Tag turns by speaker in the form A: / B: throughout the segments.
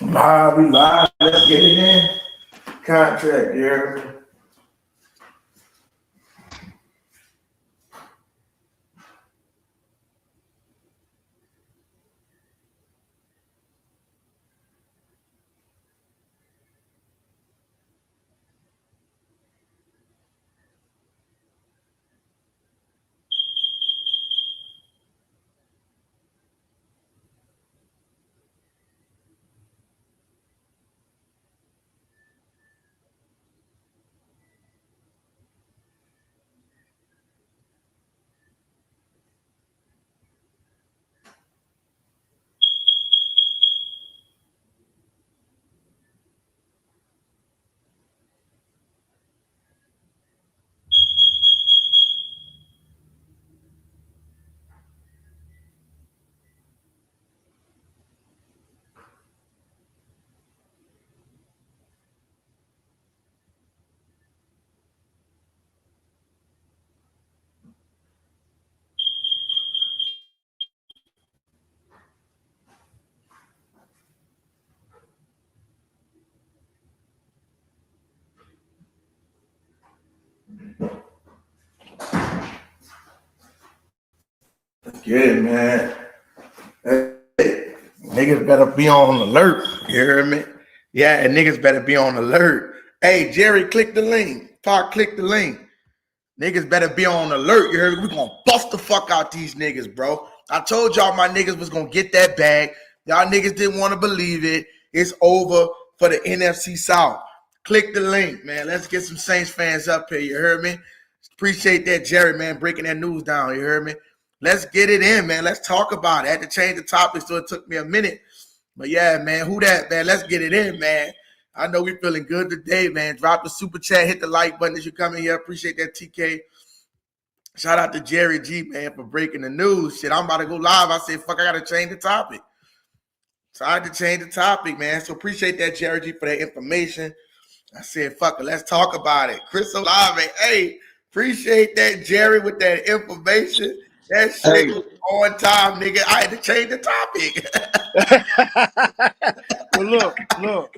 A: We live. Let's get it in. Contract, yeah. Let's get it, man. Hey, niggas better be on alert. You hear me? Yeah, and niggas better be on alert. Hey, Jerry, click the link. Park, click the link. Niggas better be on alert. You heard me? We gonna bust the fuck out these niggas, bro. I told y'all my niggas was gonna get that bag. Y'all niggas didn't want to believe it. It's over for the NFC South. Click the link, man. Let's get some Saints fans up here. You heard me? Appreciate that, Jerry, man, breaking that news down. You heard me? Let's get it in, man. Let's talk about it. I had to change the topic, so it took me a minute. But yeah, man, who that, man? Let's get it in, man. I know we're feeling good today, man. Drop the super chat, hit the like button as you come in here. Appreciate that, TK. Shout out to Jerry G, man, for breaking the news. Shit, I'm about to go live. I said, fuck, I got to change the topic. So I had to change the topic, man. So appreciate that, Jerry G, for that information. I said, fuck it, let's talk about it. Chris Olave, hey, appreciate that, Jerry, with that information. That shit was on time, nigga. I had to change the
B: topic. Well, look.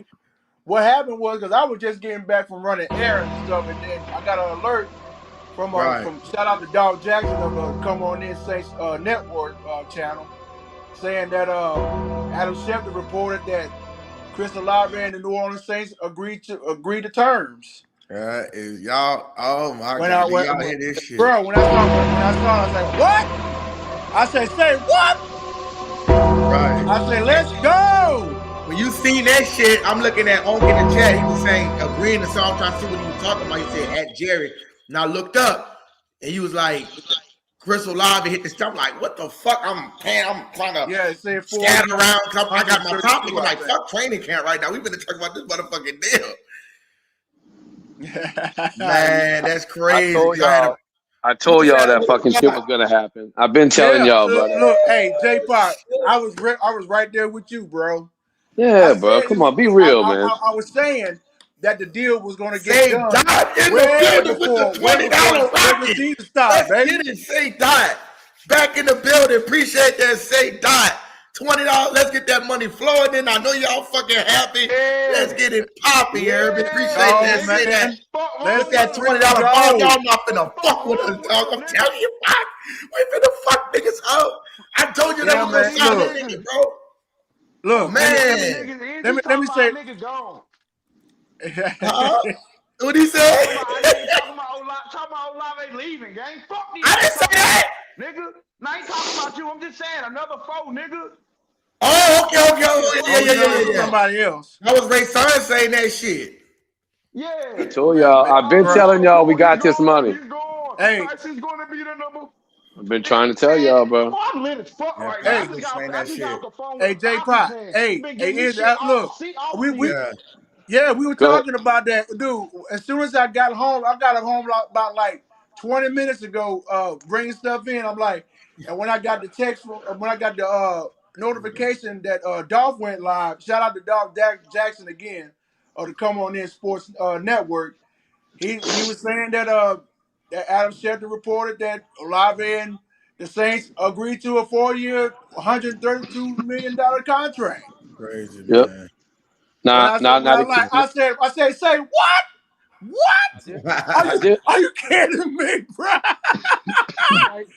B: What happened was because I was just getting back from running errands and stuff, and then I got an alert from shout out to Dog Jackson of the Come On In Saints Network channel, saying that Adam Schefter reported that Chris Olave and the New Orleans Saints agreed to terms.
A: Y'all, oh my God, y'all hear this shit,
B: bro? When I saw, I was like, what? I said, say what?
A: Right.
B: I said, let's go.
A: When you seen that shit, I'm looking at Onk in the chat. He was saying, agreeing to something. I'm trying to see what he was talking about. He said, at Jerry. And I looked up, and he was like, Chris Olave hit the stuff. I'm like, what the fuck? I'm trying to scatter around. I got my topic. I'm like, fuck training camp right now. We've been talking about this motherfucking deal. Man, that's crazy.
C: I told y'all that fucking shit was gonna happen. I've been telling y'all, brother.
B: Look, hey, J-Pop, I was right there with you, bro.
C: Yeah, bro. Come on, be real, man.
B: I was saying that the deal was going to get done.
A: Way before $20 rocket. Let's get it, Say Dot. Back in the building. Appreciate that, Say Dot. $20. Let's get that money flowing in. I know y'all fucking happy. Yeah. Let's get it popping here. Appreciate that. Say that. Let's get $20 ball. Y'all not finna fuck with us, dog. I'm telling you, fuck. We finna fuck niggas up. I told you that was gonna sound a nigga, bro.
B: Look,
A: man.
B: Let me say.
A: What he say?
D: Talking about Olave leaving, gang. Fuck these.
A: I didn't say that,
D: nigga. I ain't talking about you. I'm just saying another foe, nigga.
A: Oh, okay. Yeah.
B: Somebody else.
A: That was Ray Son saying that shit.
D: Yeah.
C: I told y'all. I've been telling y'all we got this money.
B: Hey,
D: Tyson's going to be the number.
C: I've been trying to tell y'all, bro.
D: Oh, I'm lit as fuck right now.
B: Hey, J-Pop. Hey, look. We were talking about that, dude. As soon as I got home about like 20 minutes ago, bringing stuff in. I'm like, and when I got the text, when I got the notification that Dolph went live, shout out to Dolph Jackson again, of the Come On In Sports Network. He was saying that Adam Schefter reported that Olave and the Saints agreed to a 4-year, $132 million contract.
A: Crazy,
C: man. Not
B: like I said, say what? What? Are you kidding me, bro?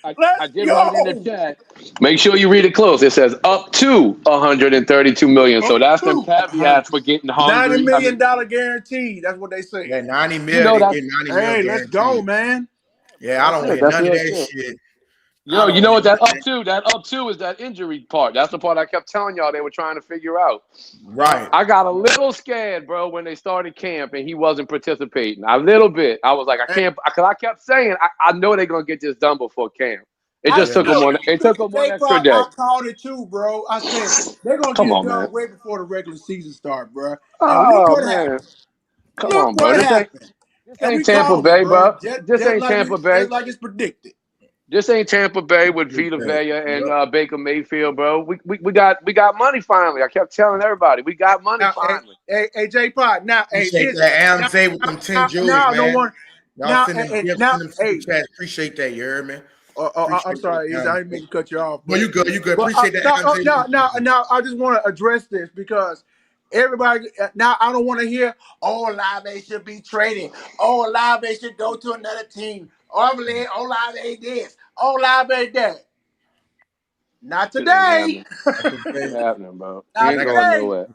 C: I did write it in the chat. Make sure you read it close. It says up to 132 million. So that's them caveats for getting hungry.
B: $90 million guarantee. That's what they say.
A: Yeah, 90 million.
C: You know
A: get 90 million.
B: Hey, let's go, man.
A: Yeah, I don't want none of that shit.
C: You know what that up to is that injury part. That's the part I kept telling y'all they were trying to figure out.
A: Right.
C: I got a little scared, bro, when they started camp and he wasn't participating. A little bit. I was like, I can't, because I kept saying, I know they're gonna get this done before camp. It just took them one. It took them one extra day.
B: I called it too, bro. I said they're gonna get it done way before the regular season start, bro. And look what happened.
C: Come on, bro.
B: This
C: ain't Tampa Bay, bro. This ain't Tampa Bay.
B: Just like it's predicted.
C: This ain't Tampa Bay with Vita Vea and Baker Mayfield, bro. We got money finally. I kept telling everybody we got money finally.
B: Hey, J Pod. Now,
A: appreciate that. Say with them 10 jewels, man. Y'all send them appreciate that. You heard me?
B: I'm sorry, I didn't mean to cut you off.
A: Well, you good. Appreciate that.
B: Now, I just want to address this because everybody now I don't want to hear, Olave should be traded. Olave should go to another team. Olave this. Olave that. Not today.
C: It's happening, bro.
B: Not today. 4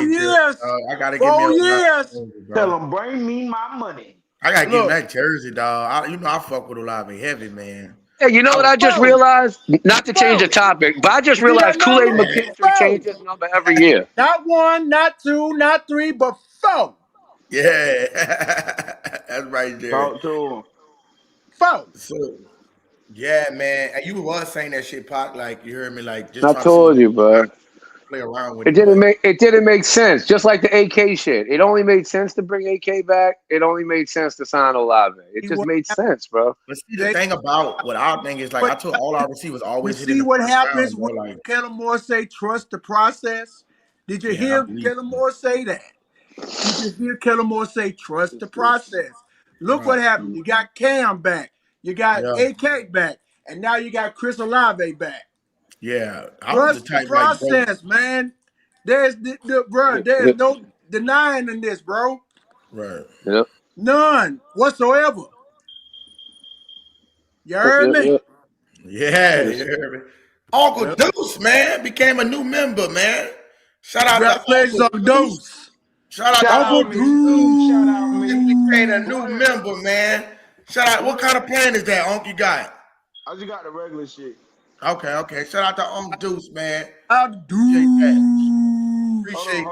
B: years.
A: I gotta
B: 4 years.
D: Tell them, bring me my money.
A: I gotta give him that jersey, dog. I fuck with Olave heavy, man.
C: Hey, you know what I just realized? Not to change the topic, but I just realized Kool-Aid McKinstry changes number every year.
B: Not 1, not 2, not 3, but 4.
A: Yeah, that's right there.
D: Talk to him.
B: 4.
A: So, yeah, man. You was saying that shit, Pac. Like you heard me, like just.
C: I told you, bro.
A: Play around with
C: it didn't make sense. Just like the AK shit. It only made sense to bring AK back. It only made sense to sign Olave. It just made sense, bro.
A: But see, the thing about what our thing is, like I told all our receivers always.
B: You see what happens when Kellen Moore say trust the process? Did you hear Kellen Moore say that? Did you hear Kellen Moore say trust the process? Look what happened. You got Cam back. You got AK back. And now you got Chris Olave back.
A: Yeah.
B: Trust the process, man. There's there's no denying in this, bro.
A: Right.
C: Yep.
B: None whatsoever. You heard me?
A: Yeah, you heard me. Uncle Deuce, man, became a new member, man. Shout out to Uncle Deuce. Shout out to Uncle Deuce. Shout out me. Became a new member, man. Shout out. What kind of plan is that, Uncle, you got?
D: I just got the regular shit.
A: Okay. Shout out to Uncle Deuce, man.
B: Appreciate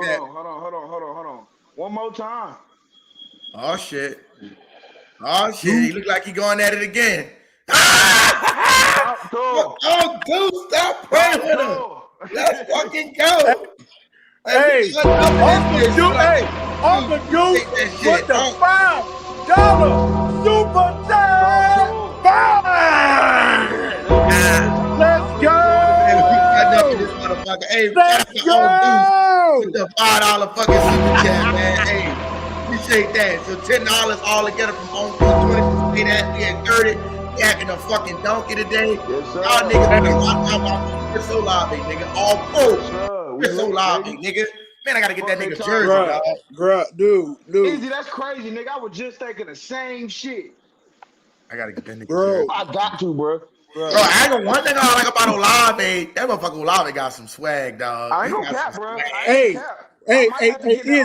A: that.
D: Hold on. One more time.
A: Oh shit. He look like he going at it again. Oh, Deuce, stop playing with him. Let's fucking go.
B: Hey, Uncle Deuce with the $5 super time. Let's go.
A: Hey, let's go. With the $5 fucking super chat, man. Hey, appreciate that. So $10 all together from Uncle Deuce. Pay that. We at 30. We acting a fucking donkey today.
D: Yes, sir.
A: Y'all niggas talking about Chris Olave, nigga. All pro. Chris Olave, nigga. Man, I gotta get that nigga jersey, dog.
B: Bruh, dude.
D: Easy, that's crazy, nigga. I was just thinking the same shit.
A: I gotta get that nigga jersey.
D: I got to, bro.
A: Bro, I ain't gonna one thing I like about Olave. That motherfucker Olave got some swag, dog.
D: I ain't gonna cap, bro.
B: Hey, Izzy.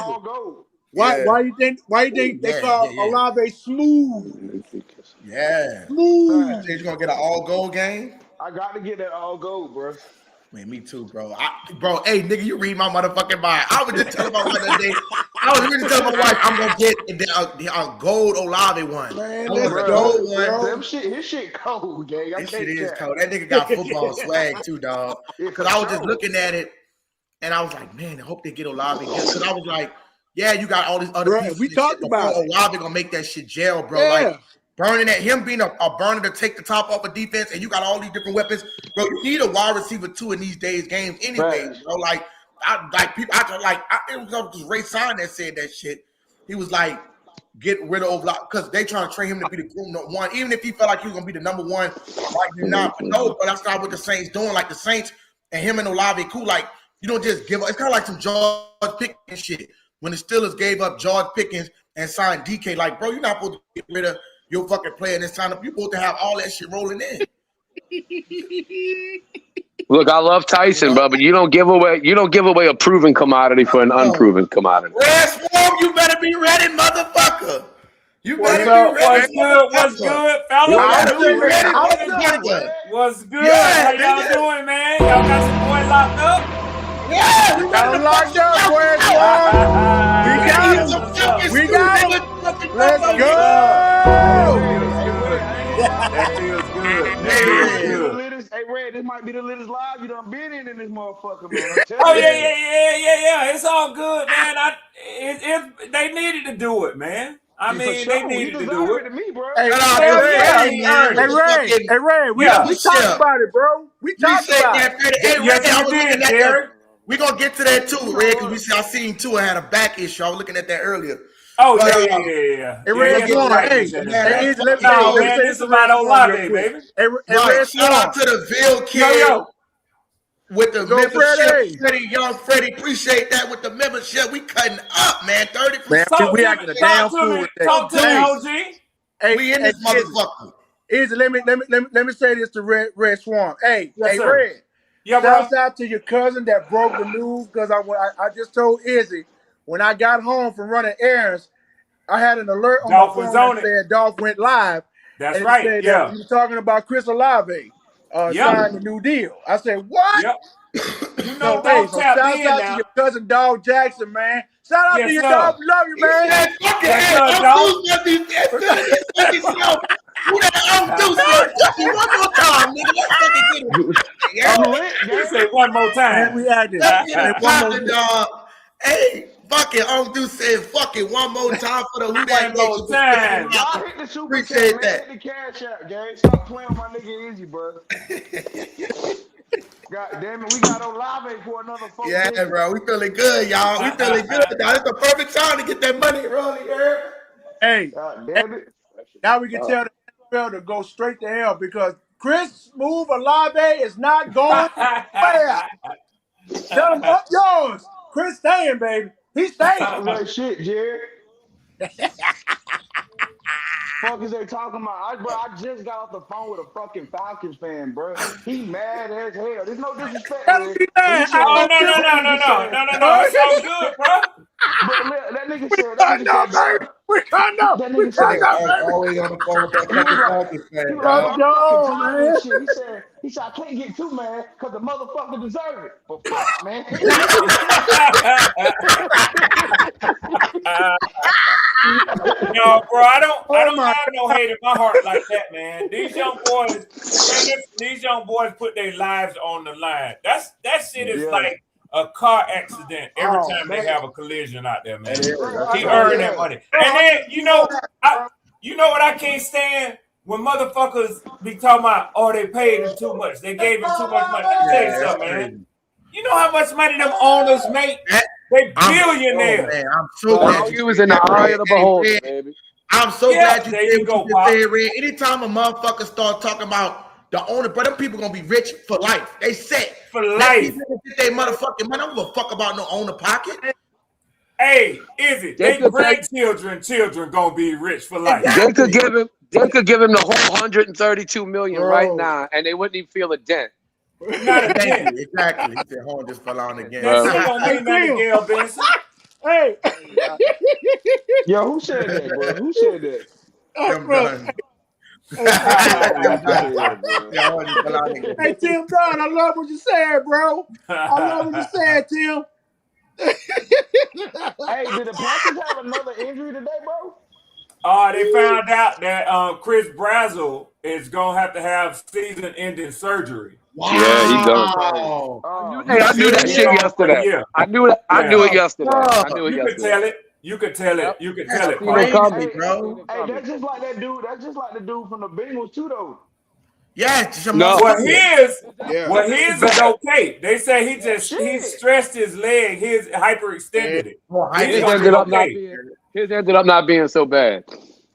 B: Why you think they call Olave smooth?
A: Yeah. Smooth. He's gonna get an all gold game.
D: I got to get that all gold, bro.
A: Man, me too, bro. Hey, nigga, you read my motherfucking mind. I was just telling my wife the other day. I was really telling my wife I'm gonna get the gold Olave one.
B: Man,
A: let's go,
D: one. His shit cold, gang.
A: This shit is cold. That nigga got football swag too, dog. Because I was just looking at it, and I was like, man, I hope they get Olave. Because I was like, yeah, you got all these other pieces.
B: We talked about
A: Olave gonna make that shit gel, bro.
B: Yeah.
A: Like burning at him being a burner to take the top off of defense, and you got all these different weapons, bro. You need a wide receiver too in these days games, anyways, bro. Like, it was Ray Sign that said that shit. He was like, get rid of Olave because they trying to train him to be the one, even if he felt like he was gonna be the number one, right now. But no, but that's not what the Saints doing. Like the Saints and him and Olave cool. Like You don't just give up. It's kind of like some George Pickens shit. When the Steelers gave up George Pickens and signed DK, like, bro, you're not supposed to get rid of your fucking player and then sign up. You're supposed to have all that shit rolling in.
C: Look, I love Tyson, bro, but you don't give away a proven commodity for an unproven commodity.
A: Red Swarm, you better be ready, motherfucker. You better be ready.
E: What's good, fellas? What's good? How y'all doing, man? Y'all got some boy locked up?
A: Yeah, we
B: got him locked up, Red Swarm. We got him. Let's go.
E: That feels good.
D: Hey, Red, this might be the latest live you done been in this motherfucker, man.
E: Oh, yeah. It's all good, man. They needed to do it, man. I mean, they needed to do it.
D: To me, bro.
B: Hey, Ray, we talked about it, bro. We talked about it.
E: Yes, you did, Derek.
A: We're going to get to that too, Red, because I seen Tua had a back issue. I was looking at that earlier.
E: Oh, yeah.
B: Hey, Red,
E: this is about Olave, baby.
A: Shout out to the Ville kid with the membership. Young Freddie, appreciate that with the membership. We cutting up, man. 30%.
B: We acting a damn fool.
E: Talk to me, OG.
A: Hey, we in this motherfucker.
B: Let me say this to Red Swarm. Hey,
E: sir.
B: Red. Shouts out to your cousin that broke the news because I just told Izzy when I got home from running errands, I had an alert on my phone that said Dolph went live.
E: That's right.
B: He was talking about Chris Olave signed a new deal. I said, what?
E: Yep. You know,
B: shouts out to your cousin Dog Jackson, man. Shout out to your dog. Love you, man.
A: One more time, nigga.
E: You say one more time.
B: We had this.
A: Hey, fuck it. Uncle said, fuck it. One more time for the who that
E: one more time.
D: Y'all hit the super
A: appreciate that.
D: Hit the cash out, gang. Stop playing with my nigga Izzy, bro. God damn it, we got Olave for another 4
A: Yeah,
D: minutes.
A: bro. We feeling good, y'all. We feeling good. It's the perfect time to get that money rolling here.
B: Hey,
D: God damn it.
B: now we can tell the NFL to go straight to hell because Chris move Olave is not going nowhere. Tell him up yours. Chris staying, baby. He's staying.
D: That shit, Jared. Fuck is they talking about? I just got off the phone with a fucking Falcons fan, bro. He mad as hell. There's no disrespect.
E: No. It's all good, bro.
D: But that nigga said, that nigga said,
A: always on the phone with that fucking Falcons fan,
D: dog. He said, I can't get too mad because the motherfucker deserve it. But fuck, man.
E: No, bro, I don't have no hate in my heart like that, man. These young boys put their lives on the line. That shit is like a car accident every time they have a collision out there, man. He earned that money. And then you know what I can't stand? When motherfuckers be talking about, oh, they paid him too much. They gave him too much money. Let me tell you something, man. You know how much money them owners make? They billionaires.
A: I'm so glad
C: you was in the eye of the beholder, baby.
A: I'm so glad you did
E: what
A: you said, Red. Anytime a motherfucker start talking about the owner, but them people gonna be rich for life. They set
E: for life.
A: Get their motherfucking money. I don't give a fuck about no owner pocket.
E: Hey, is it? They grandchildren gonna be rich for life.
C: They could give him the whole 132 million right now, and they wouldn't even feel a dent.
E: Not a dent.
A: Exactly. He said, "Horn just fell on again."
E: That's gonna mean nothing, Gail Benson.
B: Hey.
D: Yo, who said that, bro? Who said that?
B: Hey, Tim Brown, I love what you said, bro. I love what you said, Tim.
D: Hey, did the Panthers have another injury today, bro?
E: They found out that Chris Brazzell is gonna have to have season-ending surgery.
A: Wow.
C: Yeah, he does. Hey, I knew that shit yesterday.
E: Yeah.
C: I knew it yesterday. I knew it
E: You
C: yesterday.
E: could tell it. You could tell it. You could tell it.
A: Crazy, bro.
D: Hey, that's just like that dude. That's just like the dude from the Bengals too, though.
A: Yeah,
E: Well, his is okay. They say he stressed his leg. His hyperextended it.
C: His ended up not being so bad.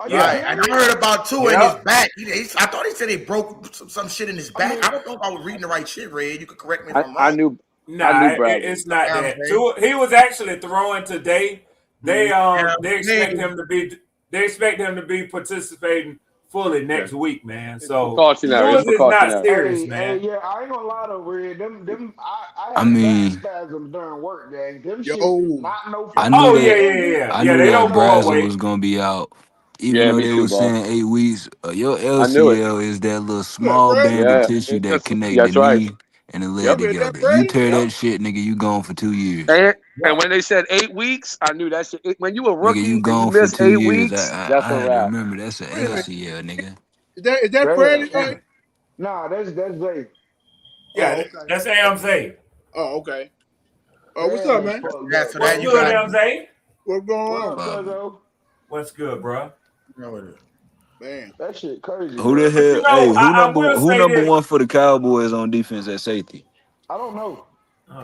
A: Right, and I heard about Tua in his back. I thought he said he broke some shit in his back. I don't know if I was reading the right shit, Red. You could correct me if I'm wrong.
E: Nah, it's not that. He was actually throwing today. They expect him to be. They expect him to be participating fully next week, man. So
C: Precautionary.
E: Lewis is not serious, man.
D: Hey, yeah, I ain't gonna lie to Red. I had back spasms during work, gang. Them shit, not no
F: I
D: fucking.
F: knew
E: Yeah.
F: I knew
E: They don't
F: that
E: go
F: Brazel
E: away.
F: was gonna be out. Even
C: Yeah,
F: though
C: me
F: they
C: too,
F: were
C: bro.
F: saying 8 weeks, your
C: I knew it.
F: LCL is that little small band of
C: Yeah,
F: tissue
C: it's
F: that
C: just
F: connect the
C: that's right.
F: knee and the leg together. You tear that shit, nigga, you gone for 2 years.
C: And when they said 8 weeks, I knew that shit. When you a
F: Nigga, you
C: rookie and you
F: gone for
C: miss
F: 2
C: 8
F: years.
C: weeks, that's
F: I
C: a
F: had to
C: wrap.
F: remember that's a LCL, nigga.
B: Is that Freddie?
D: Nah, that's Zay.
E: Yeah, that's AMZ.
B: Oh, okay. Oh, what's up, man?
E: What's good, MZ?
B: What's going on?
D: What up, Cuzzo?
E: What's good, bro?
B: Man,
D: that shit crazy.
F: Who the
E: But
F: hell? Hey, who number
E: this.
F: one for the Cowboys on defense at safety?
D: I don't know.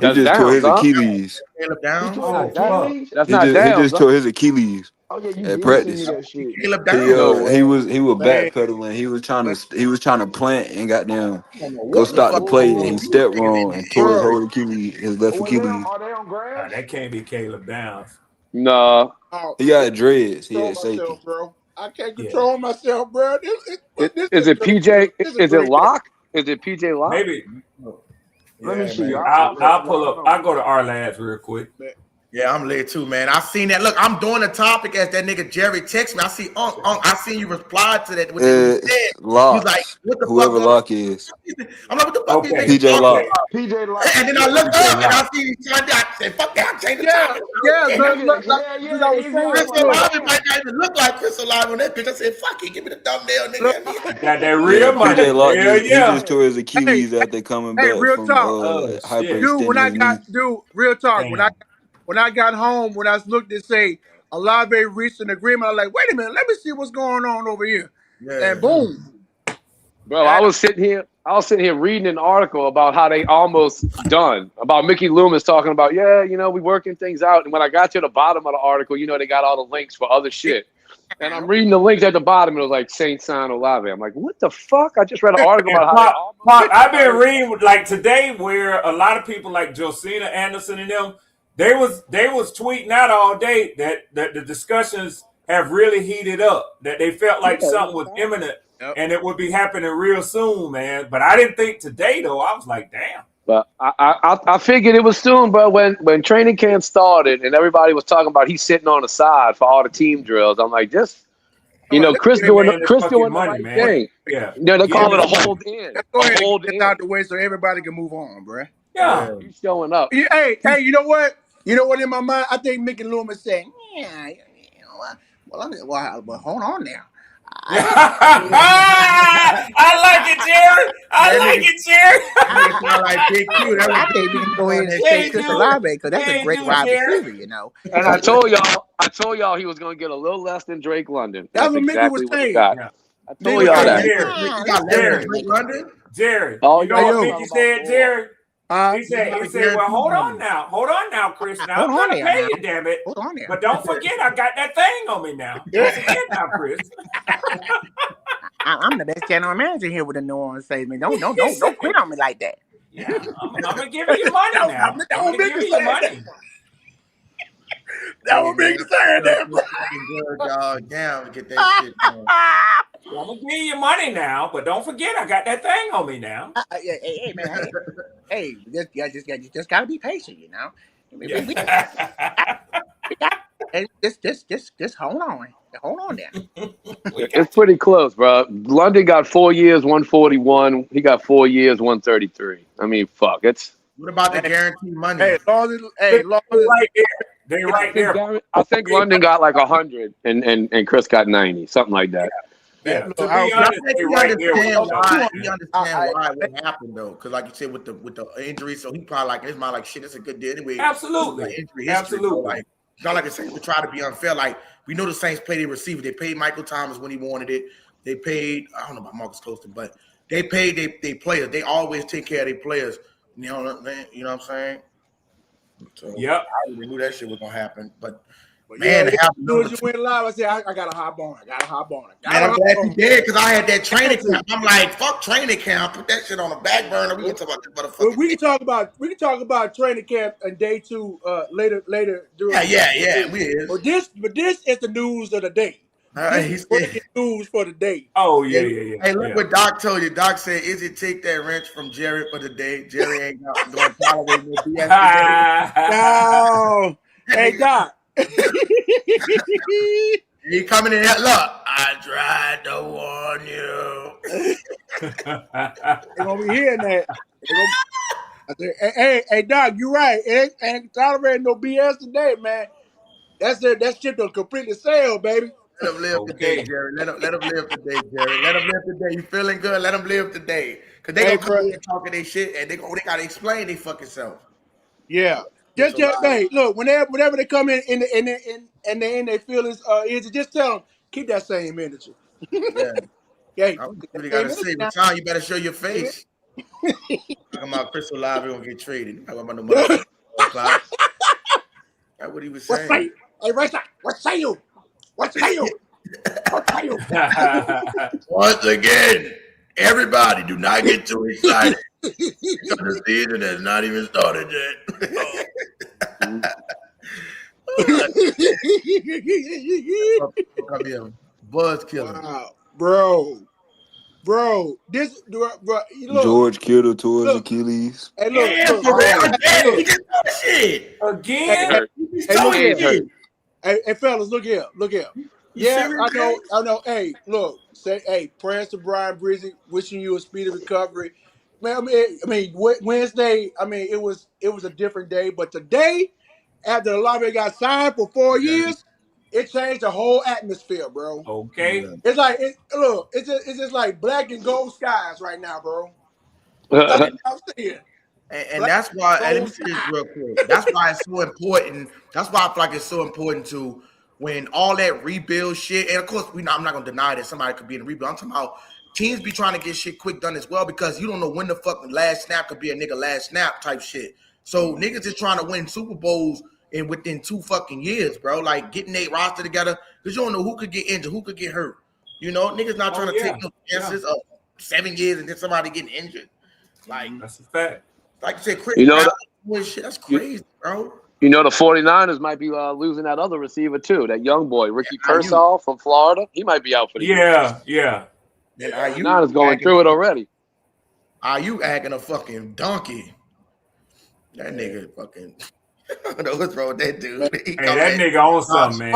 F: He just tore his Achilles.
A: Caleb Downs.
D: He tore his Achilles?
C: That's
F: He
C: not
F: just
C: down.
F: tore his Achilles
D: Oh yeah, you
F: at
D: did send me
F: practice.
D: that shit.
A: Caleb Downs.
F: He was backpedaling. He was trying to plant and got down, go
A: What the
F: stop the
A: fuck?
F: play, and he stepped
A: Niggas
F: wrong
A: in
F: and tore his whole Achilles, his left
D: Are
F: Achilles.
D: they on grass?
E: That can't be Caleb Downs.
C: No.
F: He got dreads. He
B: control
F: had safety.
B: myself, bro. I can't control myself, bro.
C: Is it PJ? Is it Lock? Is it PJ Lock?
E: Maybe.
D: Let me see.
E: I'll pull up. I'll go to our labs real quick.
A: Yeah, I'm lit too, man. I seen that. Look, I'm doing the topic as that nigga Jerry text me. I see, I seen you reply to that. What you said.
F: Locks.
A: He's like, what the
F: Whoever
A: fuck?
F: Lock is.
A: I'm like, what the fuck?
E: Okay.
F: PJ Lock.
D: PJ Lock.
A: And then I looked up and I see he turned out. I said, fuck that. I changed the topic.
B: Because I was saying,
A: Chris Olave might not even look like Chris Olave on that bitch. I said, fuck it. Give me the thumbnail, nigga.
E: Got that real money.
F: PJ Lock
E: He
F: just tore his Achilles after coming back
B: real
F: from
B: talk.
F: hyperextended knee.
B: Real talk. When I got home, when I looked and say Olave reached an agreement, I was like, wait a minute, let me see what's going on over here. Yeah. And boom.
C: Bro, I was sitting here reading an article about how they almost done. About Mickey Loomis talking about, we working things out. And when I got to the bottom of the article, they got all the links for other shit. And I'm reading the links at the bottom, and it was like Saints sign Olave. I'm like, what the fuck? I just read an article about how
E: I've been reading like today where a lot of people like Josina Anderson and them, they was tweeting out all day that the discussions have really heated up, that they felt like something was imminent and it would be happening real soon, man. But I didn't think today though. I was like, damn.
C: But I figured it was soon, bro. When training camp started and everybody was talking about he's sitting on the side for all the team drills, I'm like, Chris doing the right thing.
E: Yeah,
C: they call it a hold in.
B: Go ahead and get out the way so everybody can move on, bro.
E: Yeah,
C: he's showing up.
B: Hey, you know what? You know what? In my mind, I think Mickey Loomis saying, well, hold on now.
E: I like it, Jerry. I like Big Q.
G: I can't even go ahead and say Chris Olave because that's a great wide receiver,
C: And I told y'all he was going to get a little less than Drake London.
B: That's what Mickey was saying.
C: Yeah. I told y'all that.
E: Jerry.
C: Oh,
E: you know what Mickey said, Jerry? He said, well, hold on now, Chris. Now I'm going to pay you, damn it.
G: Hold on there.
E: But don't forget, I got that thing on me now. Don't forget now, Chris.
G: I'm the best general manager here with the New Orleans Saints. Don't quit on me like that.
E: Yeah, I'm going to give you your money now. I'm going to give you your money.
A: That would be saying that, bro. Damn, get that shit going.
E: I'm gonna give you your money now, but don't forget I got that thing on me now.
G: Hey, man. Hey, you just gotta be patient, Just hold on. Hold on there.
C: It's pretty close, bro. London got 4 years, 141. He got 4 years, 133. I mean, fuck.
A: What about the guaranteed money?
B: Hey,
E: they right there.
C: I think London got like 100 and Chris got 90, something like that.
E: Yeah, to be honest,
A: we understand why what happened though, because like you said with the injury, so he probably like it's like shit. It's a good deal anyway.
E: Absolutely,
A: injury history, so like it's not like the Saints to try to be unfair. Like we know the Saints paid their receiver. They paid Michael Thomas when he wanted it. They paid I don't know about Marcus Colston, but they paid their players. They always take care of their players. You know what I'm saying? So
E: yep,
A: I really knew that shit was gonna happen, but
B: But
A: Man,
B: yeah,
A: half
B: as soon as you
A: number
B: went live, I said, I got a hop on. I got a hop on.
A: Man, I'm glad you did because I had that training camp. I'm like, fuck training camp. Put that shit on the back burner. We can talk about this
B: Well,
A: motherfucking.
B: we can talk about training camp and day 2 later during.
A: Yeah. We is.
B: But this is the news of the day. This
A: He
B: is
A: said,
B: breaking news for the day.
E: Oh
A: hey, look what Doc told you. Doc said, "Izzy take that wrench from Jerry for the day. Jerry ain't going to tolerate no BS today."
B: No, hey Doc.
A: He coming in here. Look, I tried to warn you.
B: They're gonna be hearing that. I said, hey, Doc, you right. It ain't tolerating no BS today, man. That's it. That shit done completely sailed, baby.
A: Let him live today, Jerry. Let him live today, Jerry. Let him live today. You feeling good? Let him live today. Cause they gonna come in and talking their shit, and they gotta explain their fucking self.
B: Yeah. Just hey, look, whenever they come in they in their feelings, just tell them keep that same energy.
A: Yeah.
B: Hey,
A: I really gotta say, Rashawn, you better show your face. Talking about Chris Olave gonna get traded. Talking about no motherfucking clock. That's what he was saying.
B: What say? Hey, Rachel, what say you? What say you? What say you?
A: Once again, everybody, do not get too excited. The season has not even started yet. Buzz killer.
B: Wow, bro, this bro, look,
F: George Kittle towards Achilles.
B: Hey, look,
A: he just shit
E: again.
B: Hey, fellas, look here. Yeah, I know. Hey, look, prayers to Brian Brizzy, wishing you a speedy recovery. Man, Wednesday, it was a different day, but today, after Olave got signed for 4 years, it changed the whole atmosphere, bro.
E: Okay.
B: It's like it's just like black and gold skies right now, bro. That's what I'm saying.
A: And that's why, and let me say this real quick. That's why it's so important. That's why I feel like it's so important to when all that rebuild shit, and of course, I'm not gonna deny that somebody could be in a rebuild. I'm talking about teams be trying to get shit quick done as well because you don't know when the fucking last snap could be a nigga last snap type shit. So niggas is trying to win Super Bowls in within 2 fucking years, bro. Like getting their roster together because you don't know who could get injured, who could get hurt. You know, niggas not trying to take no chances of 7 years and then somebody getting injured. Like
E: that's a fact.
A: Like you said, Chris, shit, that's crazy, bro.
C: You know, the 49ers might be losing that other receiver, too. That young boy, Ricky Pearsall from Florida. He might be out for the year.
E: Yeah.
C: And Niners going through it already.
A: Are you acting a fucking donkey? That nigga fucking... I don't know what's wrong with that dude.
E: Hey, that nigga on something, man.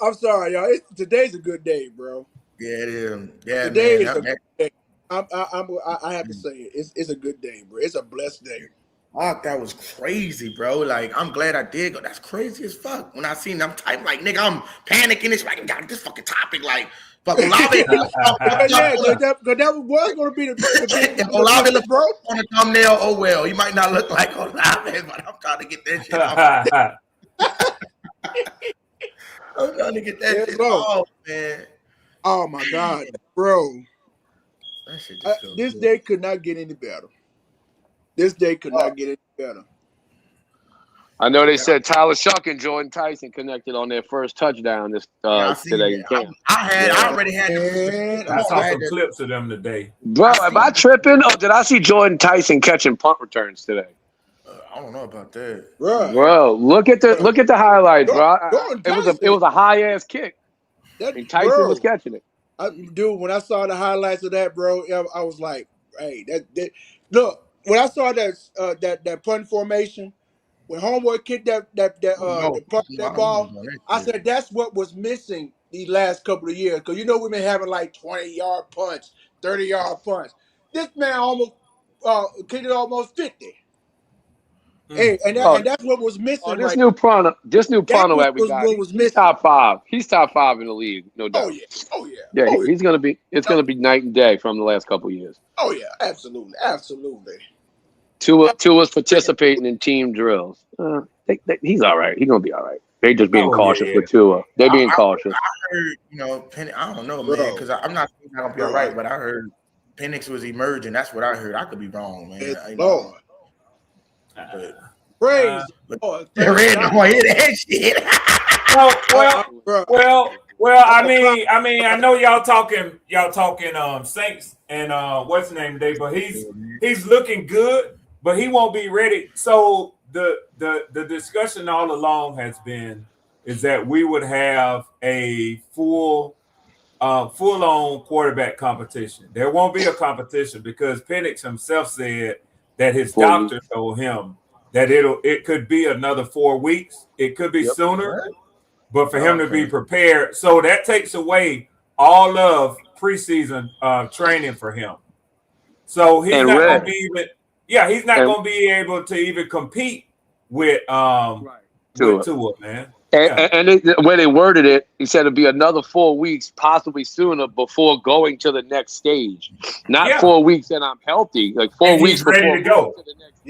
B: I'm sorry, y'all. Today's a good day, bro.
A: Yeah, it is. Yeah,
B: today
A: man.
B: Is a good day. I have to say it. It's a good day, bro. It's a blessed day.
A: Fuck, that was crazy, bro. Like, I'm glad I did go. That's crazy as fuck. When I seen them type, like, nigga, I'm panicking. It's like, got this fucking topic, like, fuck Olave.
B: that was going to be the
A: Olave bro on the thumbnail. Oh well, he might not look like Olave, but I'm trying to get that shit off. I'm trying to get that shit off, man.
B: Oh my God, bro.
A: That shit just
B: this
A: good.
B: day could not get any better. This day could not get any better.
C: I know they said Tyler Shuck and Jordan Tyson connected on their first touchdown this today in camp.
A: I already had.
E: I saw some clips of them today.
C: Bro, am I tripping? Or did I see Jordan Tyson catching punt returns today?
A: I don't know about that,
C: bro. Look at the highlights, bro. It was a high ass kick. And Tyson was catching it.
B: Dude, when I saw the highlights of that, bro, I was like, "Hey, that look." When I saw that punt formation, when Homeboy kicked that ball, I said that's what was missing these last couple of years. Because we've been having like 20-yard punts, 30-yard punts. This man almost kicked it almost 50. Hey, and that's what was missing.
C: This new punter that we got, he's top 5. He's top 5 in the league, no doubt.
B: Oh yeah.
C: Yeah, he's gonna be. It's gonna be night and day from the last couple of years.
B: Oh yeah, absolutely.
C: Tua's participating in team drills. He's all right. He's gonna be all right. They just being cautious with Tua. They're being cautious.
A: I heard, Penix, I don't know, man, because I'm not saying I'm gonna be all right, but I heard Penix was emerging. That's what I heard. I could be wrong, man.
B: Lord. Praise the Lord.
A: Red don't hear that shit.
E: Well. I mean, I know y'all talking Saints and what's the name today, but he's looking good, but he won't be ready. So the discussion all along has been is that we would have a full-on quarterback competition. There won't be a competition because Penix himself said that his doctor told him that it could be another 4 weeks. It could be sooner, but for him to be prepared. So that takes away all of preseason training for him. So he's not going to be even. Yeah, he's not going to be able to even compete with Tua, man.
C: And the way they worded it, he said it'd be another 4 weeks, possibly sooner, before going to the next stage. Not 4 weeks and I'm healthy, like 4 weeks
E: ready
C: before
E: to go.
C: To the next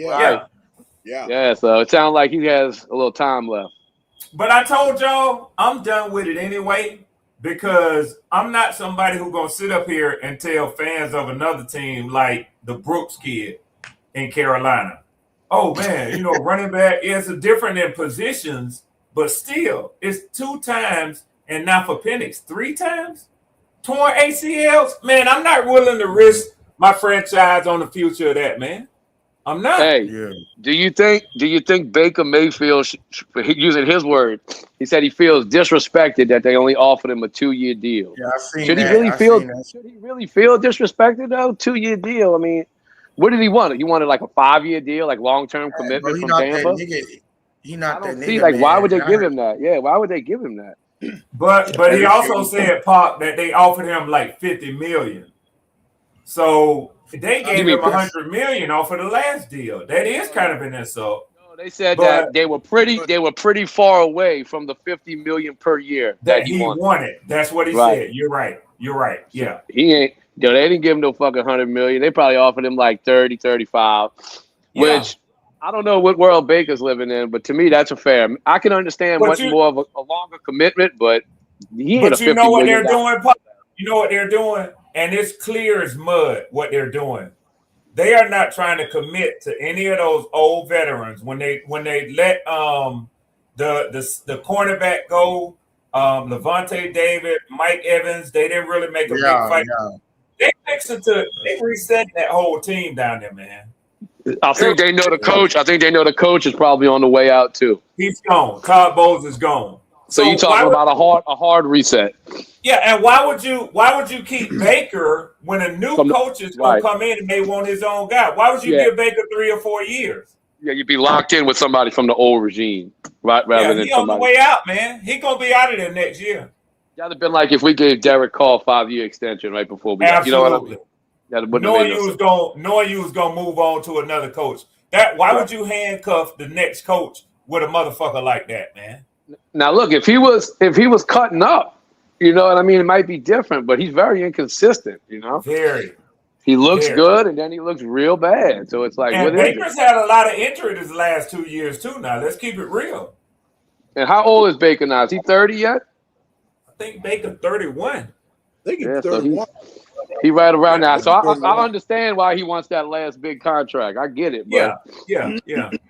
E: Yeah.
C: So it sounds like he has a little time left.
E: But I told y'all I'm done with it anyway because I'm not somebody who's gonna sit up here and tell fans of another team like the Brooks kid in Carolina. Oh man, running back is different in positions. But still, it's 2 times, and now for Penix, 3 times? Torn ACLs? Man, I'm not willing to risk my franchise on the future of that, man. I'm not.
C: Hey, do you think Baker Mayfield, using his word, he said he feels disrespected that they only offered him a 2-year deal?
A: Yeah, I've seen
C: Should
A: that.
C: Should he really feel disrespected though? 2-year deal. I mean, what did he want? He wanted like a 5-year deal, like long-term commitment from Tampa.
A: He not that nigga.
C: See, like, why would they give him that? Yeah, why would they give him that?
E: But he also said, Pop, that they offered him like $50 million. So they gave him $100 million off of the last deal. That is kind of an insult.
C: No, they said that they were pretty far away from the $50 million per year that he wanted.
E: That's what he said. You're right. Yeah.
C: He ain't. They didn't give him no fucking $100 million. They probably offered him like 30, 35, which. I don't know what world Baker's living in, but to me, that's a fair. I can understand much more of a longer commitment, but he ain't a $50 million.
E: You know what they're doing? You know what they're doing? And it's clear as mud what they're doing. They are not trying to commit to any of those old veterans. When they let the cornerback go, Levante David, Mike Evans, they didn't really make a big fight. Yeah. They reset that whole team down there, man.
C: I think they know the coach. I think they know the coach is probably on the way out too.
E: He's gone. Todd Bowles is gone.
C: So you talking about a hard reset?
E: Yeah, and why would you keep Baker when a new coach is going to come in and may want his own guy? Why would you give Baker 3 or 4 years?
C: Yeah, you'd be locked in with somebody from the old regime, right? Rather than
E: he on the way out, man. He gonna be out of there next year.
C: That'd have been like if we gave Derek Carr a 5-year extension right before we.
E: Absolutely.
C: You know what I mean?
E: Knowing you was gonna move on to another coach. Why would you handcuff the next coach with a motherfucker like that, man?
C: Now look, if he was cutting up, you know what I mean, it might be different, but he's very inconsistent, you know?
E: Very.
C: He looks good and then he looks real bad. So it's like,
E: and Baker's had a lot of injury this last 2 years too now. Let's keep it real.
C: And how old is Baker now? Is he 30 yet?
E: I think Baker 31.
B: I think he's 31.
C: He right around now. So I understand why he wants that last big contract. I get it. But
E: yeah.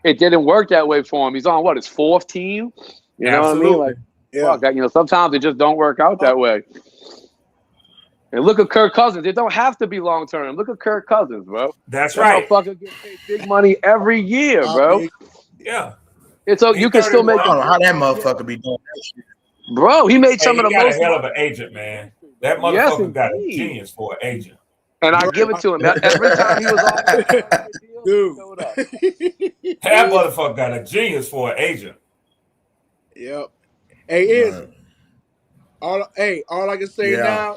C: It didn't work that way for him. He's on his 4th team? You know what I mean? Like, fuck, sometimes it just don't work out that way. And look at Kirk Cousins. It don't have to be long term. Look at Kirk Cousins, bro.
E: That's right.
C: Motherfucker get paid big money every year, bro.
E: Yeah.
C: It's so you can still make.
A: I don't know how that motherfucker be doing that shit.
C: Bro, he made some of the most.
E: He got a hell of an agent, man. That motherfucker got a genius for an agent.
C: And I give it to him. Every time he was on,
B: dude,
E: that motherfucker got a genius for an agent.
B: Yep. Hey, all I can say now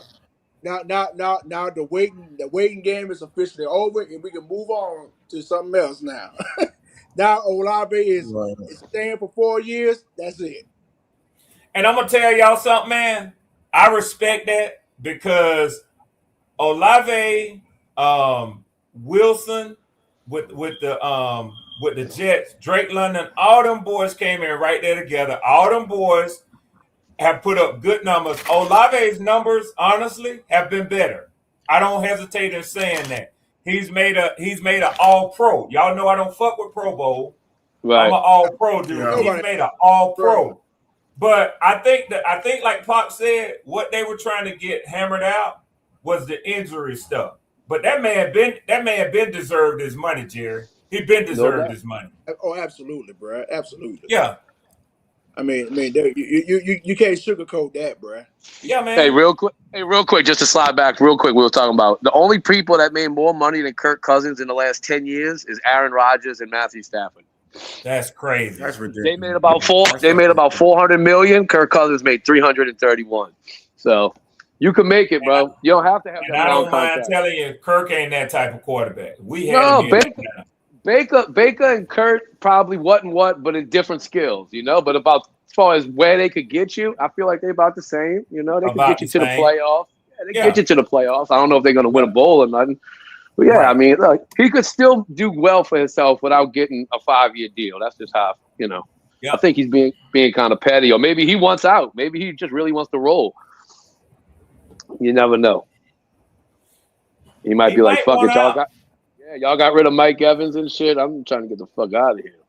B: the waiting game is officially over and we can move on to something else now. Now Olave is staying for 4 years. That's it.
E: And I'm gonna tell y'all something, man. I respect that because Olave, Wilson, with the Jets, Drake London, all them boys came in right there together. All them boys have put up good numbers. Olave's numbers, honestly, have been better. I don't hesitate in saying that. He's made a all pro. Y'all know I don't fuck with Pro Bowl.
C: Right.
E: I'm an all pro dude.
B: Yeah.
E: He's made an all pro. But I think like Pop said, what they were trying to get hammered out was the injury stuff. But that man been deserved his money, Jerry. He been deserved his money.
G: Oh, absolutely, bro. Absolutely.
E: Yeah.
G: I mean, you can't sugarcoat that, bro.
E: Yeah, man.
C: Hey, real quick, just to slide back real quick, we were talking about the only people that made more money than Kirk Cousins in the last 10 years is Aaron Rodgers and Matthew Stafford.
E: That's crazy.
A: That's ridiculous.
C: They made about $400 million. Kirk Cousins made 331. So you can make it, bro. You don't have to have
E: And
C: that
E: I
C: long
E: don't mind
C: contract.
E: telling you, Kirk ain't that type of quarterback. We had him here.
C: Baker and Kurt probably but in different skills, you know. But as far as where they could get you, I feel like they're about the same. You know, they could get you to the playoffs. Yeah, they get you to the playoffs. I don't know if they're going to win a bowl or nothing. But yeah, right. I mean, look, he could still do well for himself without getting a 5-year deal. That's just how, you know. Yep. I think he's being kind of petty, or maybe he wants out. Maybe he just really wants to roll. You never know. He might be like, "Fuck it, y'all got rid of Mike Evans and shit. I'm trying to get the fuck out of here."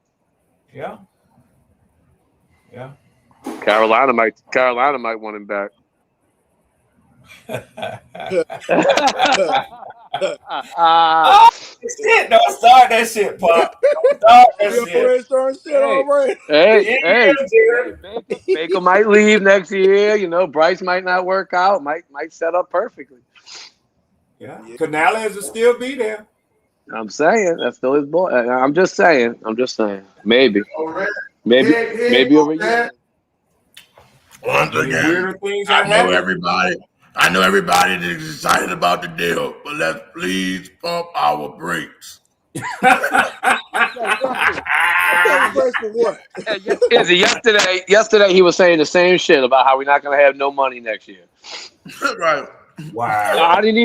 E: Yeah. Yeah.
C: Carolina might want him back.
E: Oh, shit! Don't start that shit, Pop. Don't start that shit.
C: Hey, Baker might leave next year. You know, Bryce might not work out. Might set up perfectly.
E: Yeah, Canales will still be there.
C: I'm saying that's still his boy. I'm just saying. Maybe over here.
A: Once again, I know everybody is excited about the deal, but let's please pump our brakes.
C: Yesterday he was saying the same shit about how we're not gonna have no money next year.
A: Right.
E: Wow.
C: I didn't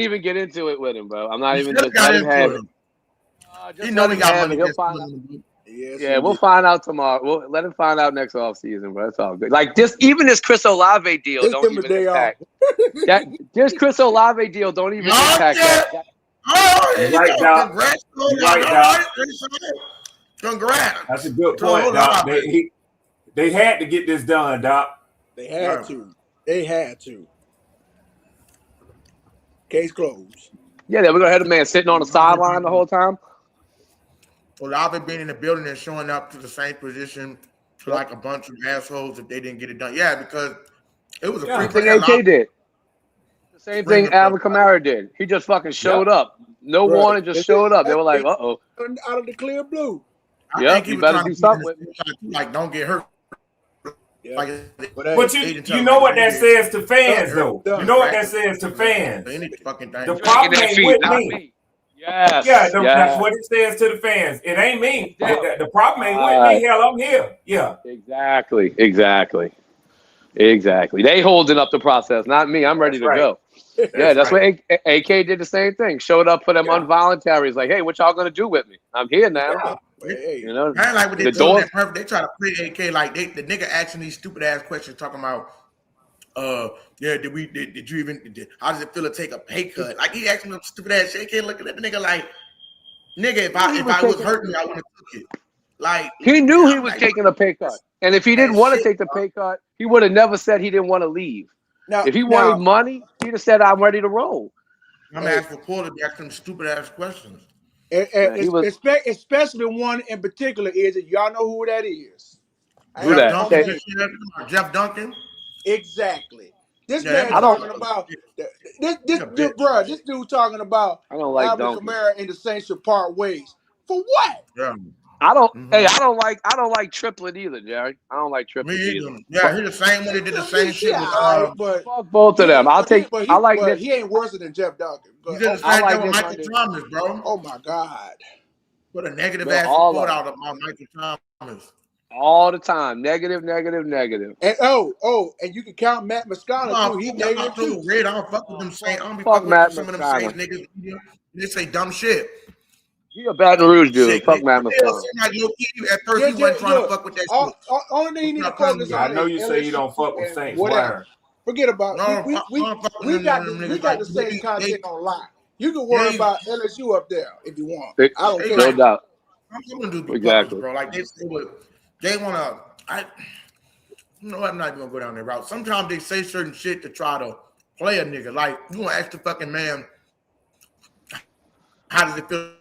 C: even get into it with him, bro. I'm not even just letting him have it.
A: You know we got money.
C: He'll find out. Yeah, we'll find out tomorrow. We'll let him find out next offseason, bro. It's all good. Like this Chris Olave deal don't even impact that. This Chris Olave deal don't even impact that.
A: Congrats.
E: That's a good point, Doc. They had to get this done, Doc.
G: They had to. Case closed.
C: Yeah, we're gonna have the man sitting on the sideline the whole time.
A: Olave being in the building and showing up to the same position to like a bunch of assholes if they didn't get it done. Yeah, because it was a free
C: thing AK did. The same thing Alvin Kamara did. He just fucking showed up. No warning, just showed up. They were like, "Uh-oh."
G: Out of the clear blue.
C: Yeah, you better do something with me.
A: Like, don't get hurt.
E: Yeah. But you know what that says to fans, though. You know what that says to fans. The problem ain't with me.
C: Yes.
E: Yeah, that's what it says to the fans. It ain't me. The problem ain't with me. Hell, I'm here. Yeah.
C: Exactly. They holding up the process, not me. I'm ready to go. Yeah, that's what AK did the same thing. Showed up for them involuntaries. Like, hey, what y'all gonna do with me? I'm here now.
A: Hey, you know, I like what they do. They try to play AK like the nigga asking these stupid ass questions, talking about, did you even? How does it feel to take a pay cut? Like he asking them stupid ass shit. AK looking at the nigga like, nigga, if I was hurting, I would have took it. Like
C: he knew he was taking a pay cut, and if he didn't want to take the pay cut, he would have never said he didn't want to leave. If he wanted money, he'd have said, "I'm ready to roll."
A: I'm asking for quarterback some stupid ass questions.
G: Especially one in particular is that y'all know who that is.
C: Who that?
A: Jeff Duncan.
G: Exactly. This man talking about this dude talking about Alvin Kamara and the Saints should part ways. For what?
A: Yeah.
C: I don't. Mm-hmm. Hey, I don't like Triplet either, Jerry. I don't like Triplet either.
A: Yeah, he's the same one that did the same shit with
C: fuck both of them. I like this.
G: He ain't worse than Jeff Duncan.
A: He did the same thing with Michael Thomas, bro.
G: Oh my God.
A: Put a negative ass report out about Michael Thomas.
C: All the time. Negative.
G: And and you can count Matt Moscona too. He negative too.
A: I don't fuck with them Saints. I don't be
C: fucking
A: with some of them Saints niggas. They say dumb shit.
C: He a Baton Rouge dude. Fuck Matt Moscona.
A: At first he wasn't trying to fuck with that shit.
G: Only thing he need to focus on.
E: I know you say you don't fuck with Saints.
G: Whatever. Forget about it. We got the same content online. You can worry about LSU up there if you want. I don't care.
C: No doubt.
A: Exactly, bro. Like they want to. No, I'm not even gonna go down that route. Sometimes they say certain shit to try to play a nigga. Like, you gonna ask the fucking man, how does it feel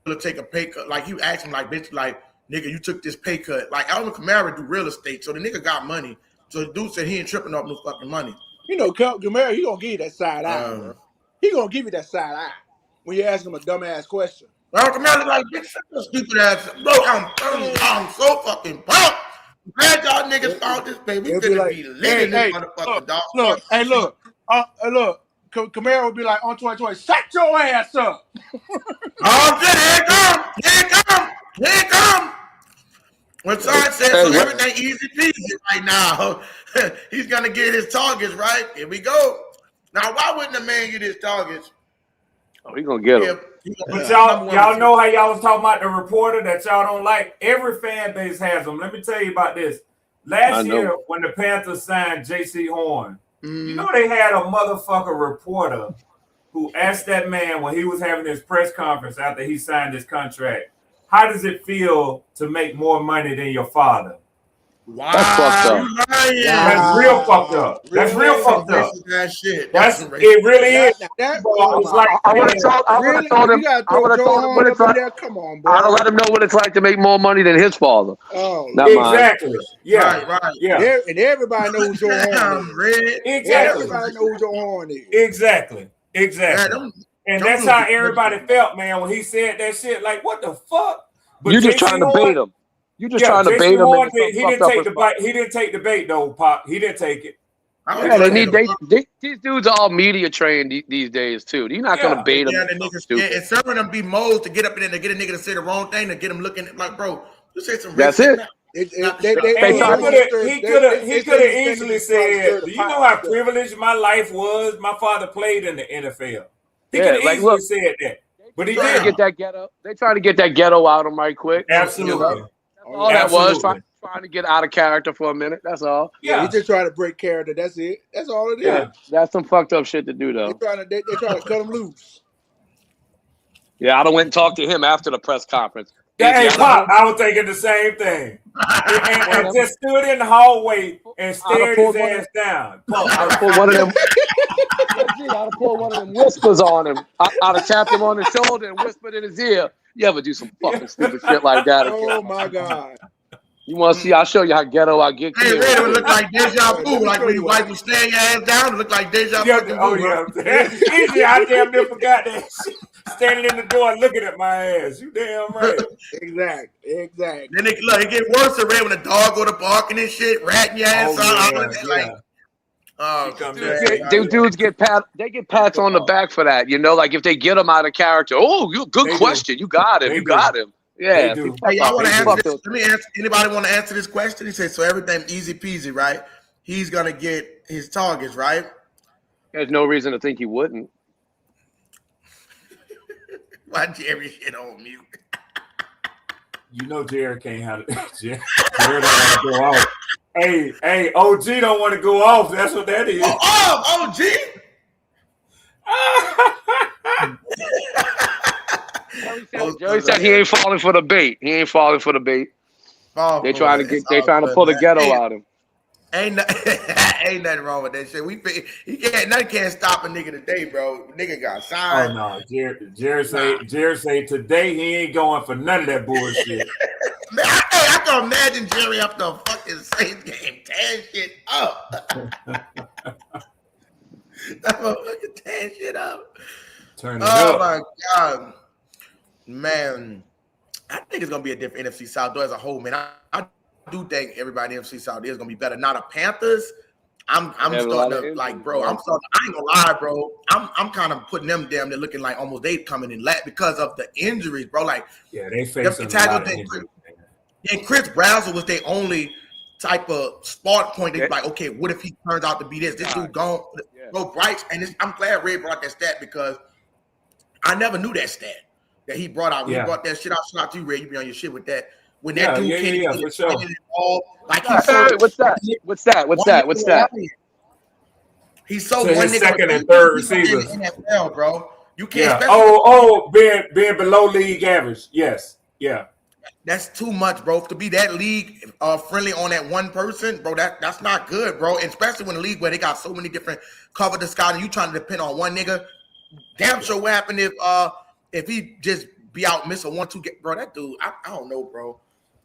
A: to take a pay cut? Like, you ask him, like, bitch, like, nigga, you took this pay cut. Like, Alvin Kamara do real estate, so the nigga got money. So the dude said he ain't tripping off no fucking money.
G: You know, Kamara, he gonna give you that side eye, bro. He gonna give you that side eye when you ask him a dumbass question.
A: Alvin Kamara like, bitch, shut your stupid ass. Bro, I'm so fucking pumped. Glad y'all niggas found this baby. We finna be lit in this motherfucker, dog.
G: Look, look. Kamara will be like, on 2020, shut your ass up.
A: Oh, shit, here it come. When Saints said, so everything easy peasy right now. He's going to get his targets, right? Here we go. Now, why wouldn't a man get his targets?
C: Oh, he's going to get them.
E: But y'all know how y'all was talking about the reporter that y'all don't like? Every fan base has them. Let me tell you about this. Last year, when the Panthers signed J.C. Horn, you know they had a motherfucker reporter who asked that man when he was having his press conference after he signed his contract, how does it feel to make more money than your father?
A: Wow.
C: That's fucked up.
E: That's real fucked up. That's real fucked up.
A: That shit.
E: It really is.
C: I would have told him. I would have told him what it's like. Come on, bro. I would let him know what it's like to make more money than his father.
E: Oh, exactly. Yeah,
G: right. Yeah, and everybody knows Joe Horn.
E: Exactly.
G: Everybody knows Joe Horn is.
E: Exactly. And that's how everybody felt, man, when he said that shit. Like, what the fuck?
C: But you just trying to bait him. You just trying to bait him.
E: He didn't take the bait. He didn't take the bait, though, Pop. He didn't take it.
C: Yeah, these dudes are all media trained these days too. You're not gonna bait them.
A: And some of them be moles to get up in there to get a nigga to say the wrong thing to get him looking like, bro, you say some.
C: That's it.
E: He could have easily said, "Do you know how privileged my life was? My father played in the NFL." He could have easily said that, but he didn't.
C: Get that ghetto. They trying to get that ghetto out of him right quick.
E: Absolutely.
C: All that was trying to get out of character for a minute. That's all.
G: Yeah, he just trying to break character. That's it. That's all it is.
C: Yeah, that's some fucked up shit to do, though.
G: They trying to cut him loose.
C: Yeah, I done went and talked to him after the press conference.
E: Hey, Pop, I was thinking the same thing. and just stood in the hallway and stared his ass down.
C: I'd have pulled one of them. I'd have pulled one of them whispers on him. I'd have tapped him on the shoulder and whispered in his ear. You ever do some fucking stupid shit like that again?
G: Oh my God.
C: You want to see? I'll show you how ghetto I get.
A: Hey, it would look like deja vu. Like when your wife was staring your ass down, it looked like deja vu.
E: Easy, I damn near forgot that shit. Standing in the door and looking at my ass. You damn right.
G: Exactly.
A: Then it get worse already when the dog go to barking and shit, ratting your ass out.
C: Dudes get pats on the back for that. You know, like if they get them out of character. Oh, good question. You got him. Got him. Yeah.
A: Hey, y'all want to answer this? Let me answer. Anybody want to answer this question? He said, so everything easy peasy, right? He's gonna get his targets, right?
C: There's no reason to think he wouldn't.
A: Why Jerry shit on mute?
E: You know Jerry can't have it. Jerry don't want to go off. Hey, OG don't want to go off. That's what that is.
A: OG?
C: Jerry said he ain't falling for the bait. They trying to pull the ghetto out of him.
A: Ain't nothing wrong with that shit. Nothing can't stop a nigga today, bro. Nigga got signed.
E: Oh no, Jerry say today he ain't going for none of that bullshit.
A: Man, I can imagine Jerry after a fucking Saints game tearing shit up. That motherfucker tearing shit up.
E: Turn it up.
A: Oh my God, man! I think it's gonna be a different NFC South though as a whole, man. I do think everybody in NFC South is gonna be better. Now the Panthers, I'm starting to like, bro. I ain't gonna lie, bro. I'm kind of putting them down. They're looking like almost they coming in late because of the injuries, bro. Like,
E: yeah, they facing a lot of injuries.
A: And Chris Brazzell was their only type of spark point. They're like, okay, what if he turns out to be this? This dude gone. Bro, Bryce, and I'm glad Ray brought that stat because I never knew that stat that he brought out. When he brought that shit out, shout out to you, Ray. You be on your shit with that. When that dude can't even
E: for sure.
A: Like
C: What's that?
A: He's so
E: one
A: nigga
E: second and third receivers.
A: NFL, bro. You can't.
E: Being below league average. Yes. Yeah.
A: That's too much, bro. To be that league friendly on that one person, bro, that's not good, bro. And especially when the league where they got so many different cover the scout and you trying to depend on one nigga. Damn sure what happened if he just be out missing 1-2 bro. That dude, I don't know, bro.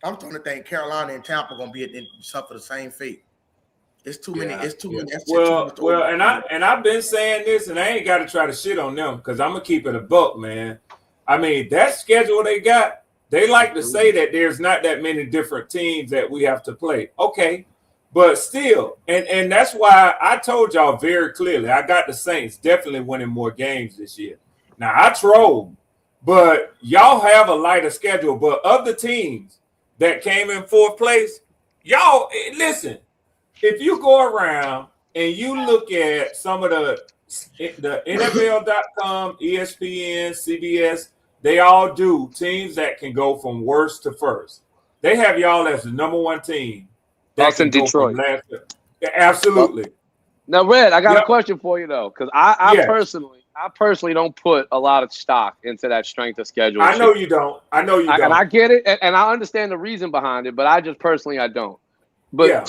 A: I'm starting to think Carolina and Tampa gonna be suffer the same fate. It's too many. It's too many.
E: Well, and I've been saying this, and I ain't got to try to shit on them because I'm gonna keep it a buck, man. I mean, that schedule they got. They like to say that there's not that many different teams that we have to play. Okay, but still, and that's why I told y'all very clearly, I got the Saints definitely winning more games this year. Now, I troll, but y'all have a lighter schedule. But of the teams that came in fourth place, y'all, listen, if you go around and you look at some of the NFL.com, ESPN, CBS, they all do teams that can go from worst to first. They have y'all as the number one team.
C: That's in Detroit.
E: Absolutely.
C: Now, Red, I got a question for you though, because I personally don't put a lot of stock into that strength of schedule.
E: I know you don't. And
C: I get it, and I understand the reason behind it, but I don't. But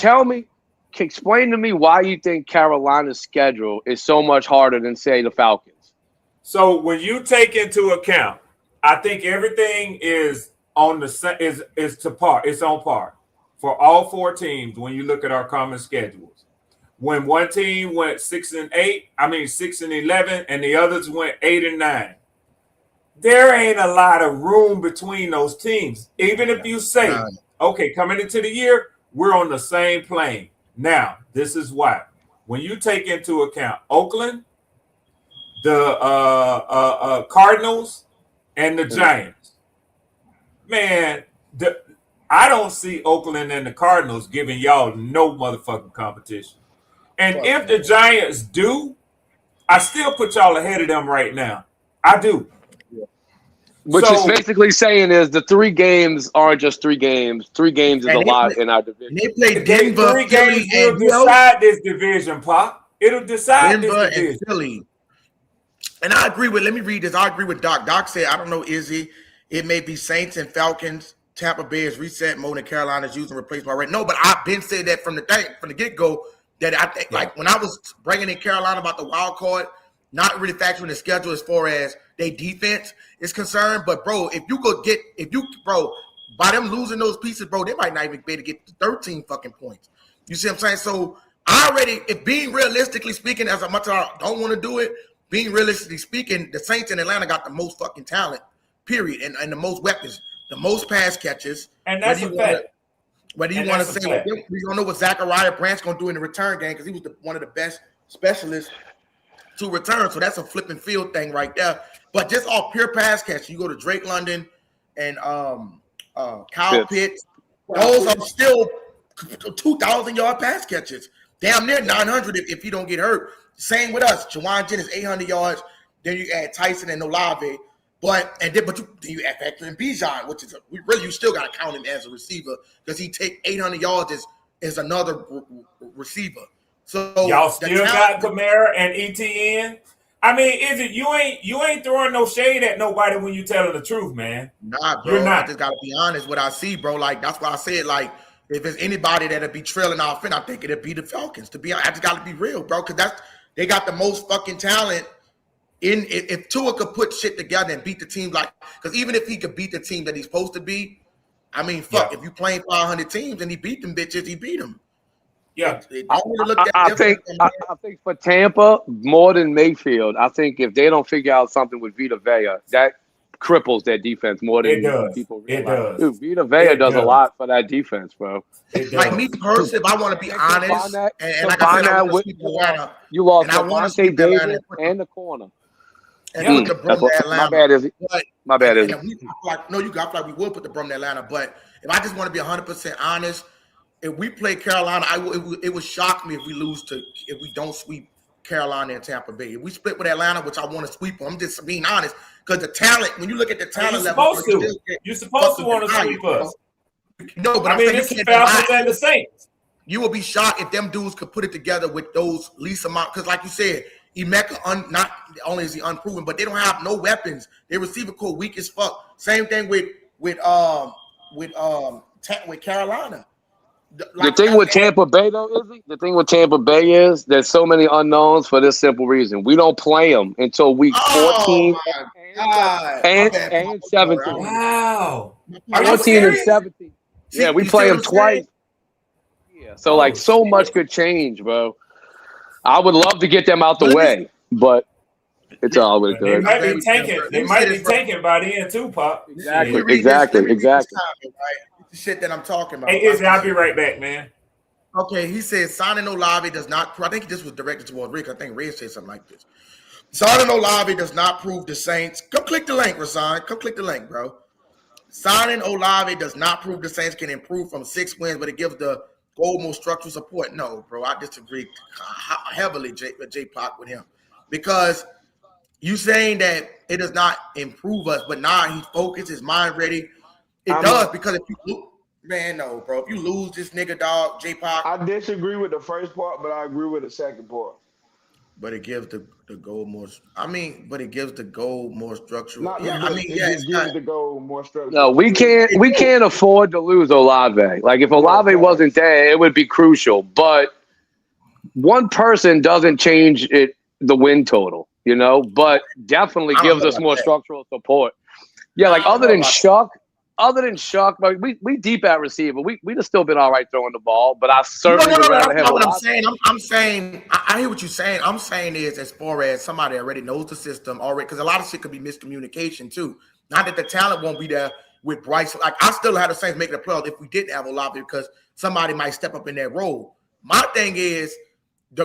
C: explain to me why you think Carolina's schedule is so much harder than, say, the Falcons.
E: So when you take into account, I think everything is on is to par. It's on par for all four teams when you look at our common schedules. When one team went 6-11, and the others went 8-9. There ain't a lot of room between those teams. Even if you say, okay, coming into the year, we're on the same plane. Now, this is why. When you take into account Oakland, the Cardinals, and the Giants, man, I don't see Oakland and the Cardinals giving y'all no motherfucking competition. And if the Giants do, I still put y'all ahead of them right now. I do.
C: What you're basically saying is the 3 games aren't just 3 games. 3 games is a lot in our division.
A: They play Denver,
E: 3 games will decide this division, Pop. It'll decide
A: Denver
E: this division.
A: And Philly. And I agree with, let me read this. I agree with Doc. Doc said, I don't know, Izzy, it may be Saints and Falcons. Tampa Bay is reset mode and Carolina's using replacement already. No, but I've been saying that from the get-go, that I think, like, when I was bringing in Carolina about the wild card, not really factoring the schedule as far as their defense is concerned. But, bro, by them losing those pieces, bro, they might not even be able to get to 13 fucking points. You see what I'm saying? So, if being realistically speaking, as much as I don't want to do it, being realistically speaking, the Saints in Atlanta got the most fucking talent, period, and the most weapons, the most pass catches.
E: And that's a fact.
A: Whether you want to say, we don't know what Zachariah Brandt's going to do in the return game because he was one of the best specialists to return. So that's a flipping field thing right there. But just all pure pass catch, you go to Drake London and Kyle Pitts. Those are still 2,000-yard pass catches. Damn near 900 if you don't get hurt. Same with us. Jawan Jennings, 800 yards. Then you add Tyson and Olave. But you add Factor and Bijan, which is you still got to count him as a receiver because he take 800 yards as another receiver. So
E: y'all still got Kamara and ETN. I mean, you ain't throwing no shade at nobody when you telling the truth, man.
A: Nah, bro. You're not. I just gotta be honest. What I see, bro. Like that's why I said, like, if there's anybody that'll be trailing off, I think it'll be the Falcons. To be honest, I just gotta be real, bro, because they got the most fucking talent. If Tua could put shit together and beat the team, because even if he could beat the team that he's supposed to be, I mean, fuck, if you playing 500 teams and he beat them bitches, he beat them.
E: Yeah,
C: I think for Tampa more than Mayfield, I think if they don't figure out something with Vita Vea, that cripples their defense more than people realize. Dude, Vita Vea does a lot for that defense, bro.
A: Like me personally, if I want to be honest, and like I said,
C: you lost Devontae Davis and the corner.
A: And put the Brum to Atlanta.
C: My bad, is
A: we will put the Brum to Atlanta. But if I just want to be 100% honest, if we play Carolina, it would shock me if we don't sweep Carolina and Tampa Bay. If we split with Atlanta, which I want to sweep them, I'm just being honest. Because the talent, when you look at the talent level,
E: you're supposed to want to sweep us.
A: No, but
E: I mean, it's the Falcons and the Saints.
A: You will be shocked if them dudes could put it together with those least amount. Because like you said, Emeka, not only is he unproven, but they don't have no weapons. Their receiver core weak as fuck. Same thing with with Carolina.
C: The thing with Tampa Bay, though, the thing with Tampa Bay is there's so many unknowns for this simple reason. We don't play them until week 14 and 17.
E: Wow. Are you
C: 14
E: serious?
C: and 17. Yeah, we play them twice. Yeah, so so much could change, bro. I would love to get them out the way, but it's all good.
E: They might be tanking. They might be tanking by the end too, Pop.
C: Exactly.
A: The shit that I'm talking about.
E: Hey, Izzy, I'll be right back, man.
A: Okay, he said signing Olave does not. I think this was directed toward Rick. I think Red said something like this. Signing Olave does not prove the Saints. Come click the link, Rasan. Come click the link, bro. Signing Olave does not prove the Saints can improve from 6 wins, but it gives the goal more structural support. No, bro, I disagree heavily, J-Pop, with him. Because you saying that it does not improve us, but now he's focused, his mind ready. It does, because if you lose, man, no, bro. If you lose this nigga, dog, J-Pop.
D: I disagree with the first part, but I agree with the second part.
A: But it gives the goal more. But it gives the goal more structural.
D: It gives the goal more structural.
C: No, we can't afford to lose Olave. Like if Olave wasn't there, it would be crucial. But one person doesn't change the win total, But definitely gives us more structural support. Yeah, like other than Shuck, but we deep at receiver. We'd have still been all right throwing the ball, but I certainly would rather have
A: what I'm saying. I'm saying I hear what you're saying. I'm saying is as far as somebody already knows the system already, because a lot of shit could be miscommunication too. Not that the talent won't be there with Bryce. Like I still have the Saints making the playoffs if we didn't have Olave, because somebody might step up in that role. My thing is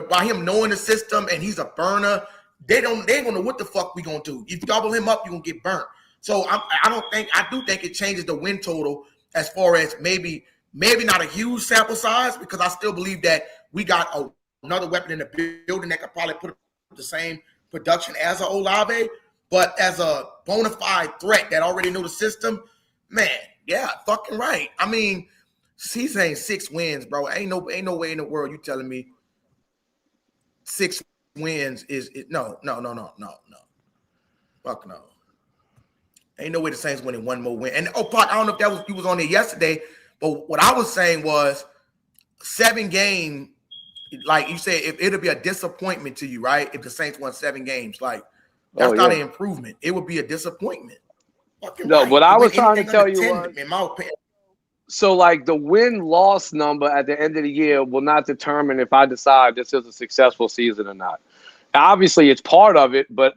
A: by him knowing the system and he's a burner, they ain't gonna know what the fuck we gonna do. You double him up, you're gonna get burnt. So I do think it changes the win total as far as maybe not a huge sample size, because I still believe that we got another weapon in the building that could probably put up the same production as an Olave, but as a bona fide threat that already know the system, man, yeah, fucking right. I mean, he's saying 6 wins, bro. Ain't no way in the world you telling me 6 wins is no. Fuck no. Ain't no way the Saints winning one more win. And Park, I don't know if you was on there yesterday, but what I was saying was 7 games, like you said, if it'll be a disappointment to you, right? If the Saints won 7 games, like that's not an improvement. It would be a disappointment.
C: What I was trying to tell you was, in my opinion. So like the win-loss number at the end of the year will not determine if I decide this is a successful season or not. Obviously, it's part of it, but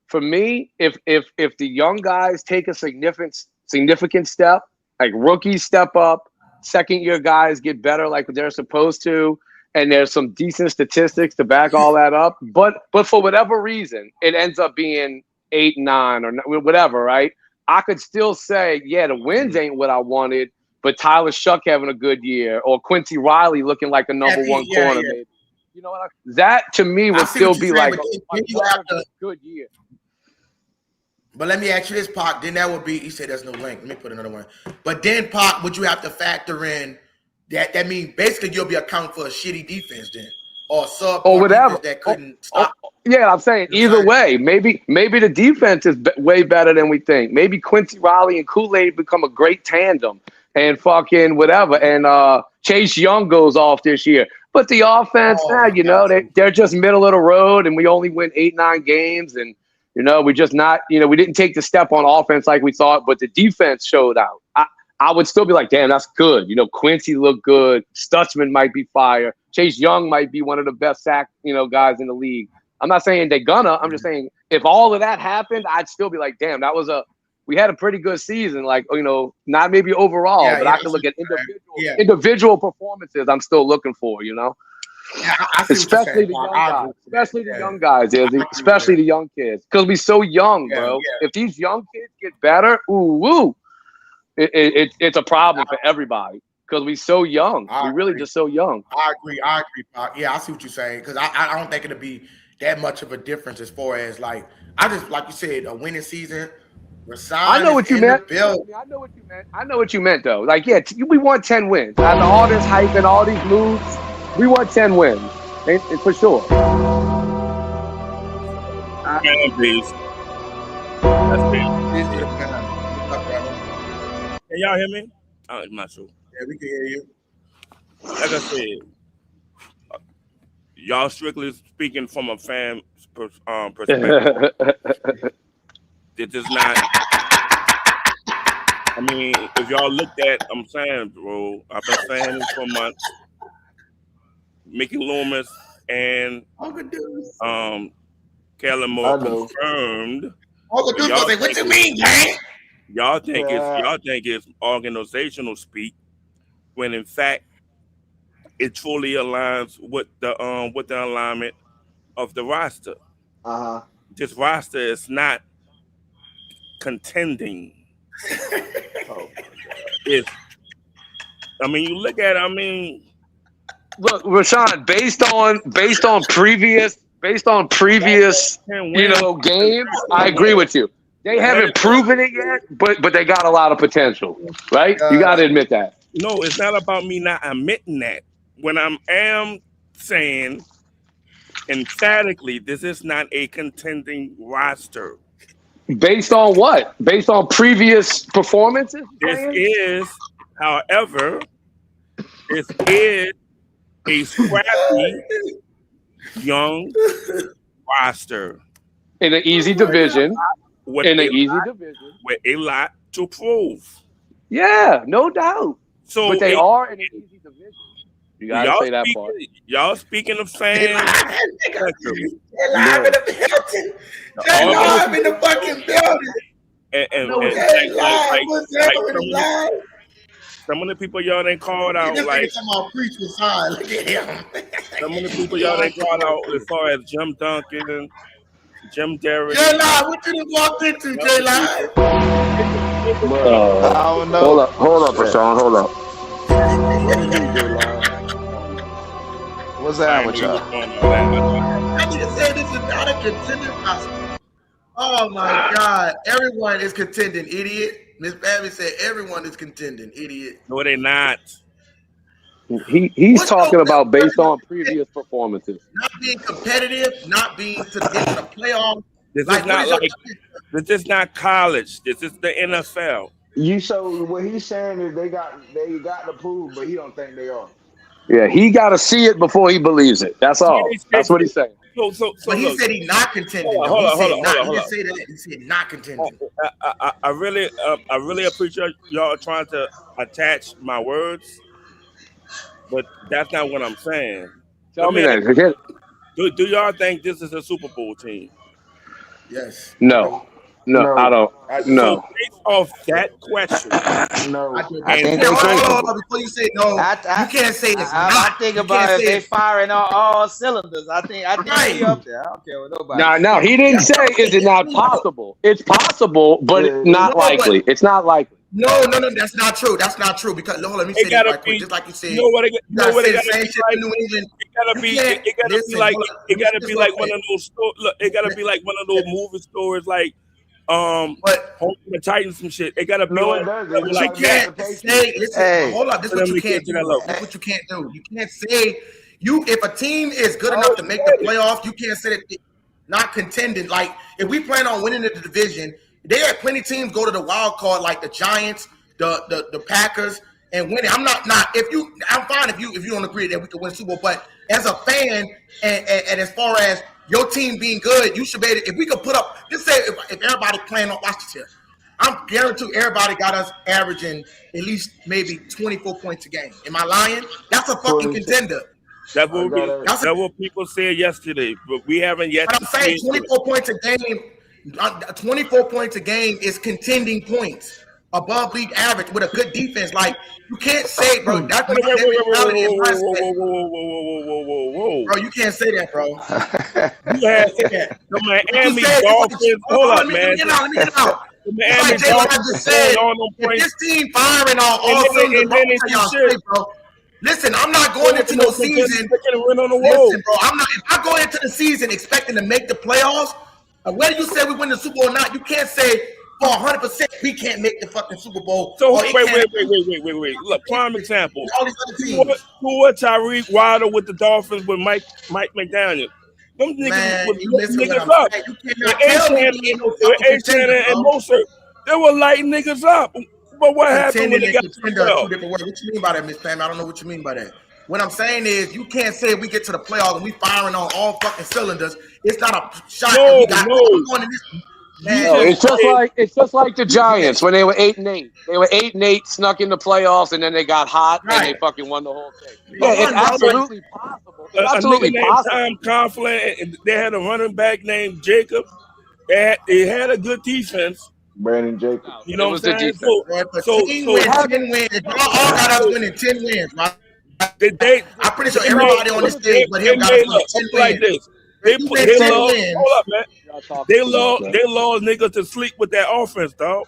C: for me, if the young guys take a significant step, like rookies step up, second-year guys get better like they're supposed to, and there's some decent statistics to back all that up, but for whatever reason, it ends up being 8, 9, or whatever, right? I could still say, yeah, the wins ain't what I wanted, but Tyler Shuck having a good year, or Quincy Riley looking like a number one corner, maybe. You know what? That to me would still be like a good year.
A: But let me ask you this, Pac. Then that would be, he said there's no link. Let me put another one. But then, Pac, would you have to factor in that means basically you'll be accounting for a shitty defense then, or sub
C: or whatever
A: that couldn't stop.
C: Yeah, I'm saying either way. Maybe the defense is way better than we think. Maybe Quincy Riley and Kool-Aid become a great tandem, and fucking whatever. And Chase Young goes off this year. But the offense, they're just middle of the road, and we only win 8, 9 games, and we just not, we didn't take the step on offense like we thought, but the defense showed out. I would still be like, damn, that's good. Quincy looked good. Stutzman might be fire. Chase Young might be one of the best sack, guys in the league. I'm not saying they're gonna. I'm just saying if all of that happened, I'd still be like, damn, we had a pretty good season. Like, not maybe overall, but I can look at individual performances I'm still looking for, Yeah, especially the young guys. Especially the young guys, especially the young kids. Because we're so young, bro. Yeah. If these young kids get better, it's a problem for everybody. Because we're so young. We're really just so young.
A: I agree, Pop. Yeah, I see what you're saying. Because I don't think it'll be that much of a difference as far as like you said, a winning season.
C: I know what you meant. I know what you meant, though. Like, yeah, we won 10 wins. After all this hype and all these moves, we won 10 wins. For sure.
E: Fan base. That's big. Can y'all hear me?
H: I'm not sure.
A: Yeah, we can hear you.
H: Like I said, y'all strictly speaking from a fan perspective. This is not. I mean, if y'all looked at, I'm saying, bro, I've been saying this for months. Mickey Loomis and Kellen Moore confirmed.
A: Uncle Deuce gonna say, "What you mean, man?"
H: Y'all think it's organizational speak, when in fact it truly aligns with the alignment of the roster. This roster is not contending. It's. I mean, you look at it. I mean,
C: look, Rashawn. Based on previous games, I agree with you. They haven't proven it yet, but they got a lot of potential, right? You got to admit that.
H: No, it's not about me not admitting that. When I am saying emphatically, this is not a contending roster.
C: Based on what? Based on previous performances?
H: However, this is a scrappy young roster
C: in an easy division. With
H: a lot to prove.
C: Yeah, no doubt.
H: So,
C: but they are in an easy division. You gotta say that part.
H: Y'all speaking of fans,
A: they're live in the building. They're live in the fucking building.
H: Some of the people y'all ain't called out like.
A: Look at him.
H: Some of the people y'all ain't called out as far as Jim Duncan, Jim Derrick.
A: J-Live, what you walked into, J-Live?
D: I don't know.
C: Hold up, Rashawn. Hold up.
D: What's that with y'all?
A: I need to say this is not a contending roster. Oh my God. Everyone is contending, idiot. Miss Babby said everyone is contending, idiot.
H: No, they're not.
C: He's talking about based on previous performances.
A: Not being competitive, not being to get to the playoffs.
H: This is not college. This is the NFL.
D: So what he's saying is they got to prove, but he don't think they are.
C: Yeah, he got to see it before he believes it. That's all. That's what he's saying.
A: But he said he's not contending. He didn't say that. He said not contending.
H: I really appreciate y'all trying to attach my words, but that's not what I'm saying.
C: Tell me that.
H: Do y'all think this is a Super Bowl team?
A: Yes.
C: No, I don't. No.
H: So based off that question,
D: no.
I: I think they
A: before you say no, you can't say it's not.
I: I think about if they firing on all cylinders. I think he up there. I don't care what nobody.
C: No, he didn't say is it not possible. It's possible, but it's not likely. It's not likely.
A: No, that's not true. That's not true because let me say that right quick. Just like you said,
H: you know what it gotta be like. It gotta be like one of those. Look, it gotta be like one of those movie stores, like Home of the Titans and shit. It gotta be like
A: that. Listen, hold on. This is what you can't do. This is what you can't do. You can't say if a team is good enough to make the playoffs, you can't say that they're not contending. Like if we plan on winning the division. They had plenty of teams go to the wild card like the Giants, the Packers, and winning. I'm fine if you don't agree that we can win Super Bowl. But as a fan, and as far as your team being good, you should be able to, if we could put up. Just say if everybody playing on, watch this here. I'm guaranteed everybody got us averaging at least maybe 24 points a game. Am I lying? That's a fucking contender.
H: That's what people said yesterday, but we haven't yet.
A: But I'm saying 24 points a game. 24 points a game is contending points above league average with a good defense. Like you can't say, bro. That's the mentality in my
H: whoa.
A: Bro, you can't say that, bro.
H: You had the Miami Dolphins. Hold up, man.
A: Let me get out. Like J-Live just said, if this team firing on all cylinders, bro. Listen, I'm not going into no season. Listen, bro. I'm not going into the season expecting to make the playoffs. Whether you say we win the Super Bowl or not, you can't say for 100% we can't make the fucking Super Bowl.
H: So wait. Look, prime example. Tua, Tyreek, Wilder with the Dolphins with Mike McDaniel. Them niggas up.
A: You cannot tell me
H: and Moser, they were lighting niggas up. But what happened when
A: Contending
H: they
A: and
H: got to the
A: contender are two
H: playoffs?
A: different words. What you mean by that, Miss Pam? I don't know what you mean by that. What I'm saying is, you can't say we get to the playoffs and we firing on all fucking cylinders. It's not a shot that we got. I'm going to this.
C: No, it's just like the Giants when they were 8-8. They were 8-8, snuck in the playoffs, and then they got hot and they fucking won the whole thing. Yeah, it's absolutely possible. It's absolutely
H: a nigga named
C: possible.
H: Tom Coughlin, and they had a running back named Jacob. They had a good defense.
D: Brandon Jacobs.
H: You know what I'm saying?
A: So 10 wins. If y'all all got us winning 10 wins, right? I'm pretty sure everybody on this stage, but him got us winning 10 wins.
H: Like this. They lost. Hold up, man. They lost niggas to sleep with that offense, dog.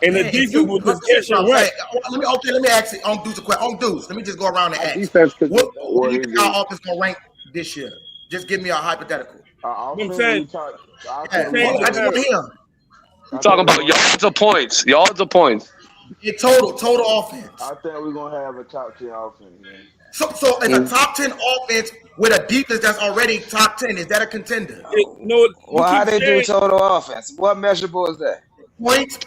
H: And the defense was just catching right.
A: Let me ask you on Deuce a question. On Deuce, let me just go around and ask. What do you think our offense gonna rank this year? Just give me a hypothetical.
H: I'm saying.
A: I just want to hear.
C: You're talking about yards or points? Yards or points?
A: Total offense.
D: I think we're gonna have a top 10 offense, man.
A: So it's a top 10 offense with a defense that's already top 10. Is that a contender?
I: Well, how they do total offense? What measurable is that?
A: Points,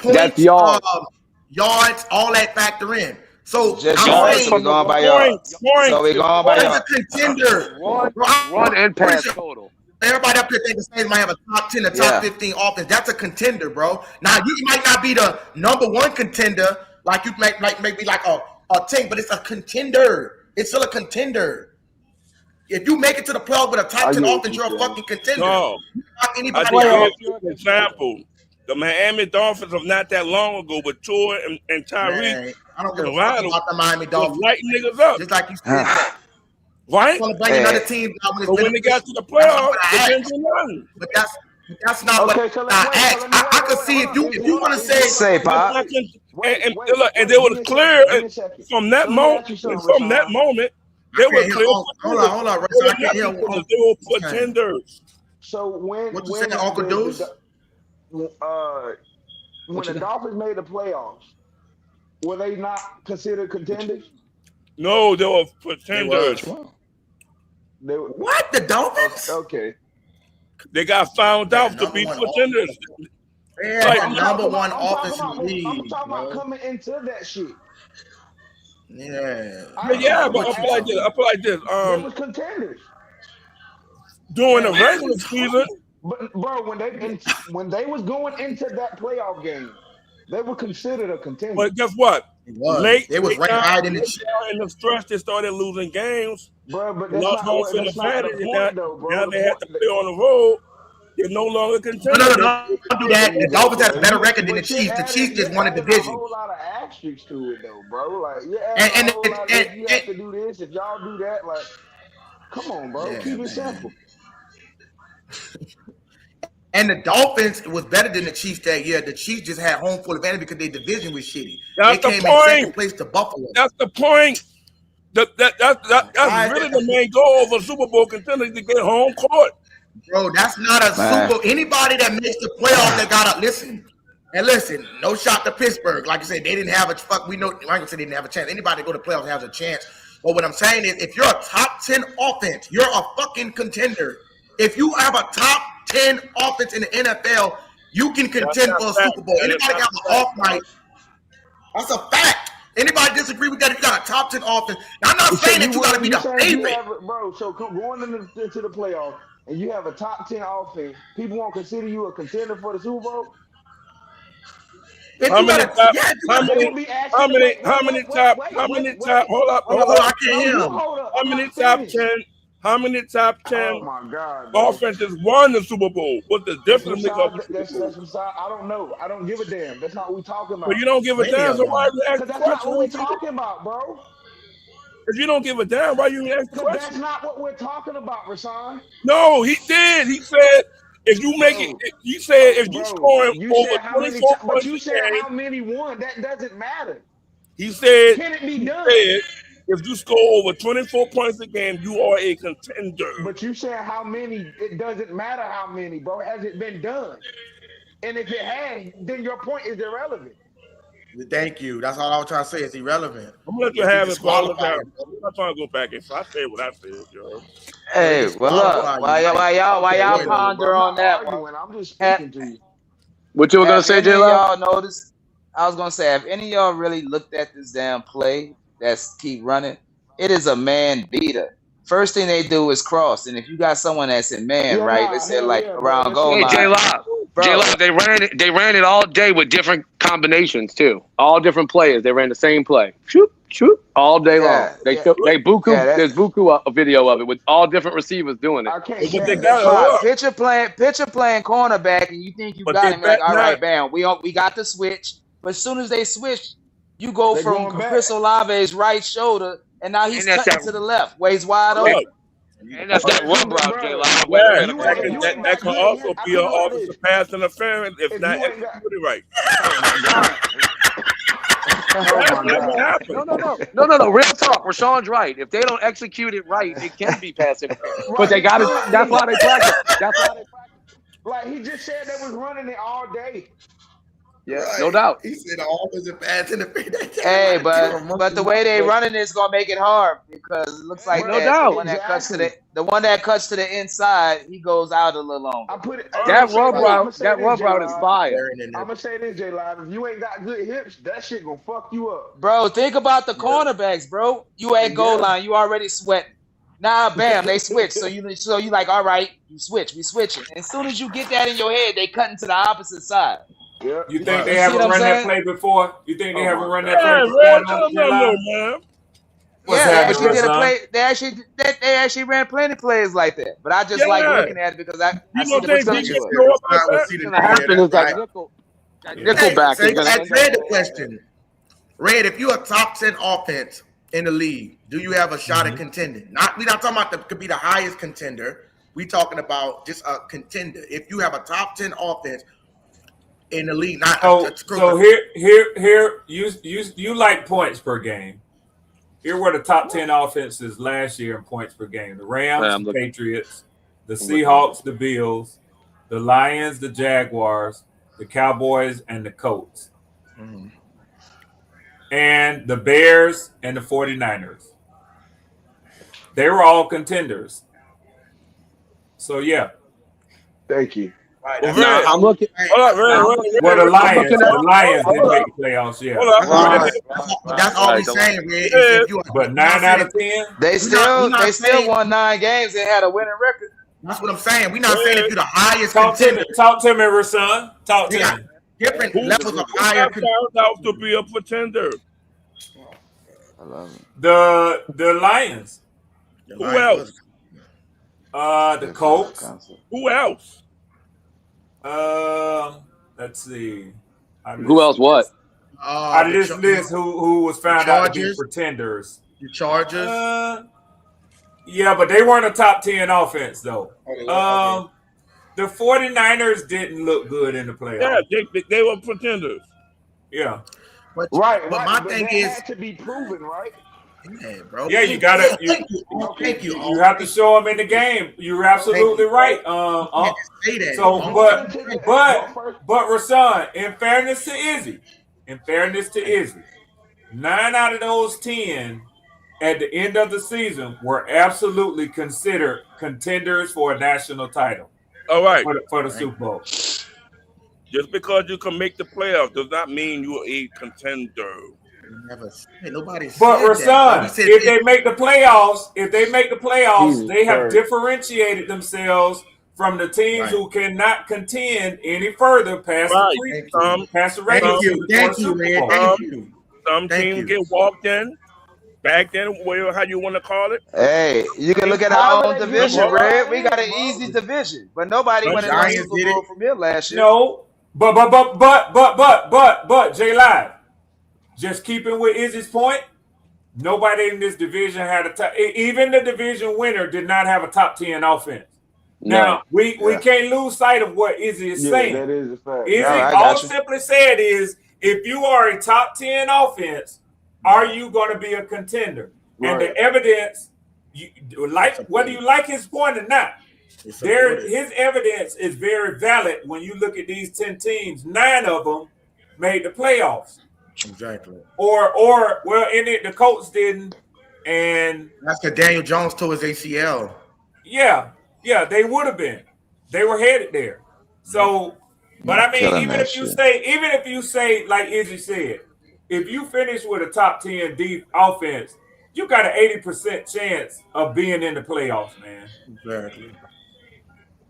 C: yards,
A: all that factor in. So
I: just yards. So we're going by yards. So we're going by yards.
A: It's a contender.
C: Run and pass total.
A: Everybody up here thinking the Saints might have a top 10 or top 15 offense. That's a contender, bro. Now, you might not be the number one contender like you maybe like a team, but it's a contender. It's still a contender. If you make it to the playoffs with a top 10 offense, you're a fucking contender.
H: No.
A: Anybody
H: give you an example. The Miami Dolphins of not that long ago with Tua and Tyreek.
A: I don't give a fuck about the Miami Dolphins.
H: Lighting niggas up.
A: Just like you said.
H: Right?
A: Want to bring another team down
H: when they got to the playoffs,
A: but that's not what I asked. I could see if you want to say
I: Pop.
H: And they were clear from that moment. From that moment, they were clear.
A: Hold on, Russell. I can't hear.
H: They were pretenders.
D: So when
A: what you saying, Uncle Deuce?
D: When the Dolphins made the playoffs, were they not considered contenders?
H: No, they were pretenders.
A: What? The Dolphins?
D: Okay.
H: They got found out to be pretenders.
A: Yeah, number one offense in the league.
D: I'm talking about coming into that shit.
A: Yeah.
H: But I feel like this.
D: They were contenders.
H: During the regular season.
D: But bro, when they was going into that playoff game, they were considered a contender.
H: But guess what?
A: It was right high in
H: the stretch. They started losing games.
D: Bro, but that's not the point, though, bro.
H: Now they have to play on the road. They're no longer contenders.
A: No, don't do that. The Dolphins have a better record than the Chiefs. The Chiefs just won a division.
D: A whole lot of asterisks to it, though, bro. Like, you have to do this. If y'all do that, like, come on, bro. Keep it simple.
A: And the Dolphins was better than the Chiefs that year. The Chiefs just had home field advantage because their division was shitty.
H: That's
A: they came in second place to Buffalo.
H: That's the point. That's really the main goal of a Super Bowl contender to get home court.
A: Bro, that's not a Super. Anybody that makes the playoffs, they gotta listen. And listen, no shot to Pittsburgh. Like I said, they didn't have a fuck. We know. Like I said, they didn't have a chance. Anybody that go to playoffs has a chance. But what I'm saying is, if you're a top 10 offense, you're a fucking contender. If you have a top 10 offense in the NFL, you can contend for a Super Bowl. Anybody got an off night? That's a fact. Anybody disagree with that? If you got a top 10 offense, now, I'm not saying that you got to be the favorite.
D: Bro, so going into the playoffs and you have a top 10 offense, people won't consider you a contender for the Super Bowl?
H: How many top? How many top? Hold up.
A: I can't hear him.
H: How many top 10? How many top 10 offenses won the Super Bowl? What's the difference?
D: I don't know. I don't give a damn. That's not what we're talking about.
H: But you don't give a damn, so why are you asking
D: questions? That's not what we're talking about, bro.
H: If you don't give a damn, why you asking questions?
D: That's not what we're talking about, Rashawn.
H: No, he did. He said if you make it, he said if you scoring over 24 points,
D: but you said how many won. That doesn't matter.
H: He said,
D: can it be done?
H: If you score over 24 points a game, you are a contender.
D: But you said how many? It doesn't matter how many, bro. Has it been done? And if it has, then your point is irrelevant.
A: Thank you. That's all I was trying to say. It's irrelevant.
H: I'm gonna let you have it. I'm not trying to go back and I say what I said, yo.
I: Hey, well, look, why y'all ponder on that one?
D: I'm just speaking to you.
C: What you were gonna say, J-Lo?
I: Y'all notice I was gonna say, have any of y'all really looked at this damn play that's keep running? It is a man beater. First thing they do is cross, and if you got someone that's in man,
D: Yeah,
I: right?
D: nah,
I: Let's say
D: hell
I: like
D: yeah, bro.
I: around
D: That
I: goal
D: shit
C: Hey, J
I: line,
C: Lob. J
I: bro.
C: Lob, they ran it all day with different combinations too. All different players. They ran the same play. Shoot, shoot, all day long. They buku. There's buku a video of it with all different receivers doing it.
D: I can't
H: But they
D: stand
H: got
D: that
H: to
D: shit.
H: work.
I: Pitcher playing cornerback, and you think you
H: But
I: got
H: they
I: him. You're like, all
H: not.
I: right, bam, we got the switch. But as soon as they switch, you go
D: They
I: from
D: going back.
I: Chris Olave's right shoulder, and now he's cutting to the left, where he's wide
H: Look,
I: open.
C: And that's that rub route, J Lob. Wait
H: yeah,
C: a minute.
H: that can also be an offensive pass interference if not executed right.
C: No. Real talk. Rashawn's right. If they don't execute it right, it can be pass interference. But they got to. That's why they practice.
D: Like he just said, they was running it all day.
C: Yeah, no doubt.
A: He said all was a pass interference.
I: Hey, but the way they running it is gonna make it hard because it looks like
C: no doubt.
I: The one that cuts to the inside, he goes out a little longer.
D: I put it.
C: That rub route is fire.
D: I'm gonna say this, J Live. If you ain't got good hips, that shit gonna fuck you up.
I: Bro, think about the cornerbacks, bro. You at goal line, you already sweating. Now, bam, they switch. So you like, all right, we switching. As soon as you get that in your head, they cutting to the opposite side.
D: Yeah.
E: You think they haven't run that play before? You think they haven't run that play before?
H: No, man.
I: Yeah, but you did a play. They actually ran plenty of plays like that. But I just like looking at it because I see the potential.
C: What's going to happen is that nickel back is going to end
A: Red, the question. Red, if you're a top 10 offense in the league, do you have a shot at contending? We're not talking about could be the highest contender. We're talking about just a contender. If you have a top 10 offense in the league,
E: so here you like points per game. Here were the top 10 offenses last year in points per game: the Rams, the Patriots, the Seahawks, the Bills, the Lions, the Jaguars, the Cowboys, and the Colts, and the Bears and the 49ers. They were all contenders. So yeah.
D: Thank you.
A: Right,
C: I'm looking.
E: Well, the Lions didn't make the playoffs. Yeah,
A: that's all we're saying, man.
E: But 9 out of 10,
I: they still won 9 games and had a winning record.
A: That's what I'm saying. We're not saying if you're the highest
E: contender. Talk to me, Rasan. Talk to me.
A: Different levels of higher
H: out to be a pretender.
I: I love it.
E: The Lions.
H: Who else?
E: The Colts.
H: Who else?
E: Let's see.
C: Who else? What?
E: Out of this list, who was found out to be pretenders?
A: The Chargers.
E: Yeah, but they weren't a top 10 offense though. The 49ers didn't look good in the playoffs.
H: Yeah, they were pretenders.
E: Yeah.
A: But my thing is
D: had to be proven, right?
A: Yeah, bro.
E: Yeah, you gotta. You have to show them in the game. You're absolutely right. So, but Rasan, in fairness to Izzy, 9 out of those 10 at the end of the season were absolutely considered contenders for a national title.
H: All right,
E: for the Super Bowl.
H: Just because you can make the playoffs does not mean you're a contender.
A: Nobody.
E: But Rasan, if they make the playoffs, they have differentiated themselves from the teams who cannot contend any further past the regular season.
A: Thank you, man. Thank you.
H: Some teams get walked in. Back then, how you want to call it?
I: Hey, you can look at our own division, Red. We got an easy division, but nobody went in the Super Bowl from here last year.
E: No, but J Live. Just keeping with Izzy's point, nobody in this division had a top. Even the division winner did not have a top 10 offense. No. Now we can't lose sight of what Izzy is saying.
D: That is a fact.
E: Izzy all simply said is, if you are a top 10 offense, are you going to be a contender? Right. And the evidence, whether you like his point or not, his evidence is very valid. When you look at these 10 teams, 9 of them made the playoffs.
A: Exactly.
E: The Colts didn't, and
A: that's because Daniel Jones tore his ACL.
E: Yeah, they would have been. They were headed there. So But I mean, even if you say, like Izzy said, if you finish with a top 10 deep offense, you got an 80% chance of being in the playoffs, man.
A: Exactly.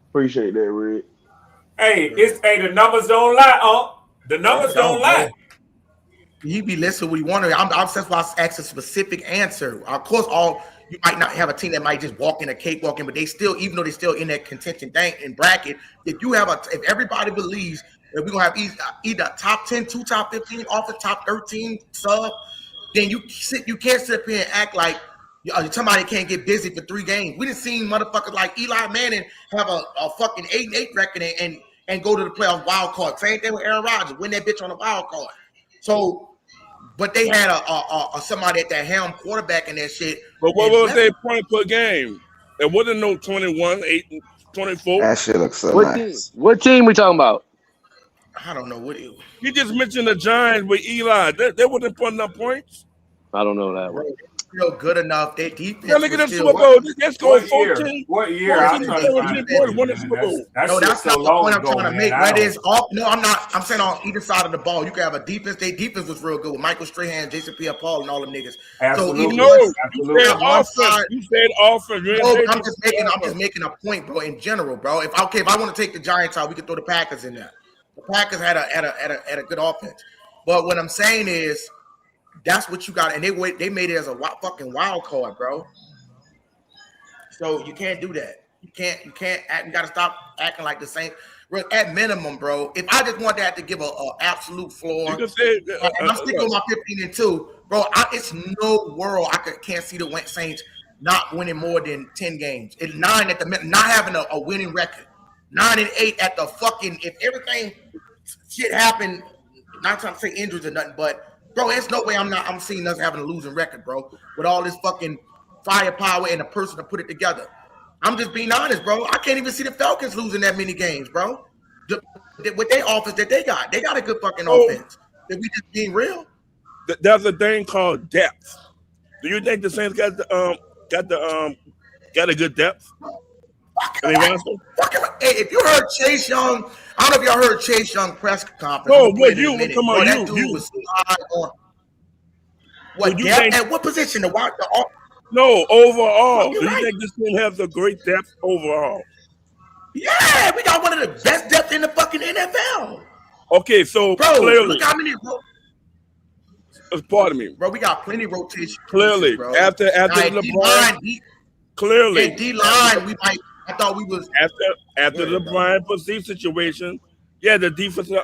D: Appreciate that, Red.
E: Hey, the numbers don't lie, the numbers don't lie.
A: You be listening what you want to. That's why I asked a specific answer. Of course, you might not have a team that might just walk in a cakewalk, but they still, even though they're still in that contention and bracket, if everybody believes that we're gonna have either top 10, two top 15, off the top 13 sub, then you can't sit up here and act like somebody can't get busy for 3 games. We done seen motherfuckers like Eli Manning have a fucking 8-8 record and go to the playoff wild card. Same thing with Aaron Rodgers, win that bitch on the wild card. So, but they had a somebody at that helm quarterback in that shit.
H: But what was their point per game? It wasn't no 21, 8, 24.
J: That shit looks so nice.
C: What team we talking about?
A: I don't know what
H: you just mentioned the Giants with Eli. They wasn't putting up points.
C: I don't know that one.
A: Feel good enough. Their defense.
H: Yeah, look at them Super Bowl. Let's go 14.
E: What year?
H: 14, 17 points, won the Super Bowl.
A: That's not the point I'm trying to make. Whether it's off, no, I'm not. I'm saying on either side of the ball, you can have a defense. Their defense was real good with Michael Strahan, Jason Pierre-Paul, and all them niggas.
E: Absolutely.
H: You said offense. You said offense.
A: No, I'm just making a point, bro. In general, bro. If I want to take the Giants out, we can throw the Packers in there. The Packers had a good offense, but what I'm saying is, that's what you got, and they made it as a fucking wild card, bro. So you can't do that. You can't act. You got to stop acting like the same. At minimum, bro. If I just want that to give a absolute floor,
H: you can say,
A: and I'm sticking with my 15-2, bro. It's no world I can't see the Saints not winning more than 10 games. It's 9 at the not having a winning record. 9-8 at the fucking. If everything shit happened, not trying to say injuries or nothing, but. Bro, there's no way I'm seeing us having a losing record, bro, with all this fucking firepower and a person to put it together. I'm just being honest, bro. I can't even see the Falcons losing that many games, bro. With their offense that they got a good fucking offense. That we just being real.
H: There's a thing called depth. Do you think the Saints got a good depth?
A: Hey, if you heard Chase Young, I don't know if y'all heard Chase Young press conference.
H: No, what you? Come on,
A: that dude was so high on. What depth? At what position?
H: No, overall. Do you think this team has a great depth overall?
A: Yeah, we got one of the best depth in the fucking NFL.
H: Okay, so
A: bro,
H: clearly,
A: look how many.
H: Pardon me,
A: bro. We got plenty of rotation.
H: Clearly,
A: bro.
H: after LeBron, clearly,
A: D line we might. I thought we was
H: after the Brian Percy situation. Yeah, the defensive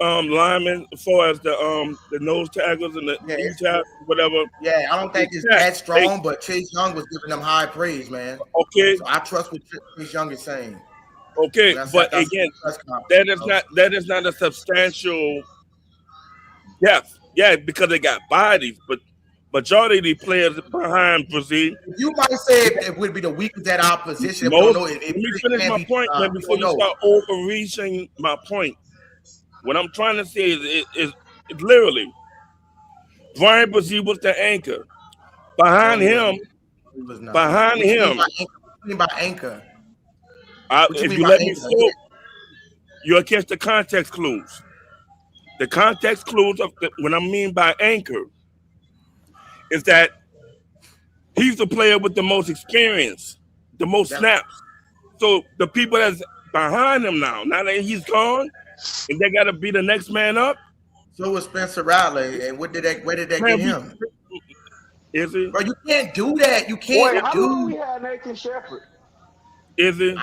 H: linemen, as far as the nose tackles and the tackles, whatever.
A: Yeah, I don't think it's that strong, but Chase Young was giving them high praise, man.
H: Okay,
A: so I trust what Chase Young is saying.
H: Okay, but again, that is not a substantial depth. Yeah, because they got bodies, but majority of the players behind Brazil.
A: You might say it would be the weakest at our position.
H: Let me finish my point before you start overreaching my point. What I'm trying to say is literally, Brian Brazil was the anchor. Behind him.
A: What do you mean by anchor?
H: If you let me slow, you'll catch the context clues. The context clues of what I mean by anchor is that he's the player with the most experience, the most snaps. So the people that's behind him now that he's gone, and they got to be the next man up.
A: So was Spencer Rattler, and where did they get him?
H: Is it?
A: Bro, you can't do that. You can't
D: Wait, how long we had Nathan Shepard?
H: Is it?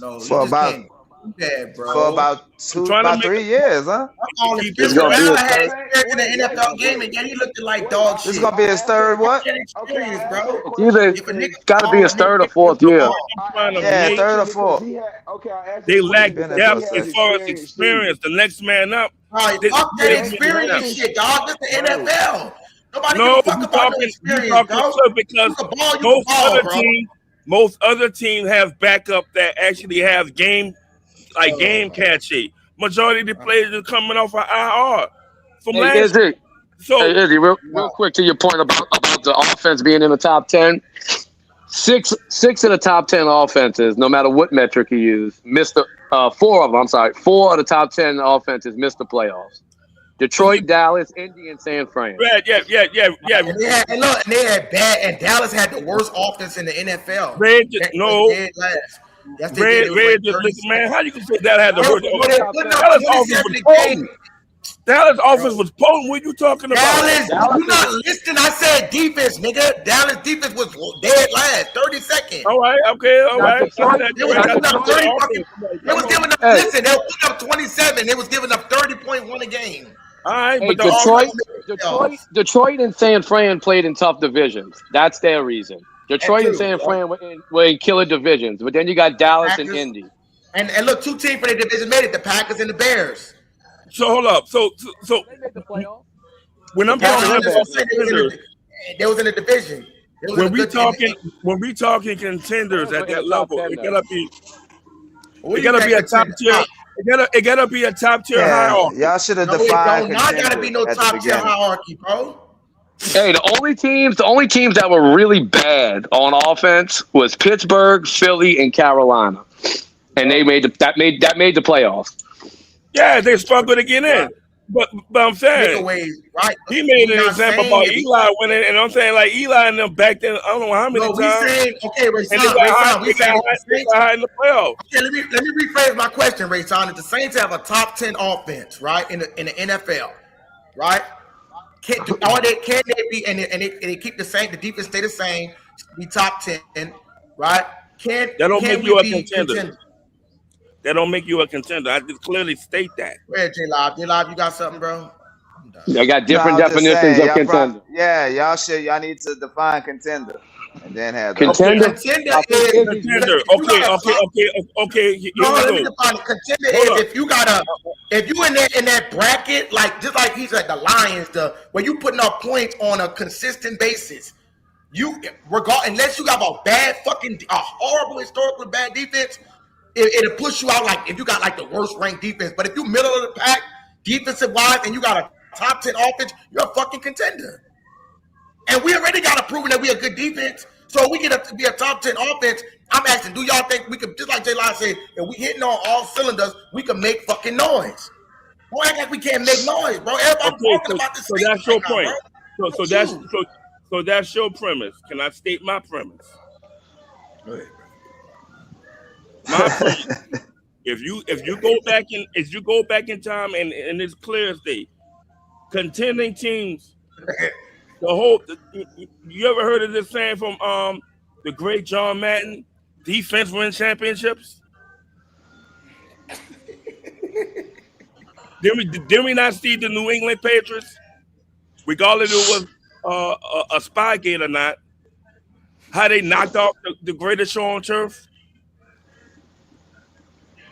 A: No,
J: for about
A: for
J: about 3 years, huh?
A: It's gonna be had experience in the NFL game, and then he looked like dog shit.
J: This is gonna be his third what?
C: It's got to be his third or fourth year.
J: Yeah, third or fourth.
H: They lack depth as far as experience. The next man up.
A: Fuck that experience shit, dog. This the NFL. Nobody give a fuck about the experience, dog.
H: Because most other teams have backup that actually have game catchy. Majority of the players are coming off of IR.
C: Izzy, real quick to your point about the offense being in the top 10. Six of the top 10 offenses, no matter what metric you use, missed the 4 of them. I'm sorry, 4 of the top 10 offenses missed the playoffs. Detroit, Dallas, Indy, and San Fran.
H: Yeah.
A: And they had bad, and Dallas had the worst offense in the NFL.
H: Red, no.
A: Yes, they
H: Red,
A: did.
H: listen, man. How you can say that had the worst offense? Dallas offense was potent. What you talking about?
A: Dallas, you not listening. I said defense, nigga. Dallas defense was dead last, 32nd.
H: All right.
A: They was giving up 30 fucking. They was giving up. Listen, they were putting up 27. They was giving up 30.1 a game.
H: All right,
C: but Detroit and San Fran played in tough divisions. That's their reason. Detroit and San Fran were in killer divisions, but then you got Dallas and Indy.
A: And look, 2 teams for the division made it: the Packers and the Bears.
H: So hold up. So
C: they made the playoffs.
H: When I'm talking about contenders,
A: they was in the division.
H: When we talking contenders at that level, it gotta be a top tier. It gotta be a top tier hierarchy.
J: Y'all should have defined.
A: Not gotta be no top tier hierarchy, bro.
C: Hey, the only teams that were really bad on offense was Pittsburgh, Philly, and Carolina, and they made the playoffs.
H: Yeah, they struggled to get in. But I'm saying
A: right?
H: He made an example about Eli winning, and I'm saying like Eli and them back then. I don't know how many times.
A: We saying
H: high in the playoffs.
A: Okay, let me rephrase my question, Rayson. If the Saints have a top 10 offense, right, in the NFL, right? Can they be and they keep the same? The defense stay the same, be top 10, right?
H: That don't make you a contender. That don't make you a contender. I just clearly state that.
A: Where J-Live? J-Live, you got something, bro?
C: I got different definitions of contender.
J: Y'all need to define contender. And then have
C: contender.
A: Contender
H: is contender. Okay.
A: Let me define it. Contender is if you in that bracket, like just like he's like the Lions, where you putting up points on a consistent basis. Unless you have a horrible historically bad defense, it'll push you out. Like if you got like the worst ranked defense, but if you middle of the pack defensive wise and you got a top 10 offense, you're a fucking contender. And we already got to prove that we a good defense. So we get to be a top 10 offense. I'm asking, do y'all think we could, just like J-Line said, if we hitting on all cylinders, we can make fucking noise? Don't act like we can't make noise, bro. Everybody talking about this.
H: So that's your point. So that's your premise. Can I state my premise?
A: Go ahead,
H: bro. My premise. If you go back in time and it's clear as day, contending teams. You ever heard of this saying from the great John Madden? Defense wins championships. Did we not see the New England Patriots, regardless if it was a Spygate or not, how they knocked off the greatest show on turf?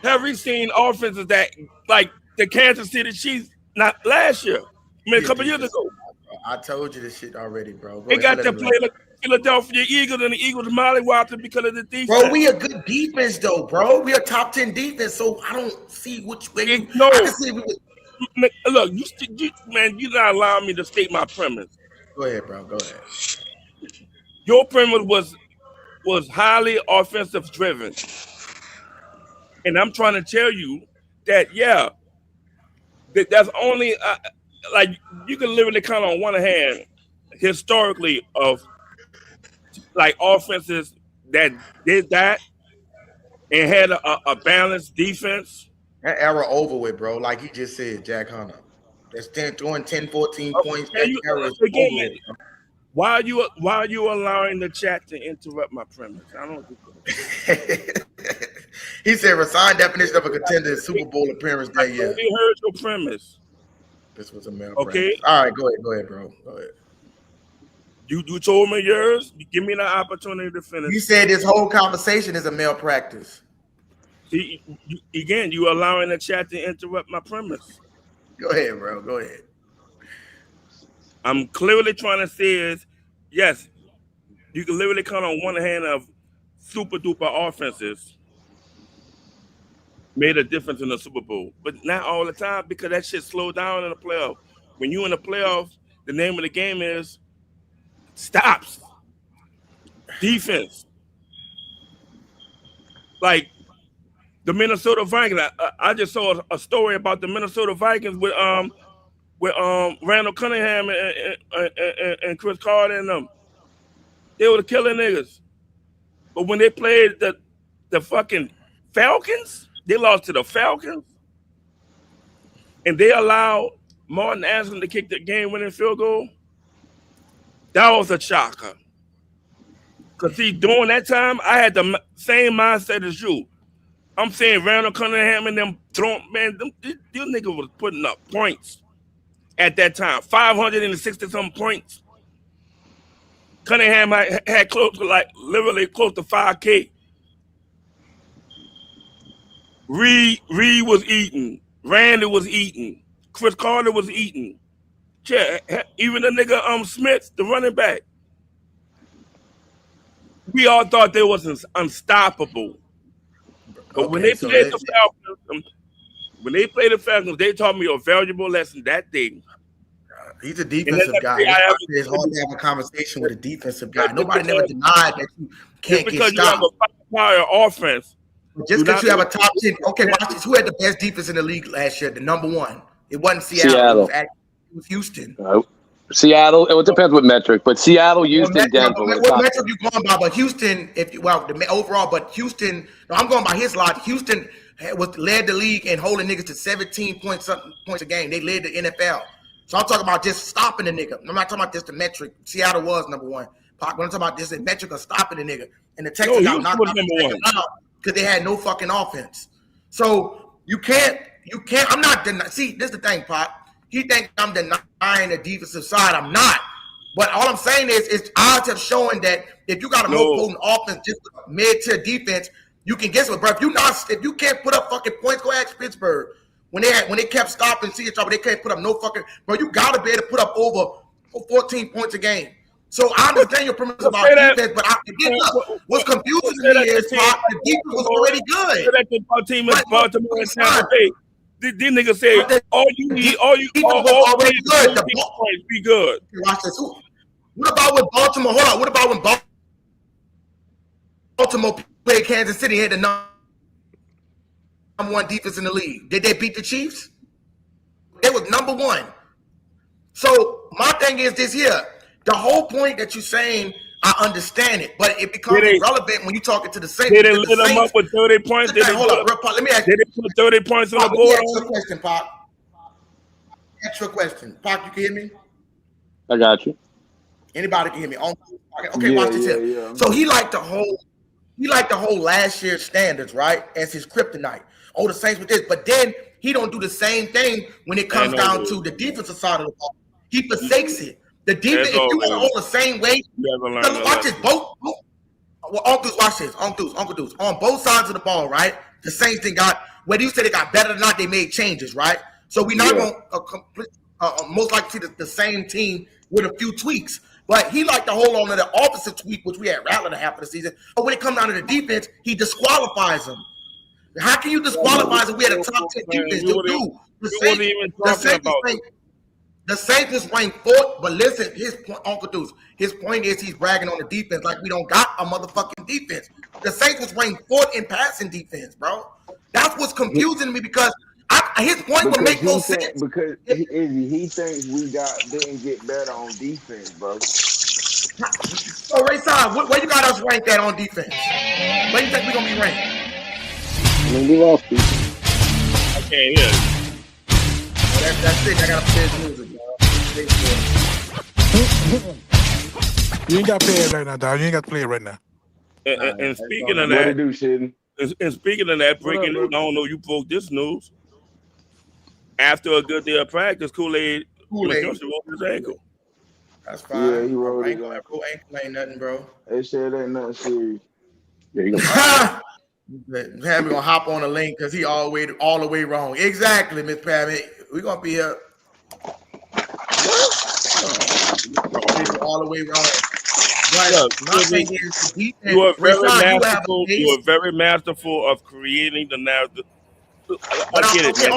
H: Have we seen offenses that like the Kansas City Chiefs not last year? A couple years ago.
A: I told you this shit already, bro.
H: They got to play the Philadelphia Eagles, and the Eagles mollywopped because of the defense.
A: Bro, we a good defense though, bro. We a top 10 defense, so I don't see which way.
H: Look, you're not allowing me to state my premise.
A: Go ahead, bro. Go ahead.
H: Your premise was highly offensive driven, and I'm trying to tell you that that's only. Like you can literally count on one hand historically of like offenses that did that and had a balanced defense.
A: That era over with, bro. Like he just said, Jack Hunter. That's throwing 10, 14 points. That era is over with.
H: Why are you allowing the chat to interrupt my premise? I don't do that.
A: He said resign definition of a contender is Super Bowl appearance that year.
H: He heard your premise.
A: This was a male.
H: Okay.
A: All right, go ahead, bro. Go ahead.
H: You told me yours. You give me the opportunity to finish.
A: You said this whole conversation is a malpractice.
H: See, you allowing the chat to interrupt my premise.
A: Go ahead, bro. Go ahead.
H: I'm clearly trying to say is, yes, you can literally count on one hand of super duper offenses made a difference in the Super Bowl, but not all the time because that shit slowed down in the playoff. When you in the playoffs, the name of the game is stops, defense, like the Minnesota Vikings. I just saw a story about the Minnesota Vikings with Randall Cunningham and Chris Carter and them. They were killing niggas. But when they played the fucking Falcons, they lost to the Falcons. And they allowed Martin Aslan to kick the game-winning field goal. That was a shocker. Because see, during that time, I had the same mindset as you. I'm saying Randall Cunningham and them throwing, man, these niggas was putting up points at that time. 560-something points. Cunningham had close to literally close to 5K. Reed was eating. Randy was eating. Chris Carter was eating. Yeah, even the nigga Smith, the running back. We all thought they was unstoppable. But when they played the Falcons, they taught me a valuable lesson that day.
A: He's a defensive guy. It's hard to have a conversation with a defensive guy. Nobody never denied that you can't get stopped.
H: Because you have a fire offense.
A: Just because you have a top 10. Okay, watch this. Who had the best defense in the league last year? The number one. It wasn't Seattle. It was Houston.
C: Seattle. It depends what metric, but Seattle, Houston, Denver.
A: What metric you going by? But Houston, overall, but Houston. No, I'm going by his logic. Houston led the league in holding niggas to 17 points a game. They led the NFL. So I'm talking about just stopping the nigga. I'm not talking about just the metric. Seattle was number one. When I'm talking about just the metric of stopping the nigga. And the Texans got knocked out because they had no fucking offense. So you can't. I'm not denying. See, this is the thing, Pop. He thinks I'm denying the defensive side. I'm not. But all I'm saying is odds have shown that if you got a more potent offense, just mid-tier defense, you can get some. Bro, if you can't put up fucking points, go ask Pittsburgh. When they kept stopping CHR, they can't put up no fucking. Bro, you gotta be able to put up over 14 points a game. So I understand your premise about defense, but what's confusing to me is the defense was already good.
H: Baltimore and Tampa Bay. These niggas say all you need, all already good. The points be good.
A: Watch this. What about with Baltimore? Hold on. What about when Baltimore played Kansas City? Had the number one defense in the league. Did they beat the Chiefs? They was number one. So my thing is this here. The whole point that you're saying, I understand it, but it becomes irrelevant when you're talking to the Saints.
H: They didn't lit them up with 30 points.
A: Hold on, let me ask you.
H: They didn't put 30 points on the board.
A: Ask you a question, Pop. Ask you a question. Pop, you can hear me?
C: I got you.
A: Anybody can hear me? Okay, watch this here. Yeah. So he liked the whole last year's standards, right? As his kryptonite. Oh, the Saints with this, but then he don't do the same thing when it comes down to the defensive side of the ball. He forsakes it. The defense, if you want to hold the same way, watch this. Watch this. Uncle Deuce. On both sides of the ball, right? The Saints thing whether you say they got better or not, they made changes, right? So we're not going to most likely see the same team with a few tweaks. But he liked to hold on to the opposite tweak, which we had Rattler half of the season. But when it comes down to the defense, he disqualifies them. How can you disqualify them? We had a top 10 defense. The Saints is ranked fourth, but listen, his point, Uncle Deuce, his point is he's bragging on the defense like we don't got a motherfucking defense. The Saints was ranked fourth in passing defense, bro. That's what's confusing me because his point would make no sense.
D: Because he thinks we didn't get better on defense, bro.
A: So Ray Side, where you got us ranked at on defense? Where you think we're gonna be ranked?
C: I mean, we lost people.
H: I can't hear it.
A: That's it. I gotta play his music,
G: You ain't got to play it right now, dog. You ain't got to play it right now.
H: And speaking of that, breaking news, I don't know you broke this news. After a good day of practice, Kool-Aid broke his ankle.
A: That's fine. Yeah,
D: he rolled his
A: ankle ain't nothing, bro.
D: They said ain't nothing serious.
C: Yeah, you
A: Pam gonna hop on the link because he all the way wrong. Exactly, Miss Pam. We're gonna be here all the way wrong. But my thing is the defense.
H: You are very masterful of creating the narrative. I get it, man.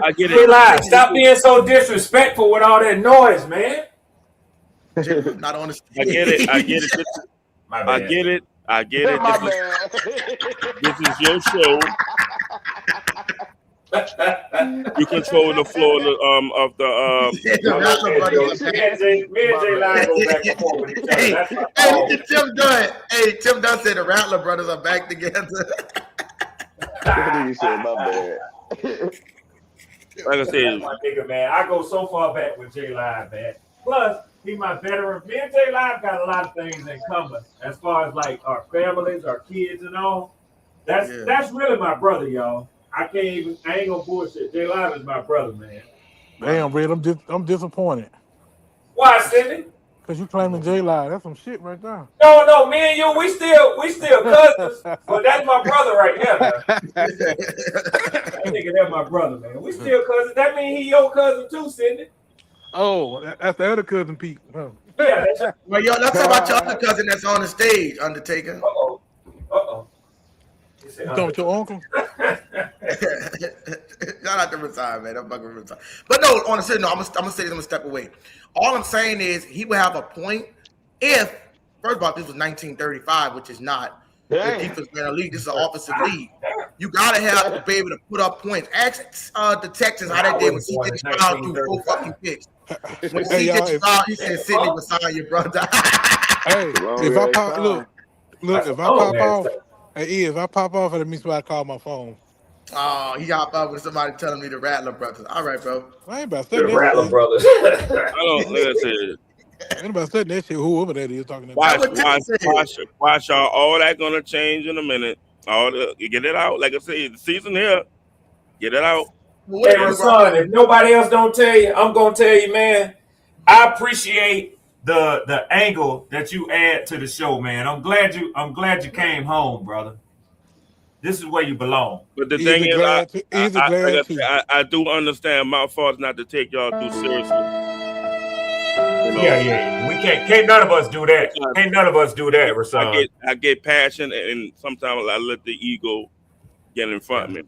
H: I get it.
E: Relax. Stop being so disrespectful with all that noise, man.
A: Not on the
H: I get it. I get it.
E: My bad.
H: I get it. This is your show. You control the floor of the.
E: Me and Jay Line go back and forth with each other.
A: Tim Dunn. Hey, Tim Dunn said the Rattler brothers are back together.
D: You said my bad.
H: Like I said,
E: my nigga, man. I go so far back with Jay Line, man. Plus, he my veteran. Me and Jay Line got a lot of things in common as far as like our families, our kids, and all. That's really my brother, y'all. I ain't gonna bullshit. Jay Line is my brother, man.
G: Damn, Red, I'm disappointed.
E: Why, Cindy?
G: Because you claiming J Line. That's some shit right there.
E: No, me and you, we still cousins, but that's my brother right here, man. That nigga, that's my brother, man. We still cousins. That means he your cousin too, Cindy.
G: Oh, that's the other cousin Pete. Huh.
E: Yeah,
A: well, yo, let's talk about your other cousin that's on the stage, Undertaker.
E: Uh-oh.
G: You talking with your uncle?
A: Shout out to Retire, man. I'm fucking Retire. But no, on a serious note, I'm gonna say this, I'm gonna step away. All I'm saying is he would have a point if, first of all, this was 1935, which is not the defense in the league. This is an offensive league. You gotta have to be able to put up points. Ask the Texans how they did when CJ Stroud threw 4 fucking picks. When CJ Stroud, he said Sidney was signing your brother.
G: Hey, if I pop, look, if I pop off. Hey, if I pop off, it means somebody call my phone.
A: Oh, he hopped up with somebody telling me the Rattler brothers. All right, bro.
G: I ain't about to say
E: the Rattler brothers.
H: I don't listen.
G: Ain't about to say that shit. Whoever that is talking about.
H: Watch y'all. All that gonna change in a minute. You get it out. Like I said, the season here. Get it out.
E: Hey, son, if nobody else don't tell you, I'm gonna tell you, man. I appreciate the angle that you add to the show, man. I'm glad you came home, brother. This is where you belong.
H: But the thing is, I do understand my fault not to take y'all too seriously.
E: Yeah. We can't none of us do that. Can't none of us do that, Rasan.
H: I get passion, and sometimes I let the ego get in front of me.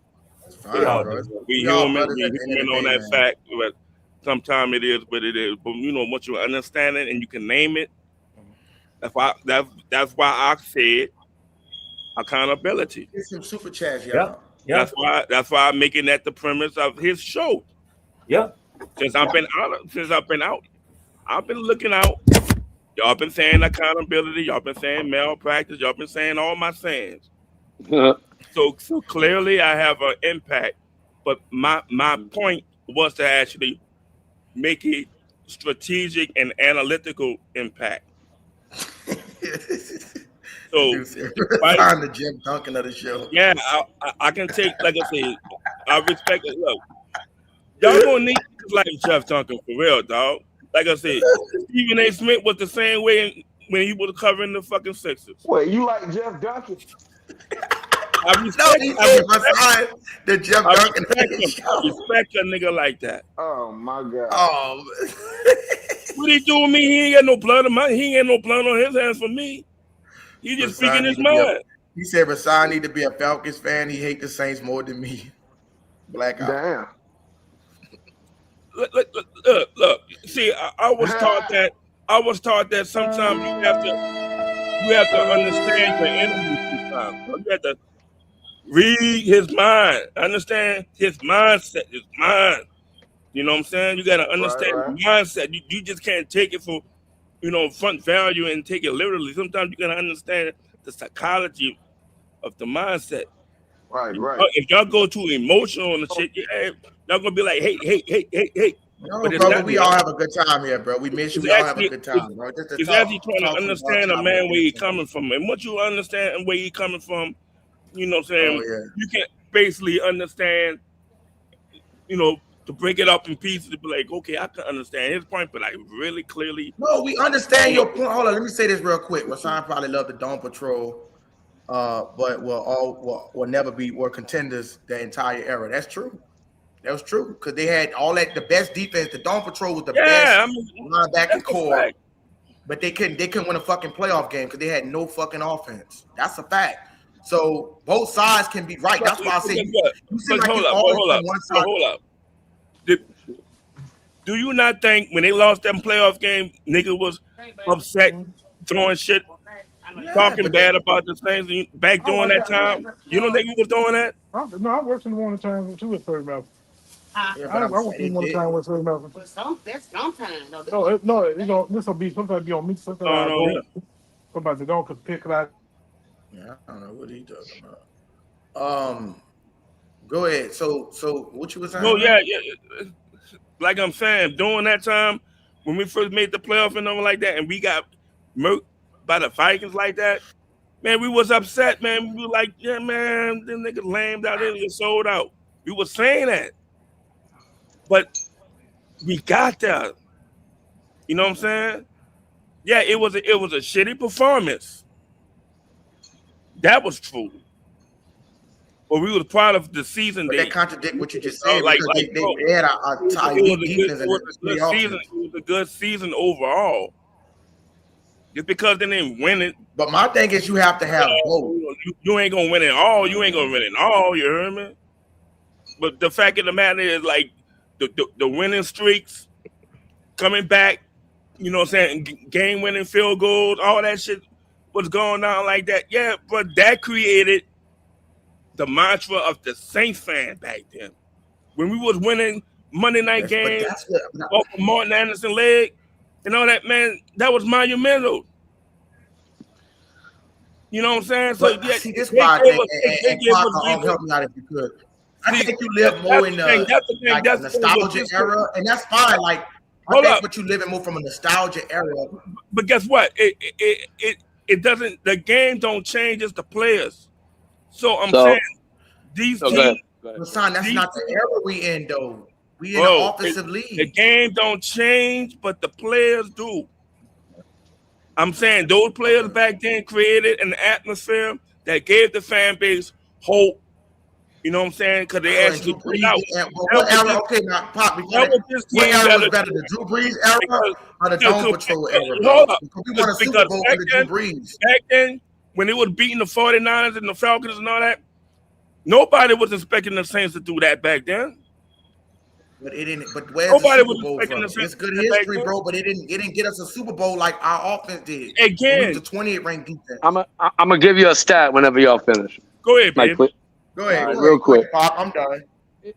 H: We human on that fact, but sometimes it is what it is. But once you understand it and you can name it, that's why I said accountability.
A: Get some super chats, y'all.
E: Yeah.
H: That's why I'm making that the premise of his show.
E: Yeah.
H: Since I've been out, I've been looking out. Y'all been saying accountability. Y'all been saying malpractice. Y'all been saying all my sayings. So clearly I have an impact. But my point was to actually make it strategic and analytical impact. So
A: I'm the Jim Duncan of the show.
H: Yeah, I can take, like I said, I respect it. Look, y'all gonna need like Jeff Duncan for real, dog. Like I said, Stephen A. Smith was the same way when he was covering the fucking Sixers.
D: Wait, you like Jeff Duncan?
A: I respect
H: a nigga like that.
D: Oh my god.
A: Oh,
H: what he do with me? He ain't got no blood he ain't no blood on his hands for me. He just speaking his mind.
A: He said Rasan need to be a Falcons fan. He hate the Saints more than me. Black out.
D: Damn.
H: Look. See, I was taught that sometimes you have to understand your enemy sometimes. You have to read his mind. Understand his mindset, his mind. You know what I'm saying? You got to understand the mindset. You just can't take it for, front value and take it literally. Sometimes you got to understand the psychology of the mindset.
D: Right.
H: If y'all go too emotional and shit, y'all gonna be like, hey.
A: No, bro, we all have a good time here, bro. We miss you. We all have a good time, bro.
H: It's actually trying to understand a man where he's coming from. And once you understand where he's coming from, you know what I'm saying? You can basically understand, to break it up in pieces to be like, okay, I can understand his point, but like really clearly.
A: No, we understand your point. Hold on, let me say this real quick. Rasan probably loved the Dawn Patrol, but will never be contenders the entire era. That's true. That was true because they had all that. The best defense. The Dawn Patrol was the best linebacker core, but they couldn't win a fucking playoff game because they had no fucking offense. That's a fact. So both sides can be right. That's why I say
H: hold up. Do you not think when they lost that playoff game, nigga was upset, throwing shit talking bad about the Saints back during that time. You don't think he was doing that?
K: No, I worked in the morning time too at Third Mountain.
A: Yeah,
K: I worked in the morning time with Third Mountain. That's sometime. No, this will be sometimes be on me. Sometimes I go. Sometimes they don't because pick out.
A: Yeah, I don't know what he talking about. Go ahead. So what you was saying?
H: No, yeah. Like I'm saying, during that time when we first made the playoff and all like that, and we got murked by the Vikings like that, man, we was upset, man. We were like, yeah, man, them niggas lamed out, they sold out. We were saying that, but we got there. You know what I'm saying? Yeah, it was a shitty performance. That was true. But we was part of the season.
A: But that contradict what you just said because they had a elite defense. It
H: was a good season overall. Just because they didn't win it.
A: But my thing is, you have to have both.
H: You ain't gonna win it all. You ain't gonna win it all. You heard me? But the fact of the matter is, like the winning streaks coming back. You know what I'm saying? Game winning field goals, all that shit was going on like that. Yeah, but that created the mantra of the Saints fan back then. When we was winning Monday night games off of Martin Anderson leg and all that, man, that was monumental. You know what I'm saying? So
A: yeah, see this part, and help me out if you could. I think you live more in the nostalgia era, and that's fine. Like I think what you living more from a nostalgia era.
H: But guess what? It doesn't. The game don't change. It's the players. So I'm saying these teams.
A: Son, that's not the era we in though. We in the offensive league.
H: The game don't change, but the players do. I'm saying those players back then created an atmosphere that gave the fan base hope. You know what I'm saying? Because they actually put out.
A: What era? Okay, now Pop. What era was better, the Drew Brees era or the Dome Patrol era?
H: Hold up.
A: We won a Super Bowl under Drew Brees.
H: Back then, when they was beating the 49ers and the Falcons and all that, nobody was expecting the Saints to do that back then.
A: But it didn't. But where's nobody the Super Bowl from? It's good history, bro. But it didn't get us a Super Bowl like our offense did.
H: Again,
A: the 28th ranked defense.
C: I'm gonna give you a stat whenever y'all finish.
H: Go ahead, babe.
A: Go ahead,
C: real quick.
A: I'm done.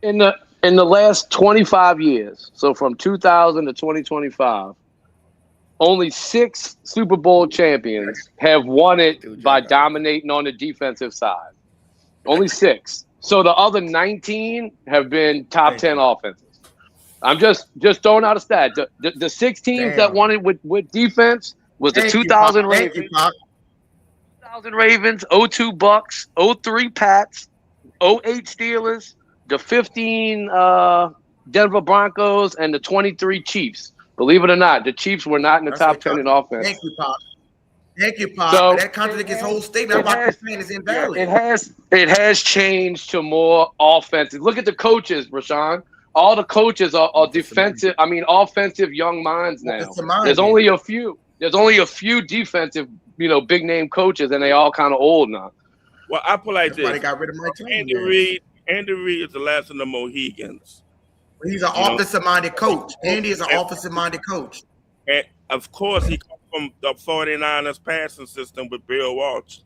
C: In the last 25 years, so from 2000 to 2025, only 6 Super Bowl champions have won it by dominating on the defensive side. Only 6. So the other 19 have been top 10 offenses. I'm just throwing out a stat. The 6 teams that won it with defense was the 2000 Ravens, 2000 Ravens, 02 Bucks, 03 Pats, 08 Steelers, the 15 Denver Broncos, and the 23 Chiefs. Believe it or not, the Chiefs were not in the top 10 in offense.
A: Thank you, Pop. Thank you, Pop. So that contradicts his whole statement about the fan is invalid.
C: It has changed to more offensive. Look at the coaches, Rashawn. All the coaches are defensive. I mean, offensive young minds now. There's only a few. There's only a few defensive, big name coaches, and they all kind of old now.
H: Well, I put like this.
A: They got rid of my team.
H: Andy Reid is the last of the Mohegans.
A: He's an offensive-minded coach. Andy is an offensive-minded coach.
H: And of course, he comes from the 49ers passing system with Bill Walsh.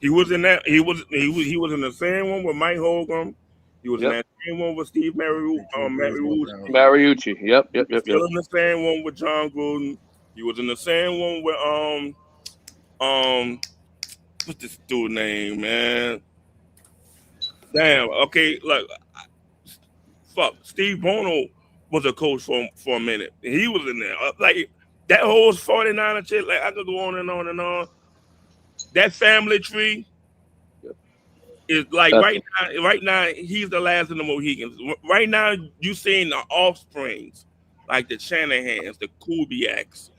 H: He was in that. He was in the same one with Mike Hogan. He was in that same one with Steve Mariucci. Yep. Still in the same one with John Gruden. He was in the same one with what's this dude's name, man? Damn. Okay, look. Fuck. Steve Bono was a coach for a minute. He was in there. Like that whole 49er shit. Like I could go on and on and on. That family tree. Is like right now, he's the last of the Mohegans. Right now, you seeing the offsprings, like the Shanahans, the Kubiaks,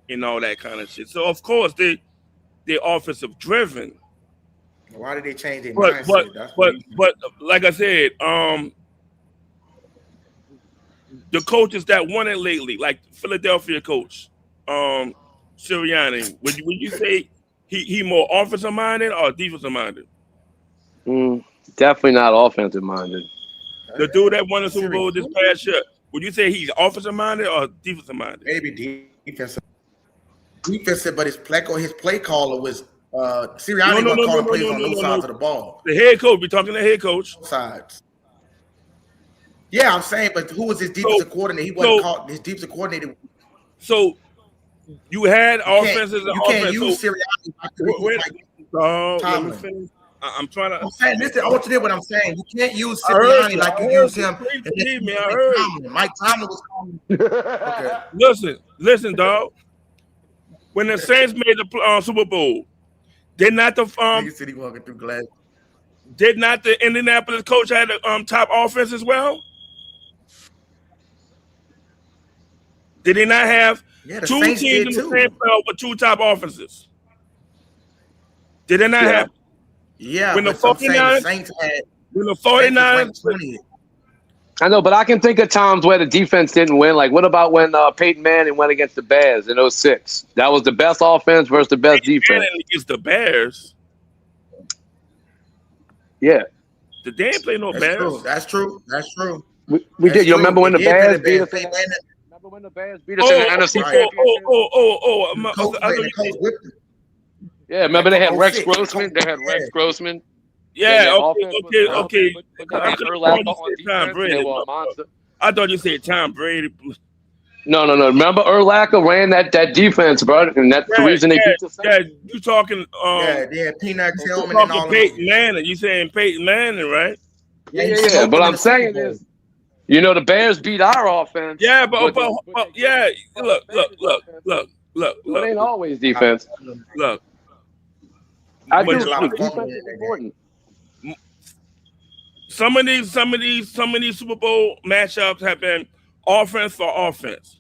H: and all that kind of shit. So of course they're offensive driven.
A: Why did they change their mindset?
H: But like I said, the coaches that won it lately, like Philadelphia coach, Sirianni, would you say he more offensive minded or defensive minded?
C: Definitely not offensive minded.
H: The dude that won the Super Bowl this past year, would you say he's offensive minded or defensive minded?
A: Maybe defensive. defensive, but his play caller was Sirianni wasn't calling plays on those sides of the ball.
H: The head coach. We're talking the head coach.
A: Sides. Yeah, I'm saying, but who was his defensive coordinator? He wasn't called his defensive coordinator.
H: So you had offenses.
A: You can't use Sirianni.
H: Let me finish. I'm trying to.
A: I'm saying, listen. I want you to hear what I'm saying. You can't use Sirianni like you use him.
H: Believe me, I heard.
A: Mike Tomlin was calling.
H: Okay. Listen, dog. When the Saints made the Super Bowl, did not the
A: City walking through glass.
H: Did not the Indianapolis coach have the top offense as well? Did he not have two
A: Saints
H: teams in the same playoff with two top offenses? Did they not have?
A: Yeah,
H: when the 49ers,
A: Saints had,
H: when the 49ers.
C: I know, but I can think of times where the defense didn't win. Like, what about when Peyton Manning went against the Bears in 2006? That was the best offense versus the best defense.
H: Manning against the Bears.
C: Yeah.
H: They didn't play no Bears.
A: That's true.
C: We did. You remember when the Bears beat us? Remember when the Bears beat us in the NFC Championship? Yeah, remember they had Rex Grossman?
H: Yeah, okay. I thought you said Tom Brady.
C: No. Remember Urlacher ran that defense, bro, and that's the reason they beat the Saints.
H: Yeah, you talking?
A: They had Peanut Tillman
H: and
A: all
H: Peyton Manning. You saying Peyton Manning, right?
C: Yeah. But I'm saying is, the Bears beat our offense.
H: Yeah, but yeah. Look.
C: It ain't always defense.
H: Look.
C: I do. Defense is important.
H: Some of these Super Bowl matchups have been offense for offense.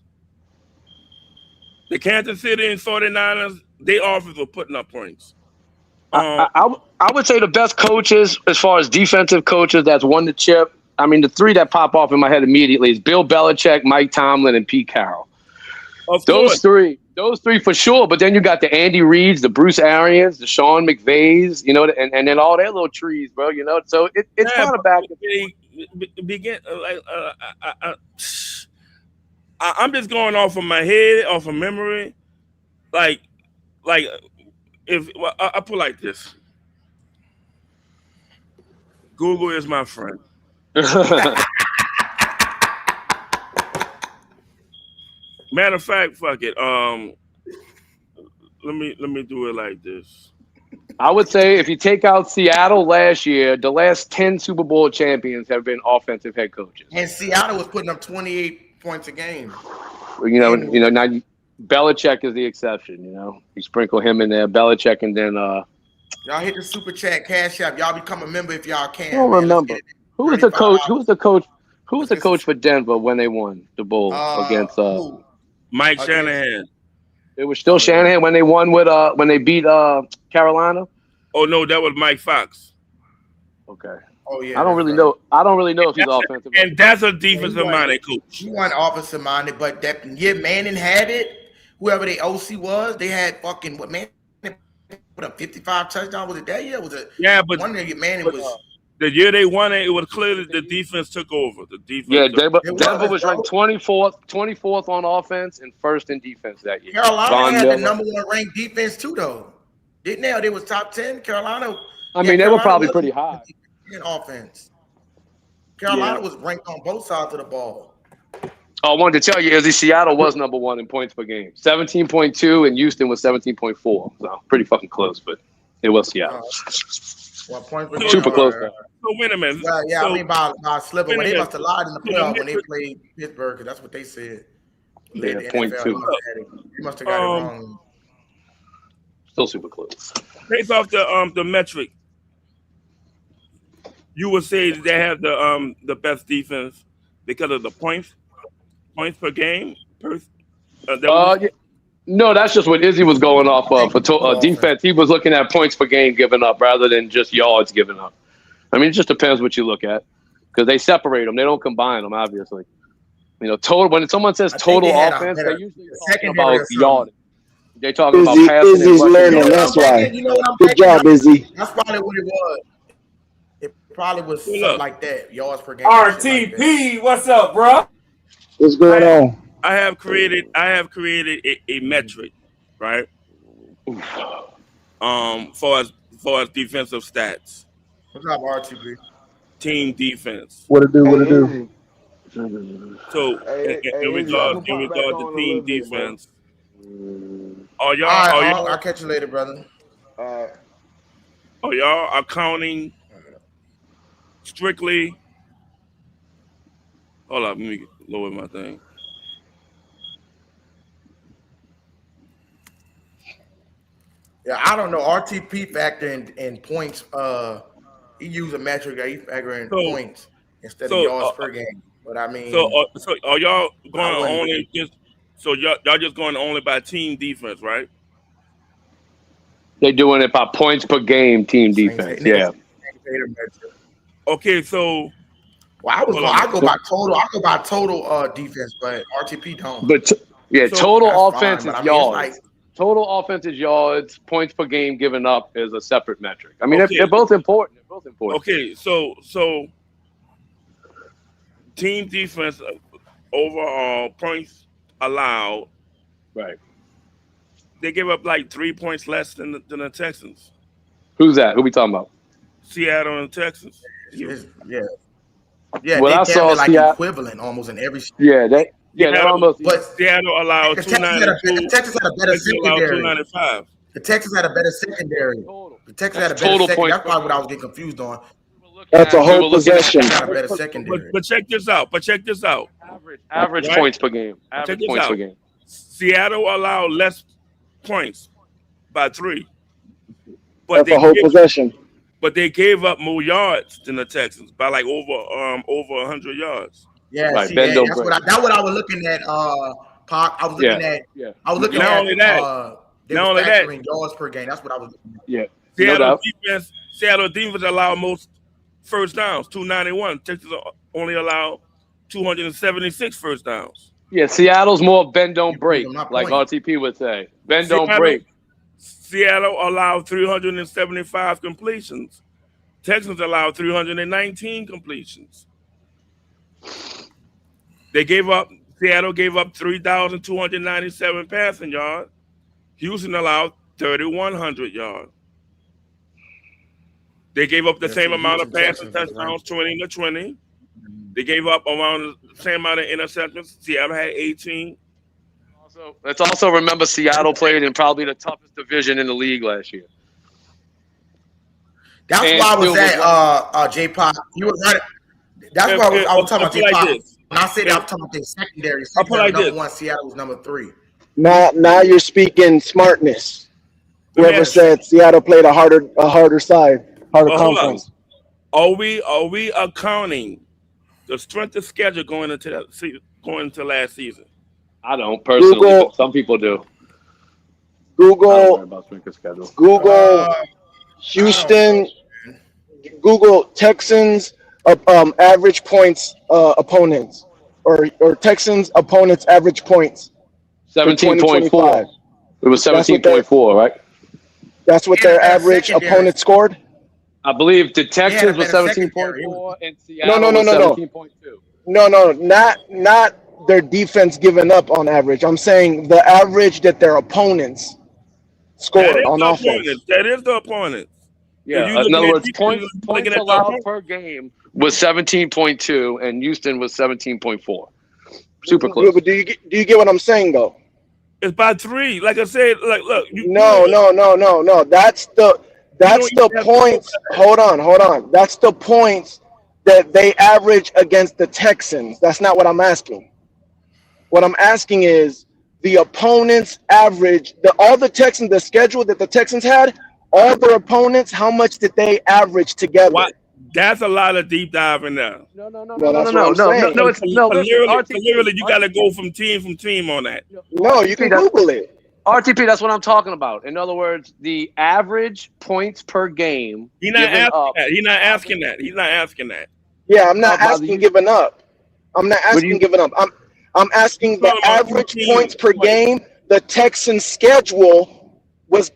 H: The Kansas City and 49ers, they offense were putting up points.
C: I would say the best coaches, as far as defensive coaches, that's won the chip. I mean, the three that pop off in my head immediately is Bill Belichick, Mike Tomlin, and Pete Carroll. Those three for sure. But then you got the Andy Reeds, the Bruce Arians, the Sean McVays, and then all their little trees, bro. So it's kind of back.
H: I'm just going off of my head, off of memory. Like if I put like this, Google is my friend. Matter of fact, fuck it. Let me do it like this.
C: I would say if you take out Seattle last year, the last 10 Super Bowl champions have been offensive head coaches.
A: And Seattle was putting up 28 points a game.
C: Now Belichick is the exception. You sprinkle him in there, Belichick, and then
A: y'all hit the super chat, Cash App. Y'all become a member if y'all can.
C: I don't remember who was the coach. Who was the coach for Denver when they won the Bowl against
H: Mike Shanahan?
C: It was still Shanahan when they won when they beat Carolina.
H: Oh no, that was Mike Fox.
C: Okay.
A: Oh yeah.
C: I don't really know if he's offensive.
H: And that's a defensive minded coach.
A: He wasn't offensive minded, but that year Manning had it. Whoever the OC was, they had fucking Manning put up 55 touchdowns. Was it that year? Was it?
H: Yeah, but
A: one year Manning was.
H: The year they won it, it was clearly the defense took over. The defense.
C: Yeah, Denver was ranked 24th on offense and first in defense that year.
A: Carolina had the number one ranked defense too, though. Didn't they? They was top 10. Carolina.
C: I mean, they were probably pretty high
A: in offense. Carolina was ranked on both sides of the ball.
C: I wanted to tell you, Izzy, Seattle was number one in points per game, 17.2, and Houston was 17.4. So pretty fucking close, but it was Seattle. Super close.
H: So wait a minute.
A: Yeah, I mean by a sliver. When they must have lied in the playoff when they played Pittsburgh, because that's what they said.
C: Yeah, .2.
A: They must have got it wrong.
C: Still super close.
H: Based off the metric, you would say they have the best defense because of the points per game.
C: No, that's just what Izzy was going off of for defense. He was looking at points per game given up rather than just yards given up. I mean, it just depends what you look at because they separate them. They don't combine them, obviously. Total. When someone says total offense, they usually talking about yardage. They talking about passing.
L: Izzy's learning. That's why. Good job, Izzy.
A: That's probably what it was. It probably was something like that. Yards per game.
E: RTP, like what's up, bro?
L: What's going on?
H: I have created a metric, right? For as defensive stats.
A: What's up, RTP?
H: Team defense.
L: What it do? What it
D: Hey,
L: do?
D: Izzy.
H: So
D: Hey,
H: in
D: Izzy, I'm
H: regards
D: gonna pop back
H: to
D: on a
H: team
D: little bit, bro.
H: defense,
A: All right, I'll catch you later, brother.
H: y'all accounting strictly? Hold up, let me lower my thing.
A: Yeah, I don't know. RTP factor in points. He used a metric that he factor in points instead of yards per game. But I mean,
H: so are y'all going
A: wouldn't-
H: only just? So y'all just going only by team defense, right?
C: They're doing it by points per game, team defense. Yeah.
H: Okay, so
A: I go by total. I go by total defense, but RTP don't.
C: But total offense is yards.
A: Like,
C: total offense is yards. Points per game given up is a separate metric. I mean, they're both important. They're both important.
H: Okay, so team defense overall points allowed.
C: Right.
H: They give up like 3 points less than the Texans.
C: Who's that? Who we talking about?
H: Seattle and Texans.
A: Yeah.
C: Well, I saw
A: like
C: Seattle
A: equivalent almost in every.
C: They're almost.
H: But Seattle allowed 292.
A: Texas had a better secondary.
H: 295.
A: The Texans had a better secondary. The Texans had a better
C: total
A: secondary.
C: points
A: That's probably what I was getting confused on.
L: That's a whole possession.
A: Had a better secondary.
H: But check this out.
C: Average
H: right?
C: points per game. Average
H: Check this
C: points
H: out.
C: per game.
H: Seattle allowed less points by 3. But
L: That's a whole possession.
H: But they gave up more yards than the Texans by like over 100 yards.
A: Yeah,
C: right.
A: See, that's what I was looking at. Pac. I was looking at.
C: Yeah.
A: I was looking
H: Not
A: at.
H: only that.
A: They were factoring yards per game. That's what I was looking at.
C: Yeah.
H: Seattle defense allowed most first downs, 291. Texas only allowed 276 first downs.
C: Yeah, Seattle's more bend don't break,
A: my
C: like
A: point.
C: RTP would say. Bend don't break.
H: Seattle allowed 375 completions. Texans allowed 319 completions. Seattle gave up 3,297 passing yards. Houston allowed 3,100 yards. They gave up the same amount of passing touchdowns, 20-20. They gave up around the same amount of interceptions. Seattle had 18.
C: Let's also remember Seattle played in probably the toughest division in the league last year.
A: That's why I was at J-Pop. You were right. That's why I was talking about J-Pop. When I said that, I'm talking about the secondary. Number 1, Seattle was number 3.
L: Now you're speaking smartness. Whoever said Seattle played a harder side, harder conference.
H: Are we accounting the strength of schedule going into last season?
C: I don't personally, but some people do.
L: Google Houston. Google Texans average points opponents or Texans opponents average points.
C: 17.4. It was 17.4, right?
L: That's what their average opponent scored.
C: I believe the Texans was 17.4 and Seattle was 17.2.
L: No, not their defense giving up on average. I'm saying the average that their opponents scored on offense.
H: That is the opponent.
C: Yeah, in other words, points allowed per game was 17.2 and Houston was 17.4. Super close.
L: But do you get what I'm saying though?
H: It's by 3. Like I said, look.
L: No. That's the points. Hold on. That's the points that they average against the Texans. That's not what I'm asking. What I'm asking is the opponents average all the Texans, the schedule that the Texans had, all their opponents, how much did they average together?
H: What? That's a lot of deep diving now.
C: No.
H: Literally, you got to go from team on that.
L: No, you can Google it.
C: RTP, that's what I'm talking about. In other words, the average points per game.
H: He's not asking that.
L: Yeah, I'm not asking giving up. I'm not asking giving up. I'm asking the average points per game the Texans schedule was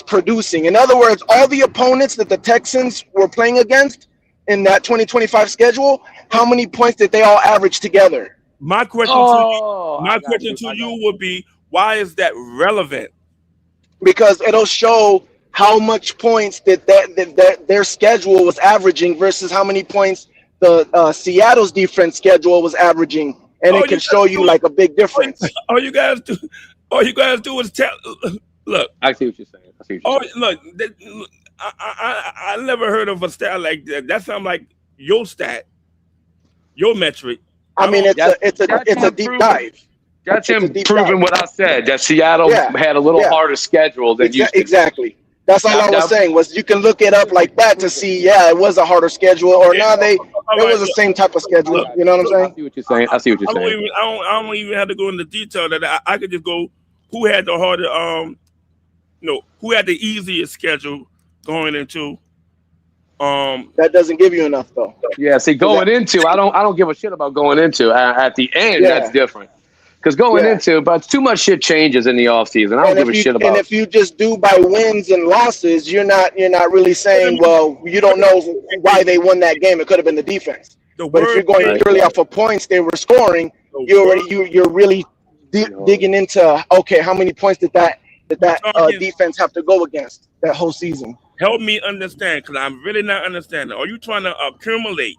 L: producing. In other words, all the opponents that the Texans were playing against in that 2025 schedule, how many points did they all average together?
H: My question to you would be, Why is that relevant?
L: Because it'll show how much points that their schedule was averaging versus how many points the Seattle's defense schedule was averaging, and
H: All
L: it
H: you
L: can
H: guys
L: show you
H: do,
L: like a big difference.
H: all you guys do, is tell. Look,
C: I see what you're saying. I see what you're saying.
H: Look, I never heard of a stat like that. That sounds like your stat, your metric.
L: I mean, it's a deep dive.
C: That's him proving what I said, that Seattle had a little harder schedule than Houston.
L: Exactly. That's all I was saying, was you can look it up like that to see, it was a harder schedule, or it was the same type of schedule. You know what I'm saying?
C: I see what you're saying. I see what you're saying.
H: I don't even have to go into detail. That I could just go, who had the harder, who had the easiest schedule going into.
L: That doesn't give you enough though.
C: Yeah, see, going into, I don't give a shit about going into. At the end, that's different. Because going into, but too much shit changes in the offseason. I don't give a shit about.
L: And if you just do by wins and losses, you're not really saying, well, you don't know why they won that game. It could have been the defense. But if you're going purely off of points they were scoring, you're really digging into, okay, how many points did that defense have to go against that whole season?
H: Help me understand, because I'm really not understanding. Are you trying to accumulate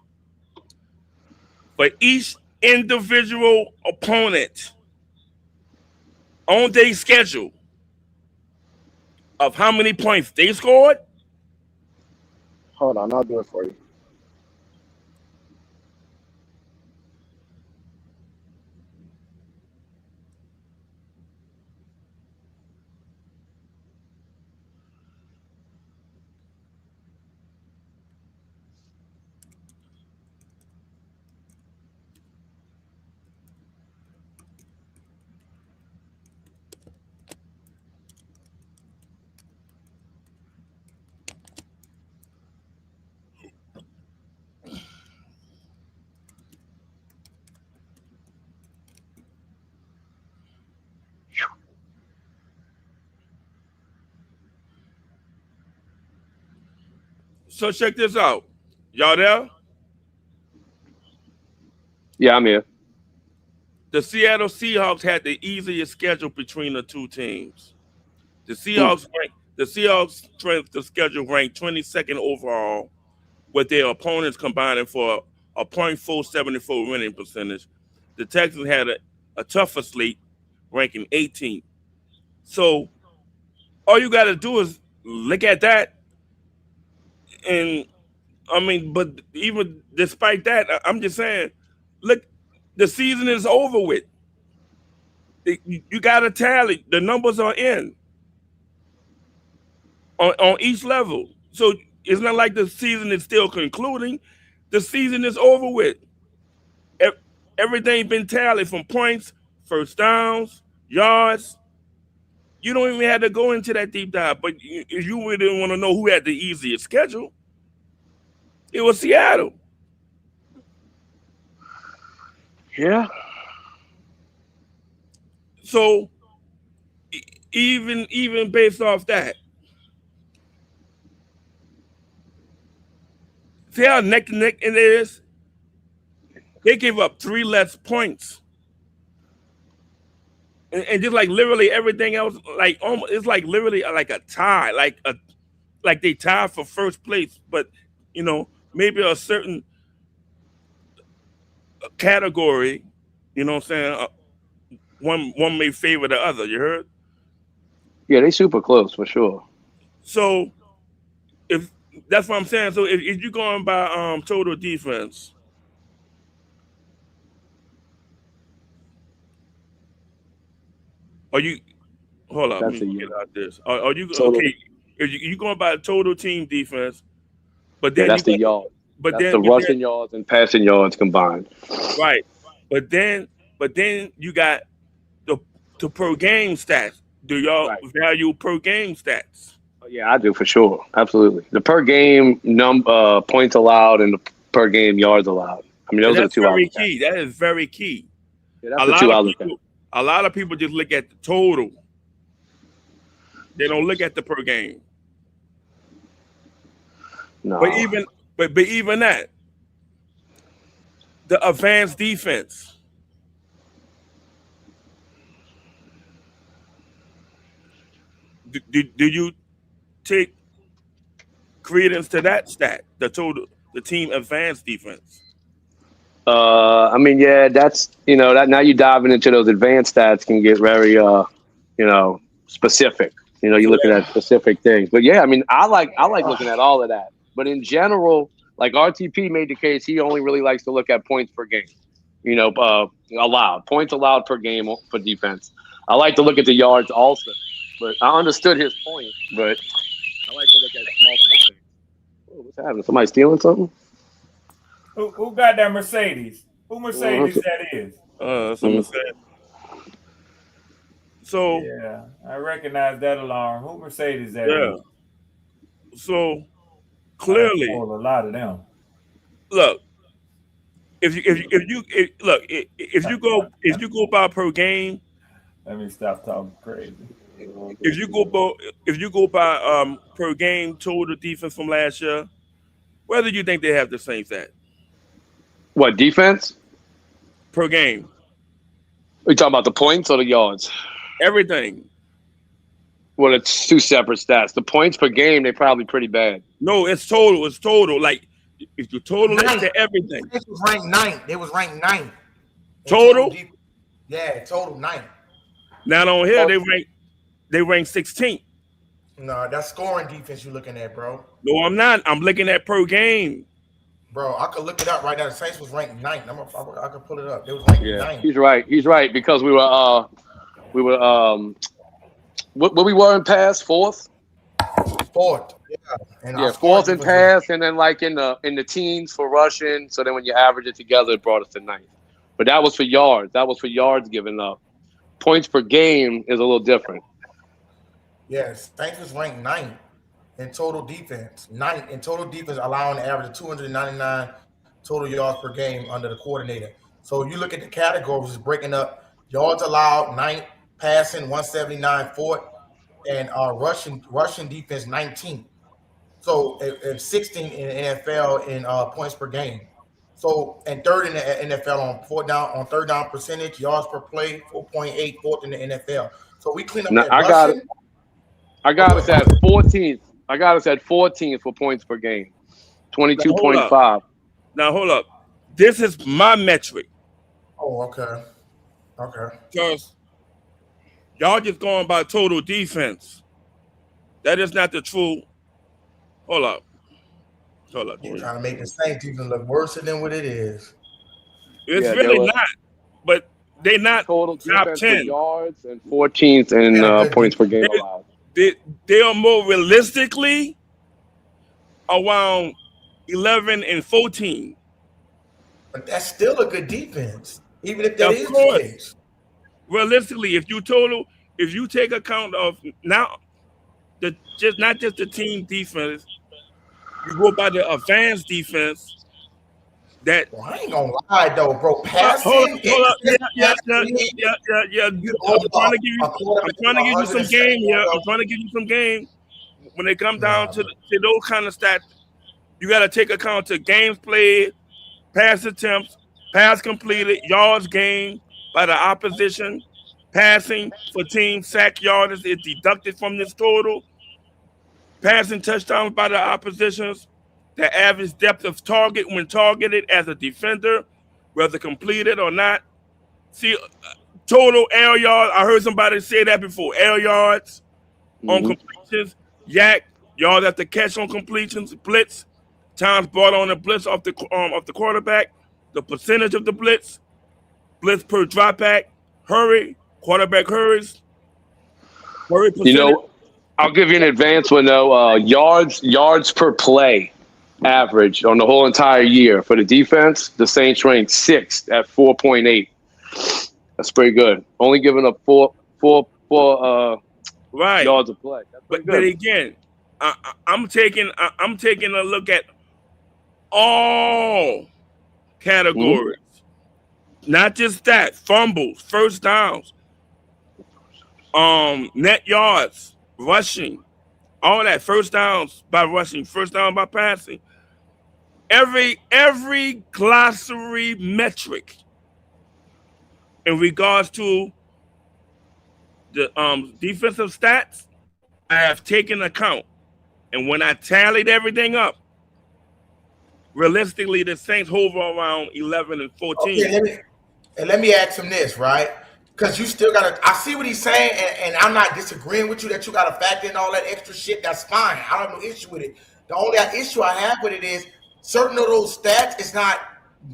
H: for each individual opponent on their schedule of how many points they scored?
L: Hold on, I'll do it for you.
H: So check this out. Y'all there?
C: Yeah, I'm here.
H: The Seattle Seahawks had the easiest schedule between the two teams. The Seahawks strength of schedule ranked 22nd overall, with their opponents combining for a .474 winning percentage. The Texans had a tougher slate, ranking 18th. So all you got to do is look at that. And I mean, but even despite that, I'm just saying, look, the season is over with. You got to tally. The numbers are in on each level. So it's not like the season is still concluding. The season is over with. Everything been tallied from points, first downs, yards. You don't even have to go into that deep dive. But if you really want to know who had the easiest schedule, it was Seattle.
C: Yeah.
H: So even based off that, see how neck to neck it is? They gave up 3 less points. And just like literally everything else, like almost, it's like literally like a tie, like they tied for first place, but maybe a certain category, you know what I'm saying? One may favor the other. You heard?
C: Yeah, they super close for sure.
H: So if that's what I'm saying, so if you're going by total defense, are you? Hold on, let me get out this. Are you okay? If you going by total team defense, but then
C: that's the yard. But that's the rushing yards and passing yards combined.
H: Right, but then you got the per game stats. Do y'all value per game stats?
C: Yeah, I do for sure. Absolutely. The per game points allowed and the per game yards allowed. I mean, those are the two.
H: Very key. That is very key.
C: Yeah, that's the two I look at.
H: A lot of people just look at the total. They don't look at the per game.
C: No.
H: But even that, the advanced defense. Do you take credence to that stat? The team advanced defense.
C: I mean, yeah, that's that now you're diving into those advanced stats can get very specific. You're looking at specific things. But yeah, I mean, I like looking at all of that. But in general, like RTP made the case, he only really likes to look at points per game. Allowed points allowed per game for defense. I like to look at the yards also. But I understood his point. But I like to look at multiple things. Oh, what's happening? Somebody stealing something?
E: Who got that Mercedes? Who Mercedes that is?
H: It's a Mercedes. So
E: yeah, I recognize that alarm. Who Mercedes that is?
H: So clearly,
E: a lot of them.
H: Look, if you go by per game.
E: Let me stop talking crazy.
H: If you go by per game total defense from last year, whether you think they have the same stat?
C: What defense?
H: Per game.
C: Are you talking about the points or the yards?
H: Everything.
C: Well, it's two separate stats. The points per game, they're probably pretty bad.
H: No, it's total. It's total. Like if you total it to everything.
A: It was ranked 9th. It was ranked 9th.
H: Total?
A: Yeah, total 9th.
H: Now on here they rank 16th.
A: No, that's scoring defense you're looking at, bro.
H: No, I'm not. I'm looking at per game.
A: Bro, I could look it up right now. The Saints was ranked 9th. I could pull it up. It was ranked 9th.
C: He's right. He's right because we were what we were in pass, fourth.
A: Yeah. And
C: fourth in pass, and then like in the teens for rushing. So then when you average it together, it brought us to 9th. But that was for yards. That was for yards given up. Points per game is a little different.
A: Yes, Saints was ranked 9th in total defense. 9th in total defense, allowing an average of 299 total yards per game under the coordinator. So you look at the categories, it's breaking up yards allowed 9th, passing 179 fourth, and rushing defense 19th. So 16th in the NFL in points per game. So and third in the NFL on third down percentage, yards per play, 4.8, fourth in the NFL. So we clean up that rushing.
C: I got us at 14th. I got us at 14th for points per game. 22.5.
H: Now hold up. This is my metric.
A: Oh, okay. Okay.
H: Because y'all just going by total defense. That is not the true. Hold up.
A: You're trying to make the Saints even look worse than what it is.
H: It's really not. But they're not
C: total
H: top 10
C: yards and 14th in points per game allowed.
H: They are more realistically around 11 and 14.
A: But that's still a good defense, even if that is the case.
H: Realistically, if you take account of now not just the team defense, you go by the advanced defense.
A: I ain't gonna lie though, bro. Passing.
H: Hold up. Yeah. I'm trying to give you some game here. I'm trying to give you some game. When it comes down to those kind of stats, you got to take account to games played, pass attempts, pass completed, yards gained by the opposition, passing for team sack yards is deducted from this total, passing touchdowns by the oppositions, the average depth of target when targeted as a defender, whether completed or not. See, total air yards. I heard somebody say that before. Air yards on completions, yak yards after catch on completions, blitz times brought on a blitz off the quarterback, the percentage of the blitz per drop back, hurry, quarterback hurries, hurry percentage.
C: I'll give you an advanced one though. Yards per play average on the whole entire year for the defense. The Saints ranked 6th at 4.8. That's pretty good. Only giving up four yards of play.
H: But again, I'm taking a look at all categories, not just that. Fumbles, first downs, net yards, rushing, all that. First downs by rushing, first down by passing. Every glossary metric in regards to the defensive stats have taken account, and when I tallied everything up, realistically, the Saints hover around 11 and 14.
A: Okay, let me ask him this, right? Because you still got to, I see what he's saying, and I'm not disagreeing with you that you got to factor in all that extra shit. That's fine. I don't have no issue with it. The only issue I have with it is certain of those stats is not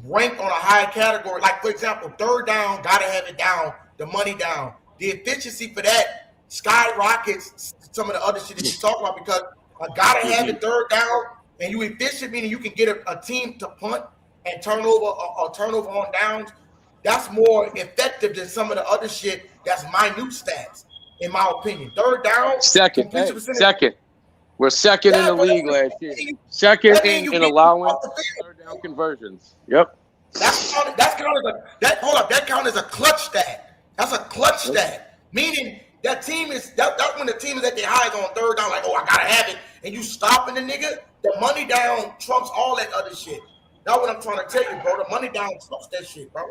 A: ranked on a high category. Like, for example, third down, got to have it down, the money down. The efficiency for that skyrockets some of the other shit that you talk about because I got to have the third down, and you efficient, meaning you can get a team to punt and turnover on downs. That's more effective than some of the other shit that's minute stats, in my opinion. Third down,
C: second. We're second in the league last year. Second in allowing third down conversions. Yep.
A: That count as a clutch stat. That's a clutch stat. Meaning that team is that's when the team is at their highs on third down, like, oh, I gotta have it, and you stopping the nigga, the money down trumps all that other shit. That's what I'm trying to tell you, bro. The money down trumps that shit, bro.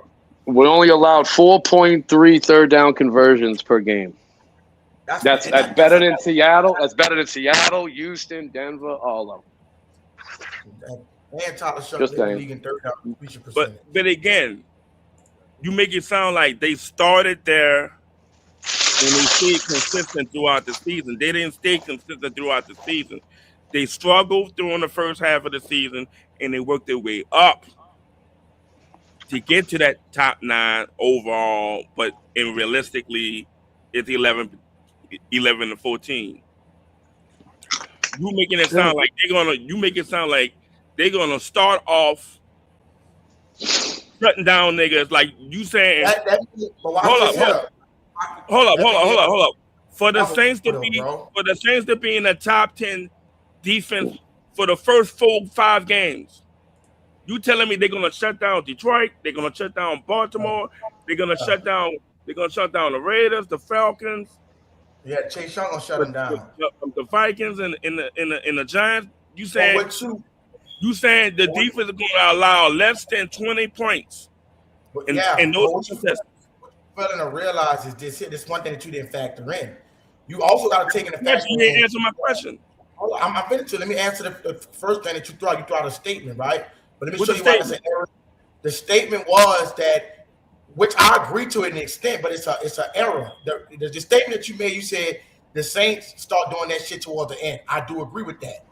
C: We only allowed 4.3 third down conversions per game. That's better than Seattle. That's better than Seattle, Houston, Denver, all of them.
A: And Tyler Shuck led the league in third down completion percentage.
H: But again, you make it sound like they started there and they stayed consistent throughout the season. They didn't stay consistent throughout the season. They struggled during the first half of the season and they worked their way up to get to that top 9 overall, but realistically, it's 11 to 14. You making it sound like they're gonna start off shutting down niggas like you saying. Hold up. For the Saints to be in the top 10 defense for the first 4-5 games. You telling me they're gonna shut down Detroit? They're gonna shut down Baltimore? They're gonna shut down the Raiders, the Falcons.
A: Yeah, Chase Young gonna shut them down.
H: The Vikings and the Giants. You saying the defense is gonna allow less than 20 points? And those
A: failing to realize is this one thing that you didn't factor in. You also got to take into factor.
H: You didn't answer my question.
A: I'm finished. Let me answer the first thing that you threw out. You threw out a statement, right? But let me show you why it's an error. The statement was that, which I agree to an extent, but it's an error. The statement that you made, you said the Saints start doing that shit towards the end. I do agree with that,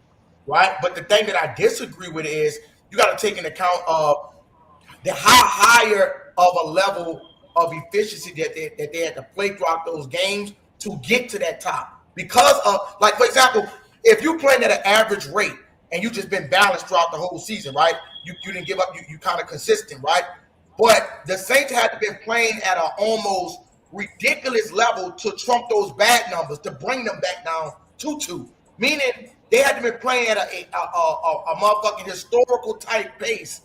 A: right? But the thing that I disagree with is you got to take into account of the higher of a level of efficiency that they had to play throughout those games to get to that top. Because of, like, for example, if you're playing at an average rate and you just been balanced throughout the whole season, right? You didn't give up. You kind of consistent, right? But the Saints had to been playing at an almost ridiculous level to trump those bad numbers, to bring them back down to 2. Meaning they had to be playing at a motherfucking historical type pace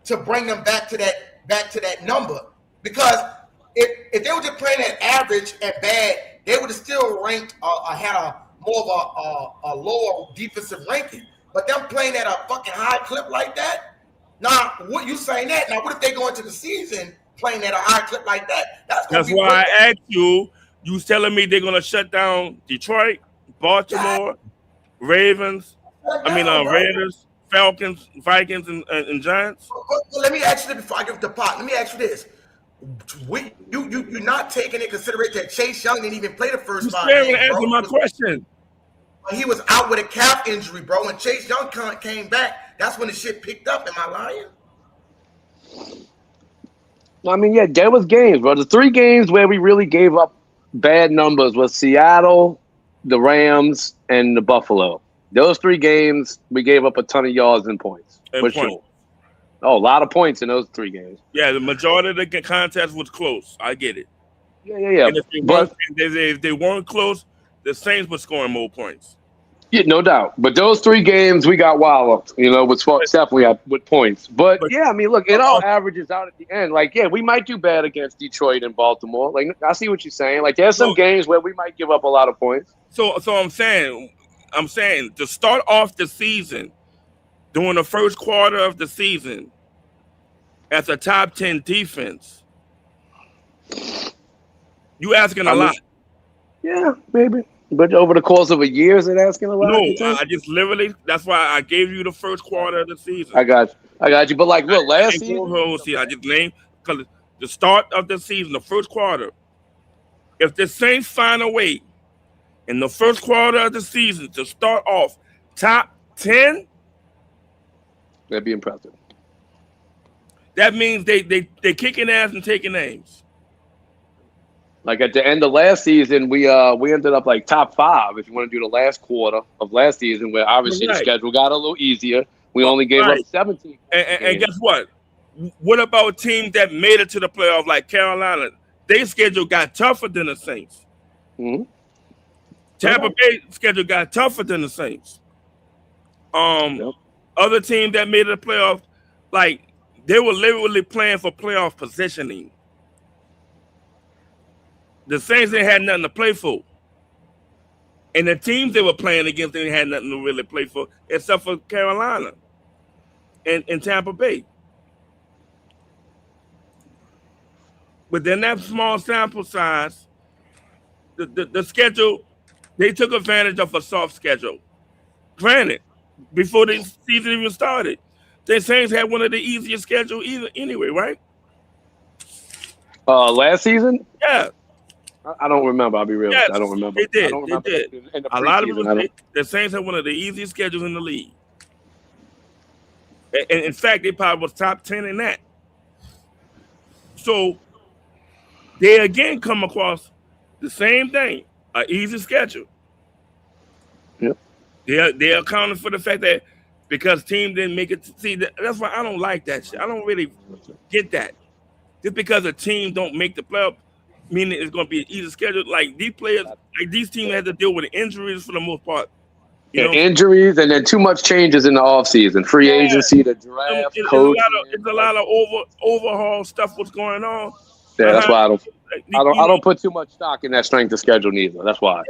A: to bring them back to that number. Because if they were just playing at average and bad, they would have still ranked had a more of a lower defensive ranking. But them playing at a fucking high clip like that. Now, what you saying that? Now, what if they go into the season playing at a high clip like that? That's
H: why I asked you. You was telling me they're gonna shut down Detroit, Baltimore, Ravens. Raiders, Falcons, Vikings, and Giants.
A: Well, let me ask you this before I give the pot. Let me ask you this: you're not taking into consideration that Chase Young didn't even play the first 5 games.
H: You answer my question.
A: He was out with a calf injury, bro. When Chase Young came back, that's when the shit picked up. Am I lying?
C: I mean, yeah, there was games, bro. The 3 games where we really gave up bad numbers was Seattle, the Rams, and the Buffalo. Those 3 games, we gave up a ton of yards and points. Sure. Oh, a lot of points in those 3 games.
H: Yeah, the majority of the contest was close. I get it.
C: Yeah.
H: And if they weren't close, the Saints were scoring more points.
C: Yeah, no doubt. But those 3 games, we got walloped, definitely with points. But yeah, I mean, look, it all averages out at the end. Like, yeah, we might do bad against Detroit and Baltimore. Like, I see what you're saying. Like, there's some games where we might give up a lot of points.
H: So I'm saying to start off the season, during the first quarter of the season, as a top 10 defense, you asking a lot.
C: Yeah, maybe. But over the course of a year, is it asking a lot?
H: No, I just literally. That's why I gave you the first quarter of the season.
C: I got you. But like, look, last season,
H: I just named because the start of the season, the first quarter. If the Saints find a way in the first quarter of the season to start off top 10,
C: that'd be impressive.
H: That means they kicking ass and taking names.
C: Like at the end of last season, we ended up like top 5. If you want to do the last quarter of last season, where obviously the schedule got a little easier, we only gave up 17.
H: And guess what? What about teams that made it to the playoff like Carolina? Their schedule got tougher than the Saints.
C: Mm-hmm.
H: Tampa Bay schedule got tougher than the Saints. Other teams that made it to the playoff, like they were literally playing for playoff positioning. The Saints didn't have nothing to play for. And the teams they were playing against didn't have nothing to really play for, except for Carolina and Tampa Bay. Within that small sample size, the schedule, they took advantage of a soft schedule. Granted, before the season even started, the Saints had one of the easiest schedules anyway, right?
C: Last season?
H: Yeah.
C: I don't remember. I'll be real.
H: Yes,
C: I don't remember.
H: They did.
C: They did.
H: A lot of people say the Saints had one of the easiest schedules in the league. And in fact, they probably was top 10 in that. So they again come across the same thing, an easy schedule.
C: Yep.
H: They're accounting for the fact that because team didn't make it. See, that's why I don't like that shit. I don't really get that. Just because a team don't make the playoff, meaning it's going to be an easy schedule. Like these players, like these teams had to deal with injuries for the most part. You know?
C: Injuries and then too much changes in the offseason. Free agency, the draft, coach.
H: It's a lot of overhaul stuff what's going on.
C: Yeah, that's why I don't put too much stock in that strength of schedule neither. That's why.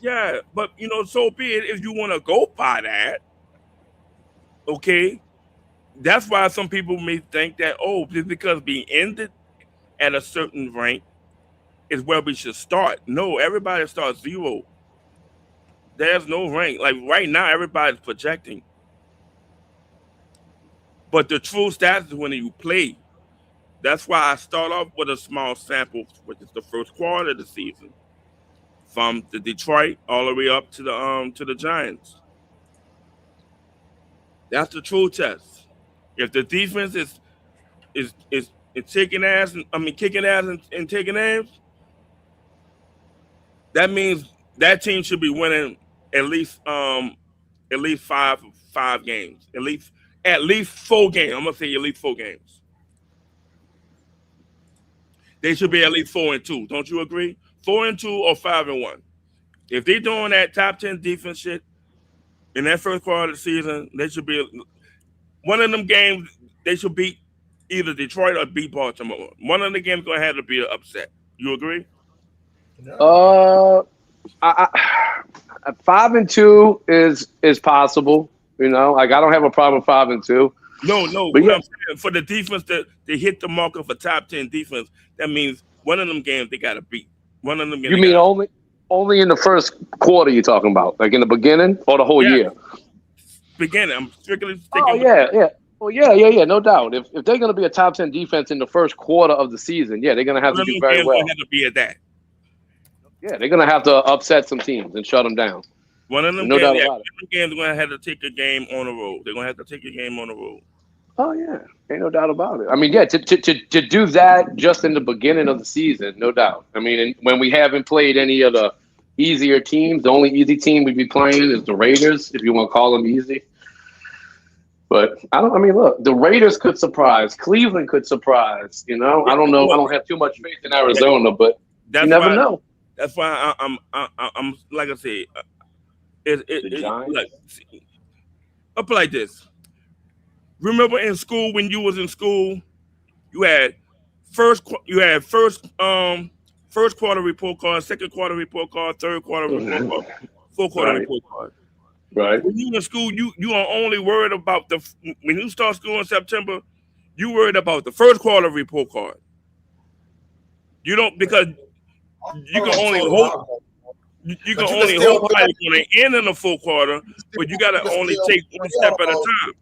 H: Yeah. But so be it if you want to go by that. Okay. That's why some people may think that, just because we ended at a certain rank is where we should start. No, everybody starts 0. There's no rank. Like right now, everybody's projecting. But the true stats is when you play. That's why I start off with a small sample, which is the first quarter of the season, from the Detroit all the way up to the Giants. That's the true test. If the defense is kicking ass and taking names, that means that team should be winning at least five games, at least 4 games. I'm gonna say at least 4 games. They should be at least 4-2. Don't you agree? 4-2 or 5-1. If they're doing that top 10 defense shit in that first quarter of the season, they should be one of them games. They should beat either Detroit or beat Baltimore. One of the games gonna have to be an upset. You agree?
C: 5-2 is possible. Like I don't have a problem with 5-2.
H: No. But I'm saying for the defense to hit the mark of a top 10 defense, that means one of them games they got to beat. One of them games.
C: You mean only in the first quarter? You're talking about, like in the beginning or the whole year?
H: Beginning. I'm strictly sticking.
C: Oh yeah. Well, yeah. No doubt. If they're going to be a top 10 defense in the first quarter of the season, yeah, they're going to have to do very well.
H: Have to be at that.
C: Yeah, they're going to have to upset some teams and shut them down.
H: One of them games are going to have to take a game on the road. They're going to have to take a game on the road.
C: Oh, yeah. Ain't no doubt about it. I mean, yeah, to do that just in the beginning of the season, no doubt. I mean, when we haven't played any of the easier teams, the only easy team we'd be playing is the Raiders, if you want to call them easy. But, look, the Raiders could surprise. Cleveland could surprise, I don't know. I don't have too much faith in Arizona, but you never know.
H: That's why I'm like I say, up like this. Remember in school when you was in school, you had first quarter report card, second quarter report card, third quarter report card, fourth quarter report card.
C: Right.
H: When you in school, you are only worried about when you start school in September, you worried about the first quarter report card. You don't because you can only hope. You can only hope how it's going to end in the full quarter, but you got to only take one step at a time.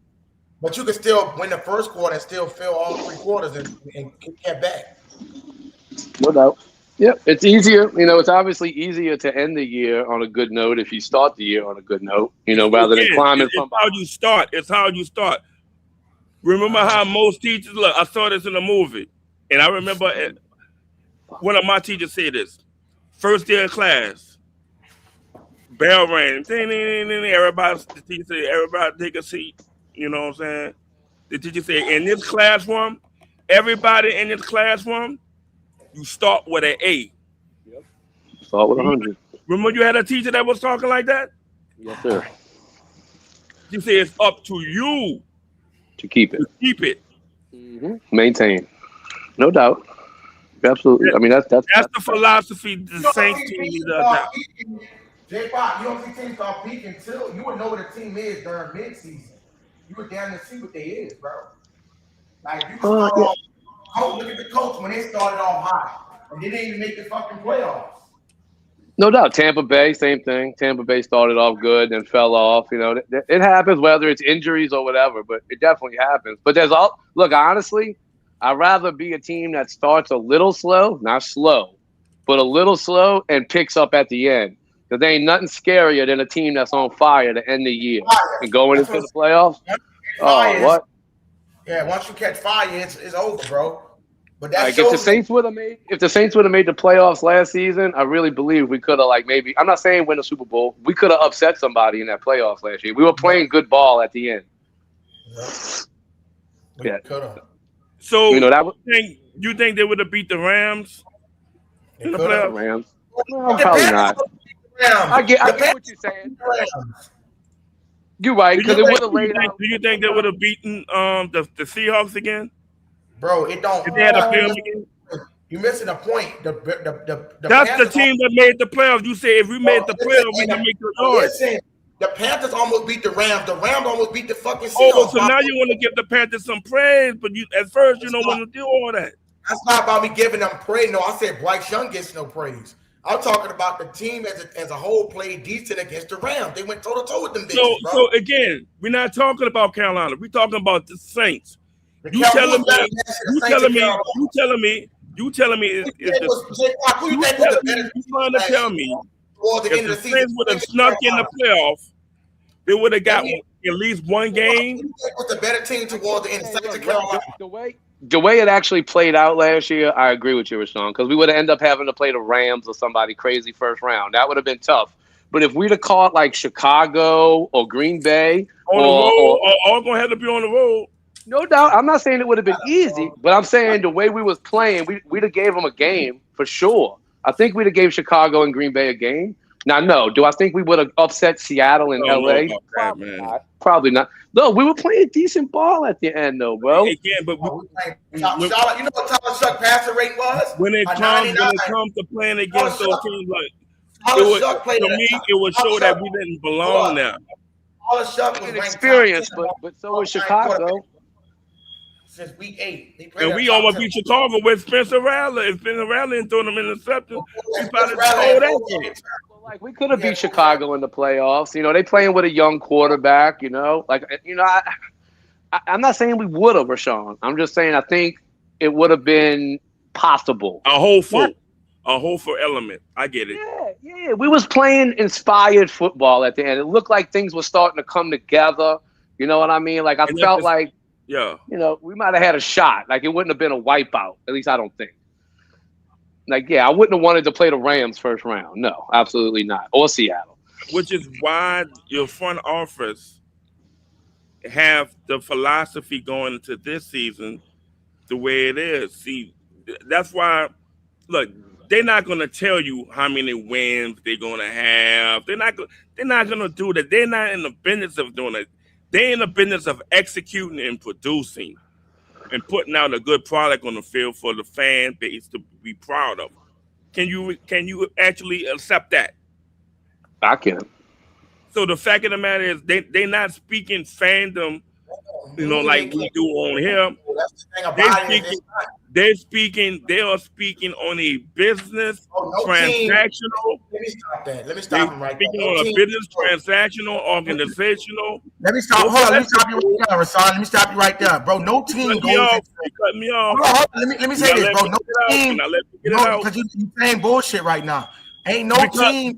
A: But you can still win the first quarter and still fill all 3 quarters and get back.
C: No doubt. Yep, it's easier. You know, it's obviously easier to end the year on a good note if you start the year on a good note. You know, rather than climbing from.
H: It's how you start. It's how you start. Remember how most teachers look. I saw this in a movie, and I remember one of my teachers said this: first day of class, bell rang, ding, ding, ding, ding, everybody. The teacher said, "Everybody take a seat." You know what I'm saying? The teacher said, "In this classroom, everybody in this classroom, you start with an A."
C: Yep. Start with 100.
H: Remember you had a teacher that was talking like that?
C: Yes, sir.
H: She said it's up to you
C: to keep it.
H: To keep it.
C: Mm-hmm. Maintain. No doubt. Absolutely. I mean, that's
H: the philosophy the Saints team needs to adopt.
A: J-Pop, you don't see teams start peaking till you would know what a team is during mid-season. You would down to see what they is, bro. Like you start off, look at the Colts when they started off high, and they didn't even make the fucking playoffs.
C: No doubt. Tampa Bay, same thing. Tampa Bay started off good and fell off. You know, it happens whether it's injuries or whatever, but it definitely happens. But look, honestly, I'd rather be a team that starts a little slow, not slow, but a little slow and picks up at the end. Because there ain't nothing scarier than a team that's on fire to end the year and going into the playoffs. Oh, what?
A: Yeah, once you catch fire, it's over, bro. But that
C: if the Saints would have made the playoffs last season, I really believe we could have maybe. I'm not saying win a Super Bowl. We could have upset somebody in that playoffs last year. We were playing good ball at the end.
A: Yeah, could have.
H: So you think they would have beat the Rams in the playoffs?
C: Rams? No, probably not. I get what you're saying. You're right, because it would have laid out.
H: Do you think they would have beaten the Seahawks again?
A: Bro, it don't.
H: If they had to play them again?
A: You're missing a point.
H: That's the team that made the playoffs. You say if we made the playoffs, we can make the noise.
A: The Panthers almost beat the Rams. The Rams almost beat the fucking Seahawks.
H: Oh, so now you want to give the Panthers some praise, but at first you don't want to do all that.
A: That's not about me giving them praise. No, I said Bryce Young gets no praise. I'm talking about the team as a whole played decent against the Rams. They went toe-to-toe with them bitches, bro.
H: So again, we're not talking about Carolina. We're talking about the Saints. You telling me you trying to tell me if the Saints would have snuck in the playoffs, they would have got at least one game.
A: What's the better team towards the end of Carolina?
C: The way it actually played out last year, I agree with you, Rashawn, because we would have ended up having to play the Rams or somebody crazy first round. That would have been tough. But if we'd have caught Chicago or Green Bay
H: all gonna have to be on the road.
C: No doubt. I'm not saying it would have been easy, but I'm saying the way we was playing, we'd have gave them a game for sure. I think we'd have gave Chicago and Green Bay a game. Now, no. Do I think we would have upset Seattle and LA? Probably not. No, we were playing decent ball at the end, though, bro.
H: Again, but
A: you know what Tyler Shuck passer rate was?
H: When it comes to playing against those teams, it would show that we didn't belong now.
A: Tyler Shuck was
C: experience, but so was Chicago.
A: Since week 8.
H: And we almost beat Chicago with Spencer Rattler. If Spencer Rattler didn't throw them interceptions, we probably stole that game.
C: We could have beat Chicago in the playoffs. You know, they playing with a young quarterback, you know. I'm not saying we would have, Rashawn. I'm just saying I think it would have been possible.
H: A hopeful element. I get it.
C: Yeah. We was playing inspired football at the end. It looked like things were starting to come together. You know what I mean? I felt like, you know, we might have had a shot. It wouldn't have been a wipeout. At least I don't think. I wouldn't have wanted to play the Rams first round. No, absolutely not. Or Seattle.
H: Which is why your front office have the philosophy going into this season the way it is. See, that's why, look, they're not going to tell you how many wins they're going to have. They're not going to do that. They're not in the business of doing it. They're in the business of executing and producing and putting out a good product on the field for the fan base to be proud of. Can you actually accept that?
C: I can.
H: So the fact of the matter is they're not speaking fandom, like we do on here. They are speaking on a business transactional.
A: Let me stop that. Let me
H: They
A: stop him right there.
H: speaking on a business transactional, organizational.
A: Let me stop. Hold on. Let me stop you right there, Rasan. Let me stop you right there, bro. No team goes.
H: You cut me off.
A: Hold on. Let me say this, bro. No team. No, because you saying bullshit right now. Ain't no team.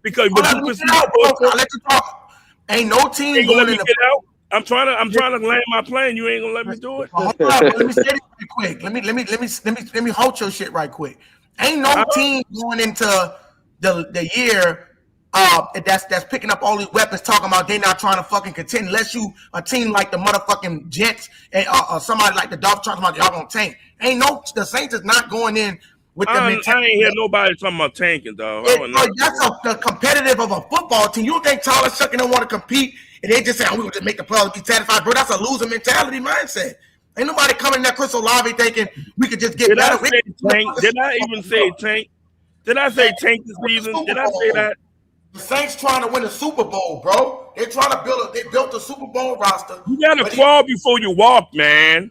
H: Because
A: let me let you talk. Ain't no team
H: ain't gonna let me
A: going
H: get out. I'm trying to land my plane. You ain't gonna let me do it.
A: Hold on, let me say this real quick. Let me hold your shit right quick. Ain't no team going into the year that's picking up all these weapons talking about they not trying to fucking contend unless you a team like the motherfucking Jets and somebody like the Dolphins talking about y'all gonna tank. The Saints is not going in with the mentality.
H: I ain't hear nobody talking about tanking, dog.
A: That's the competitive of a football team. You don't think Tyler Shuck don't want to compete and they just say, we will just make the playoffs, be satisfied, bro? That's a loser mentality mindset. Ain't nobody coming in that Chris Olave thinking we could just get better.
H: Did I even say tank? Did I say tank this season? Did I say that?
A: The Saints trying to win a Super Bowl, bro. They're trying to they built a Super Bowl roster.
H: You gotta crawl before you walk, man.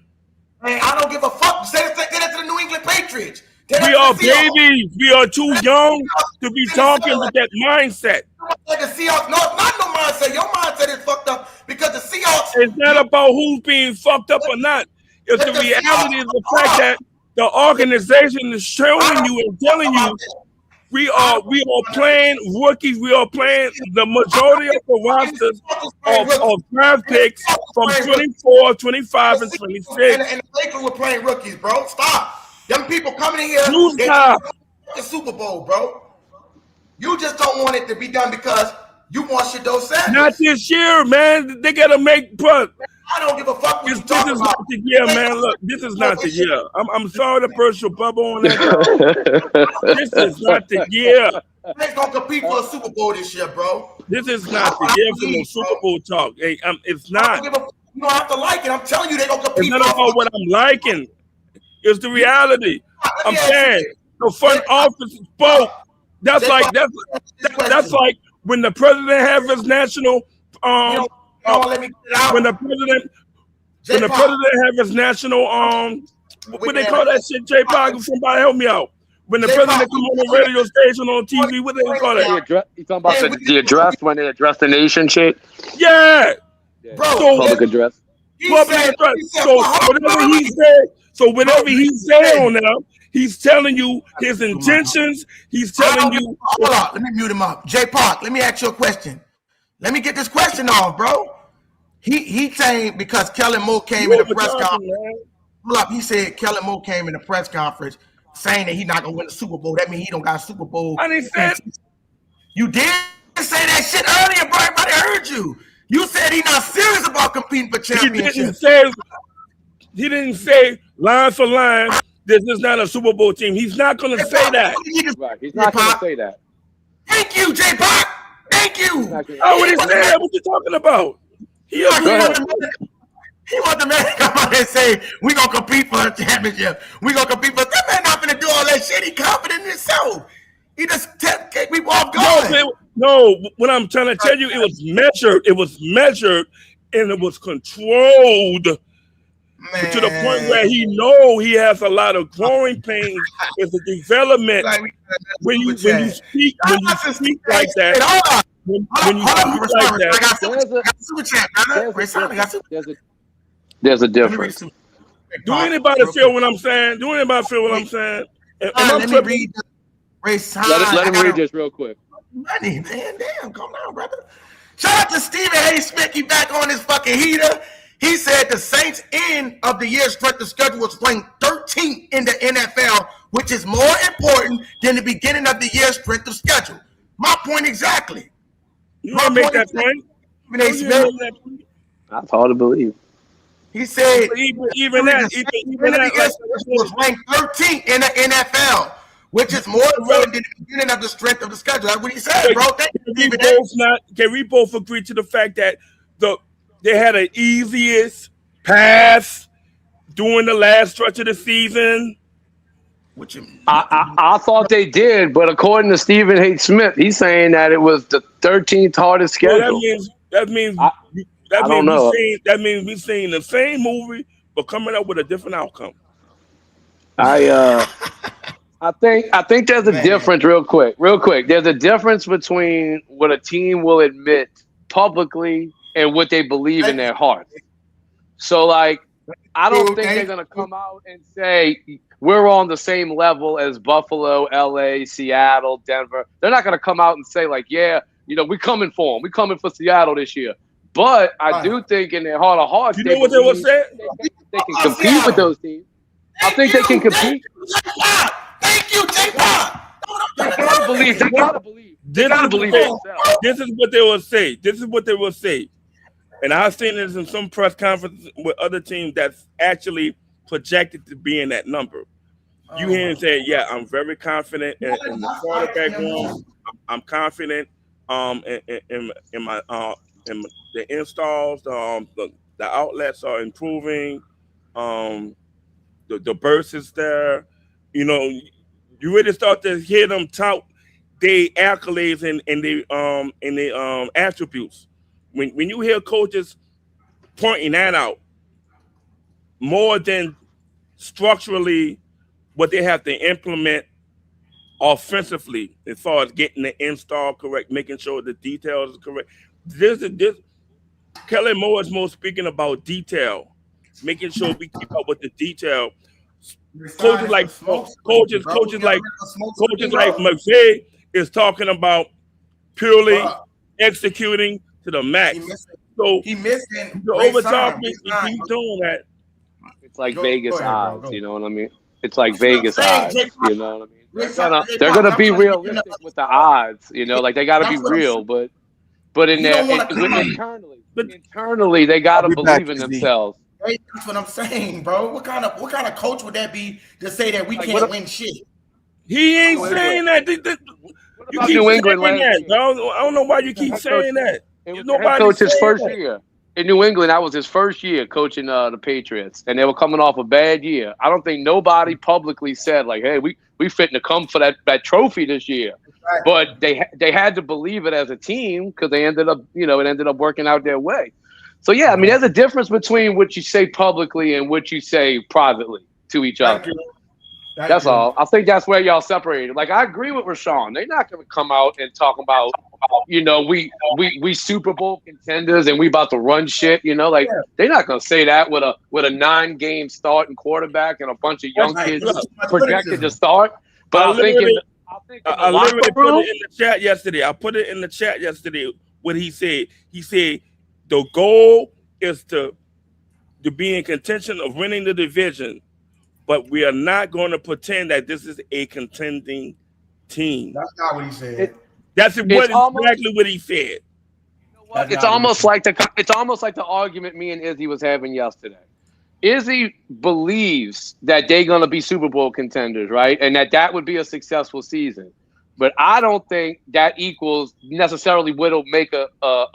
A: Man, I don't give a fuck. Say that to the New England Patriots.
H: We are babies. We are too young to be talking with that mindset.
A: Like the Seahawks. No, it's not no mindset. Your mindset is fucked up because the Seahawks.
H: It's not about who's being fucked up or not. It's the reality of the fact that the organization is showing you and telling you we are playing rookies. We are playing the majority of the rosters of draft picks from 24, 25, and 26.
A: And the Lakers were playing rookies, bro. Stop. Them people coming in here, they the Super Bowl, bro. You just don't want it to be done because you want Shador Sanders.
H: Not this year, man. They gotta make. But
A: I don't give a fuck what you
H: this is not the year, man. Look, this is not the year. I'm sorry to burst your bubble on that. This is not the year.
A: They're gonna compete for a Super Bowl this year, bro.
H: This is not the year for no Super Bowl talk. Hey, it's not.
A: You don't have to like it. I'm telling you, they're gonna compete.
H: It's not about what I'm liking. It's the reality. I'm saying the front office spoke. That's like when the president have his national when the president have his national what they call that shit, J-Pop? Somebody help me out. When the president come on the radio station on TV, what they call that?
C: You talking about the address when they address the nation shit?
H: Yeah.
A: Bro,
C: public address.
H: So whatever he said on them, he's telling you his intentions. He's telling you.
A: Hold on, let me mute him up. J Park, let me ask you a question. Let me get this question off, bro. He saying because Kellen Moore came in the press conference. Hold up, he said Kellen Moore came in the press conference saying that he's not gonna win the Super Bowl. That means he don't got a Super Bowl.
H: I didn't say
A: you did say that shit earlier, bro. Everybody heard you. You said he's not serious about competing for championships.
H: He didn't say line for line, this is not a Super Bowl team. He's not going to say that.
C: Right. He's not going to say that.
A: Thank you, J-Pop. Thank you.
H: I already said that. What you talking about? He want
A: the man to come out and say, we're going to compete for a championship. We're going to compete for that man not going to do all that shit. He confident in himself. He just take people off guard.
H: No, what I'm trying to tell you, it was measured. It was measured and it was controlled. Man. To the point where he know he has a lot of growing pains. It's a development when you speak like that.
C: There's a difference.
H: Do anybody feel what I'm saying?
A: Let me read.
C: Let him read this real quick.
A: Money, man, damn, come on, brother. Shout out to Stephen A. Smith. He back on his fucking heater. He said the Saints' end of the year strength of schedule was ranked 13th in the NFL, which is more important than the beginning of the year strength of schedule. My point exactly.
H: You want to make that point?
A: Stephen A. Smith.
C: That's hard to believe.
A: He said
H: even that
A: was ranked 13th in the NFL, which is more important than the beginning of the strength of the schedule. That's what he said, bro.
H: Can we both agree to the fact that they had an easiest path during the last stretch of the season?
C: I thought they did, but according to Stephen A. Smith, he's saying that it was the 13th hardest schedule.
H: That means we're seeing the same movie, but coming up with a different outcome.
C: I think there's a difference real quick. There's a difference between what a team will admit publicly and what they believe in their hearts. So like I don't think they're gonna come out and say we're on the same level as Buffalo, LA, Seattle, Denver. They're not gonna come out and say like, yeah, we're coming for them. We're coming for Seattle this year. But I do think in their heart of hearts,
H: you know what they will say?
C: They can compete with those teams. I think they can compete.
A: Thank you, J-Pop.
C: They gotta believe. They gotta believe. They gotta believe themselves.
H: This is what they will say. And I've seen this in some press conferences with other teams that's actually projected to be in that number. You hear him say, "Yeah, I'm very confident in the quarterback room. I'm confident in my the installs. The outlets are improving. The burst is there. You really start to hear them tout their accolades and their attributes. When you hear coaches pointing that out more than structurally what they have to implement offensively as far as getting the install correct, making sure the details are correct. This Kellen Moore is more speaking about detail, making sure we keep up with the detail. Coaches like McVay is talking about purely executing to the max.
A: He missing
H: over talking. He's doing that.
C: It's like Vegas odds. You know what I mean? It's like Vegas odds. You know what I mean? They're gonna be realistic with the odds. Like they gotta be real, but in there internally they gotta believe in themselves.
A: That's what I'm saying, bro. What kind of coach would that be to say that we can't win shit?
H: He ain't saying that. You keep
C: New England
H: saying that, bro. I don't know why you keep saying that.
C: Nobody coach his first year in New England. That was his first year coaching the Patriots, and they were coming off a bad year. I don't think nobody publicly said like, "Hey, we fitting to come for that trophy this year." Right. But they had to believe it as a team because they ended up, it ended up working out their way. So yeah, I mean, there's a difference between what you say publicly and what you say privately to each other. That's all. I think that's where y'all separated. Like I agree with Rashawn. They're not going to come out and talk about, we Super Bowl contenders and we about to run shit. They're not going to say that with a 9-game starting quarterback and a bunch of young kids projected to start. But I literally
H: put it in the chat yesterday. I put it in the chat yesterday. What he said. He said the goal is to be in contention of winning the division. But we are not going to pretend that this is a contending team.
A: That's not what he said.
H: That's exactly what he said.
C: It's almost like the argument me and Izzy was having yesterday. Izzy believes that they're going to be Super Bowl contenders, right? And that would be a successful season. But I don't think that equals necessarily what'll make a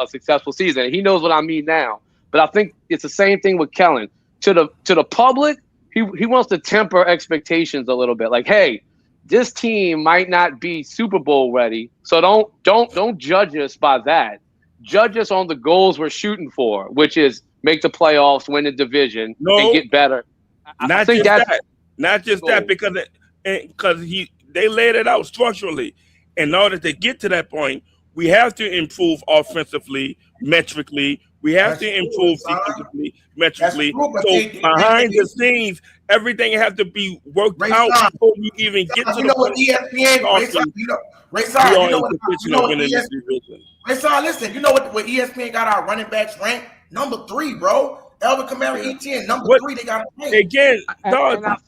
C: successful season. He knows what I mean now. But I think it's the same thing with Kellen. To the public, he wants to temper expectations a little bit. Like, hey, this team might not be Super Bowl ready, so don't judge us by that. Judge us on the goals we're shooting for, which is make the playoffs, win the division, and get better.
H: Not just that, because they laid it out structurally. In order to get to that point, we have to improve offensively, metrically. We have to improve defensively, metrically. So behind the scenes, everything has to be worked out before we even get to the point.
A: Listen, you know what ESPN got our running backs ranked? Number 3, bro. Elvin Kamara, ETN, number 3. They got
H: again.
C: I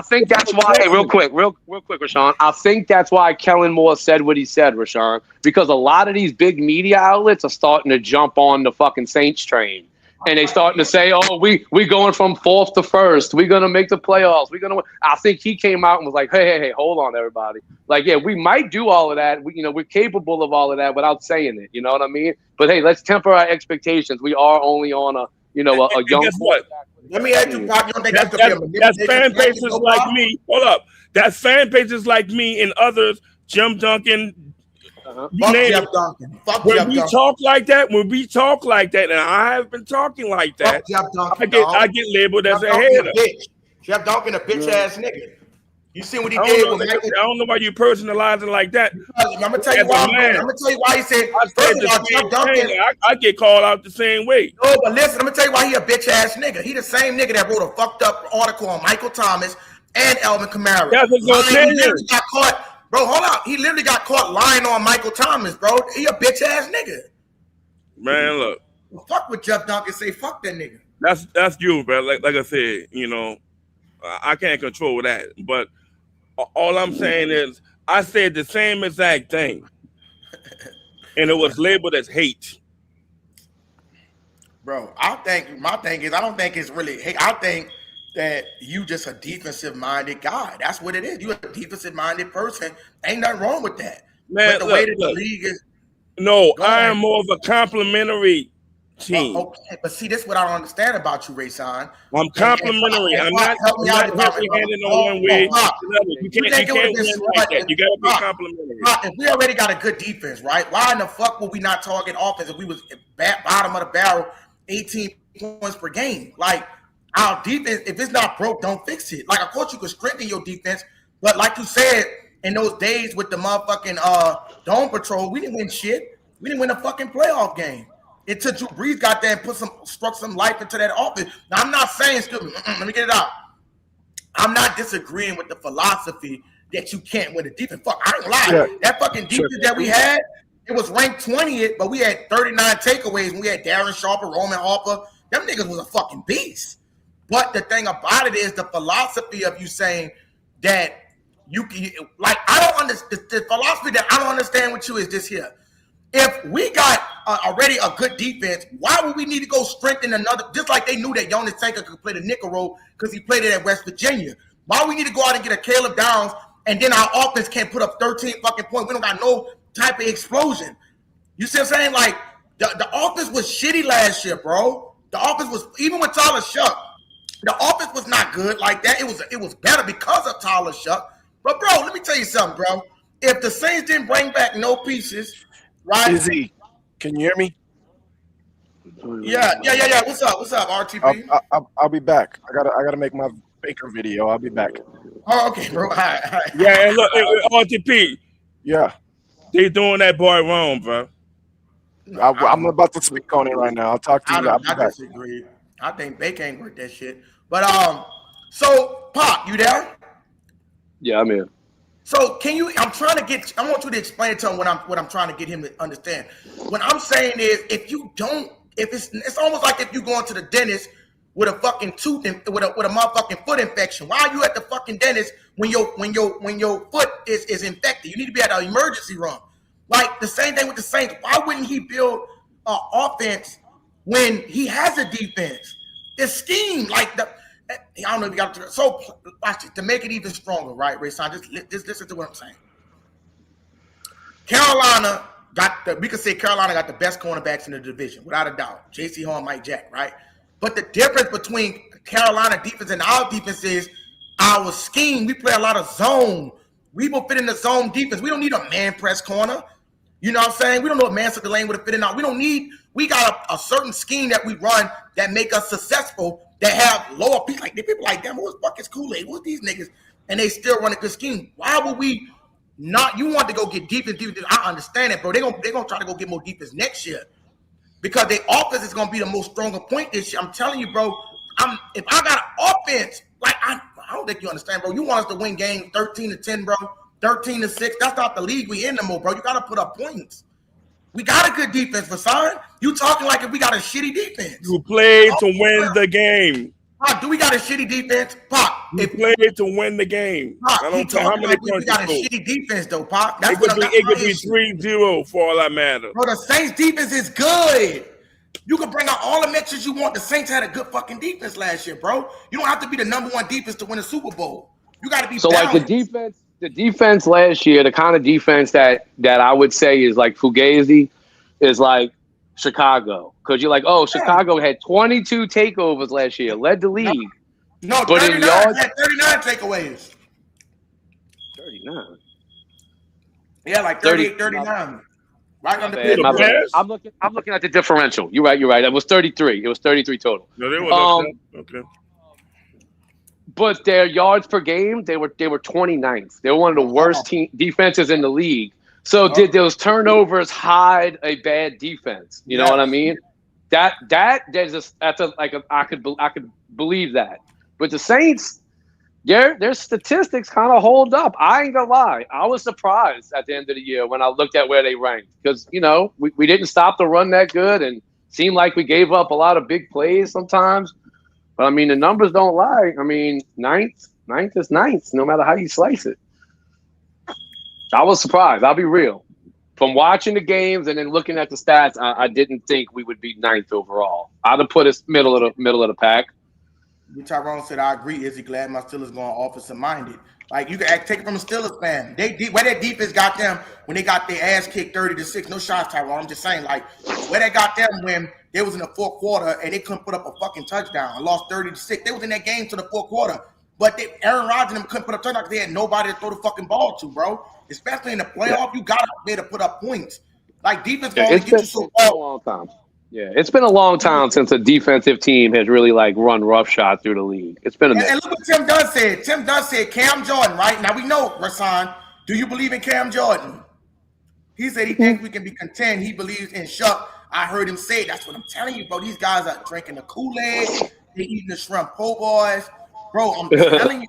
C: think that's why. Hey, real quick, Rashawn. I think that's why Kellen Moore said what he said, Rashawn, because a lot of these big media outlets are starting to jump on the fucking Saints train, and they starting to say, "Oh, we going from 4th to 1st. We're gonna make the playoffs. We're gonna win." I think he came out and was like, "Hey, hold on, everybody. Like, yeah, we might do all of that. We're capable of all of that without saying it. You know what I mean? But hey, let's temper our expectations. We are only on a young.
H: Guess what?
A: Let me ask you, Pop.
H: That's fan bases like me. Hold up. That's fan bases like me and others. Jim Duncan. When we talk like that, and I have been talking like that, I get labeled as a hater.
A: Jeff Duncan a bitch ass nigga. You see what he
H: I
A: did with Michael?
H: I don't know why you personalizing like that.
A: I'm gonna tell you why. I'm gonna tell you why he said. First of all, Jeff Duncan.
H: I get called out the same way.
A: No, but listen, I'm gonna tell you why he a bitch ass nigga. He the same nigga that wrote a fucked up article on Michael Thomas and Alvin Kamara.
H: That's his opinion.
A: He got caught, bro. Hold on, he literally got caught lying on Michael Thomas, bro. He a bitch ass nigga.
H: Man, look.
A: Well, fuck what Jeff Duncan say. Fuck that nigga.
H: That's you, bro. Like I said, you know, I can't control that, but. All I'm saying is, I said the same exact thing, and it was labeled as hate.
A: Bro, my thing is, I don't think it's really hate. I think that you just a defensive-minded guy. That's what it is. You a defensive-minded person. Ain't nothing wrong with that.
H: Man,
A: but the way that the league is.
H: No, I am more of a complimentary team.
A: Okay, but see, this is what I don't understand about you, Rayson.
H: I'm complimentary. I'm not heavy-handed on one way. You can't win like that. You got to be complimentary.
A: If we already got a good defense, right? Why in the fuck would we not target offense if we was bottom of the barrel, 18 points per game? Like, our defense, if it's not broke, don't fix it. Like, of course, you could strengthen your defense, but like you said, in those days with the motherfucking Dome Patrol, we didn't win shit. We didn't win a fucking playoff game. Until Drew Brees got there and struck some life into that offense. Now, I'm not saying, let me get it out. I'm not disagreeing with the philosophy that you can't win a defense. Fuck, I ain't lie. Sure. That fucking defense that we had, it was ranked 20th, but we had 39 takeaways. And we had Darren Sharper, Roman Harper. Them niggas was a fucking beast. But the thing about it is the philosophy of you saying that you can, like, I don't understand. The philosophy that I don't understand with you is this here. If we got already a good defense, why would we need to go strengthen another? Just like they knew that Jonas Tanker could play the nickel role because he played it at West Virginia. Why we need to go out and get a Caleb Downs and then our offense can't put up 13 fucking points? We don't got no type of explosion. You see what I'm saying? Like, the offense was shitty last year, bro. The offense was, even with Tyler Shuck, the offense was not good like that. It was better because of Tyler Shuck. But, bro, let me tell you something, bro. If the Saints didn't bring back no pieces, right?
L: Izzy, can you hear me?
A: Yeah. What's up, RTP?
L: I'll be back. I gotta make my Baker video. I'll be back.
A: Oh, okay, bro. All right.
H: Yeah, and look, RTP.
L: Yeah.
H: They doing that boy wrong, bro.
L: I'm about to speak on it right now. I'll talk to you.
A: I disagree. I think Baker ain't worth that shit. But so Pop, you there? Yeah,
C: I'm here.
A: So can you? I want you to explain it to him what I'm trying to get him to understand. What I'm saying is, if it's almost like if you going to the dentist with a fucking tooth and with a motherfucking foot infection. Why are you at the fucking dentist when your foot is infected? You need to be at an emergency room. Like the same thing with the Saints. Why wouldn't he build an offense when he has a defense? The scheme, like I don't know if you got to. So watch it to make it even stronger, right, Rayson? Just listen to what I'm saying. Carolina we could say Carolina got the best cornerbacks in the division, without a doubt. J.C. Horn, Mike Jack, right? But the difference between Carolina defense and our defense is our scheme. We play a lot of zone. We will fit in the zone defense. We don't need a man press corner. You know what I'm saying? We don't know if Mansa Delane would have fit in. We got a certain scheme that we run that make us successful, that have lower people. Like people like, damn, who's Buckets Kool-Aid? Who's these niggas? And they still run a good scheme. Why would we not? You want to go get defense. I understand it, bro. They're gonna try to go get more defense next year because their offense is gonna be the most stronger point this year. I'm telling you, bro. If I got an offense, like I don't think you understand, bro. You want us to win games 13-10, bro. 13-6. That's not the league we in no more, bro. You got to put up points. We got a good defense, Vassan. You talking like if we got a shitty defense.
H: You played to win the game.
A: Pop, do we got a shitty defense? Pop.
H: You played to win the game.
A: Pop,
H: I don't care how many
A: points we got a shitty defense, though, Pop.
H: It could be 3-0 for all that matters.
A: Bro, the Saints defense is good. You can bring out all the metrics you want. The Saints had a good fucking defense last year, bro. You don't have to be the number one defense to win a Super Bowl. You got to be balanced.
C: Like the defense last year, the kind of defense that I would say is like Fugazi, is like Chicago. Because you're like, Chicago had 22 takeovers last year, led the league.
A: No, but 39 had 39 takeaways.
C: 39?
A: Yeah, like 38, 39. Right on the
C: Bears. I'm looking at the differential. You're right. It was 33. It was 33 total.
H: No, they were okay.
C: but their yards per game, they were 29th. They were one of the worst defenses in the league. So did those turnovers hide a bad defense? You know what I mean? I could believe that. But the Saints, their statistics kind of hold up. I ain't gonna lie. I was surprised at the end of the year when I looked at where they ranked because we didn't stop the run that good and seemed like we gave up a lot of big plays sometimes. But I mean, the numbers don't lie. I mean, ninth is ninth, no matter how you slice it. I was surprised. I'll be real. From watching the games and then looking at the stats, I didn't think we would be ninth overall. I'd have put us middle of the pack.
A: Tyrone said, I agree. Izzy, glad my Steelers going offensive minded. Like, you can take it from a Steelers fan. Where that defense got them when they got their ass kicked 30-6. No shots, Tyrone. I'm just saying, like, where they got them when they was in the fourth quarter and they couldn't put up a fucking touchdown and lost 30-6. They was in that game to the fourth quarter. But Aaron Rodgers and them couldn't put up a touchdown because they had nobody to throw the fucking ball to, bro. Especially in the playoff, you got to be able to put up points. Like, defense going to get you so far.
C: A long time. Yeah, it's been a long time since a defensive team has really, like, run roughshod through the league. It's been a minute.
A: And look what Tim Dunn said. Tim Dunn said Cam Jordan, right? Now, we know, Rasan, do you believe in Cam Jordan? He said he thinks we can be content. He believes in Shuck. I heard him say, that's what I'm telling you, bro. These guys are drinking the Kool-Aid. They're eating the shrimp po' boys. Bro, I'm telling you.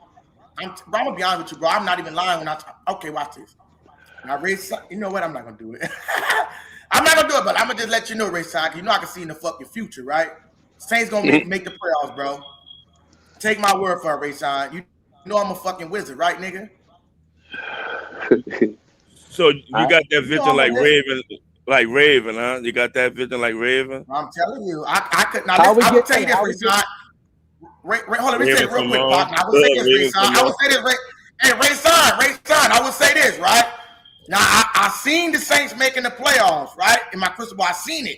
A: I'm going to be honest with you, bro. I'm not even lying when I talk. Okay, watch this. Now, Ray, you know what? I'm not going to do it. I'm not going to do it, but I'm going to just let you know, Ray Stein, because I can see in the fucking future, right? Saints going to make the playoffs, bro. Take my word for it, Ray Stein. You know I'm a fucking wizard, right, nigga?
H: So you got that vision like Raven, huh? You got that vision like Raven?
A: I'm telling you. I could not. I will tell you this, Ray Stein. Hold on, let me say it real quick, partner. I will say this, Ray Stein. I will say this, Ray Stein, I will say this, right? Now, I seen the Saints making the playoffs, right? In my crystal ball, I seen it.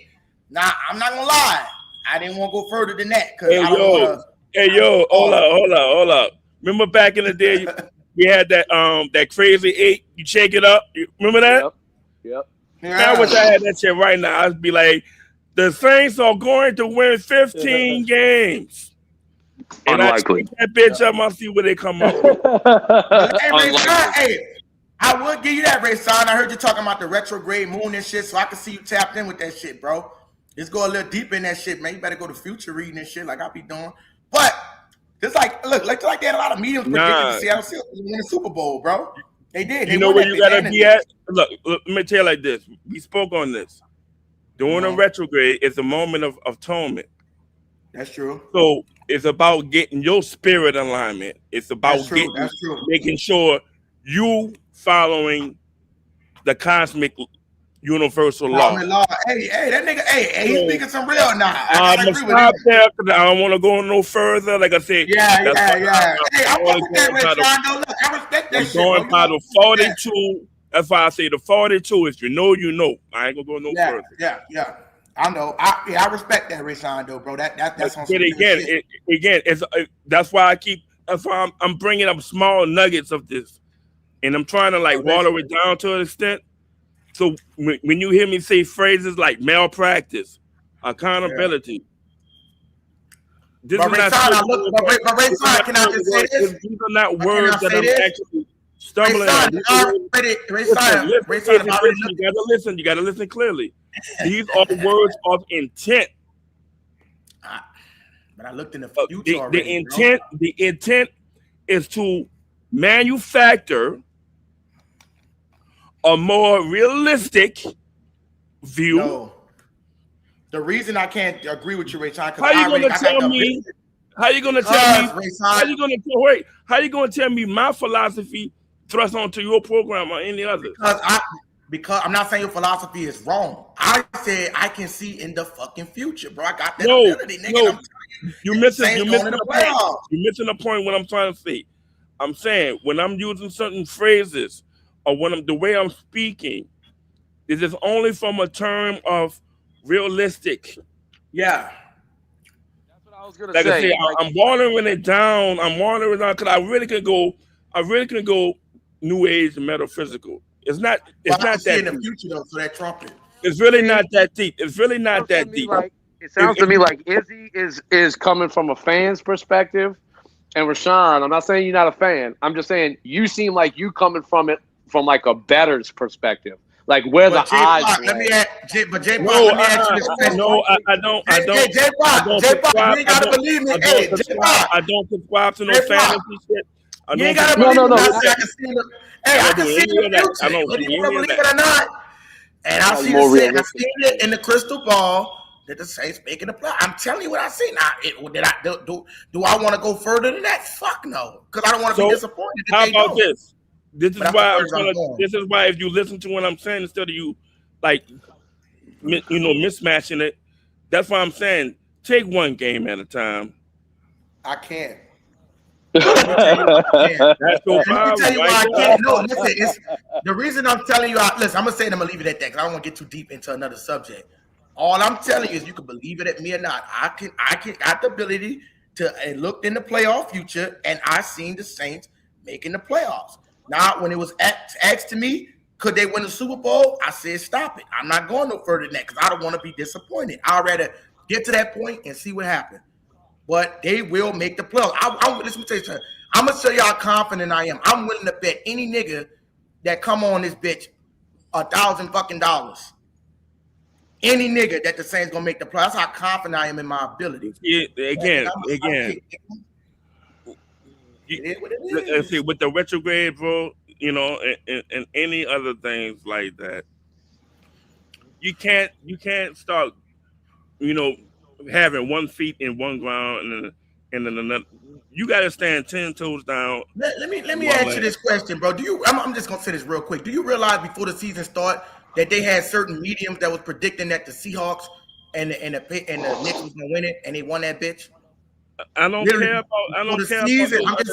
A: Now, I'm not going to lie. I didn't want to go further than that.
H: Hey, yo, hold up. Remember back in the day, we had that crazy 8, you shake it up. You remember that?
C: Yep.
H: Yeah. I wish I had that shit right now. I'd be like, the Saints are going to win 15 games. And
C: Unlikely.
H: I check that bitch up, I'll see where they come up with.
A: Hey, I would give you that, Ray Stein. I heard you talking about the retrograde moon and shit, so I can see you tapped in with that shit, bro. Let's go a little deep in that shit, man. You better go to future reading and shit like I be doing. But it's like, look, like they had a lot of mediums predicting Seattle Seahawks win the Super Bowl, bro. They did.
H: You know where you gotta be at? Look, let me tell you like this. We spoke on this. During a retrograde, it's a moment of atonement.
A: That's true.
H: So it's about getting your spirit alignment. It's about making sure you following the cosmic universal law.
A: Hey, that nigga, he's speaking some real now.
H: I agree with that. I don't want to go no further. Like I said,
A: yeah. Hey, I respect that shit.
H: Going by the 42. That's why I say the 42 is you know. I ain't gonna go no further.
A: Yeah. I know. I respect that, Rashawn, though, bro. That's on.
H: But again, that's why that's why I'm bringing up small nuggets of this. And I'm trying to water it down to an extent. So when you hear me say phrases like malpractice, accountability, these are not words that I'm actually stumbling on. You gotta listen clearly. These are words of intent.
A: But I looked in the future already,
H: the intent is to manufacture a more realistic view.
A: No. The reason I can't agree with you, Ray Sean,
H: how you gonna tell me my philosophy thrust onto your program or any other?
A: Because I'm not saying your philosophy is wrong. I said I can see in the fucking future, bro. I got that ability, nigga.
H: You're missing the point what I'm trying to say. I'm saying when I'm using certain phrases or the way I'm speaking, is this only from a term of realistic?
C: Yeah. That's what I was gonna say.
H: I'm watering it down. Because I really could go new age and metaphysical. It's not that
A: deep. In the future though, for that trumpet.
H: It's really not that deep. It's really not that deep.
C: It sounds to me like Izzy is coming from a fan's perspective, And Rashawn, I'm not saying you're not a fan. I'm just saying you seem like you coming from it from like a better's perspective. Like where the odds
A: let me ask you this question.
H: No, I don't.
A: You ain't gotta believe me. Hey,
H: I don't subscribe to no fantasy shit.
A: You ain't gotta believe me. I can see the future.
H: I don't
A: Whether you want to believe it or not. And I see I've seen it in the crystal ball that the Saints making the play. I'm telling you what I see. Now, do I want to go further than that? Fuck no, because I don't want to be disappointed.
H: How about this? This is why if you listen to what I'm saying instead of you like mismatching it, that's why I'm saying take one game at a time.
A: I can't.
H: That's so
A: Let me tell you why I can't. No, listen, it's the reason I'm telling you. Listen, I'm gonna say it, I'm gonna leave it at that because I don't want to get too deep into another subject. All I'm telling you is you can believe it at me or not. I got the ability to look in the playoff future, and I seen the Saints making the playoffs. Now, when it was asked to me, could they win the Super Bowl? I said, stop it. I'm not going no further than that because I don't want to be disappointed. I'd rather get to that point and see what happens. But they will make the playoffs. Listen, I'm gonna show you how confident I am. I'm willing to bet any nigga that come on this bitch $1,000 fucking dollars. Any nigga that the Saints gonna make the playoffs. That's how confident I am in my ability.
H: Yeah, again. Let's see, with the retrograde, bro, and any other things like that, you can't start, having 1 foot in one ground and then another. You got to stand 10 toes down.
A: Let me ask you this question, bro. I'm just gonna say this real quick. Do you realize before the season started that they had certain mediums that was predicting that the Seahawks and the Knicks was gonna win it, and they won that bitch?
H: I don't care about. I'm
A: just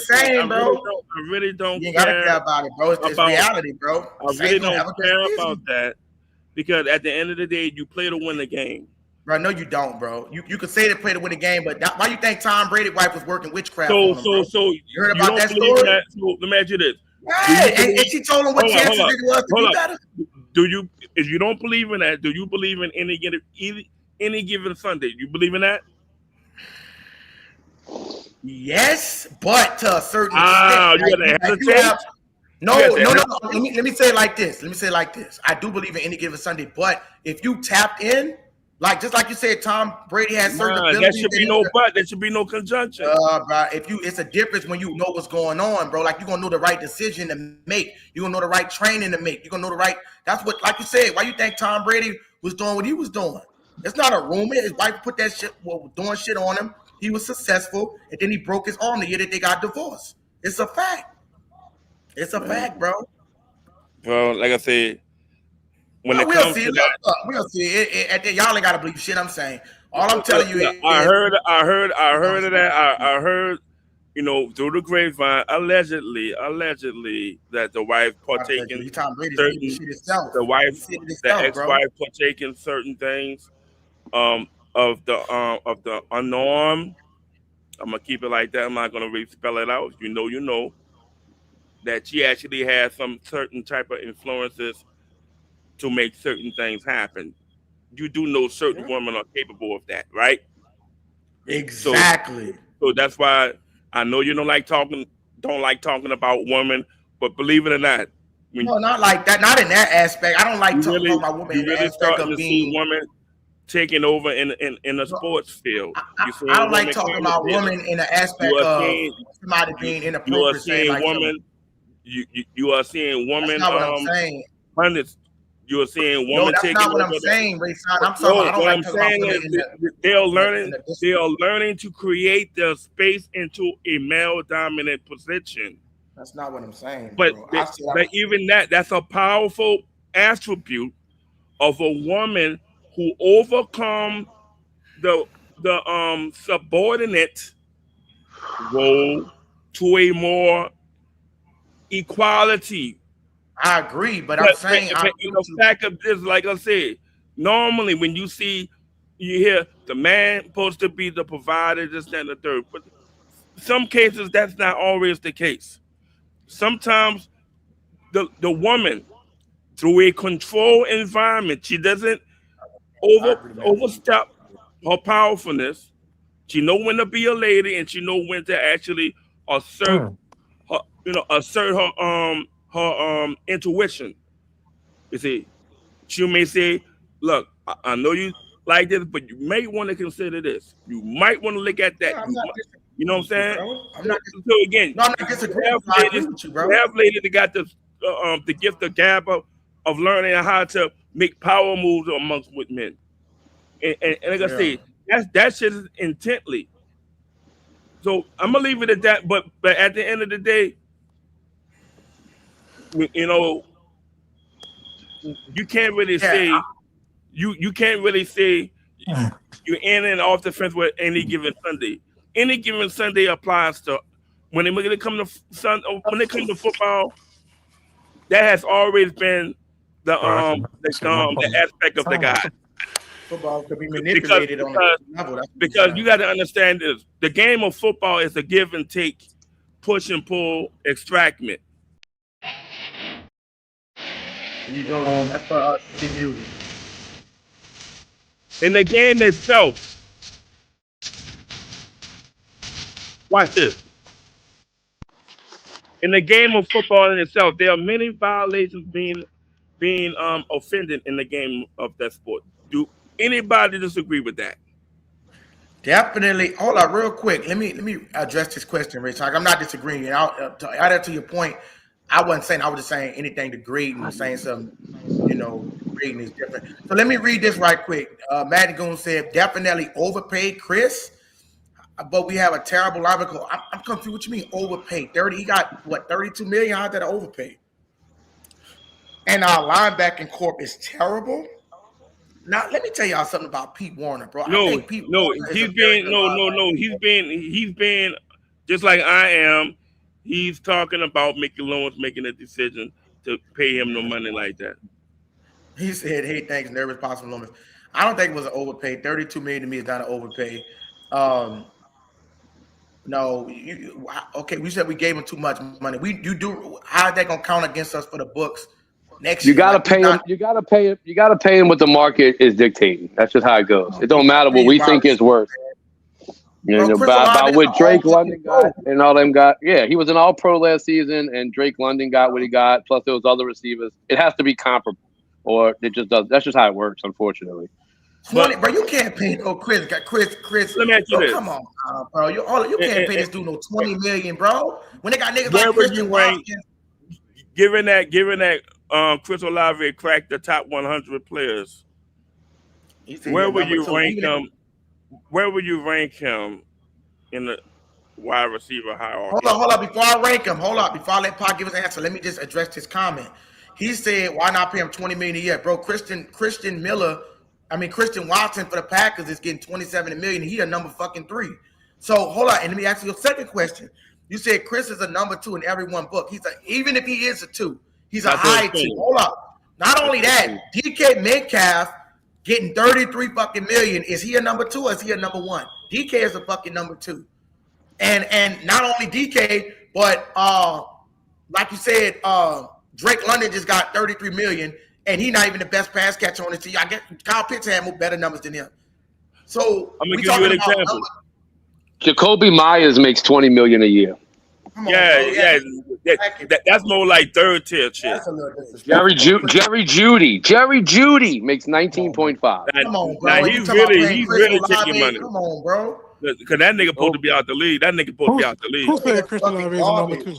A: saying, bro.
H: I really don't.
A: You gotta care about it, bro. It's reality, bro.
H: I really don't care about that because at the end of the day, you play to win the game.
A: Bro, no, you don't, bro. You could say they play to win the game, but why you think Tom Brady's wife was working witchcraft?
H: So
A: you heard about that story?
H: So let me ask you this.
A: Right, and she told him what chances it was to be better.
H: If you don't believe in that, do you believe in any given Sunday? You believe in that?
A: Yes, but to a certain extent.
H: You gotta hesitate.
A: No. Let me say it like this. I do believe in any given Sunday, but if you tapped in, just like you said, Tom Brady has certain abilities.
H: There should be no but. There should be no conjunction.
A: Bro, it's a difference when you know what's going on, bro. Like you're gonna know the right decision to make. You're gonna know the right training to make. You're gonna know the right. That's what, like you said. Why you think Tom Brady was doing what he was doing? It's not a rumor. His wife put that shit, doing shit on him. He was successful, and then he broke his arm the year that they got divorced. It's a fact. It's a fact, bro.
H: Bro, like I said, when it comes to that,
A: we'll see. Y'all ain't gotta believe shit I'm saying. All I'm telling you is,
H: I heard of that. I heard, through the grapevine, allegedly that the wife partaking the ex-wife partaking certain things, of the unarmed. I'm gonna keep it like that. I'm not gonna really spell it out. You know that she actually has some certain type of influences to make certain things happen. You do know certain women are capable of that, right?
A: Exactly.
H: So that's why I know you don't like talking about women, but believe it or not,
A: no, not like that. Not in that aspect. I don't like talking about women in the aspect of being
H: women taking over in a sports field.
A: I don't like talking about women in the aspect of somebody being inappropriate.
H: You are seeing women.
A: That's not what I'm saying.
H: You are seeing women taking over.
A: That's not what I'm saying, Ray. I'm sorry. I don't like talking about women.
H: They are learning to create their space into a male-dominant position.
A: That's not what I'm saying.
H: But even that's a powerful attribute of a woman who overcome the subordinate role to a more equality.
A: I agree, but I'm saying
H: the fact of this, like I said, normally when you hear the man supposed to be the provider, this, that, and the third. But some cases that's not always the case. Sometimes the woman, through a controlled environment, she doesn't overstep her powerfulness. She know when to be a lady, and she know when to actually assert her, assert her intuition. You see, she may say, "Look, I know you like this, but you may want to consider this. You might want to look at that. You know what I'm saying?" So again,
A: no, I'm not disagreeing. I agree with you, bro.
H: You have ladies that got the gift of gab of learning how to make power moves amongst with men. And like I say, that shit is intently. So I'm gonna leave it at that. But at the end of the day, you can't really say you can't really say you're in and off the fence with any given Sunday. Any given Sunday applies to when it comes to football. That has always been the aspect of the guy.
A: Football could be manipulated on a level.
H: Because you got to understand this: the game of football is a give and take, push and pull, extractment.
A: That's for us to do.
H: In the game itself, watch this. In the game of football in itself, there are many violations being offended in the game of that sport. Do anybody disagree with that?
A: Definitely. Hold on, real quick. Let me address this question, Rich. Like, I'm not disagreeing. To your point, I wasn't saying. I was just saying anything to grading and saying something. Grading is different. So let me read this right quick. Matt Goon said, "Definitely overpaid Chris, but we have a terrible article." I'm confused. What you mean overpaid? 30? He got what? 32 million? How did I overpay? And our linebacking corp is terrible. Now, let me tell y'all something about Pete Warner, bro.
H: He's been just like I am. He's talking about Mickey Lawrence making a decision to pay him no money like that.
A: He said, "Hey, thanks, nervous possible Lawrence." I don't think it was an overpay. 32 million to me is not an overpay. No, okay. We said we gave him too much money. How are they gonna count against us for the books? Next
C: you
A: year,
C: gotta pay him. You gotta pay him. You gotta pay him what the market is dictating. That's just how it goes. It don't matter what we think is worth. About what Drake London got and all them got. Yeah, he was an All-Pro last season, and Drake London got what he got. Plus, there was other receivers. It has to be comparable, or it just does. That's just how it works, unfortunately.
A: 20, bro. You can't pay no Chris.
H: Let me ask you this.
A: Come on, bro. You can't pay this dude no 20 million, bro. When they got niggas
H: where
A: like Christian Watkins.
H: Given that Chris Olave cracked the top 100 players, where would you rank him? Where would you rank him in the wide receiver hierarchy?
A: Hold on. Before I rank him, before I let Pac give his answer, let me just address his comment. He said, "Why not pay him 20 million a year, bro?" Christian Watson for the Packers is getting 27 million. He a number fucking 3. So hold on, and let me ask you a second question. You said Chris is a number 2 in every one book. Even if he is a 2, he's a high 2. Hold up. Not only that, DK Metcalf getting 33 fucking million. Is he a number 2 or is he a number 1? DK is a fucking number 2. And not only DK, but like you said, Drake London just got 33 million, and he's not even the best pass catcher on the team. I guess Kyle Pitts had more better numbers than him. So
H: I'm gonna give you an example.
C: Jacoby Myers makes 20 million a year.
H: That's more like third tier shit.
C: Jerry Jeudy makes 19.5.
A: Come on, bro.
H: Now he's really taking money.
A: Come on, bro.
H: Because that nigga supposed to be out the league.
K: Who said Chris Olave is number 2?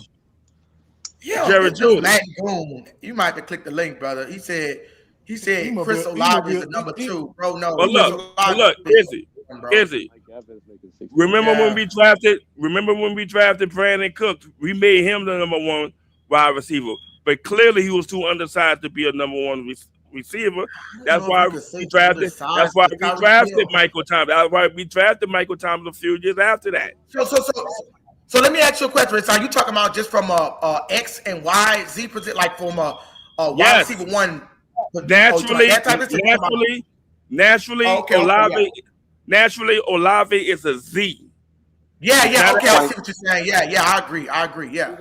A: Yeah,
H: Jerry Jeudy.
A: Matt Goon. You might have to click the link, brother. He said Chris Olave is the number 2, bro. No.
H: But look, Izzy. Remember when we drafted Brandon Cooks? We made him the number 1 wide receiver, but clearly he was too undersized to be a number 1 receiver. That's why we drafted. That's why we drafted Michael Thomas. That's why we drafted Michael Thomas a few years after that.
A: So let me ask you a question. Are you talking about just from a X and Y Z position, like from a wide receiver 1?
H: Naturally, Olave is a Z.
A: Yeah. Okay, I see what you're saying. Yeah, I agree. Yeah.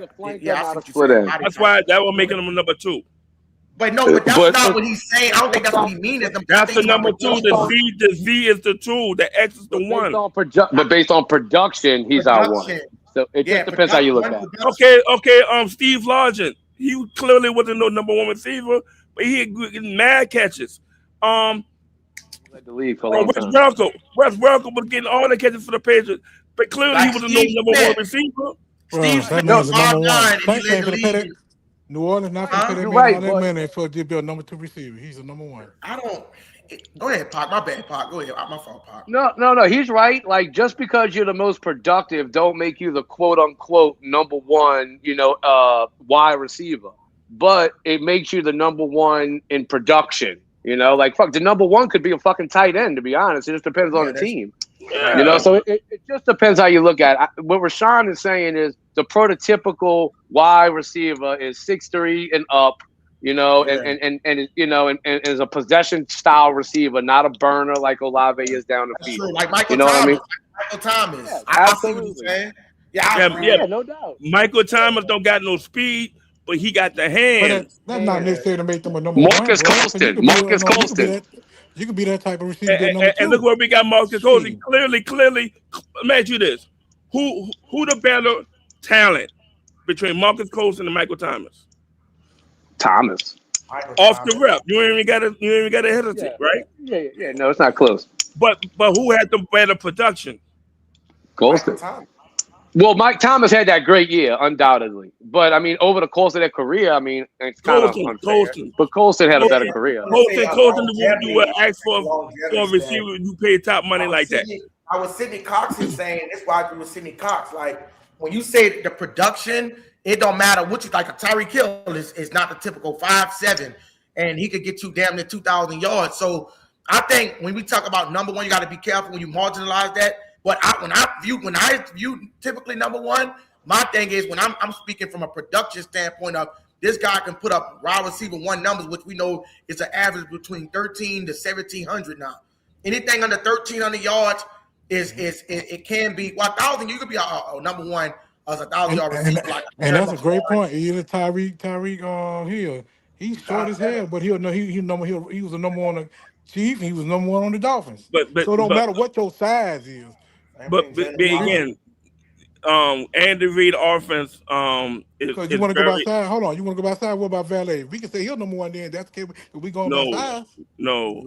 H: That's why that will make him a number 2.
A: But that's not what he's saying. I don't think that's what he means.
H: That's the number 2. The Z is the 2. The X is the 1.
C: But based on production, he's our 1. So it just depends how you look at
H: it. Okay. Steve Largent, he clearly wasn't no number one receiver, but he had mad catches.
C: led the league for a long
H: Wes
C: time.
H: Welker was getting all the catches for the Patriots, but clearly he wasn't no number one receiver.
K: Steve Smith was number one. Saints ain't gonna pay that. New Orleans not gonna pay that man all that money for to be a number 2 receiver. He's a number 1.
A: I don't. Go ahead, Pac. My bad, Pac. Go ahead. My fault, Pac.
C: No. He's right. Like, just because you're the most productive, don't make you the quote unquote number 1. Wide receiver, but it makes you the number 1 in production. Like fuck, the number 1 could be a fucking tight end. To be honest, it just depends on the team.
H: Yeah.
C: So it just depends how you look at it. What Rashawn is saying is the prototypical wide receiver is 6'3" and up. And is a possession style receiver, not a burner like Olave is down the field.
A: Like Michael Thomas.
C: What I mean?
A: Michael Thomas.
C: Yeah,
A: I see what you're saying.
C: Yeah, no doubt.
H: Michael Thomas don't got no speed, but he got the hands.
K: That's not necessarily to make them a number
C: Marcus
K: 1.
C: Marcus Colston.
K: You could be that type of receiver.
H: And look where we got Marcus Colston. Clearly, let me ask you this: who the better talent between Marcus Colston and Michael Thomas?
C: Thomas.
H: Off the rep, you ain't even got to hesitate, right?
C: Yeah. No, it's not close.
H: But who had the better production?
C: Colston. Well, Mike Thomas had that great year, undoubtedly. But I mean, over the course of their career, I mean, it's kind of unfair. But Colston had a better career.
H: Colston would ask for a receiver who paid top money like that.
A: I was Sidney Cox is saying this. Why was Sidney Cox like when you say the production? It don't matter what you like. A Tyreek Hill is not the typical 5'7", and he could get you damn near 2,000 yards. So I think when we talk about number 1, you got to be careful when you marginalize that. But when I view typically number 1, my thing is when I'm speaking from a production standpoint of this guy can put up wide receiver 1 numbers, which we know is an average between 13 to 1,700 now. Anything under 1,300 yards it can be 1,000. You could be a number 1. As a 1,000-yard receiver,
K: and that's a great point. Either Tyreek Hill, he's short as hell, but he was a number 1 on the Chiefs. And he was number 1 on the Dolphins. So it don't matter what your size is.
H: But again, Andy Reid offense
K: because you want to go by size. Hold on, you want to go by size? What about Valet? We can say he'll number 1 then. That's okay. We going by size.
H: No.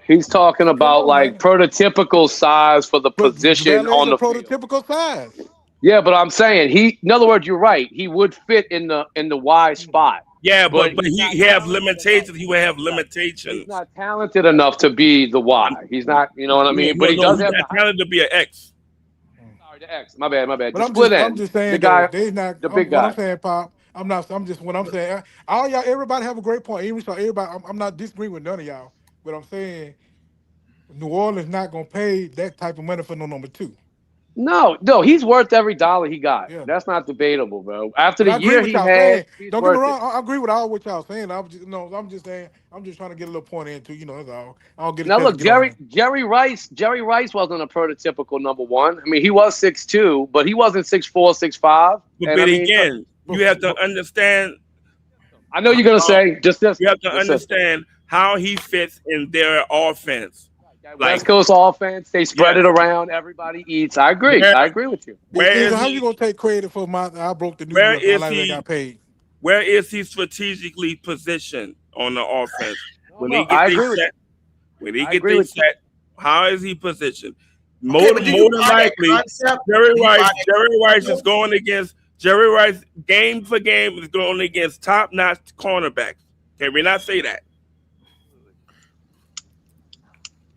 C: He's talking about like prototypical size for the position on the
K: prototypical size.
C: Yeah, but I'm saying in other words, you're right. He would fit in the wide spot.
H: Yeah, but he have limitations. He would have limitations.
C: He's not talented enough to be the Y. He's not, you know what I mean? But he does have
H: talent to be an X.
C: Sorry, the X. My bad.
K: But I'm just saying
C: the guy,
K: the big guy. What I'm saying, Pop. I'm saying. All y'all, everybody have a great point. Even so, everybody. I'm not disagreeing with none of y'all. But I'm saying New Orleans not gonna pay that type of money for no number 2.
C: No, he's worth every dollar he got. Yeah. That's not debatable, bro. After the year he had,
K: don't get me wrong. I agree with all what y'all saying. I'm just saying. I'm just trying to get a little point into. That's all. I don't get.
C: Now look, Jerry Rice wasn't a prototypical number 1. I mean, he was 6'2", but he wasn't 6'4", 6'5".
H: But again, you have to understand.
C: I know you're gonna say just this.
H: You have to understand how he fits in their offense.
C: West Coast offense, they spread it around. Everybody eats. I agree. I agree with you.
K: How you gonna take credit for I broke the news?
H: Where is he? Got paid. Where is he strategically positioned on the offense? When he gets things set, how is he positioned? More than likely, Jerry Rice is going against Jerry Rice game for game is going against top-notch cornerbacks. Can we not say that?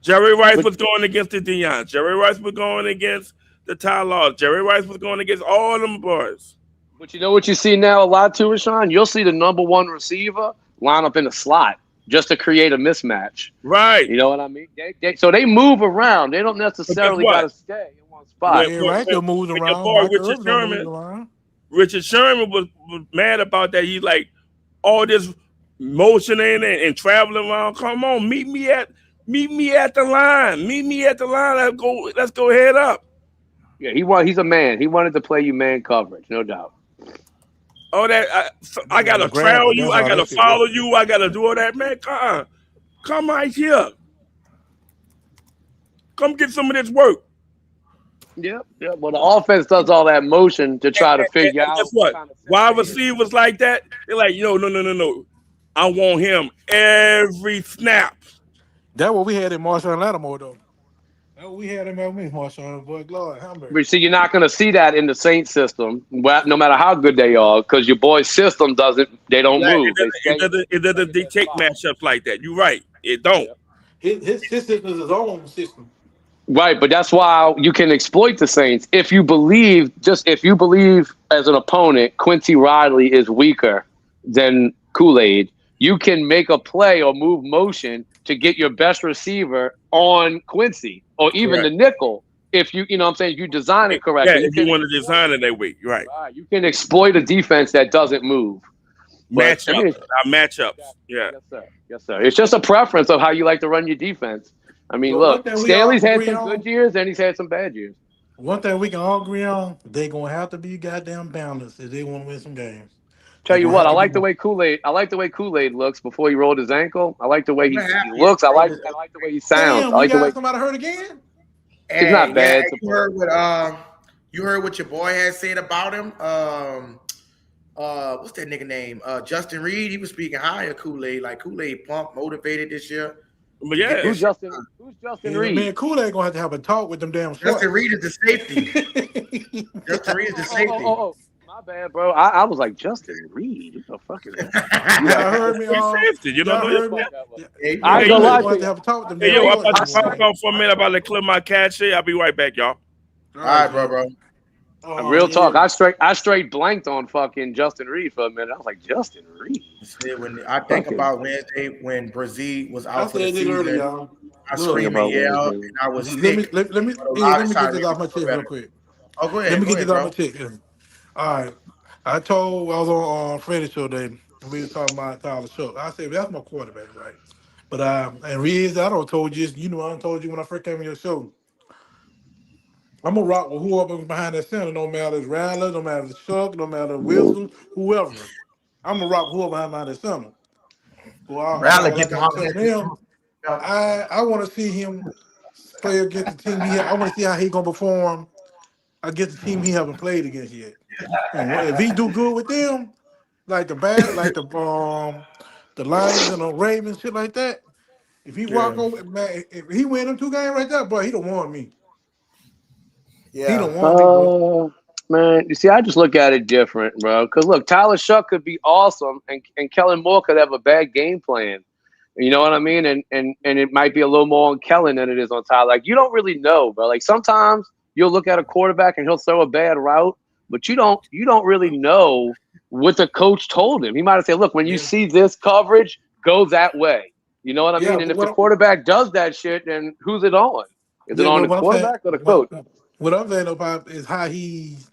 H: Jerry Rice was going against the Deion. Jerry Rice was going against the Ty Law. Jerry Rice was going against all them boys.
C: But you know what you see now a lot too, Rashawn? You'll see the number 1 receiver line up in the slot just to create a mismatch.
H: Right.
C: You know what I mean? So they move around. They don't necessarily got to stay in one spot.
K: Yeah, right. They'll move around.
H: Richard Sherman was mad about that. He's like, all this motioning and traveling around. Come on, meet me at the line. Meet me at the line. Let's go head up.
C: Yeah, he's a man. He wanted to play you man coverage, no doubt.
H: Oh, that I gotta trail you. I gotta follow you. I gotta do all that, man. Come right here. Come get some of this work.
C: Yep. Well, the offense does all that motion to try to figure out.
H: Guess what? Wide receivers like that, they're like, no. I want him every snap.
K: That's what we had in Marshawn Lattimore, though. That's what we had in Marshawn, boy, Lord, Hamburg.
C: But see, you're not going to see that in the Saints system, no matter how good they are, because your boy's system they don't move.
H: It doesn't dictate matchups like that. You're right. It don't.
K: His system is his own system.
C: Right, but that's why you can exploit the Saints if you believe as an opponent Quincy Riley is weaker than Kool-Aid. You can make a play or move motion to get your best receiver on Quincy or even the nickel. If you know what I'm saying, if you design it correctly.
H: Yeah, if you want to design it that way, right.
C: You can exploit a defense that doesn't move.
H: Matchups. Yeah.
C: Yes, sir. It's just a preference of how you like to run your defense. I mean, look, Staley's had some good years and he's had some bad years.
K: One thing we can all agree on, they're going to have to be goddamn balanced if they want to win some games.
C: Tell you what, I like the way Kool-Aid looks before he rolled his ankle. I like the way he looks. I like the way he sounds.
K: Damn,
C: I like the way
K: somebody hurt again?
C: He's not bad.
A: You heard what your boy had said about him? What's that nigga name? Justin Reed. He was speaking high of Kool-Aid, like Kool-Aid pumped, motivated this year.
H: But yeah,
C: who's Justin Reed?
K: Man, Kool-Aid gonna have to have a talk with them damn.
A: Justin Reed is the safety. Justin Reed is the safety.
C: Oh, my bad, bro. I was like Justin Reed. What the fuck is that?
K: You heard me.
H: Safety. You know.
C: I go like
K: have a talk with them.
H: Hey, yo, I'm about to pop off for a minute. I'm about to clear my cache. I'll be right back, y'all.
A: All right, bro.
C: Real talk. I straight blanked on fucking Justin Reed for a minute. I was like, Justin Reed.
A: When I think about Wednesday when Brazil was out for the season,
K: earlier,
A: I screamed and yelled, and I was sick.
K: Let me get this off my chest real quick.
A: Oh, go ahead.
K: Let me get this off my chest. All right. I was on Freddie's show today, and we were talking about Tyler Shook. I said, that's my quarterback, right? But and Reed, I don't told you, I told you when I first came on your show. I'm gonna rock with whoever's behind that center, no matter it's Rattler, no matter it's Chuck, no matter Wilson, whoever. I'm gonna rock with whoever behind that center.
A: Rattler get the
K: I want to see him play against the team. I want to see how he gonna perform against the team he haven't played against yet. And if he do good with them, like the Lions and the Ravens, shit like that. If he walk over, man, if he win them 2 games right there, bro, he don't want me.
A: Yeah.
K: He don't want me, bro.
C: Man, you see, I just look at it different, bro. Because look, Tyler Shuck could be awesome, and Kellen Moore could have a bad game plan. You know what I mean? And it might be a little more on Kellen than it is on Tyler. Like, you don't really know, bro. Like, sometimes you'll look at a quarterback and he'll throw a bad route, but you don't really know what the coach told him. He might have said, look, when you see this coverage, go that way. You know what I mean? And if the quarterback does that shit, then who's it on? Is it on the quarterback or the coach?
K: What I'm saying about is how he's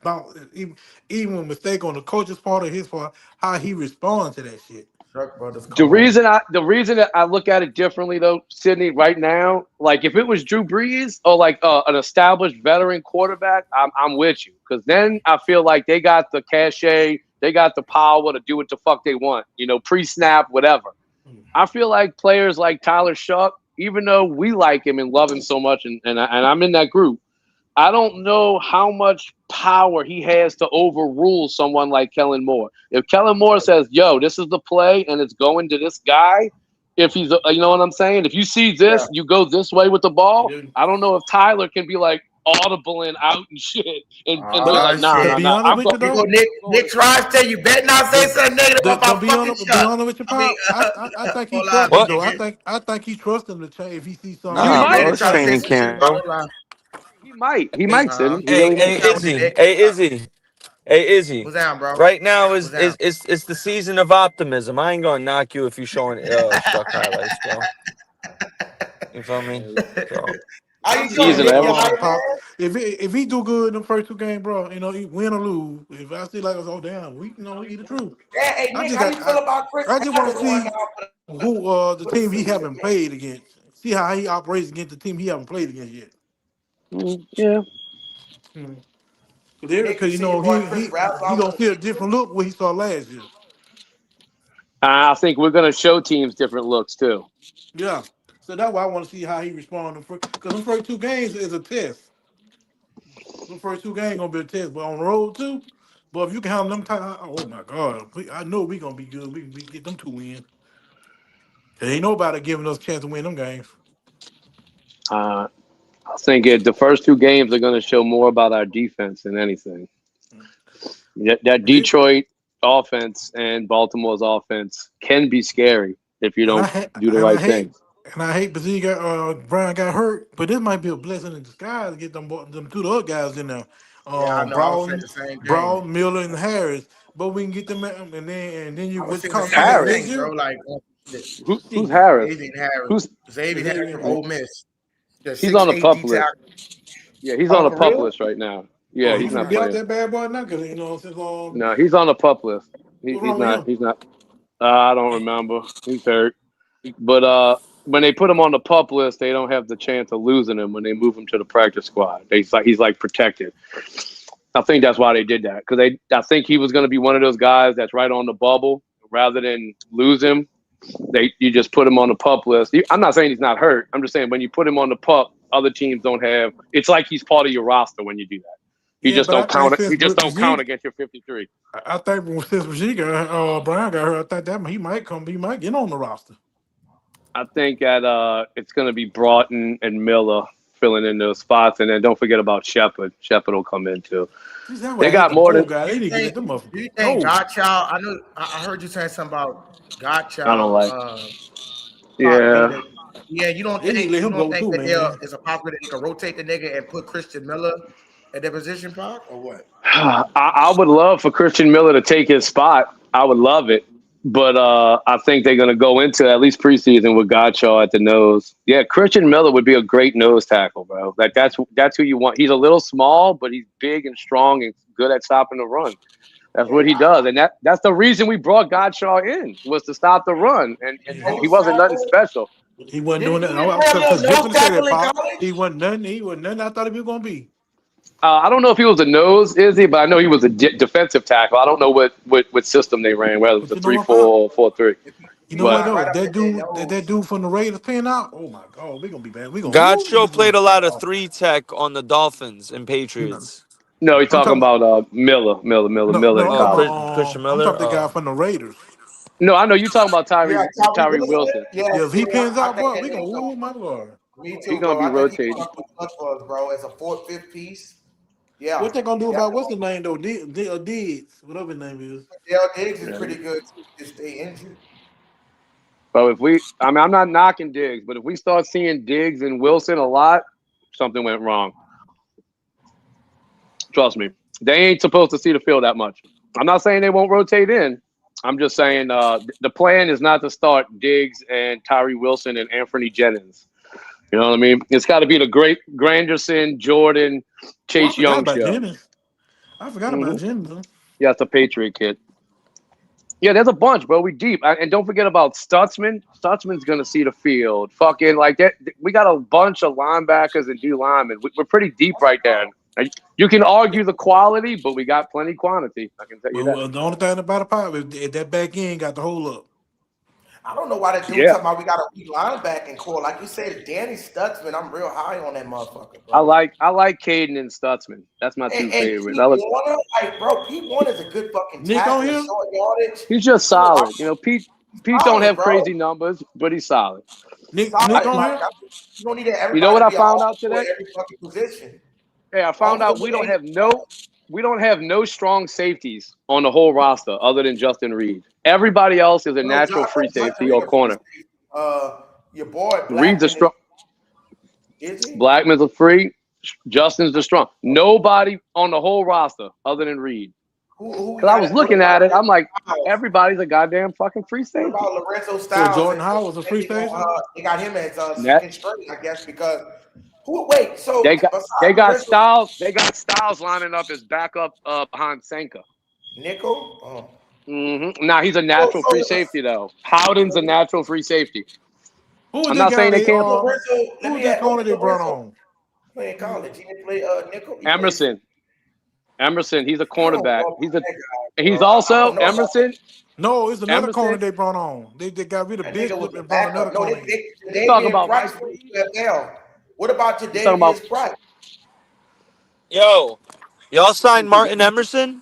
K: even a mistake on the coach's part or his part, how he responds to that shit.
C: The reason that I look at it differently though, Sydney, right now, like if it was Drew Brees or like an established veteran quarterback, I'm with you, because then I feel like they got the cachet, they got the power to do what the fuck they want, pre-snap, whatever. I feel like players like Tyler Shuck, even though we like him and love him so much, and I'm in that group, I don't know how much power he has to overrule someone like Kellen Moore. If Kellen Moore says, yo, this is the play and it's going to this guy, if he's, you know what I'm saying? If you see this, you go this way with the ball. I don't know if Tyler can be like audible and out and shit. And be like, nah.
A: Nick tries to tell you, better not say something negative about fucking Chuck.
K: With your pop. I think he trusts him, though. I think he trusts him to change if he sees something.
C: He might, Sidney.
M: Hey, Izzy.
A: What's down, bro?
M: Right now it's the season of optimism. I ain't gonna knock you if you're showing Chuck highlights, bro. You feel me?
K: If he do good in the first 2 games, bro, he win or lose. If I see like, oh damn, we eat the truth.
A: Yeah, hey, Nick, how you feel about Chris?
K: I just want to see who the team he haven't played against. See how he operates against the team he haven't played against yet.
C: Yeah.
K: Because he gonna feel a different look what he saw last year.
C: I think we're gonna show teams different looks too.
K: Yeah. So that's why I want to see how he responds. Because the first 2 games is a test. The first 2 games gonna be a test, but on the road too. But if you can handle them tight, oh my God, I know we gonna be good. We can get them 2 wins. There ain't nobody giving us a chance to win them games.
C: I think the first 2 games are going to show more about our defense than anything. That Detroit offense and Baltimore's offense can be scary if you don't do the right thing.
K: And I hate Brian got hurt, but this might be a blessing in disguise to get them 2 other guys in there.
A: Yeah, I know. I was saying the same thing.
K: Brown, Miller, and Harris. But we can get them, and then you
A: I was
K: with
A: saying the
K: Carson
A: same
K: next
A: thing,
K: year.
A: bro. Like,
C: Who's Harris?
A: Xavier Harris from Ole Miss.
C: He's on the pup list. Yeah, he's on the pup list right now. Yeah, he's not
K: get out
C: playing.
K: that bad boy now because since
C: No, he's on the pup list. He's not. I don't remember. He's hurt. But when they put him on the pup list, they don't have the chance of losing him when they move him to the practice squad. He's like protected. I think that's why they did that, because I think he was going to be one of those guys that's right on the bubble. Rather than lose him, you just put him on the pup list. I'm not saying he's not hurt. I'm just saying when you put him on the pup, other teams don't have. It's like he's part of your roster when you do that. You just don't count. You just don't count against your 53.
K: I think since Brian got hurt, I thought he might get on the roster.
C: I think that it's going to be Broughton and Miller filling in those spots, and then don't forget about Shepard. Shepard will come in too. They got more than.
A: Do you think Godchild? I heard you saying something about Godchild.
C: I don't like. Yeah.
A: Yeah, you don't think that there's a possibility they can rotate the nigga and put Christian Miller at their position, Pop, or what?
C: I would love for Christian Miller to take his spot. I would love it. But I think they're going to go into at least preseason with Godchild at the nose. Yeah, Christian Miller would be a great nose tackle, bro. That's who you want. He's a little small, but he's big and strong and good at stopping the run. That's what he does, and that's the reason we brought Godchild in, was to stop the run, and he wasn't nothing special.
K: He wasn't doing that. He wasn't nothing I thought he was going to be.
C: I don't know if he was a nose, Izzy, but I know he was a defensive tackle. I don't know what system they ran, whether it was a 3-4 or 4-3.
K: You know what though? That dude from the Raiders paying out. Oh my God, we gonna be bad.
M: Godchild played a lot of 3-tech on the Dolphins and Patriots.
C: No, he's talking about Miller.
K: Christian
M: Miller.
K: I'm talking the guy from the Raiders.
C: No, I know you're talking about Tyree Wilson.
K: Yeah, if he pins out, boy, we gonna. Oh my God.
A: Me too,
C: he's gonna be rotated,
A: bro. As a 4th, 5th piece. Yeah.
K: What they gonna do about what's the name though? Diggs, whatever his name is.
A: Dale Diggs is pretty good to stay injured.
C: But I'm not knocking Diggs, but if we start seeing Diggs and Wilson a lot, something went wrong. Trust me, they ain't supposed to see the field that much. I'm not saying they won't rotate in. I'm just saying the plan is not to start Diggs and Tyree Wilson and Anthony Jennings. You know what I mean? It's got to be the great Granderson, Jordan, Chase Young show.
K: I forgot about Jennings.
C: Yeah, it's a Patriot kid. Yeah, there's a bunch, bro. We deep. And don't forget about Stutzman. Stutzman's going to see the field. Fucking like that. We got a bunch of linebackers and D linemen. We're pretty deep right there. You can argue the quality, but we got plenty quantity. I can tell you that.
K: The only thing about it, Pop, is that back end got the hold up.
A: I don't know why the dude talking about we got a weak linebacker core. Like you said, Danny Stutzman, I'm real high on that motherfucker, bro.
C: I like Caden and Stutzman. That's my two favorites.
A: Pete Warner is a good fucking tackler.
C: He's just solid. You know, Pete don't have crazy numbers, but he's solid.
K: Nick on him?
A: You don't need that.
C: You know what I found out today?
A: Every fucking position.
C: Yeah, I found out we don't have no strong safeties on the whole roster other than Justin Reed. Everybody else is a natural free safety or corner.
A: Your boy
C: Reed's a strong. Blackman's a free. Justin's the strong. Nobody on the whole roster other than Reed. Because I was looking at it, I'm like, everybody's a goddamn fucking free safety.
A: What about Lorenzo Styles?
K: So Jordan Howard was a free safety.
A: They got him as second string, I guess, because. So
C: they got Styles. They got Styles lining up as backup behind Senka.
A: Nickel. Oh.
C: Mm-hmm. Now he's a natural free safety though. Howden's a natural free safety.
K: I'm not saying they can't. Who's that corner they brought on?
A: Playing college. He didn't play Nickel.
C: Emerson. He's a cornerback. He's also Emerson.
K: No, it's another corner they brought on. They got rid of Bishop and brought another corner.
C: Talking about
A: What about Jadavius Price?
M: Yo, y'all signed Martin Emerson?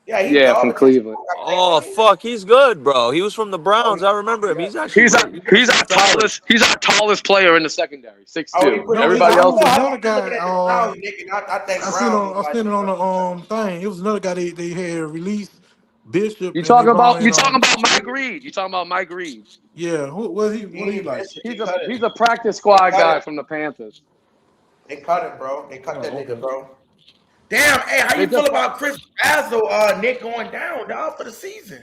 A: Yeah, he's
C: Yeah, from
A: garbage.
C: Cleveland.
M: Oh fuck, he's good, bro. He was from the Browns. I remember him. He's actually pretty. He's pretty solid.
C: He's our tallest player in the secondary,
A: Oh, he
C: 6'2".
A: pretty
K: No,
A: good.
K: it,
C: Everybody
K: it
A: I don't
C: else
K: was
A: know.
C: is
A: I've
K: another
A: been looking
K: guy.
A: at the Browns, nigga. And I think Browns is
K: I
A: like
K: seen
A: the
K: on
A: first.
K: thing. It was another guy they had released Bishop
C: you
K: and they
C: talking
K: brought
C: about
K: in
C: Mike Reed. You talking about Mike Reed.
K: yeah. What he
A: He
K: like?
A: missed it. They cut
C: He's
A: it.
C: a practice
A: They
C: squad
A: cut it.
C: guy from the Panthers.
A: They cut it, bro. They cut that
K: Oh,
A: nigga,
K: okay.
A: bro. Damn, hey, how
C: They
A: you feel
C: just
A: about Chris Basil, Nick going down, dog, for the season?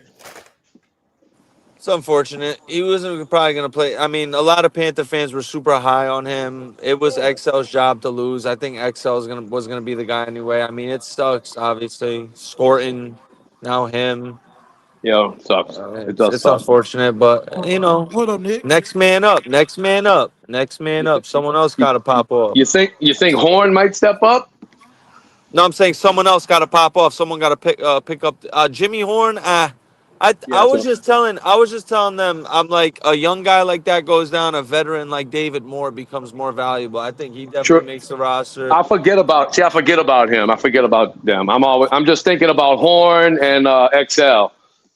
M: It's unfortunate. He wasn't probably gonna play. I mean, a lot of Panther fans were super high on him. It was XL's job to lose. I think XL was gonna be the guy anyway. I mean, it sucks. Obviously, Scorton, now him.
C: sucks. It
M: It's
C: does
M: it's
C: suck.
M: unfortunate, but
K: What up, Nick?
M: next man up. Next man up. Next man
C: You,
M: up.
C: th-
M: Someone else
C: you,
M: got to pop off.
C: you think Horn might step up?
M: No, I'm saying someone else got to pop off. Someone got to pick up Jimmy Horn. I
C: Yeah,
M: was
C: so
M: just telling them I'm like a young guy like that goes down, a veteran like David Moore becomes more valuable. I think he definitely
C: true.
M: makes the roster.
C: I forget about him. I forget about them. I'm just thinking about Horn and XL.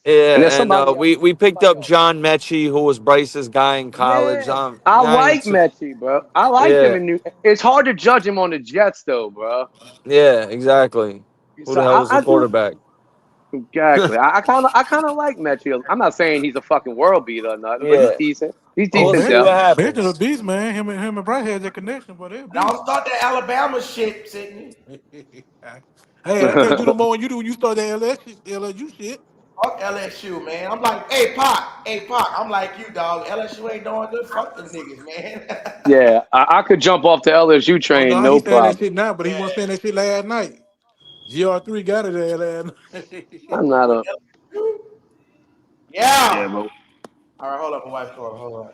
C: And there's
M: Yeah, and
C: somebody else.
M: we picked up John Mechie, who was Bryce's guy in college.
C: Yeah, I
M: I ain't
C: like
M: too-
C: Mechie, bro. I liked him
M: yeah,
C: in New. It's hard to judge him on the Jets, though, bro.
M: yeah, exactly. Who
C: So
M: the hell was the
C: I do
M: quarterback?
C: exactly. I kind of like Mechie. I'm not saying he's a fucking world beater or nothing, but he's
M: Yeah,
C: decent. He's
K: Oh,
M: we'll
C: decent
M: see
C: depth.
M: what
K: Benton a
M: happens.
K: beast, man. Him and Bright had that connection, but they're a beast.
A: Don't start that Alabama shit, Sydney.
K: Hey, I can't do no more when you start that LSU shit.
A: Fuck LSU, man. I'm like, hey, Pac. I'm like you, dog. LSU ain't doing good. Fuck them niggas, man.
C: Yeah, I could jump off the LSU
K: Oh
C: train,
K: no,
C: no
K: he's saying that
C: problem.
K: shit now, but he wasn't saying that shit last night. GR3 got it there last night.
C: I'm not a yeah,
A: Yeah.
C: but
A: All right, hold up, my wife's calling. Hold on.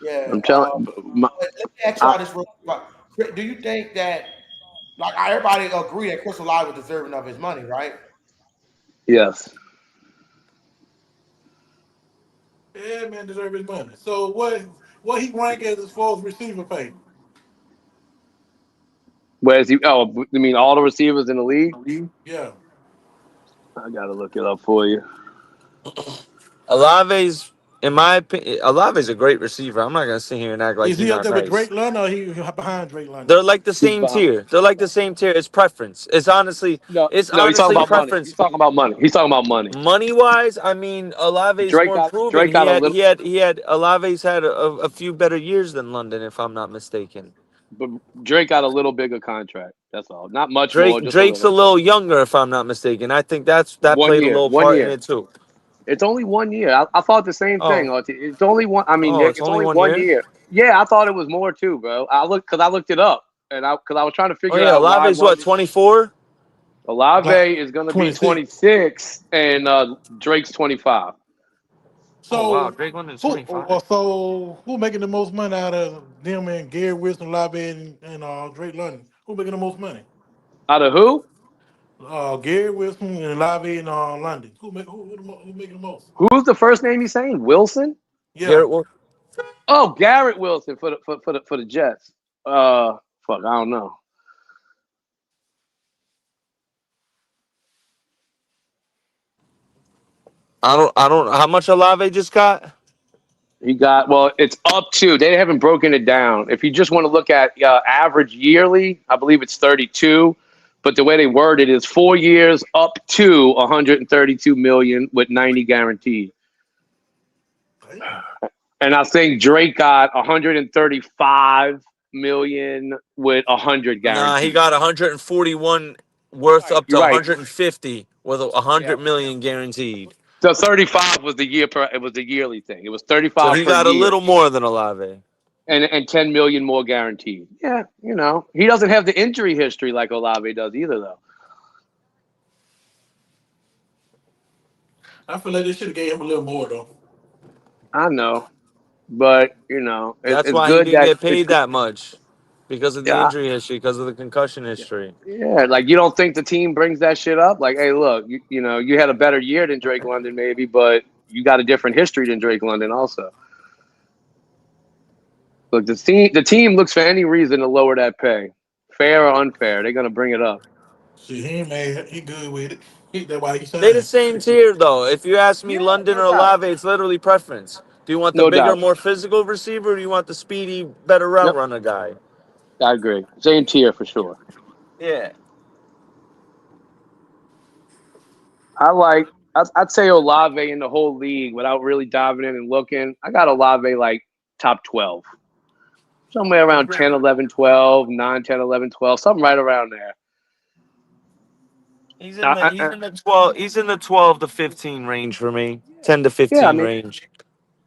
A: Yeah.
C: I'm telling.
A: Let me ask y'all this real quick. Do you think that, like, everybody agree that Chris Olave was deserving of his money, right?
C: Yes.
K: Yeah, man, deserve his money. So what he rank as far as receiver pay?
C: Where's he? Oh, you mean all the receivers in the league?
K: Yeah.
C: I gotta look it up for you.
M: Olave's, in my opinion, Olave's a great receiver. I'm not gonna sit here and act like
K: Is
M: he's
K: he up
M: not
K: there with
M: nice.
K: Drake London or he behind Drake London?
M: They're like the
C: He's
M: same
C: behind.
M: tier. They're like the same tier. It's preference.
C: No,
M: It's
C: no, he's talking
M: honestly
C: about money. He's
M: preference.
C: talking about money. He's talking about money.
M: Money wise, I mean, Olave's more proven.
C: Drake got a little,
M: Olave's had a few better years than London, if I'm not mistaken.
C: but Drake got a little bigger contract. That's all. Not much more, just a
M: Drake's a
C: little.
M: little younger, if I'm not mistaken. I think that
C: One
M: played a
C: year.
M: little
C: One
M: part in
C: year.
M: it too.
C: It's only 1 year. I thought the same thing.
M: Oh,
C: It's only one. I mean,
M: oh, it's
C: it's
M: only
C: only
M: one
C: one
M: year.
C: year. Yeah, I thought it was more too, bro. I looked it up, and because I was trying to
M: Oh
C: figure
M: yeah,
C: out why
M: Olave's
C: one.
M: what 24.
C: Olave
K: Like
C: is going to be
K: 26.
C: 26, and Drake's 25.
M: Oh wow,
K: So
M: Drake London's 25.
K: who making the most money out of them and Gary Wilson, Lobby, and Drake London? Who making the most money?
C: Out of who?
K: Gary Wilson and Lobby and London. Who making the most?
C: Who's the first name you saying? Wilson?
K: Yeah.
M: Garrett Wolf.
C: Oh, Garrett Wilson for the Jets. Fuck, I don't know.
M: I don't. How much Olave just got?
C: He got it's up to. They haven't broken it down. If you just want to look at average yearly, I believe it's 32. But the way they word it is 4 years up to 132 million with 90 guaranteed.
K: Damn.
C: And I think Drake got 135 million with 100
M: Nah, he
C: guaranteed.
M: got 141 worth up to
C: You're right.
M: 150 with 100 million guaranteed.
C: So 35 was the year it was the yearly thing. It was
M: So
C: 35
M: he
C: per
M: got a
C: year
M: little more than Olave.
C: and 10 million more guaranteed. Yeah, he doesn't have the injury history like Olave does either, though.
K: I feel like they should have gave him a little more though.
C: I know, but
M: That's
C: it's
M: why he
C: good
M: didn't
C: that
M: get paid that much because of the
C: yeah,
M: injury history, because of the concussion history.
C: yeah. Like you don't think the team brings that shit up? Like, hey, look, you had a better year than Drake London, maybe, but you got a different history than Drake London, also. Look, the team looks for any reason to lower that pay Fair or unfair, they're gonna bring it up.
K: See, he ain't mad. He good with it. That's why he
M: They the
K: signed.
M: same tier though. If you ask me,
C: Yeah,
M: London
C: no
M: or
C: doubt.
M: Olave, it's literally preference. Do you want the
C: No
M: bigger,
C: doubt.
M: more physical receiver, or do you want the speedy, better route
C: Yep,
M: runner guy?
C: I agree. Same tier for sure.
M: Yeah.
C: I'd say Olave in the whole league without really diving in and looking. I got Olave like top 12. Somewhere around 10, 11, 12, 9, 10, 11, 12, something right around there.
M: He's in the 12. He's in the 12 to 15 range for me. 10 to
C: Yeah, I
M: 15
C: mean,
M: range.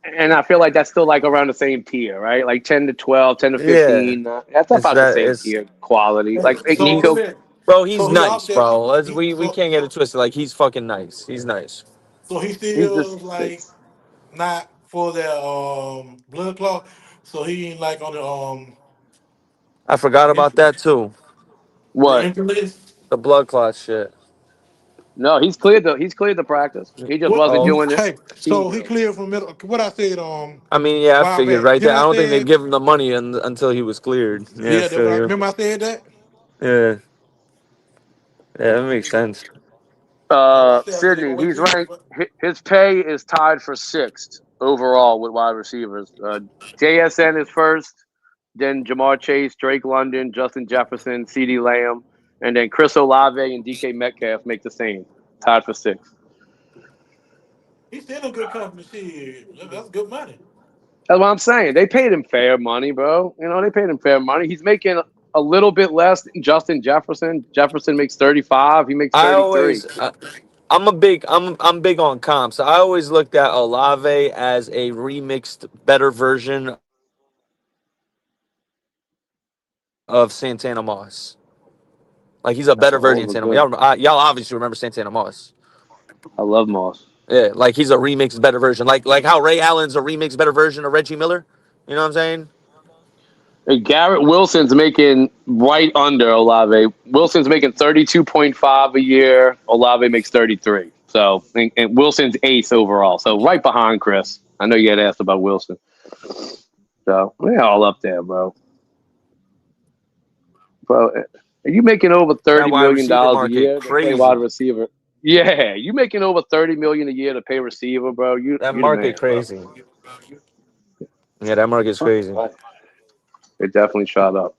C: and I feel like that's still like around the same tier, right? Like 10 to 12, 10 to
M: Yeah.
C: 15. That's
M: It's
C: about the
M: that
C: same
M: it's
C: tier quality. Like
K: So
C: Nico.
K: listen.
M: bro, he's
K: So he up
M: nice,
K: there.
M: bro. We
K: So
M: can't get it twisted. Like he's fucking nice. He's nice.
K: so he
C: He's
K: still
C: just
K: like not for that blood clot. So he ain't like on
M: I forgot about that too.
K: the
C: what?
K: injury list.
M: The blood clot shit.
C: No, he's cleared the practice. He just
K: What?
C: wasn't
M: Oh,
C: doing the
K: Hey,
C: team
K: so he
C: drills.
K: cleared from middle. What I said
M: I mean, yeah,
K: a
M: I
K: while
M: figured
K: back.
M: right there.
K: Then
M: I
K: I
M: don't think they
K: said,
M: give him the money until he was cleared. Yeah, I
K: yeah, that
M: feel
K: what I
M: you.
K: remember. I said that.
M: Yeah, yeah, that makes sense.
K: I said I think they're gonna
C: Sydney,
K: wait
C: he's
K: till he.
C: ranked. His pay is tied for sixth overall with wide receivers. JSN is first, then Jamar Chase, Drake London, Justin Jefferson, CeeDee Lamb, and then Chris Olave and DK Metcalf make the same, tied for sixth.
K: He's still in good company. Shit, that's good money.
C: That's what I'm saying. They paid him fair money, bro. You know, they paid him fair money. He's making a little bit less than Justin Jefferson. Jefferson makes 35. He makes
M: I
C: 33.
M: always, I'm big on comps. I always looked at Olave as a remixed, better version of Santana Moss. Like he's a
C: That's
M: better
C: a whole
M: version
C: of
M: of
C: a
M: Santana.
C: good.
M: Y'all obviously remember Santana Moss.
C: I love Moss.
M: Yeah, like he's a remixed, better version. Like how Ray Allen's a remixed, better version of Reggie Miller. You know what I'm saying?
C: Hey, Garrett Wilson's making right under Olave. Wilson's making 32.5 a year. Olave makes 33. So, and Wilson's ace overall. So, right behind Chris. I know you had asked about Wilson. So, we're all up there, bro. Bro, are you making over
M: That
C: $30
M: wide
C: million
M: receiver
C: a
M: market
C: year to play wide
M: crazy.
C: receiver? Yeah, you making over $30 million a year to pay receiver, bro. You
M: That
C: the man,
M: market
C: bro.
M: crazy. Yeah, that market's crazy.
C: It definitely shot up.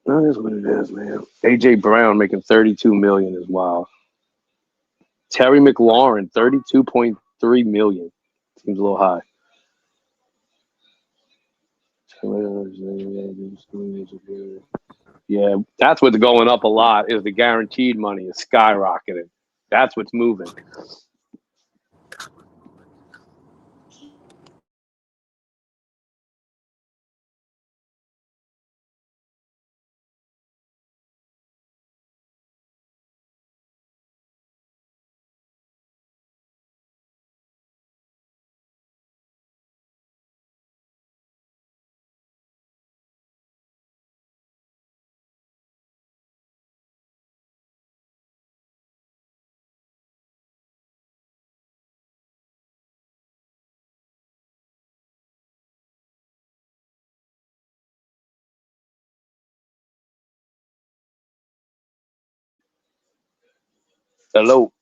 C: That is what it is, man. AJ Brown making 32 million is wild. Terry McLaurin, 32.3 million. Seems a little high. Yeah, that's what's going up a lot is the guaranteed money is skyrocketing. That's what's moving. Hello.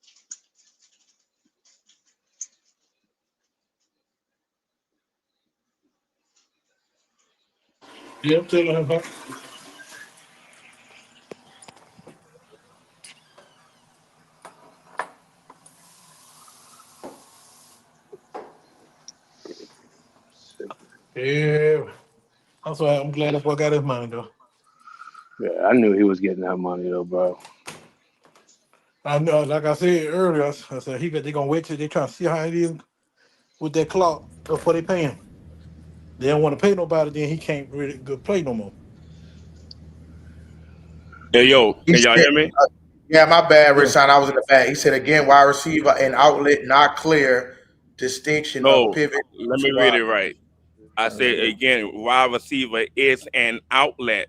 K: Yeah, I'm telling him. Huh? Yeah, that's why I'm glad that boy got his money though.
C: Yeah, I knew he was getting that money though, bro.
K: I know, like I said earlier, I said they gonna wait till they try to see how it is with that clock before they pay him. They don't want to pay nobody, then he can't really good play no more.
H: Hey, yo,
A: He
H: can y'all
A: said,
H: hear me?
A: yeah, my bad,
K: Yeah.
A: Rashawn. I was in the back. He said again, wide receiver and outlet not clear. Distinction of
H: No,
A: pivot
H: let me read
A: squad.
H: it right. I said again, wide receiver is an outlet,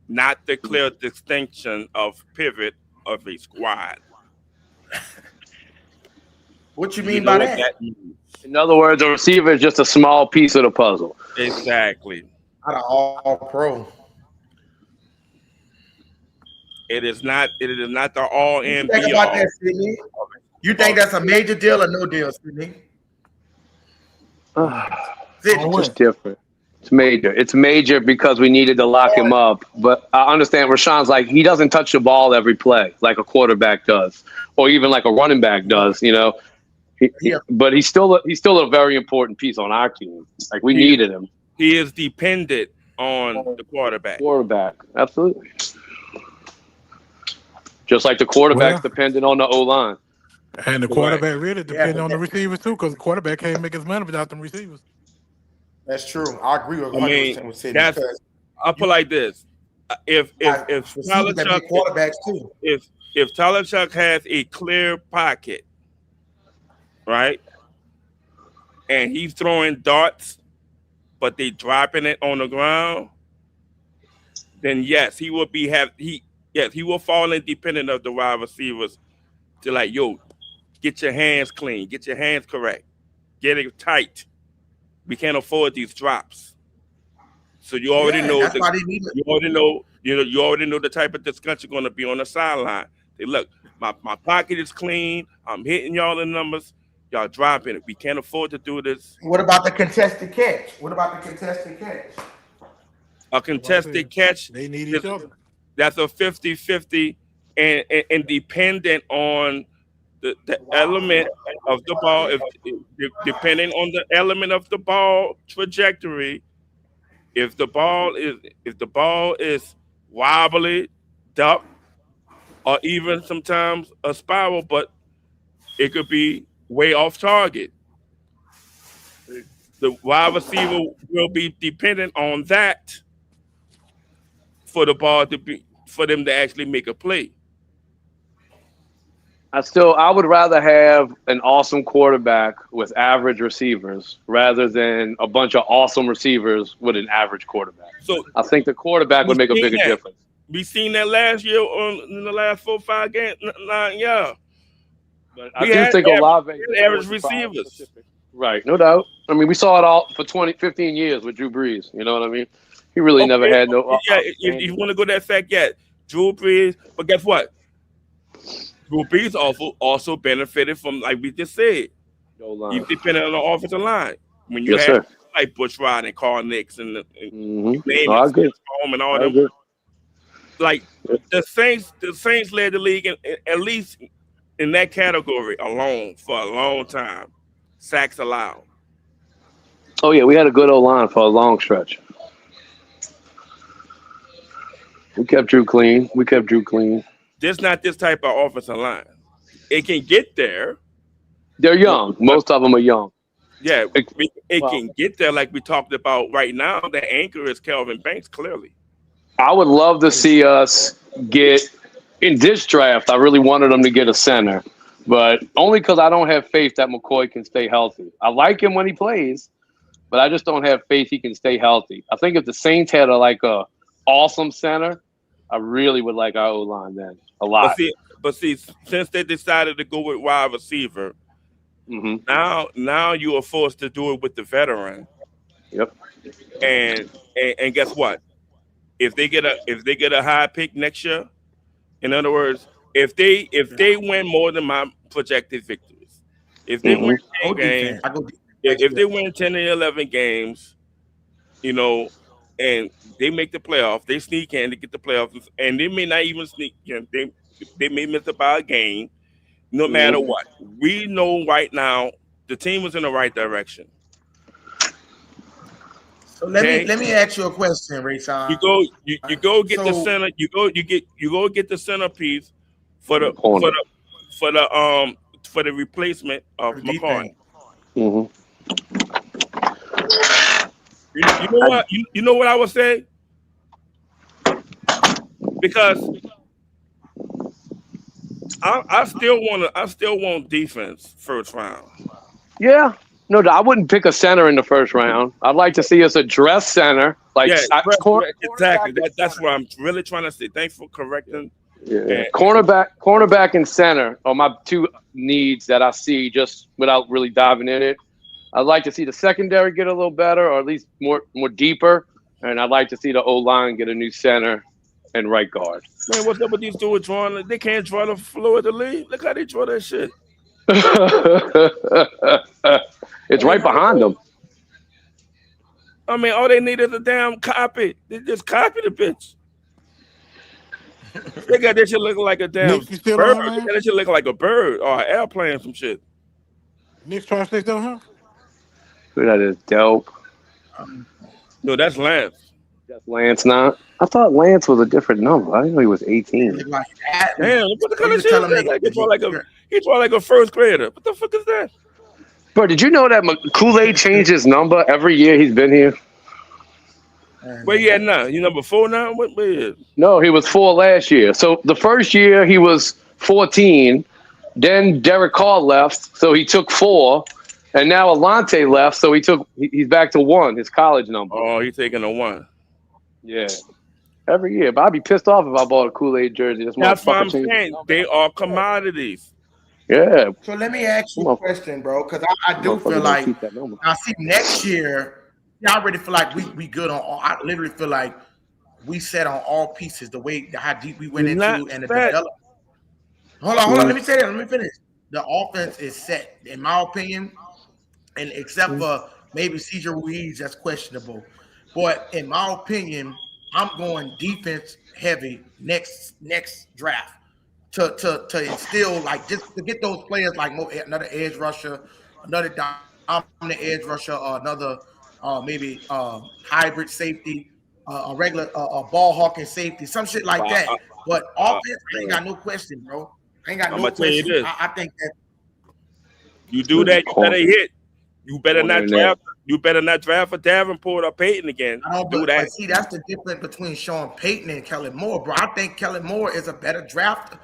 H: not the clear distinction of pivot of a squad.
A: What you
H: You
A: mean
H: know
A: by
H: what
A: that?
H: that means?
C: In other words, a receiver is just a small piece of the puzzle.
H: Exactly.
A: Out of all pro.
H: It is not. It is not the all
A: What you
H: and
A: think
H: be
A: about
H: all.
A: that, Sydney? You think that's a major deal or no deal, Sydney? Sydney.
K: On
C: It's
K: what?
C: different. It's major. It's major because we needed to lock him up. But I understand Rashawn's like he doesn't touch the ball every play like a quarterback does, or even like a running back does. You know, but he's still a very important piece on our team. Like we needed him.
H: He is dependent on the quarterback.
C: Quarterback, absolutely. Just like the quarterback's dependent on the O line.
K: And the quarterback really depends on the receivers too, because the quarterback can't make his money without them receivers.
A: That's true. I agree with 100% with Sydney.
H: I'll put like this: if Tyler Chuck
A: quarterbacks too,
H: if Tyler Chuck has a clear pocket, right, and he's throwing darts, but they dropping it on the ground, then yes, he will he will fall independent of the wide receivers to like, yo, get your hands clean, get your hands correct, get it tight. We can't afford these drops. So you already know you already know the type of discussion going to be on the sideline. They look, my pocket is clean. I'm hitting y'all the numbers. Y'all dropping it. We can't afford to do this.
A: What about the contested catch?
H: A contested catch.
K: They need each other.
H: That's a 50-50 and dependent on the element of the ball. Depending on the element of the ball trajectory, if the ball is wobbly, duck, or even sometimes a spiral, but it could be way off target. The wide receiver will be dependent on that for the ball for them to actually make a play.
C: I would rather have an awesome quarterback with average receivers rather than a bunch of awesome receivers with an average quarterback.
H: So
C: I think the quarterback would make a bigger difference.
H: We seen that last year in the last 4-5 games. Yeah.
C: But I do think Olave
H: average receivers.
C: Right, no doubt. I mean, we saw it all for 15 years with Drew Brees. You know what I mean? He really never had no.
H: Yeah, if you want to go that fact, Drew Brees. But guess what? Drew Brees also benefited from, like we just said, you depending on the offensive line. When you have like Bush Rod and Carl Nicks and and all them, like the Saints led the league at least in that category alone for a long time. Sacks allowed.
C: Oh yeah, we had a good O line for a long stretch. We kept Drew clean.
H: There's not this type of offensive line. It can get there.
C: They're young. Most of them are young.
H: Yeah, it can get there like we talked about right now. The anchor is Kelvin Banks, clearly.
C: I would love to see us get, in this draft, I really wanted them to get a center, but only because I don't have faith that McCoy can stay healthy. I like him when he plays, but I just don't have faith he can stay healthy. I think if the Saints had a awesome center, I really would like our O-line then a lot.
H: But see, since they decided to go with wide receiver, now you are forced to do it with the veteran.
C: Yep.
H: And guess what? If they get a high pick next year, in other words, if they win more than my projected victories, if they win 10 games, if they win 10 or 11 games, and they make the playoffs, they sneak in to get the playoffs, and they may not even sneak in. They may miss about a game. No matter what, we know right now the team was in the right direction.
A: So let me ask you a question, Rayson.
H: You go get the center. You go get the centerpiece for the replacement of McCoy. You know what? You know what I would say? Because I still want defense first round.
C: Yeah. No, I wouldn't pick a center in the first round. I'd like to see us address center.
H: Exactly. That's what I'm really trying to say. Thanks for correcting.
C: Yeah. Cornerback and center are my two needs that I see just without really diving in it. I'd like to see the secondary get a little better, or at least more deeper. And I'd like to see the O-line get a new center and right guard.
H: Man, what's up with these dudes drawing? They can't draw the floor of the league. Look how they draw that shit.
C: It's right behind them.
H: I mean, all they need is a damn copy. They just copy the bitch. They got that shit looking like a damn
K: Nick, you still
H: bird.
K: on
H: They
K: her, man?
H: got that shit looking like a bird or an airplane, some shit.
K: Nick's trying to stay still on her?
C: Who that is? Dope.
H: No, that's Lance.
C: That's Lance now. I thought Lance was a different number. I didn't know he was 18.
H: Damn, what the kind of shit is that? Like, he draw like a first grader. What the fuck is that?
C: Bro, did you know that Kool-Aid changed his number every year he's been here?
H: Where you at now? You number 4 now? What is?
C: No, he was 4 last year. So the first year he was 14. Then Derek Carr left, so he took 4. And now Alante left, so he's back to 1, his college number.
H: Oh, he's taking a 1.
C: Yeah. Every year. But I'd be pissed off if I bought a Kool-Aid jersey.
H: That's what I'm saying. They are commodities.
C: Yeah.
A: So let me ask you a question, bro, because I do feel like I see next year. I already feel like we good on all. I literally feel like we set on all pieces. The way how deep we went into and the development. Hold on. Let me say that. Let me finish. The offense is set, in my opinion, and except for maybe Cesar Ruiz, that's questionable. But in my opinion, I'm going defense heavy next draft. To instill, like, just to get those players like another edge rusher, another dominant edge rusher, or another maybe hybrid safety, a regular ball hawking safety, some shit like that. But offense, I ain't got no question, bro. I ain't got no question. Tell you this. I think that
H: you do that, you better hit. You better not draft. You better not draft for Davenport or Peyton again. Do that.
A: But see, that's the difference between Sean Payton and Kellen Moore, bro. I think Kellen Moore is a better drafter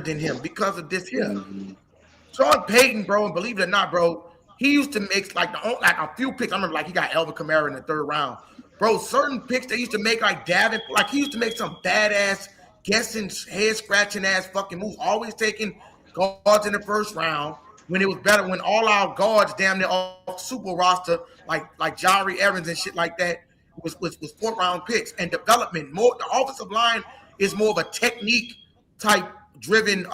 A: than him because of this here. Sean Payton, bro, and believe it or not, bro, he used to make like a few picks. I remember like he got Elvin Kamara in the 3rd round. Bro, certain picks they used to make like Davenport, like he used to make some badass guessing, head scratching ass fucking moves, always taking guards in the 1st round. When it was better, when all our guards damn near off super roster, like Jari Evans and shit like that, was 4th round picks and development. More the offensive line is more of a technique type driven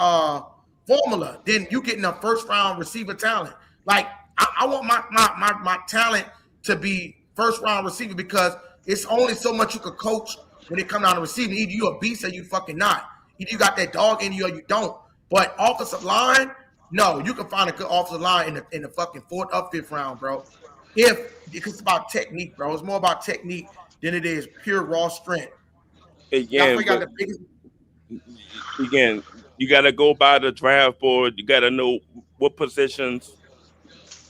A: formula than you getting a 1st round receiver talent. Like I want my talent to be 1st round receiver because it's only so much you could coach when it comes down to receiving. Either you a beast or you fucking not. Either you got that dog in you or you don't. But offensive line. No, you can find a good offensive line in the fucking 4th or 5th round, bro. Because it's about technique, bro. It's more about technique than it is pure raw strength.
H: Again, you got to go by the draft board. You got to know what positions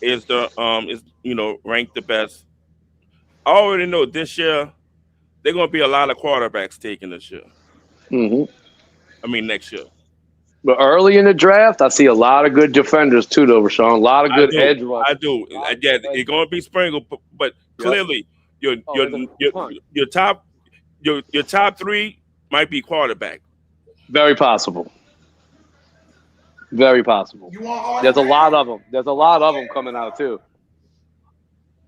H: is ranked the best. I already know this year they're going to be a lot of quarterbacks taken this year. I mean next year.
C: But early in the draft, I see a lot of good defenders too, though, Rashawn. A lot of good edge rushers.
H: I do. Yeah, it's going to be sprinkled, but clearly your top 3 might be quarterback.
C: Very possible. Very possible. There's a lot of them. There's a lot of them coming out too.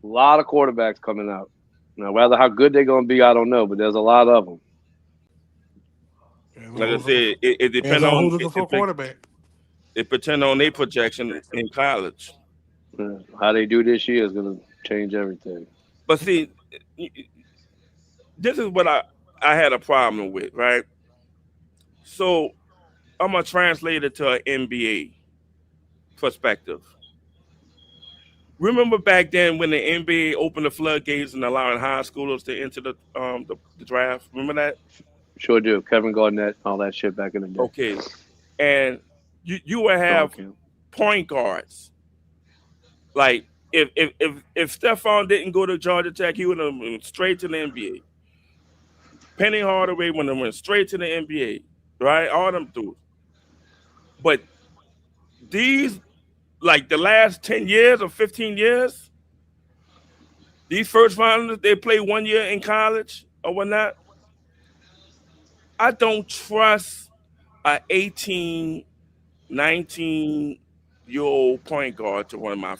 C: A lot of quarterbacks coming out. Now, whether how good they're going to be, I don't know, but there's a lot of them.
H: Like I said, it depends on
K: who's looking for a quarterback.
H: It depends on their projection in college.
C: How they do this year is going to change everything.
H: But see, this is what I had a problem with, right? So I'm going to translate it to an NBA perspective. Remember back then when the NBA opened the floodgates and allowing high schoolers to enter the draft? Remember that?
C: Sure do. Kevin Garnett, all that shit back in the day.
H: Okay. And you would have point guards. Like if Stephon didn't go to Georgia Tech, he would have went straight to the NBA. Penny Hardaway would have went straight to the NBA. Right? All them dudes. But these, like the last 10 years or 15 years, these first rounders, they play 1 year in college or whatnot. I don't trust an 18, 19-year-old point guard to run my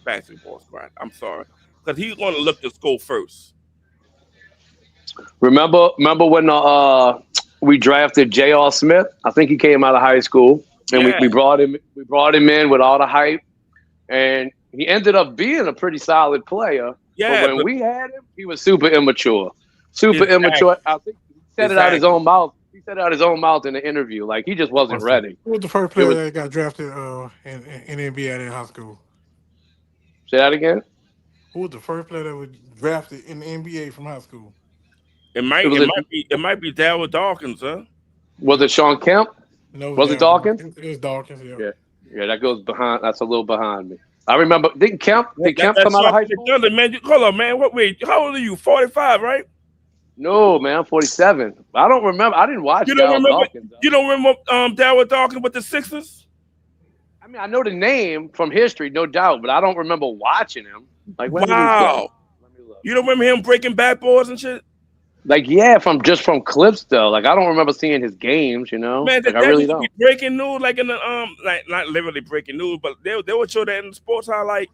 H: basketball squad. I'm sorry. Because he's going to look to score first.
C: Remember when we drafted J.R. Smith? I think he came out of high school, and we brought him in with all the hype, and he ended up being a pretty solid player.
H: Yeah,
C: but when we had him, he was super immature. Immature. I think he said it out his own mouth. He said it out his own mouth in the interview. Like, he just wasn't ready.
K: Who was the first player that got drafted in the NBA in high school?
C: Say that again?
K: Who was the first player that was drafted in the NBA from high school?
H: It might be Darryl Dawkins, huh?
C: Was it Sean Kemp?
K: No,
C: was it Dawkins?
K: It was Dawkins.
C: Yeah. That goes behind. That's a little behind me. I remember. Didn't Kemp come out of high school?
H: Man, hold on, man. Wait, how old are you? 45, right?
C: No, man, I'm 47. I don't remember. I didn't watch.
H: You don't remember?
C: Dawkins,
H: you don't remember Darryl Dawkins with the Sixers?
C: I mean, I know the name from history, no doubt, but I don't remember watching him. Like, when
H: wow, you don't remember him breaking backboards and shit?
C: Like, yeah, from clips though. Like, I don't remember seeing his games. You know,
H: man,
C: like, I really don't.
H: Breaking news, like in the like not literally breaking news, but they would show that in the sports highlight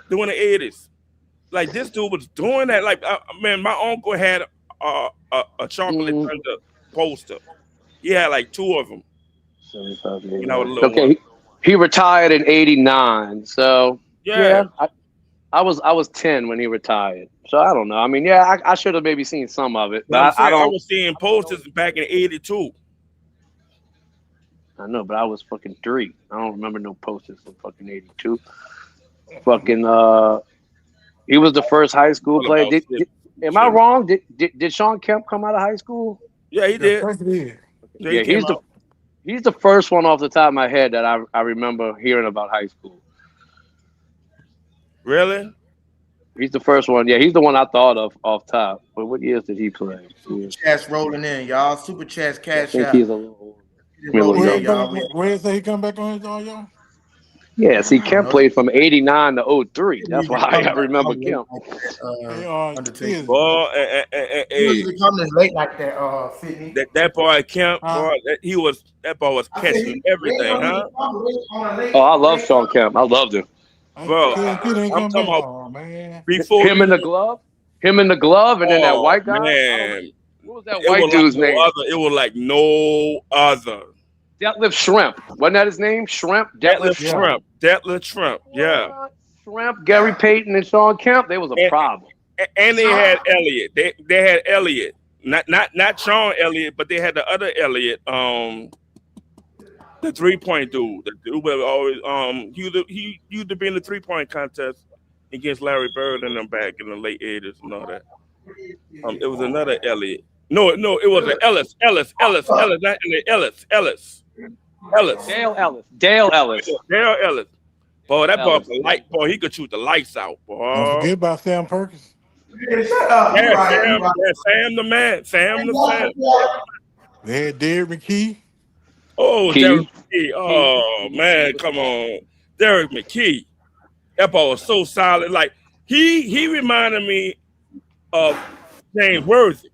H: during the 80s. Like, this dude was doing that. Like, man, my uncle had a chocolate thunder poster. He had like 2 of them.
C: Okay, he retired in '89. So yeah, I was 10 when he retired. So I don't know. I mean, yeah, I should have maybe seen some of it, but I
H: was seeing posters back in '82.
C: I know, but I was fucking 3. I don't remember no posters from fucking '82. Fucking he was the first high school player. Am I wrong? Did Sean Kemp come out of high school?
H: Yeah, he did.
C: Yeah, he's the first one off the top of my head that I remember hearing about high school.
H: Really?
C: He's the first one. Yeah, he's the one I thought of off top. But what years did he play?
A: Chat's rolling in, y'all. Super Chat's cash out.
C: He's a little older.
K: Where did he come back on his y'all?
C: Yeah, see, Kemp played from '89 to '03. That's why I remember Kemp.
A: He was coming late like that, Sydney.
H: That boy Kemp, that boy was catching everything, huh?
C: Oh, I love Sean Kemp. I loved him.
H: Bro, I'm talking about
C: before him in the glove, and then that white guy.
H: Man,
C: what was that white dude's name?
H: It was like no other.
C: Detlef Shrimp. Wasn't that his name? Shrimp?
H: Detlef Shrimp. Yeah.
C: Shrimp, Gary Payton, and Sean Kemp. They was a problem.
H: And they had Elliott. They had Elliott. Not Sean Elliott, but they had the other Elliott. The 3-point dude. The dude was always he used to be in the 3-point contest against Larry Bird and them back in the late 80s and all that. It was another Elliott. No, it was an Ellis, not Ellis.
C: Dale Ellis.
H: Boy, that boy was light. Boy, he could shoot the lights out. Boy.
K: Don't forget about Sam Perkins.
A: Yeah, shut up.
H: Sam the man. Sam the man.
K: They had Derrick McKee.
H: Oh, Derrick McKee. Oh, man, come on. Derrick McKee. That boy was so solid. Like, he reminded me of James Worthy.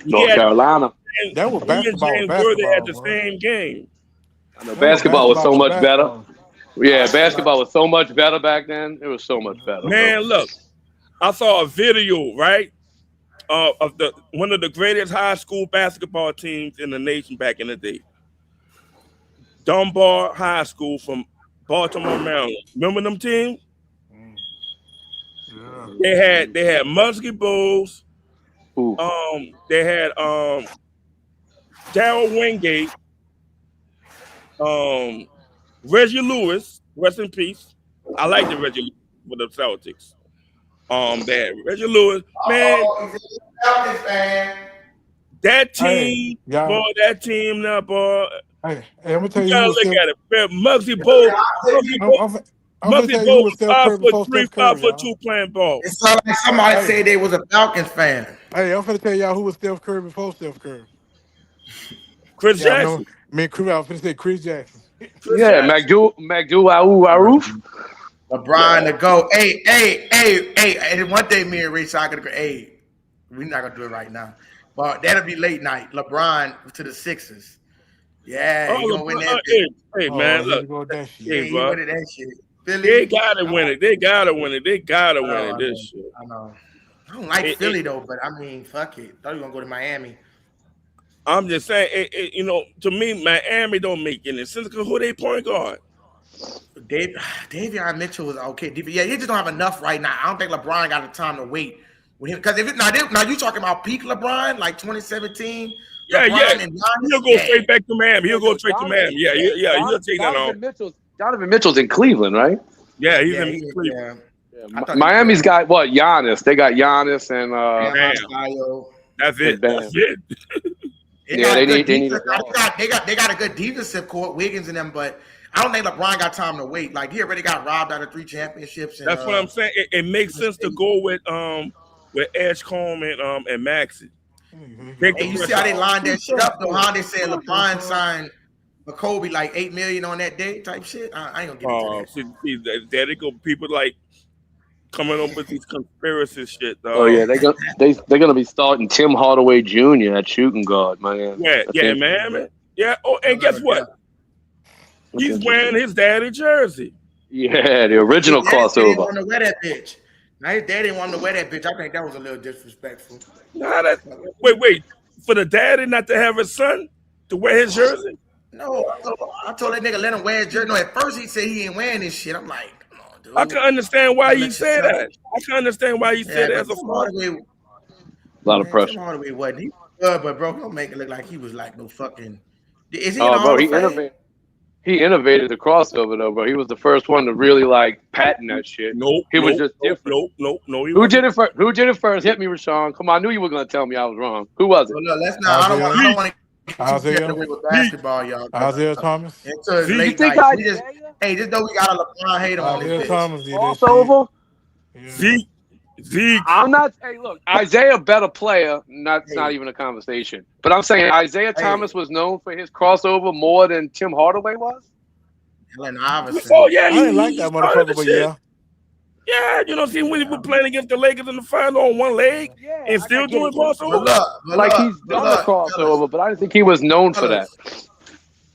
C: North Carolina.
K: That was basketball.
H: James Worthy at the same game.
C: I know basketball was so much better. Yeah, basketball was so much better back then. It was so much better.
H: Man, look, I saw a video, right, of one of the greatest high school basketball teams in the nation back in the day. Dunbar High School from Baltimore, Maryland. Remember them teams? Yeah. They had Muskie Bowles. They had Darryl Wingate, Reggie Lewis, rest in peace. I like the Reggie Lewis for the Celtics. They had Reggie Lewis, man. That team, boy, that team now, boy.
K: Hey, I'm gonna tell you.
H: You gotta look at it. Man, Muggsy Bowles. Muggsy Bowles was 5'3", 5'2" playing ball.
A: It sounded like somebody said they was a Falcons fan.
K: Hey, I'm gonna tell y'all who was Steph Curry before Steph Curry.
H: Chris Jackson.
K: I was gonna say Chris Jackson.
C: Yeah, Magdu Aruf.
A: LeBron to go. Hey. And one day me and Ray are gonna go. Hey, we're not gonna do it right now, but that'll be late night. LeBron to the Sixers. Yeah, he gonna win that.
H: Hey, man, look.
A: He win that shit.
H: They gotta win it. They gotta win it. This shit.
A: I know. I don't like Philly though, but I mean, fuck it. Thought you were gonna go to Miami.
H: I'm just saying, to me, Miami don't make any sense because who they point guard?
A: Davion Mitchell was okay. Yeah, he just don't have enough right now. I don't think LeBron got the time to wait with him because now you talking about peak LeBron like 2017.
H: Yeah,
A: LeBron and Giannis,
H: he'll go straight back to Miami. He'll go straight to Miami. Yeah. He'll take that off.
C: Donovan Mitchell's in Cleveland, right?
H: Yeah, he's in Cleveland.
C: Yeah. Miami's got what? Giannis. They got Giannis and
H: That's it.
C: That's
H: it.
C: They need
A: they got a good defensive court, Wiggins and them, but I don't think LeBron got time to wait. Like he already got robbed out of 3 championships. And,
H: that's what I'm saying. It makes sense to go with Edgecombe and Maxey.
A: Hey, you see how they lined that shit up though? How they said LeBron signed Kobe like $8 million on that day type shit. I ain't gonna get into that.
H: There they go. People like coming up with these conspiracy shit. Dog.
C: Oh yeah, they're gonna be starting Tim Hardaway Jr. at shooting guard, man.
H: Yeah, man. Yeah. Oh, and guess what? He's wearing his daddy jersey.
C: Yeah, the original crossover.
A: Didn't want to wear that bitch. Now his dad didn't want to wear that bitch. I think that was a little disrespectful.
H: Nah, wait. For the daddy not to have his son to wear his jersey?
A: No, I told that nigga let him wear his jersey. No, at first he said he ain't wearing this shit. I'm like, come on, dude.
H: I can understand why he said that. I can understand why he said that as a father.
C: A lot of pressure.
A: Tim Hardaway wasn't. He was good, but bro, don't make it look like he was like no fucking. Is he?
C: Bro, he innovated the crossover though, bro. He was the first one to really like patent that shit. He was just different.
H: No.
C: Who did it first? Who did it first? Hit me, Rashawn. Come on, I knew you were gonna tell me I was wrong. Who was it?
A: Well, look, let's not. I don't want to
K: Isaiah
A: get away with basketball, y'all.
K: Isaiah Thomas.
A: Until late night. Just know we got a LeBron hater on this.
K: Thomas did
C: crossover.
H: Zeke.
C: I'm not. Hey, look, Isaiah better player. Not even a conversation. But I'm saying Isaiah Thomas was known for his crossover more than Tim Hardaway was.
A: Allen Iverson.
H: Oh yeah,
K: I didn't like that motherfucker, but yeah.
H: Yeah, you know, see when he was playing against the Lakers in the final on one leg and still doing crossover.
C: Like he's done the crossover, but I didn't think he was known for that.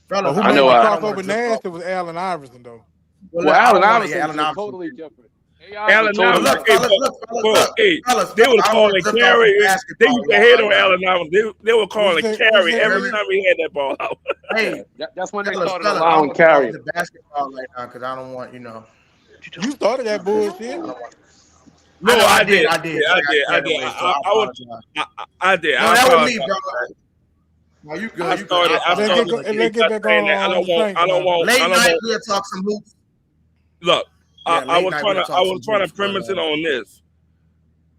K: But who made the crossover nasty was Allen Iverson though.
C: Well, Allen Iverson is totally different.
H: Allen Iverson, they were calling carry. They used to hate on Allen Iverson. They were calling carry every time he had that ball out.
A: Hey,
C: that's when they started allowing carry.
A: The basketball right now because I don't want
K: You started that bullshit.
A: No, I did. I did.
H: No,
A: that was me, bro. No, you good.
K: Let's get back on.
H: I don't want.
A: Late night, we'll talk some hoops.
H: Look, I was trying to premise it on this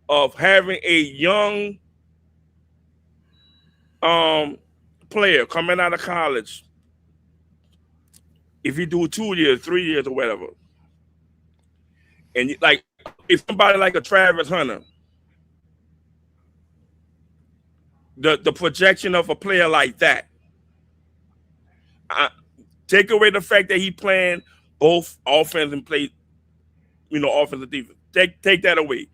H: of having a young player coming out of college. If you do 2 years, 3 years, or whatever, and like if somebody like a Travis Hunter, the projection of a player like that, take away the fact that he playing both offense and play, offense and defense. Take that away.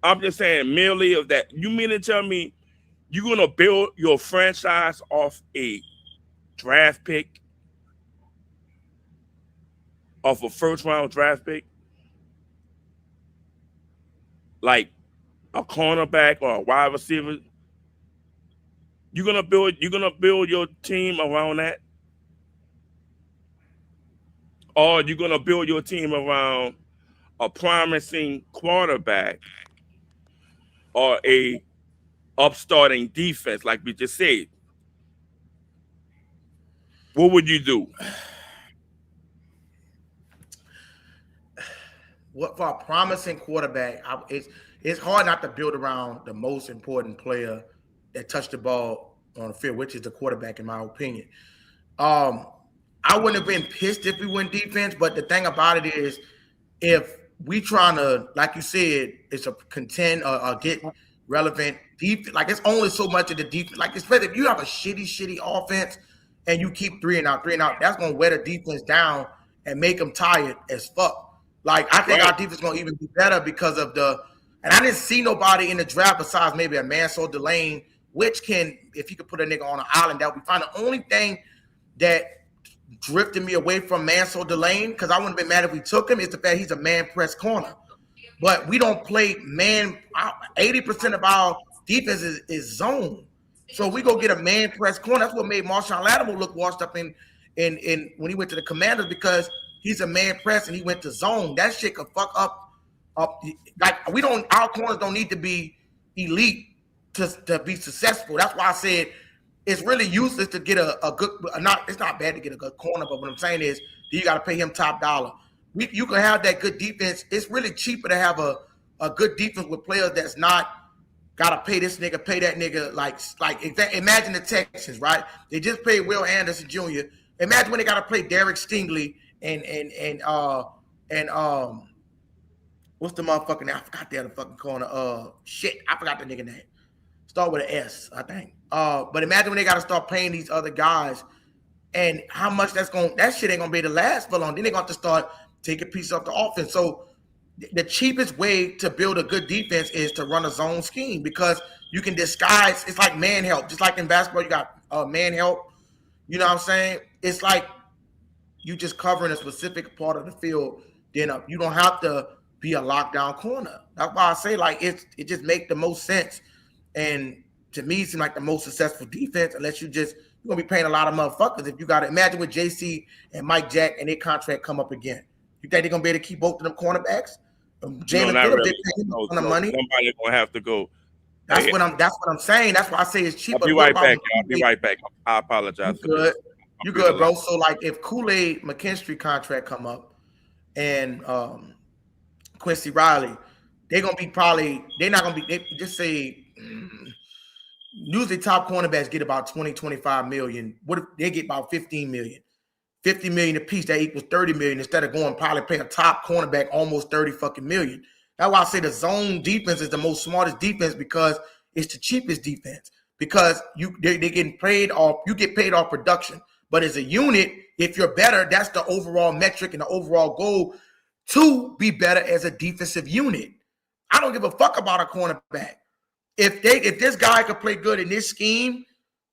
H: I'm just saying merely of that. You mean to tell me you're gonna build your franchise off a draft pick, off a first-round draft pick, like a cornerback or a wide receiver? You're gonna build your team around that, or you're gonna build your team around a promising quarterback or a upstarting defense, like we just said. What would you do?
A: What for a promising quarterback? It's hard not to build around the most important player that touched the ball on the field, which is the quarterback, in my opinion. I wouldn't have been pissed if we went defense, but the thing about it is, if we trying to, like you said, it's a contend or get relevant defense. Like it's only so much of the defense. Like especially if you have a shitty offense and you keep three and out, that's gonna wear the defense down and make them tired as fuck. Like I think our defense gonna even be better because of and I didn't see nobody in the draft besides maybe a Mansell Delane, which can, if you could put a nigga on an island, that would be fine. The only thing that drifted me away from Mansell Delane, because I wouldn't have been mad if we took him, is the fact he's a man press corner. but we don't play man. 80% of our defense is zone. So we go get a man press corner. That's what made Marshawn Lattimore look washed up in when he went to the Commanders, because he's a man press and he went to zone. That shit could fuck up. Like we don't. Our corners don't need to be elite to be successful. That's why I said it's really useless to get a good. It's not bad to get a good corner, but what I'm saying is you got to pay him top dollar. You can have that good defense. It's really cheaper to have a good defense with players that's not gotta pay this nigga, pay that nigga. Like imagine the Texans, right? They just paid Will Anderson Jr. Imagine when they gotta play Derek Stingley and what's the motherfucking name? I forgot the other fucking corner. Shit, I forgot the nigga name. Start with an S, I think. But imagine when they gotta start paying these other guys, and how much that shit ain't gonna be able to last for long. Then they're gonna have to start taking pieces off the offense. So the cheapest way to build a good defense is to run a zone scheme, because you can disguise. It's like man help. Just like in basketball, you got man help. You know what I'm saying? It's like you just covering a specific part of the field. Then you don't have to be a lockdown corner. That's why I say like it just make the most sense. And to me, it seems like the most successful defense, unless you're gonna be paying a lot of motherfuckers. If you got to imagine with JC and Mike Jack and their contract come up again, you think they're gonna be able to keep both of them cornerbacks? Jalen Phillips didn't pay him a ton of money.
H: Somebody gonna have to go.
A: That's what I'm saying. That's why I say it's cheaper.
H: I'll be right back. I'll be right back. I apologize.
A: You good, bro? So like, if Kool-Aid McKinstry contract come up and Quincy Riley, they're not gonna be. They just say usually top cornerbacks get about 20-25 million. What if they get about 15 million? 50 million a piece, that equals 30 million, instead of going probably pay a top cornerback almost 30 fucking million. That's why I say the zone defense is the most smartest defense, because it's the cheapest defense. Because they getting paid off, you get paid off production. But as a unit, if you're better, that's the overall metric and the overall goal, to be better as a defensive unit. I don't give a fuck about a cornerback. If this guy could play good in this scheme,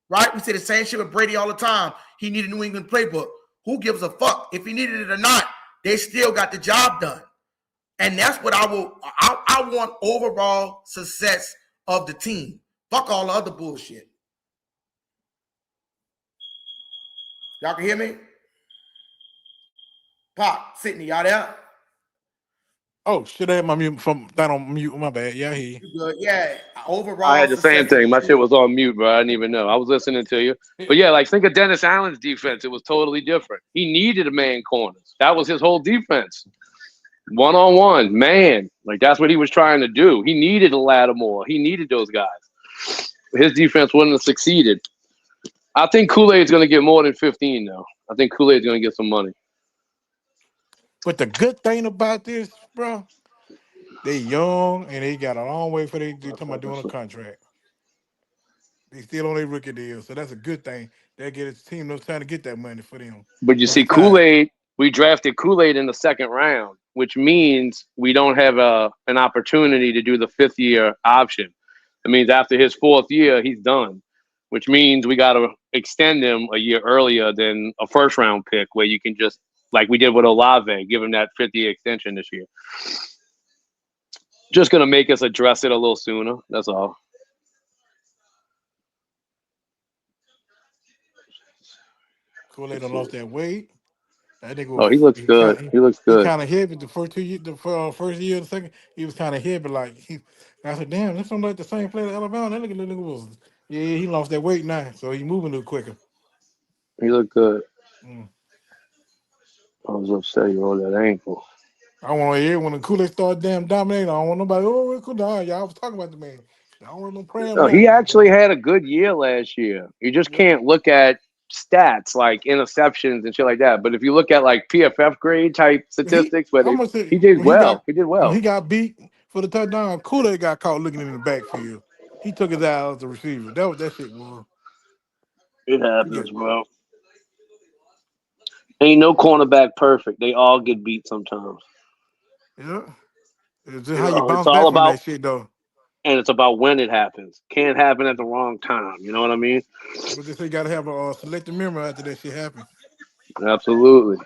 A: right? We say the same shit with Brady all the time. He needed a New England playbook. Who gives a fuck? If he needed it or not, they still got the job done. And that's what I want overall success of the team. Fuck all the other bullshit. Y'all can hear me? Pop, Sydney, y'all there?
K: Oh, shit, I had my mute on mute. My bad. Yeah, I hear you.
A: Good. Yeah, overall.
C: I had the same thing. My shit was on mute, bro. I didn't even know. I was listening to you. But yeah, like think of Dennis Allen's defense. It was totally different. He needed a man corners. That was his whole defense. One-on-one, man. Like that's what he was trying to do. He needed a Lattimore. He needed those guys. His defense wouldn't have succeeded. I think Kool-Aid's going to get more than 15 now. I think Kool-Aid's going to get some money.
K: But the good thing about this, bro, they young and they got a long way for they talking about doing a contract. They still on their rookie deal, so that's a good thing. They get his team no time to get that money for them.
C: But you see, Kool-Aid, we drafted Kool-Aid in the second round, which means we don't have an opportunity to do the fifth-year option. It means after his fourth year, he's done, which means we got to extend him a year earlier than a first-round pick, where you can just, like we did with Olave, give him that 50-year extension this year. Just going to make us address it a little sooner. That's all.
K: Kool-Aid lost that weight. That nigga
C: was, he looks good. He looks good.
K: He kind of heavy the first 2 years. The first year, the second, he was kind of heavy. Like I said, damn, this don't like the same player at Alabama. That nigga was, he lost that weight now, so he moving a little quicker.
C: He looked good. I was upset you rolled that ankle.
K: I want to hear when the Kool-Aid started damn dominating. I don't want nobody. Oh, cool. Y'all was talking about the man. I don't want no praying.
C: No, he actually had a good year last year. You just can't look at stats like interceptions and shit like that. But if you look at like PFF grade type statistics, he did well. He did well.
K: When he got beat for the touchdown, Kool-Aid got caught looking in the backfield. He took his eye out as the receiver. That shit was.
C: It happens, bro. Ain't no cornerback perfect. They all get beat sometimes.
K: Yeah. It's just how you bounce back from that shit, though.
C: And it's about when it happens. Can't happen at the wrong time. You know what I mean?
K: But they say you got to have a selective memory after that shit happens.
C: Absolutely.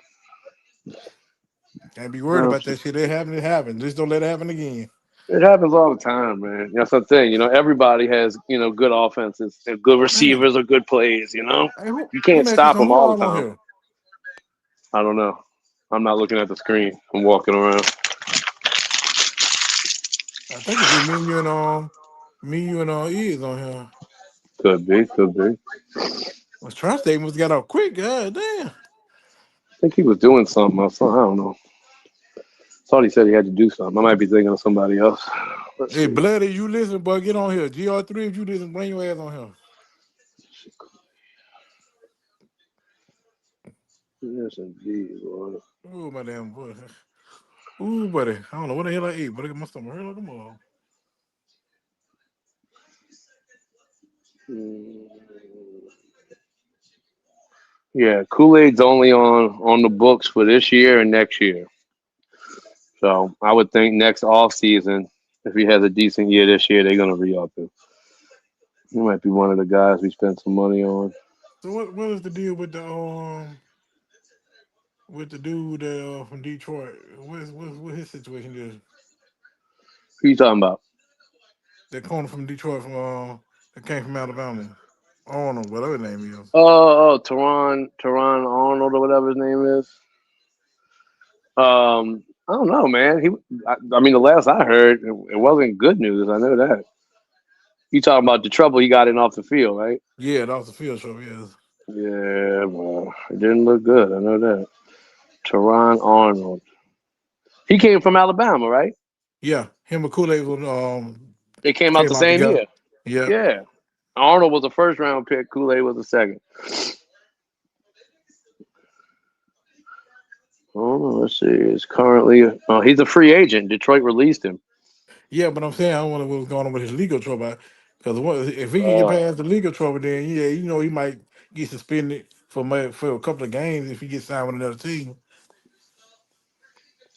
K: Can't be worried about that shit. It happened. Just don't let it happen again.
C: It happens all the time, man. That's the thing. Everybody has, good offenses and good
K: Man,
C: receivers or good plays,
K: hey, who
C: You can't
K: let you
C: stop
K: know
C: them
K: who
C: all
K: all
C: the
K: on
C: time.
K: here?
C: I don't know. I'm not looking at the screen. I'm walking around.
K: I think it's just me, you, and E's on here.
C: Could be.
K: Well, Tri-State must got out quick. God damn.
C: I think he was doing something else. I don't know. Thought he said he had to do something. I might be thinking of somebody else. Let's
K: Hey,
C: see.
K: Bloody, you listen, boy, get on here. GR3, if you listen, bring your ass on here.
C: Yes, indeed, Lord.
K: Ooh, my damn boy. Ooh, buddy. I don't know what the hell I ate, but I got my stomach hurt like a mother.
C: Yeah, Kool-Aid's only on the books for this year and next year. So I would think next off season, if he has a decent year this year, they're gonna re-up him. He might be one of the guys we spent some money on.
K: So what is the deal with the dude from Detroit? What his situation is?
C: Who you talking about?
K: That corner from Detroit that came from Alabama. Arnold, whatever his name is.
C: Teron Arnold or whatever his name is. I don't know, man. I mean, the last I heard, it wasn't good news. I know that. You talking about the trouble he got in off the field, right?
K: Yeah, that was the field show, yes.
C: Yeah, well, it didn't look good. I know that. Teron Arnold. He came from Alabama, right?
K: Yeah, him and Kool-Aid
C: They came out the
K: came out
C: same
K: together.
C: year.
K: Yeah.
C: Yeah. Arnold was a first round pick. Kool-Aid was a second. Oh, let's see. He's he's a free agent. Detroit released him.
K: Yeah, but I'm saying I don't know what was going on with his legal trouble. Because if he can get past the legal trouble, then yeah, he might get suspended for a couple of games if he gets signed with another team.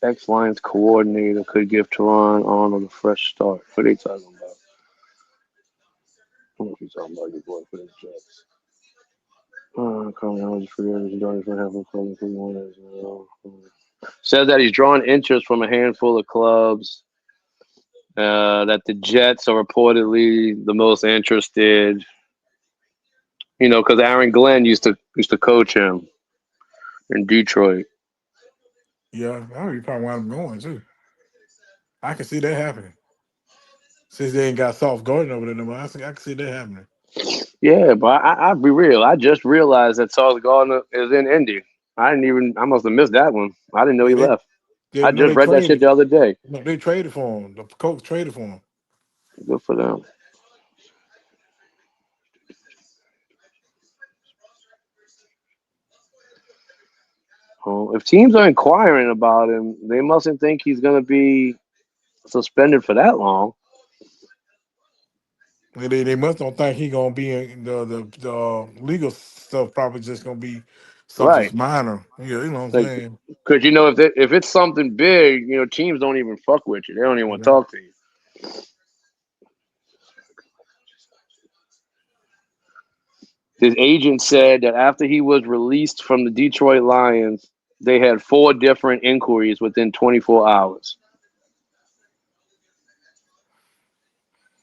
C: X-Line's coordinator could give Teron Arnold a fresh start. What are they talking about? I don't know if he's talking about your boy for the Jets. Says that he's drawn interest from a handful of clubs. That the Jets are reportedly the most interested. Because Aaron Glenn used to coach him in Detroit.
K: Yeah, I know you probably wind up going too. I can see that happening. Since they ain't got Soft Gordon over there no more, I can see that happening.
C: Yeah, but I'll be real. I just realized that Sauce Gardner is in Indy. I must have missed that one. I didn't know he
K: Yeah,
C: left. I just
K: they
C: read that shit
K: traded.
C: the other day.
K: No, they traded for him. The coach traded for him.
C: Good for them. If teams are inquiring about him, they mustn't think he's going to be suspended for that long.
K: They must don't think he gonna be in the legal stuff. Probably just gonna be something
C: Right.
K: minor. Yeah, you know what I'm
C: Like,
K: saying.
C: because if it's something big, teams don't even fuck with you. They don't even want to
K: Yeah.
C: talk to you. His agent said that after he was released from the Detroit Lions, they had 4 different inquiries within 24 hours.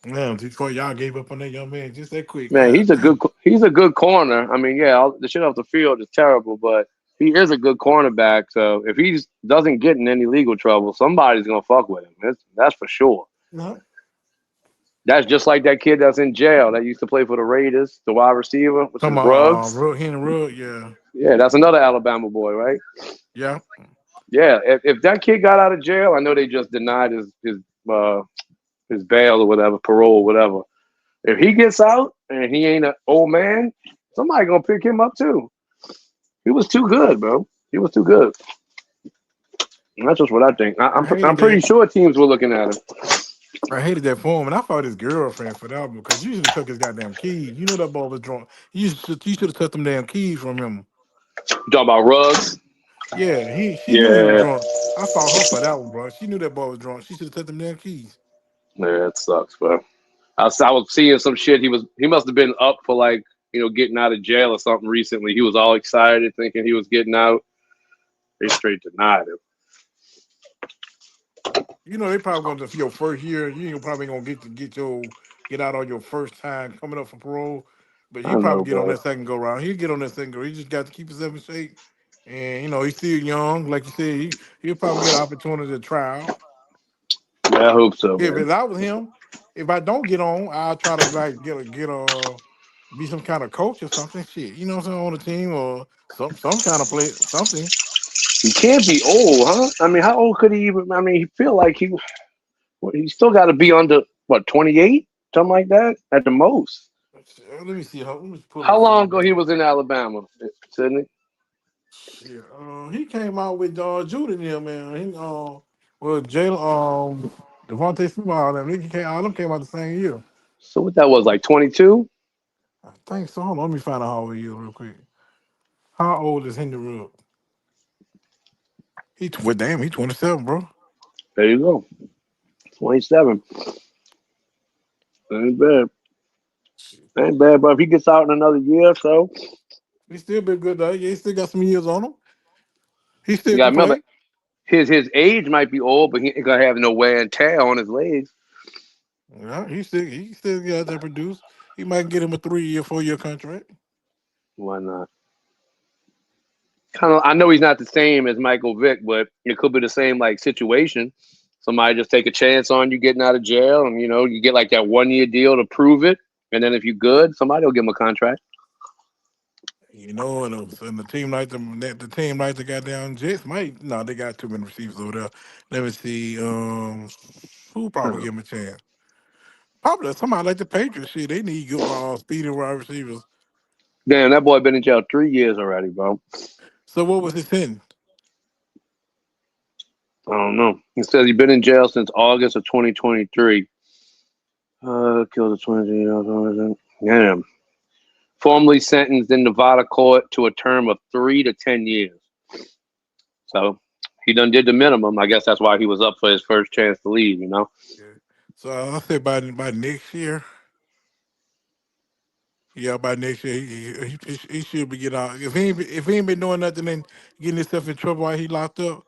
K: Man, Detroit, y'all gave up on that young man just that quick.
C: Man,
K: God damn.
C: he's a good corner. I mean, yeah, the shit off the field is terrible, but he is a good cornerback. So if he doesn't get in any legal trouble, somebody's gonna fuck with him. That's for sure.
K: No.
C: That's just like that kid that's in jail that used to play for the Raiders, the wide receiver, which is
K: Come on,
C: Ruggs.
K: Henry Ruggs, yeah.
C: Yeah, that's another Alabama boy, right?
K: Yeah.
C: Yeah, if that kid got out of jail, I know they just denied his bail or whatever, parole, or whatever. If he gets out and he ain't an old man, somebody gonna pick him up too. He was too good, bro. He was too good. And that's just what I think. I'm pretty sure teams were looking at him.
K: I hated that for him, and I fought his girlfriend for that because you should have took his goddamn keys. You know that boy was drunk. You should have took them damn keys from him.
C: You talking about Ruggs?
K: Yeah, she knew he was
C: Yeah.
K: drunk. I fought her for that one, bro. She knew that boy was drunk. She should have took them damn keys.
C: Yeah, it sucks, bro. I was seeing some shit. He must have been up for getting out of jail or something recently. He was all excited thinking he was getting out. They straight denied him.
K: You know, they probably going to for your first year. You ain't probably gonna get out on your first time coming up for parole. But
C: I
K: he probably
C: know,
K: get on
C: bro.
K: that second go round. He'll get on that second go. He just got to keep himself in shape. And you know, he's still young. Like you said, he'll probably get an opportunity to try out.
C: Yeah, I hope so,
K: If
C: man.
K: I was him, if I don't get on, I'll try to like be some kind of coach or something. Shit, you know what I'm saying, on the team or some kind of play something.
C: He can't be old, huh? I mean, how old could he even? I mean, he feel like he still got to be under what 28, something like that at the most.
K: Let me see. Let me pull
C: How
K: up
C: long ago
K: something.
C: he was in Alabama, Sydney?
K: Yeah, he came out with Judy and them, man. Well, Jalen, Devontae Smith, all them. All them came out the same year.
C: So what that was like 22?
K: I think so. Hold on, let me find out how old he is real quick. How old is Henry Rugg? Damn, he 27, bro.
C: There you go, 27. Ain't bad. Ain't bad, but if he gets out in another year or so,
K: He still been good though. Yeah, he still got some years on him. He
C: you
K: still
C: got to
K: can
C: remember
K: play.
C: his age might be old, but he ain't gonna have no wear and tear on his legs.
K: Yeah, he still got that produce. He might get him a 3-year, 4-year contract.
C: Why not? Kind of. I know he's not the same as Michael Vick, but it could be the same like situation. Somebody just take a chance on you getting out of jail, and you get like that 1-year deal to prove it, and then if you're good, somebody will give him a contract.
K: You know, and the team like the team like the goddamn Jets might. No, they got too many receivers over there. Let me see. Who probably give him a chance? Probably somebody like the Patriots. Shit, they need good speedy wide receivers.
C: Damn, that boy been in jail 3 years already, bro.
K: So what was his sentence?
C: I don't know. He says he's been in jail since August of 2023. Killed a 20. Damn. Formerly sentenced in Nevada court to a term of 3 to 10 years. So he done did the minimum. I guess that's why he was up for his first chance to leave,
K: Yeah. So I said by next year. Yeah, by next year he should be getting out. If he ain't been doing nothing and getting himself in trouble while he locked up,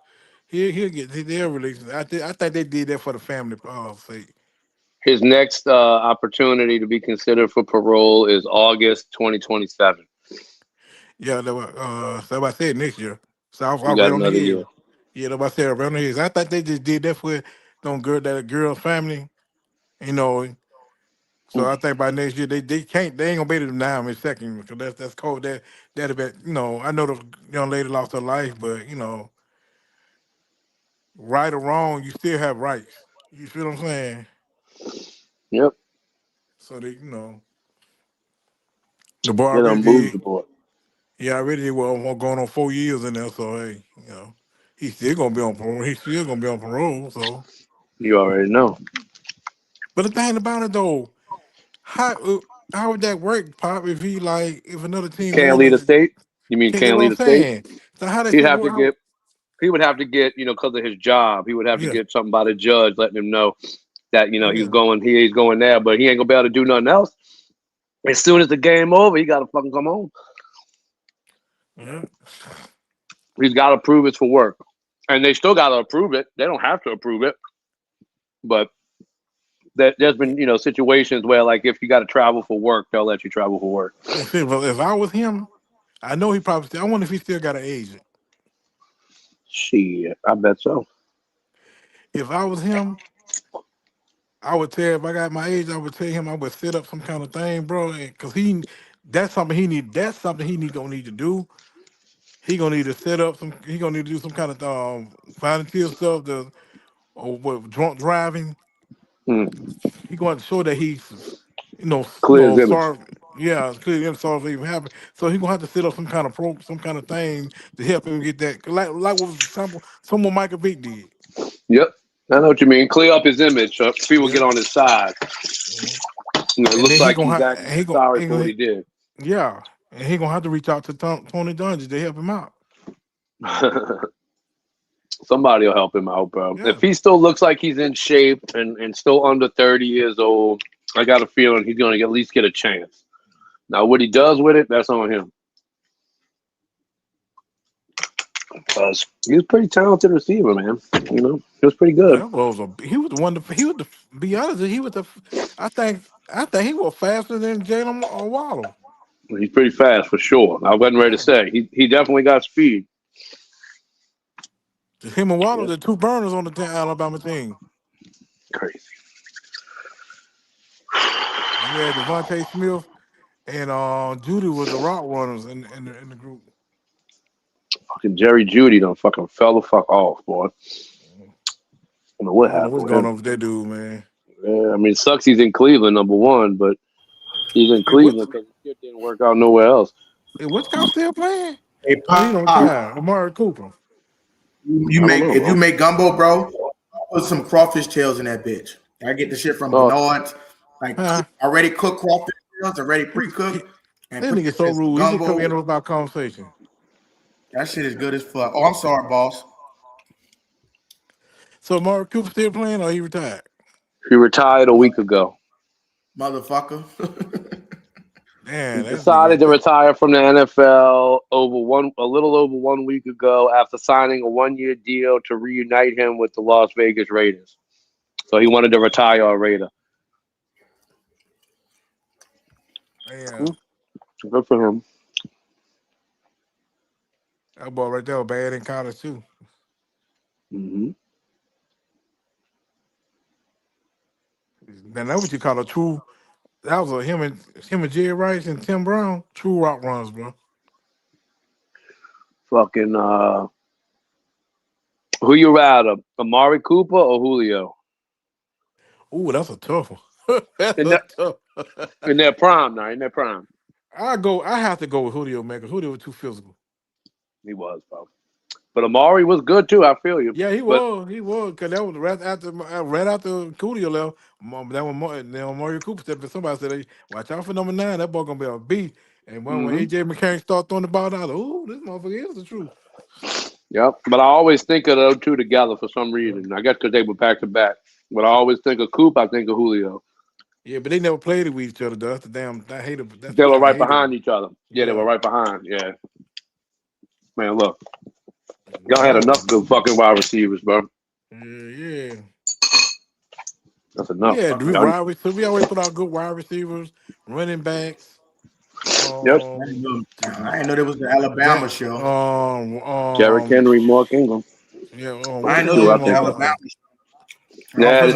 K: he'll get they'll release him. I think they did that for the family sake.
C: His next opportunity to be considered for parole is August 2027.
K: Yeah, so I said next year. So I was
C: You got
K: right on the
C: another
K: head.
C: year.
K: Yeah, that's what I said right on the head. I thought they just did that for that girl's family, you know. So I think by next year they ain't gonna be able to deny him in second because that's cold. That'll be I know the young lady lost her life, but right or wrong, you still have rights. You feel what I'm saying?
C: Yep.
K: So the boy
C: They
K: already
C: done moved
K: did.
C: the boy.
K: Yeah, already did going on 4 years in there. So hey, he's still gonna be on parole. He's still gonna be on parole. So,
C: You already know.
K: but the thing about it though, how would that work, Pop? If another team
C: Can't leave the
K: wanted,
C: state? You mean
K: can't get
C: can't
K: what
C: leave
K: I'm
C: the state?
K: saying? So how that
C: He'd
K: shit
C: have to
K: work?
C: get he would have to get, because of his job, he would have to
K: Yeah,
C: get something by the judge letting him know that, he's
K: yeah,
C: going here, he's going there, but he ain't gonna be able to do nothing else. As soon as the game over, he gotta fucking come home.
K: yeah.
C: He's gotta prove it's for work. And they still gotta approve it. They don't have to approve it. But there's been, situations where like if you gotta travel for work, they'll let you travel for work.
K: If I was him, I know he probably still. I wonder if he still got an agent.
C: Shit, I bet so.
K: If I was him, I would tell if I got my age, I would tell him I would set up some kind of thing, bro. Because that's something he need. That's something gonna need to do. He gonna need to set up some. He gonna need to do some kind of volunteer stuff. Or what drunk driving.
C: Mm.
K: He going to show that he's,
C: Clear his image.
K: sorry. Yeah, clearly sorry for even happening. So he gonna have to set up some kind of thing to help him get that. Like what was someone Michael Vick did.
C: Yep. I know what you mean. Clear up his image so people
K: Yeah.
C: get on his side.
K: Mhm.
C: It
K: And
C: looks
K: then he
C: like
K: gonna
C: he's
K: have
C: actually sorry for what he did.
K: yeah, and he gonna have to reach out to Tony Dungy to help him out.
C: Somebody will help him out, bro.
K: Yeah,
C: If he still looks like he's in shape and still under 30 years old, I got a feeling he's going to at least get a chance. Now, what he does with it, that's on him. Because he was a pretty talented receiver, man. You know, he was pretty good.
K: He was the one. He was the. Be honest, he was the. I think he was faster than Jalen Waddle.
C: He's pretty fast for sure. I wasn't ready to say he definitely got speed.
K: Him and Waddle, the two burners on the Alabama team.
C: Crazy.
K: You had Devontae Smith and Judy was the route runners in the group.
C: Fucking Jerry Judy done fucking fell the fuck off, boy. I don't know what happened.
K: What's going on with that dude, man?
C: Yeah, I mean, it sucks he's in Cleveland, number one, but he's in Cleveland because the shit didn't work out nowhere else.
K: Hey, what's Kyle still playing?
A: Hey,
K: Amari Cooper.
A: If you make gumbo, bro, put some crawfish tails in that bitch. I get the shit from Bernard's, like already cooked crawfish tails, already pre-cooked.
K: That nigga so rude. He just come in with our conversation.
A: That shit is good as fuck. Oh, I'm sorry, boss.
K: So Amari Cooper still playing, or he retired?
C: He retired a week ago.
A: Motherfucker.
C: Man, he decided to retire from the NFL a little over 1 week ago after signing a 1-year deal to reunite him with the Las Vegas Raiders. So he wanted to retire a Raider.
K: Yeah.
C: Good for him.
K: That boy right there was bad in college too.
C: Mm-hmm.
K: Now that's what you call a true. That was him and Jerry Rice and Tim Brown, true route runners, bro.
C: Fucking who you rather, Amari Cooper or Julio?
K: Ooh, that's a tough one.
C: In their prime now, in their prime.
K: I have to go with Julio, man, because Julio was too physical.
C: He was, bro. But Amari was good too. I feel you.
K: Yeah, he was. Because that was right after Julio left. That was Amari Cooper stepped in. Somebody said, hey, watch out for number 9. That boy gonna be a beast. And when AJ McCarron started throwing the ball down, ooh, this motherfucker is the truth.
C: Yep. But I always think of those two together for some reason. I guess because they were back to back. But I always think of Coop. I think of Julio.
K: Yeah, but they never played with each other. Though. That's the damn. I hate it.
C: They were right behind each other. Yeah, they were right behind. Yeah. Man, look. Y'all had enough good fucking wide receivers, bro.
K: Yeah.
C: That's enough.
K: Yeah, we always put out good wide receivers, running backs.
C: Yep.
A: I didn't know there was the Alabama show.
C: Derrick Henry, Mark Ingram.
K: Yeah,
A: I know there was the Alabama show.
C: Yeah, this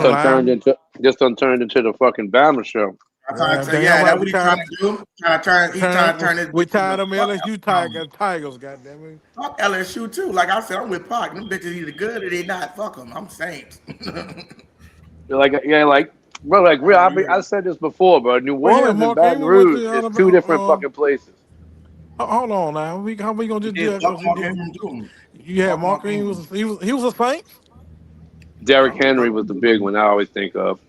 C: done turned into the fucking Bama show.
A: That's what he's trying to do. He's trying to turn it.
K: We tired of them LSU Tigers, goddamn it.
A: Fuck LSU too. Like I said, I'm with Park. Them bitches either good or they not. Fuck them. I'm Saints.
C: Bro, I said this before, bro. New Orleans and Baton Rouge is two different fucking places.
K: Hold on now. How we gonna just do that? You had Mark Ingram. He was a Saint.
C: Derrick Henry was the big one I always think of.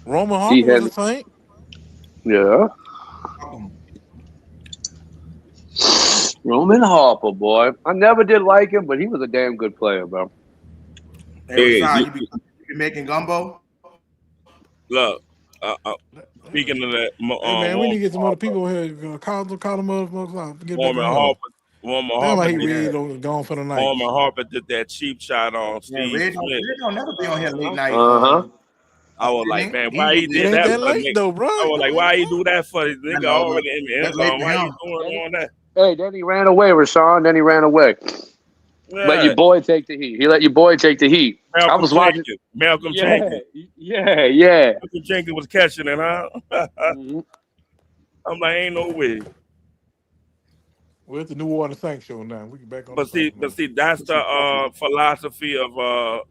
K: Roman Harper was a Saint.
C: Yeah. Roman Harper, boy. I never did like him, but he was a damn good player, bro.
A: Hey, you be making gumbo?
H: Look, speaking of that,
K: hey man, we need to get some other people here. Call them motherfuckers.
H: Roman Harper.
K: Gone for the night.
H: Roman Harper did that cheap shot on Steve Smith.
A: Red don't never be on here late night.
H: I was like, man, why he did that for
K: late, though, bro?
H: I was like, why he do that for the nigga already in the end zone? Why he doing on that?
C: Hey, then he ran away, Rashawn. Then he ran away. Yeah. Let your boy take the heat. He let your boy take the heat.
H: I was watching Malcolm Jenkins.
C: Yeah.
H: Malcolm Jenkins was catching it, huh? I'm like, ain't no way.
K: We're at the New Orleans Saints show now. We can back on.
H: But see, that's the philosophy of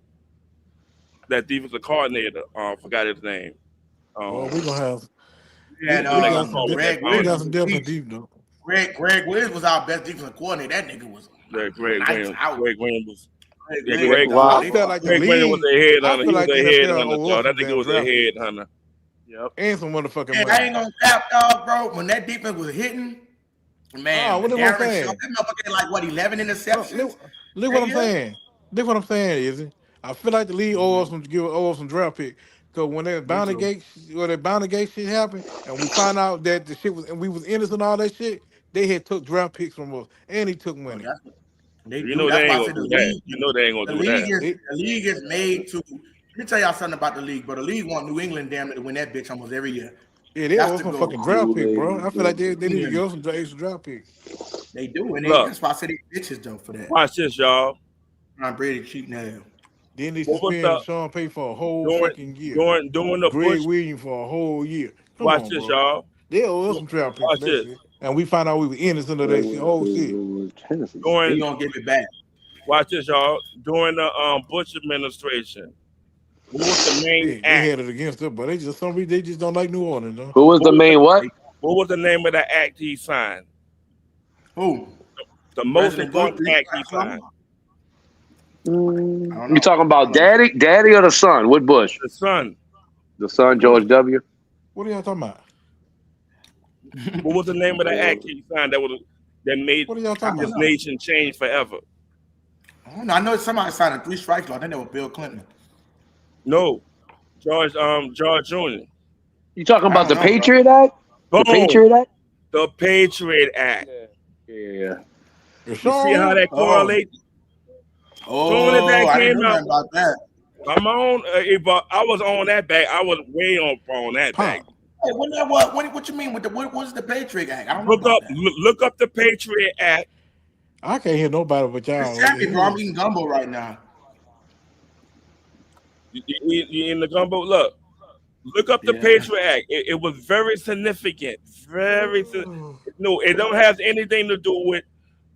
H: that defensive coordinator. Forgot his name.
K: Well, we're gonna have.
A: Greg
K: got some different deep though.
A: Greg Williams was our best defensive coordinator. That nigga was.
H: Greg Williams was.
K: I felt like
H: Greg Williams was a headhunter. He was a headhunter. That nigga was a headhunter.
C: Yep.
K: And some motherfucking money.
A: I ain't gonna cap, dog, bro. When that defense was hitting, man,
K: what am I saying?
A: That motherfucker like what 11 interceptions.
K: Look what I'm saying. Look what I'm saying, is it? I feel like the league owes some draft pick. Because when that bounty gate shit happened, and we found out that the shit was, and we was innocent and all that shit, they had took draft picks from us, and he took money.
H: You know they ain't gonna do that. You know they ain't gonna do that.
A: The league is made to. Let me tell y'all something about the league, but the league want New England damn it to win that bitch almost every year.
K: Yeah, they owe some fucking draft pick, bro. I feel like they need to give us some extra draft pick.
A: They do, and that's why I said they bitches though for that.
H: Watch this, y'all.
A: Tom Brady cheap now.
K: Then they suspend Sean Payton for a whole fucking year.
H: During the
K: Greg
H: Bush.
K: Williams for a whole year.
H: Watch this, y'all.
K: They owe us some draft picks.
H: Watch this.
K: And we found out we were innocent of that shit. Oh shit.
A: They gonna give it back.
H: Watch this, y'all. During the Bush administration, who was the main act?
K: They had it against them, but they just don't like New Orleans, though.
C: Who was the main what?
H: What was the name of the act he signed?
A: Who?
H: The most important act he signed.
C: You talking about daddy or the son? What Bush?
H: The son.
C: The son, George W.
K: What are y'all talking about?
H: What was the name of the act he signed that made this nation change forever?
A: I know somebody signed a 3 strikes law. I think that was Bill Clinton.
H: No, George Jr.
C: You talking about the Patriot Act? The Patriot Act?
H: The Patriot Act.
C: Yeah.
H: You see how that correlates?
A: Oh, I didn't know about that.
H: I'm on. I was on that back. I was way on that back.
A: Hey, what you mean with what's the Patriot Act? I don't know
H: look up the Patriot Act.
K: I can't hear nobody but y'all.
A: Bro, I'm eating gumbo right now.
H: You in the gumbo? Look up the Patriot Act. It was very significant. No, it don't have anything to do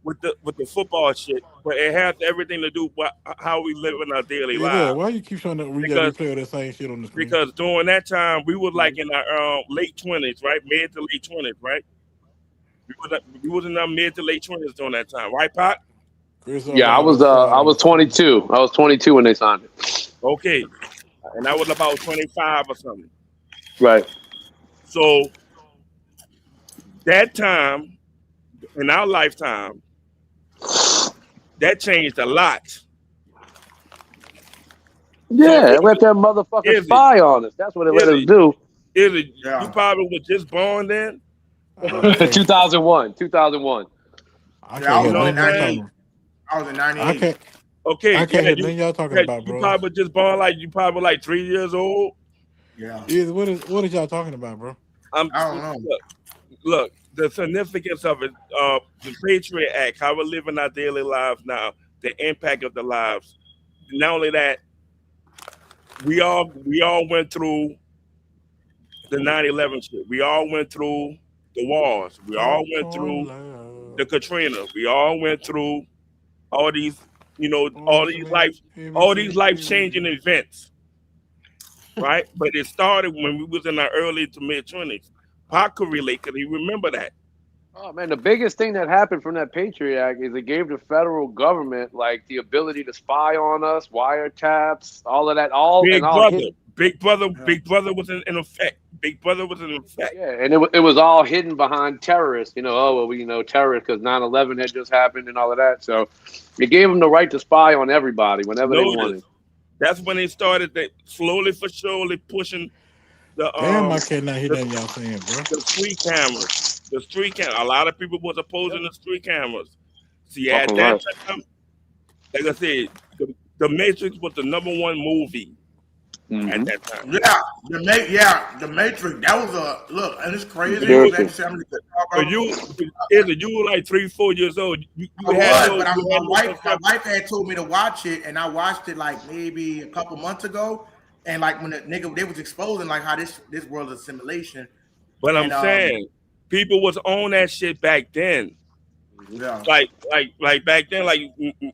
H: with the football shit, but it has everything to do with how we live in our daily lives.
K: Why you keep trying to replay that same shit on the screen?
H: Because during that time, we were like in our late 20s, right? Mid to late 20s, right? We was in our mid to late 20s during that time, right, Pot?
C: Yeah, I was 22. I was 22 when they signed it.
H: Okay, and I was about 25 or something.
C: Right.
H: So that time, in our lifetime, that changed a lot.
C: Yeah, it let that motherfucker spy on us. That's what it let us do.
H: You probably was just born then?
C: 2001.
A: I was in 98.
H: Okay.
K: I can't hear nothing y'all talking about, bro.
H: You probably just born like 3 years old.
A: Yeah.
K: What is y'all talking about, bro?
A: I don't know.
H: Look, the significance of it, the Patriot Act, how we live in our daily lives now, the impact of the lives. Not only that, we all went through the 9/11 shit. We all went through the wars. We all went through the Katrina. We all went through all these, all these life-changing events, right? But it started when we was in our early to mid-20s. Pac could relate because he remember that.
C: Oh man, the biggest thing that happened from that Patriot Act is it gave the federal government like the ability to spy on us, wiretaps, all of that.
H: Big brother was in effect. Big brother was in effect.
C: Yeah, and it was all hidden behind terrorists. Terrorists because 9/11 had just happened and all of that. So it gave them the right to spy on everybody whenever they wanted.
H: That's when they started slowly for surely pushing the
K: damn, I cannot hear that y'all saying, bro.
H: The street cameras. A lot of people was opposing the street cameras. See, at that time, like I said, the Matrix was the #1 movie at that time.
A: The Matrix. That was look, and it's crazy.
H: You were like 3-4 years old.
A: My wife had told me to watch it, and I watched it like maybe a couple months ago. And like when they was exposing like how this world is a simulation.
H: But I'm saying people was on that shit back then.
A: Yeah.
H: Like back then, like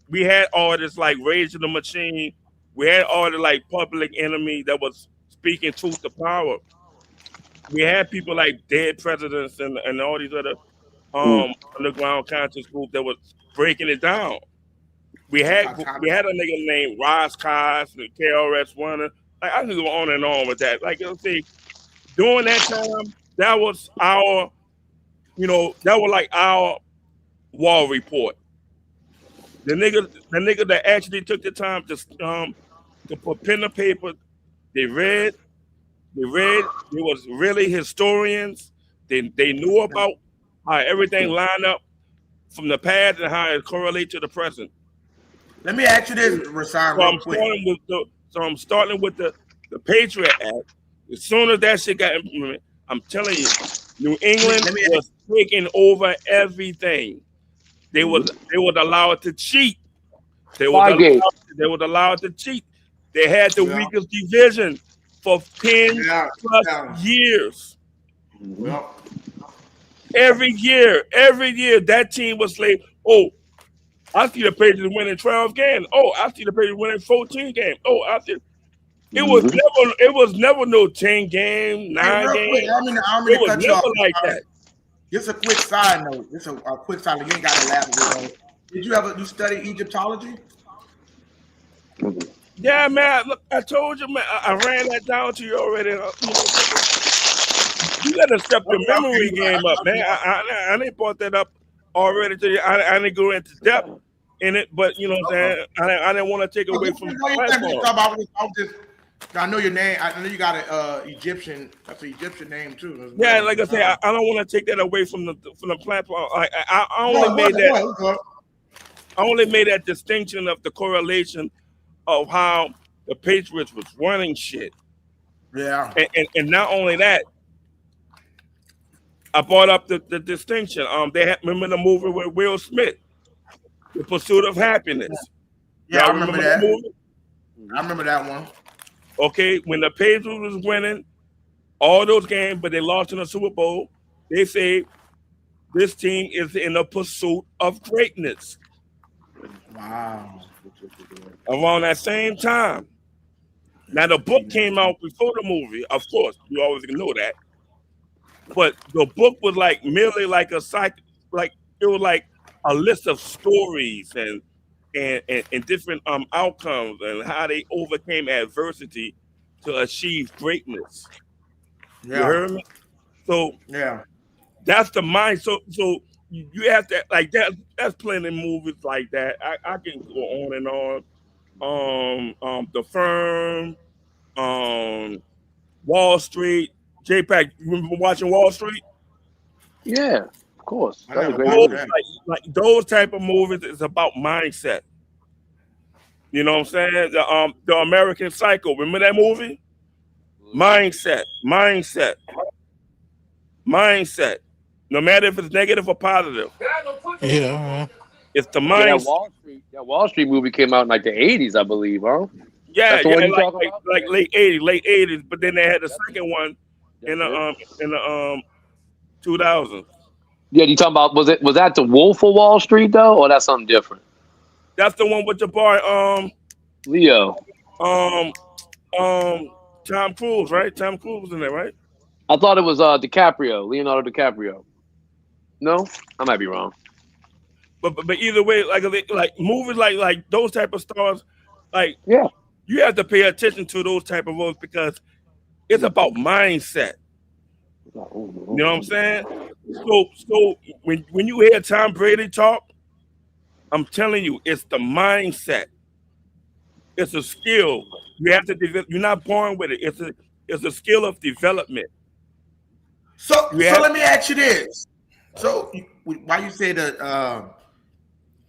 H: we had artists like Rage of the Machine. We had artists like Public Enemy that was speaking truth to power. We had people like Dead Presidents and all these other underground conscious groups that was breaking it down. We had a nigga named Ross Cos and KRS-One. Like I can go on and on with that. Like let's see, during that time, that was our, that was like our war report. The nigga that actually took the time to put pen to paper, they read. They was really historians. They knew about how everything lined up from the past and how it correlates to the present.
A: Let me ask you this, Rashawn, real quick.
H: I'm starting with the Patriot Act. As soon as that shit got implemented, I'm telling you, New England was taking over everything. They would allow it to cheat. They would allow it to cheat. They had the weakest division for 10 plus years.
A: Well,
H: every year, that team was like, oh, I see the Patriots winning 12 games. Oh, I see the Patriots winning 14 games. Oh, I see. It was never no 10 game, 9 game.
A: Quick,
H: it was never like that.
A: Just a quick side note. Just a quick side note. You ain't got to elaborate. Did you study Egyptology?
H: Yeah, man. Look, I told you, man. I ran that down to you already. You got to step the memory game up, man. I didn't brought that up already to you. I didn't go into depth in it, but you know what I'm saying. I didn't want to take away from the platform.
A: I know your name. I know you got an Egyptian. That's an Egyptian name too.
H: Yeah, like I say, I don't want to take that away from the platform. I only made that distinction of the correlation of how the Patriots was running shit.
A: Yeah,
H: and not only that, I brought up the distinction. Remember the movie with Will Smith, The Pursuit of Happiness.
A: Yeah, I remember that movie. I remember that one.
H: Okay, when the Patriots was winning all those games, but they lost in the Super Bowl, they say this team is in the pursuit of greatness.
A: Wow.
H: Around that same time. Now, the book came out before the movie, of course. You always know that. But the book was merely like it was like a list of stories and different outcomes and how they overcame adversity to achieve greatness.
A: Yeah.
H: You heard me? So
A: yeah,
H: that's the mind. So you have to that's plenty of movies like that. I can go on and on. The Firm, Wall Street. J-Pac, you remember watching Wall Street?
C: Yeah, of course. That's a great
H: movie. Like those type of movies is about mindset. You know what I'm saying? The American Psycho. Remember that movie? Mindset. No matter if it's negative or positive.
K: Yeah.
H: It's the mindset.
C: That Wall Street movie came out in like the 80s, I believe, huh?
H: Yeah, like late 80s. But then they had the second one in the 2000s.
C: Yeah, you talking about was that the Wolf of Wall Street though, or that's something different?
H: That's the one with the boy
C: Leo.
H: Tom Cruise, right? Tom Cruise was in there, right?
C: I thought it was Leonardo DiCaprio. No, I might be wrong.
H: But either way, like movies like those type of stars, you have to pay attention to those type of roles because it's about mindset. You know what I'm saying? So when you hear Tom Brady talk, I'm telling you, it's the mindset. It's a skill. You have to develop. You're not born with it. It's a skill of development.
A: So let me ask you this. So why you say that?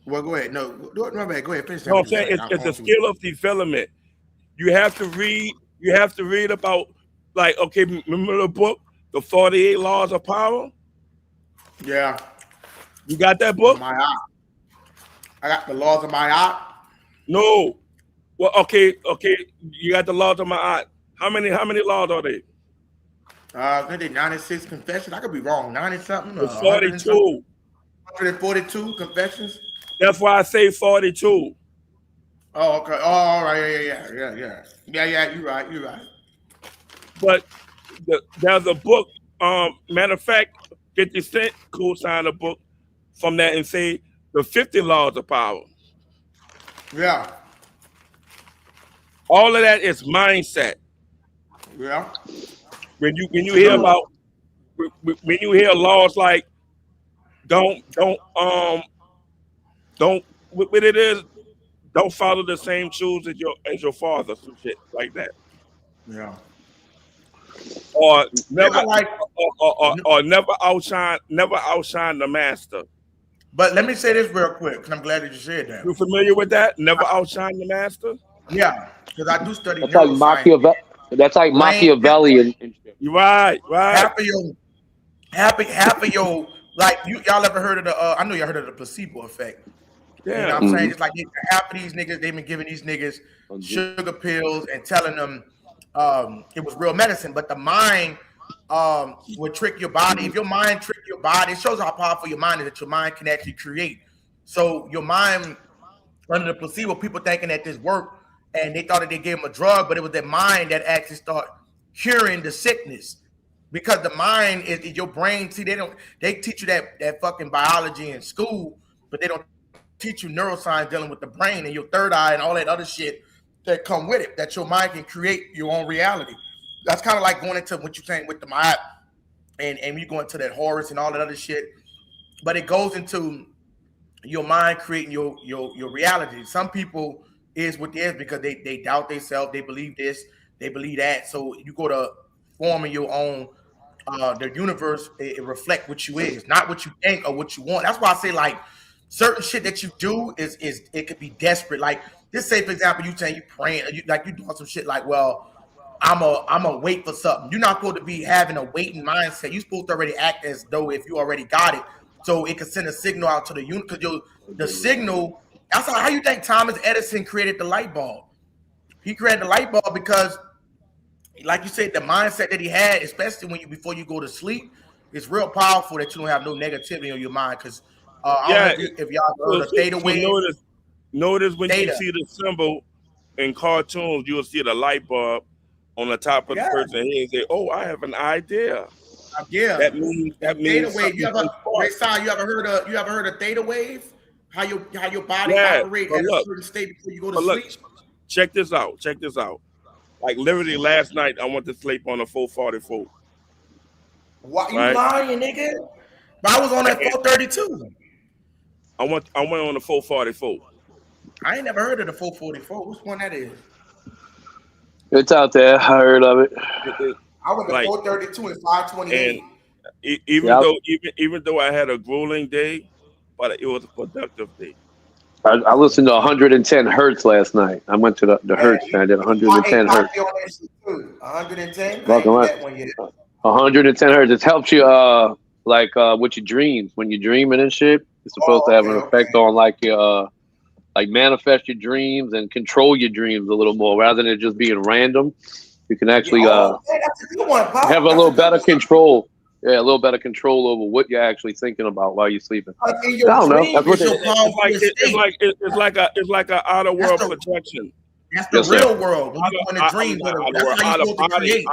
A: Well, go ahead. No, go ahead. Finish.
H: No, I'm saying it's a skill of development. You have to read. You have to read about, remember the book, The 48 Laws of Power?
A: Yeah.
H: You got that book?
A: I got the Laws of Ma'at.
H: No. Well, okay. You got the Laws of Ma'at. How many laws are they?
A: I think they 96 confessions. I could be wrong. 90 something.
H: 42.
A: 142 confessions.
H: That's why I say 42.
A: Oh, okay. Oh, all right. Yeah. You're right.
H: But there's a book. Matter of fact, 50 Cent co-signed a book from that and say the 50 Laws of Power.
A: Yeah.
H: All of that is mindset.
A: Yeah.
H: When you hear about when you hear laws like don't what it is, don't follow the same shoes as your father, some shit like that.
A: Yeah.
H: Or never outshine the master.
A: But let me say this real quick, because I'm glad that you said that.
H: You familiar with that? Never outshine the master.
A: Yeah, because I do study
C: That's like
A: neuroscience.
C: That's like
A: Brain,
C: Machiavelli and shit.
H: Right.
A: half of your, half of your, like y'all ever heard of the? I know y'all heard of the placebo effect. You know
H: Yeah.
A: what I'm saying? Just like half of these niggas, they've been giving these niggas sugar pills and telling them it was real medicine. But the mind would trick your body. If your mind trick your body, it shows how powerful your mind is, that your mind can actually create. So your mind under the placebo, people thinking that this worked and they thought that they gave them a drug, but it was their mind that actually started curing the sickness. Because the mind is your brain. See, they teach you that fucking biology in school, but they don't teach you neuroscience dealing with the brain and your third eye and all that other shit that come with it, that your mind can create your own reality. That's kind of like going into what you're saying with the mind and you go into that Horus and all that other shit. But it goes into your mind creating your reality. Some people is what they is because they doubt themselves, they believe this, they believe that. So you go to forming your own the universe, it reflect what you is, not what you think or what you want. That's why I say like certain shit that you do is it could be desperate. Like just say for example, you saying you praying, you doing some shit like, well, I'm a wait for something. You're not supposed to be having a waiting mindset. You're supposed to already act as though if you already got it, so it can send a signal out to the unit. Because the signal. That's how you think Thomas Edison created the light bulb. He created the light bulb because, like you said, the mindset that he had, especially when before you go to sleep, is real powerful. That you don't have no negativity on your mind. Because I don't know if y'all heard of theta wave.
H: Notice when you
A: Theta.
H: see the symbol in cartoons, you'll see the light bulb on the top of the person's head and say, "Oh, I have an idea."
A: Yeah,
H: that means
A: theta wave. You ever heard of theta wave? How your body operates at a certain state before you go to sleep.
H: Check this out. Like literally last night, I went to sleep on a 444.
A: What you lying, nigga? But I was on that 432.
H: I went on the 444.
A: I ain't never heard of the 444. Which one that is?
C: It's out there. I heard of it.
A: I went to 432 and 528.
H: And even though I had a grueling day, but it was a productive day.
C: I listened to 110 hertz last night. I went to the hertz. I did 110 hertz.
A: 110.
C: 110 hertz. It helps you with your dreams. When you're dreaming and shit, it's supposed to have an effect on like your like manifest your dreams and control your dreams a little more rather than it just being random. You can actually have a little better control. Yeah, a little better control over what you're actually thinking about while you're sleeping. I don't know. That's what
H: it's like an outer world projection.
A: That's the real world. When you go in a dream, that's how you're supposed to create.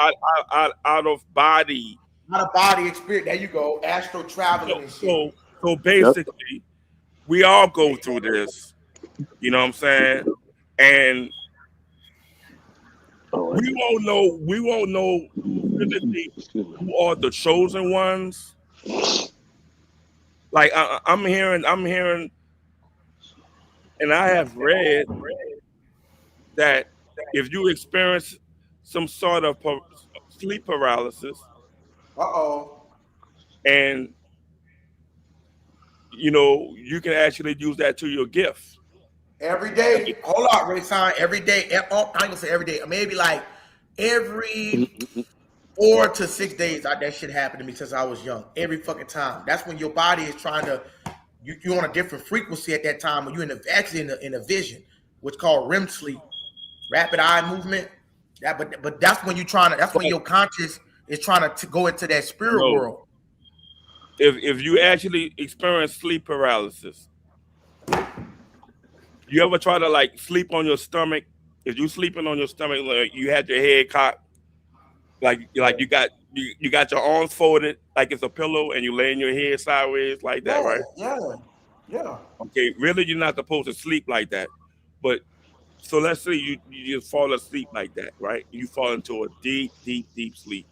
H: Out of body.
A: Out of body experience. There you go. Astral traveling.
H: So basically, we all go through this. You know what I'm saying? And we won't know physically who are the chosen ones. Like I'm hearing, and I have read that if you experience some sort of sleep paralysis, and you can actually use that to your gift.
A: Every day, hold on, Ray Sign. Every day, I'm gonna say every day. Maybe like every 4 to 6 days, that shit happened to me since I was young. Every fucking time. That's when your body is trying to. You're on a different frequency at that time. When you're in a vision, what's called REM sleep, rapid eye movement. But that's when you're trying to. That's when your conscious is trying to go into that spirit world.
H: If you actually experience sleep paralysis. You ever try to like sleep on your stomach? If you sleeping on your stomach, like you had your head cocked, like you got your arms folded like it's a pillow, and you laying your head sideways like that, right?
A: Yeah.
H: Okay, really, you're not supposed to sleep like that. But so let's say you just fall asleep like that, right? You fall into a deep, deep, deep sleep,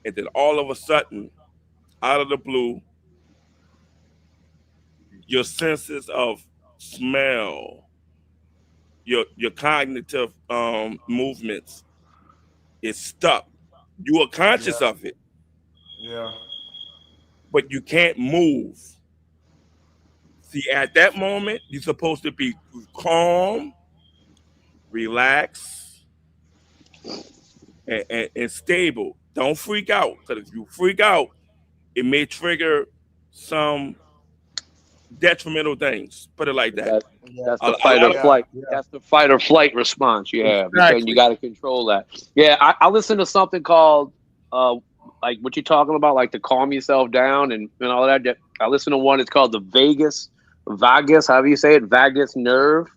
H: and then all of a sudden, out of the blue, your senses of smell, your cognitive movements is stuck. You are conscious of it.
A: Yeah.
H: But you can't move See, at that moment, you're supposed to be calm, relax, and stable. Don't freak out, because if you freak out, it may trigger some detrimental things. Put it like that.
C: That's
H: A
C: the fight or
H: lot of
C: flight. That's the fight or flight response you have.
H: exactly.
C: You got to control that. Yeah, I listen to something called like what you're talking about, like to calm yourself down and all that. I listen to one. It's called the vagus, however you say it, vagus nerve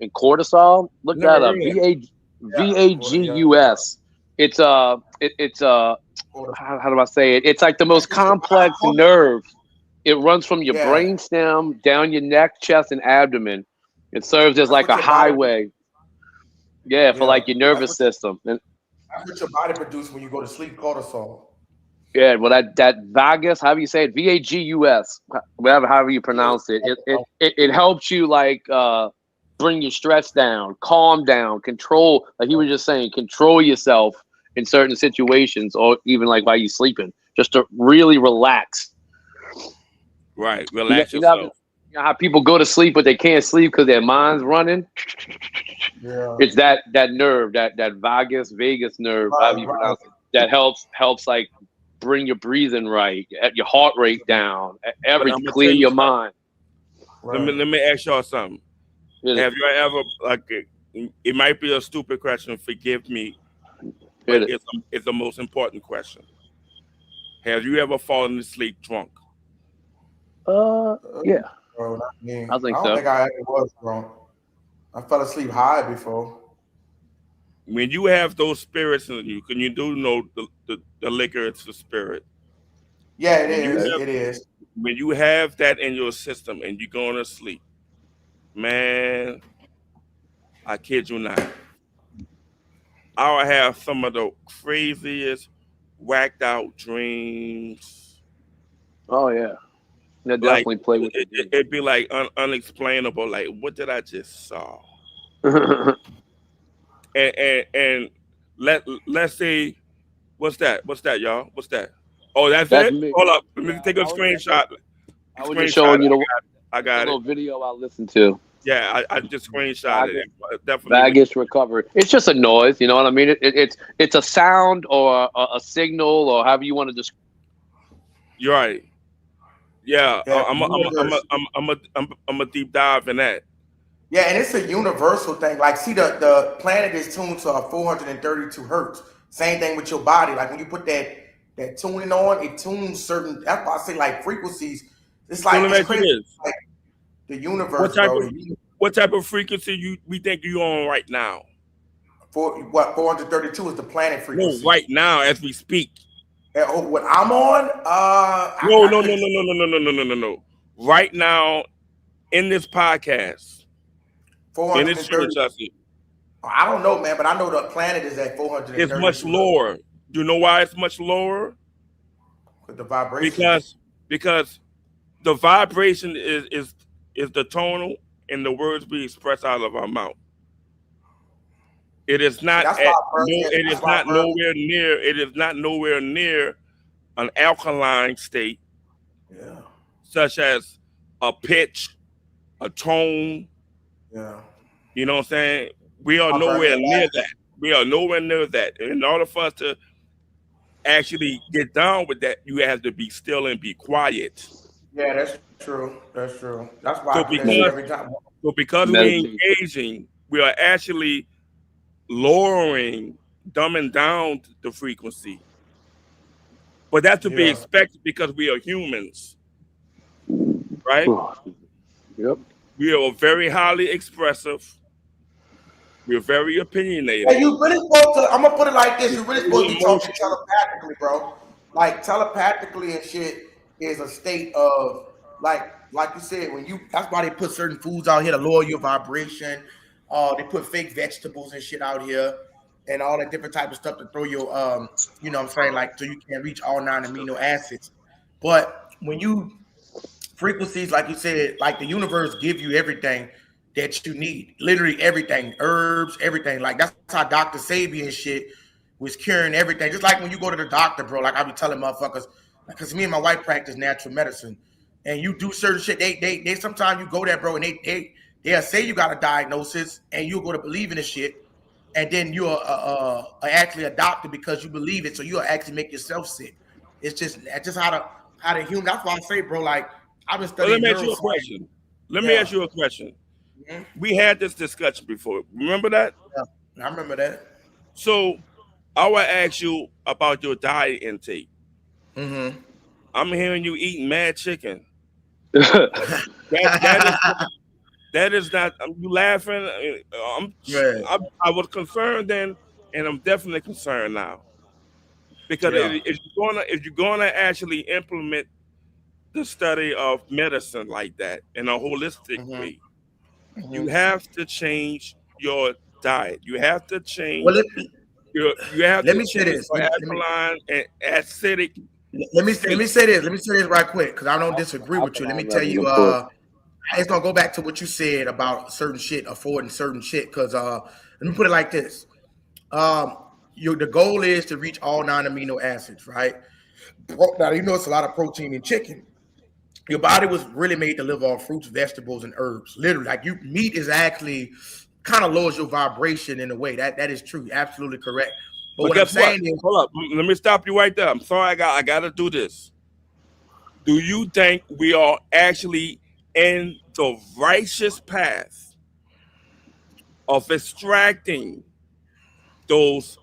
C: and cortisol. Look
H: Never
C: that up.
H: heard of
C: VAGUS. It's how do I say it? It's like the most complex nerve. It runs from your brain stem down your neck, chest, and abdomen. It serves as like a highway. For like your nervous system. And
A: that's what your body produces when you go to sleep, cortisol.
C: yeah, well, that vagus, however you say it, VAGUS, however you pronounce it, it helps you like bring your stress down, calm down, control. Like he was just saying, control yourself in certain situations, or even like while you're sleeping, just to really relax.
H: Right, relax yourself.
C: You know how people go to sleep, but they can't sleep because their mind's running.
A: Yeah,
C: it's that nerve, that vagus nerve, however you pronounce it, that helps like bring your breathing right, your heart rate down, everything, clear your mind.
H: Let me ask y'all something.
C: Really?
H: Have you ever, like, it might be a stupid question, forgive me, but it's the most important question. Have you ever fallen asleep drunk?
C: Yeah.
A: Bro, not me.
C: I think
A: don't
C: so.
A: think I ever was drunk. I fell asleep high before.
H: When you have those spirits in you, can you do know the liquor? It's the spirit.
A: Yeah, it is. It is.
H: When you have that in your system and you're going to sleep, man, I kid you not, I'll have some of the craziest, whacked out dreams.
C: Oh yeah, that definitely play with it.
H: It'd be like unexplainable. Like, what did I just saw? and let's say, what's that, y'all? What's that? Oh, that's it.
C: Me.
H: Hold up, let me take a screenshot.
C: I was just showing you
H: I got
C: little video I listened to.
H: Yeah, I just screenshotted it. Definitely.
C: Vagus recovery. It's just a noise, you know what I mean? It's a sound or a signal or however you want to describe.
H: You're right. Yeah, I'm a deep dive in that.
A: Yeah, and it's a universal thing. Like, see, the planet is tuned to 432 hertz. Same thing with your body. Like when you put that tuning on, it tunes certain. That's why I say like frequencies. It's like it's crazy. Like the universe,
H: what type of frequency we think you on right now?
A: 432 is the planet frequency.
H: No, right now as we speak.
A: What I'm on?
H: No. Right now, in this podcast,
A: 430. I don't know, man, but I know the planet is at 430.
H: It's much lower. Do you know why it's much lower?
A: With the vibration.
H: Because the vibration is the tonal and the words we express out of our mouth. It is not. It is not nowhere near. It is not nowhere near an alkaline state, such as a pitch, a tone.
A: Yeah.
H: You know what I'm saying? We are nowhere near that. We are nowhere near that. In order for us to actually get down with that, you have to be still and be quiet.
A: Yeah, that's true. That's true. That's why I do that every time.
H: So because we're engaging, we are actually lowering, dumbing down the frequency. But that's to be expected because we are humans. Right?
C: Yep.
H: We are very highly expressive. We're very opinionated.
A: Hey, you really supposed to, I'm gonna put it like this, you really supposed to be talking telepathically, bro. Like telepathically and shit is a state of like you said, that's why they put certain foods out here to lower your vibration. They put fake vegetables and shit out here and all that different type of stuff to throw your you know what I'm saying, like so you can't reach all 9 amino acids. But when you frequencies, like you said, like the universe give you everything that you need, literally everything, herbs, everything. Like that's how Dr. Sabian shit was curing everything. Just like when you go to the doctor, bro, like I be telling motherfuckers, because me and my wife practice natural medicine. and you do certain shit, they sometimes you go there, bro, and they'll say you got a diagnosis, and you'll go to believe in this shit, and then you're actually a doctor because you believe it, so you'll actually make yourself sick. It's just how the human. That's why I say, bro, like I've been studying.
H: Let me ask you a question. Let me ask you a question. Mm-hmm. We had this discussion before. Remember that?
A: Yeah, I remember that.
H: So I will ask you about your diet intake.
A: Mm-hmm.
H: I'm hearing you eating mad chicken. that is not. You laughing? I was concerned then, and I'm definitely concerned now. Because if you're gonna actually implement the study of medicine like that in a holistic way, you have to change your diet. You have to change.
A: Well,
H: you have to change your alkaline and acidic.
A: Let me say this right quick because I don't disagree with you. Let me tell you. It's gonna go back to what you said about certain shit, affording certain shit. Because let me put it like this. The goal is to reach all 9 amino acids, right? Now you know it's a lot of protein in chicken. Your body was really made to live off fruits, vegetables, and herbs. Literally, like meat is actually kind of lowers your vibration in a way. That is true, absolutely correct. But what I'm saying is,
H: hold up, let me stop you right there. I'm sorry, I got to do this. Do you think we are actually in the righteous path of extracting those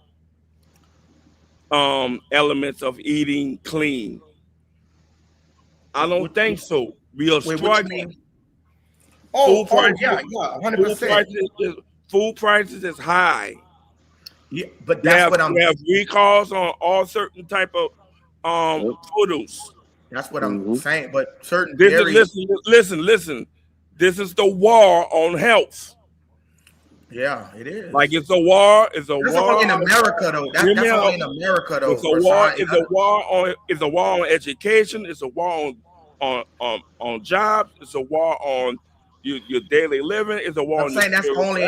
H: elements of eating clean? I don't think so. We are struggling.
A: Food 100%.
H: Food prices is high.
A: Yeah, but that's what
H: we have recalls on all certain type of produce.
A: That's what I'm saying. But certain
H: listen. This is the war on health.
A: Yeah, it is.
H: Like it's a war. It's a
A: war only in America, though. That's only in America, though.
H: It's a war. It's a war on education. It's a war on jobs. It's a war on your daily living. It's a war.
A: I'm saying that's only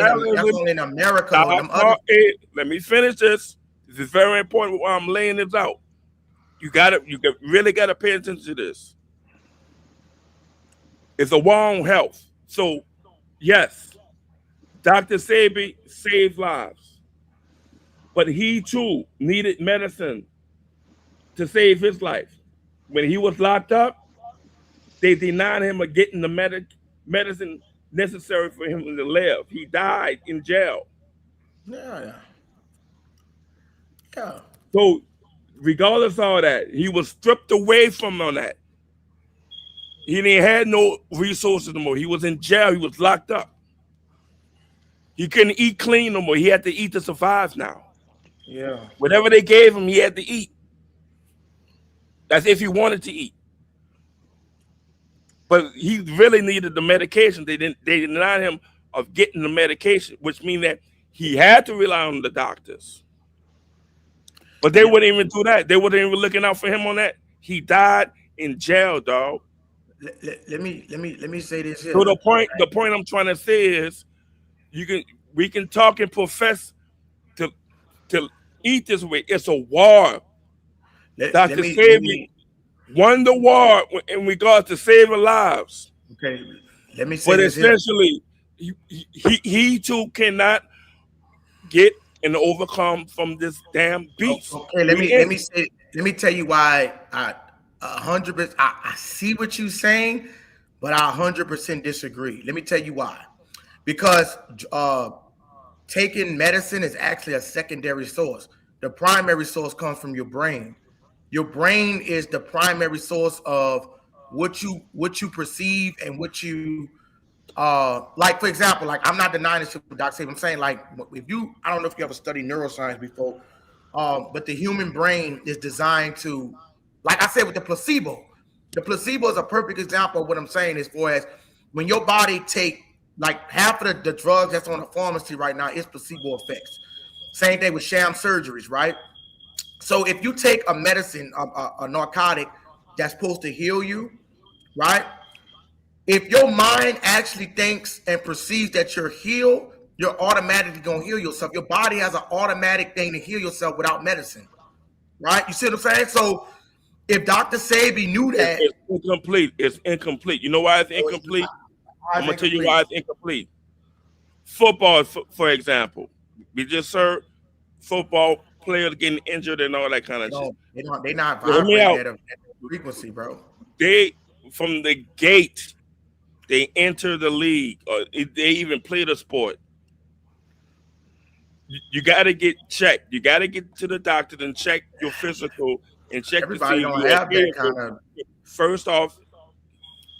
A: in America. Though.
H: Let me finish this. This is very important while I'm laying this out. You really gotta pay attention to this. It's a war on health. So, yes, Dr. Sebi saved lives, but he too needed medicine to save his life. When he was locked up, they denied him of getting the medicine necessary for him to live. He died in jail.
A: Yeah.
H: So, regardless of all that, he was stripped away from all that. He didn't have no resources no more. He was in jail. He was locked up. He couldn't eat clean no more. He had to eat to survive now.
A: Yeah.
H: Whatever they gave him, he had to eat. That's if he wanted to eat. But he really needed the medication. They denied him of getting the medication, which means that he had to rely on the doctors. But they wouldn't even do that. They weren't even looking out for him on that. He died in jail, dog.
A: Let me say this here.
H: So the point I'm trying to say is, we can talk and profess to eat this way. It's a war. Dr. Sebi won the war in regards to saving lives.
A: Okay, let me say
H: but
A: this. But
H: essentially, he too cannot get and overcome from this damn beast.
A: Okay, let me tell you why I 100%. I see what you're saying, but I 100% disagree. Let me tell you why. Because taking medicine is actually a secondary source. The primary source comes from your brain. Your brain is the primary source of what you perceive and what you like. For example, like I'm not denying this, Doc. I'm saying like I don't know if you ever studied neuroscience before, but the human brain is designed to, like I said, with the placebo. The placebo is a perfect example of what I'm saying as far as when your body take like half of the drugs that's on the pharmacy right now is placebo effects. Same thing with sham surgeries, right? So if you take a medicine, a narcotic that's supposed to heal you, right? If your mind actually thinks and perceives that you're healed, you're automatically going to heal yourself. Your body has an automatic thing to heal yourself without medicine, right? You see what I'm saying? So if Dr. Sabi knew that,
H: it's incomplete. It's incomplete. You know why it's incomplete? I'm gonna tell you why it's incomplete. Football, for example, we just heard football players getting injured and all that kind of shit.
A: They're not vibrating at a frequency, bro.
H: They from the gate, they enter the league, or they even play the sport. You got to get checked. You got to get to the doctor and check your physical and check
A: Everybody
H: to see
A: don't
H: you
A: have that kind of.
H: First off,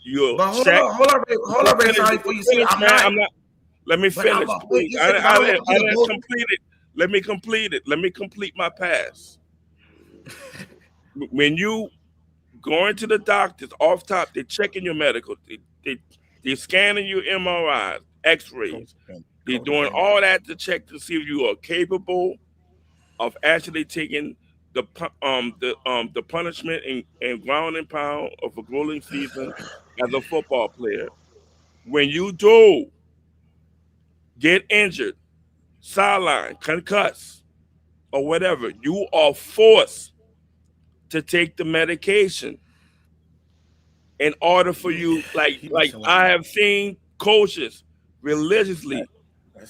H: you'll
A: hold
H: check.
A: Hold on, sorry for you. See,
H: I'm not. Let me finish. Please. I didn't complete it. Let me complete it. Let me complete my pass. When you going to the doctors, off top, they're checking your medical. They're scanning your MRIs, X-rays. They're doing all that to check to see if you are capable of actually taking the punishment and ground and pound of a grueling season as a football player. When you do get injured, sideline, concussed, or whatever, you are forced to take the medication in order for you, like I have seen coaches religiously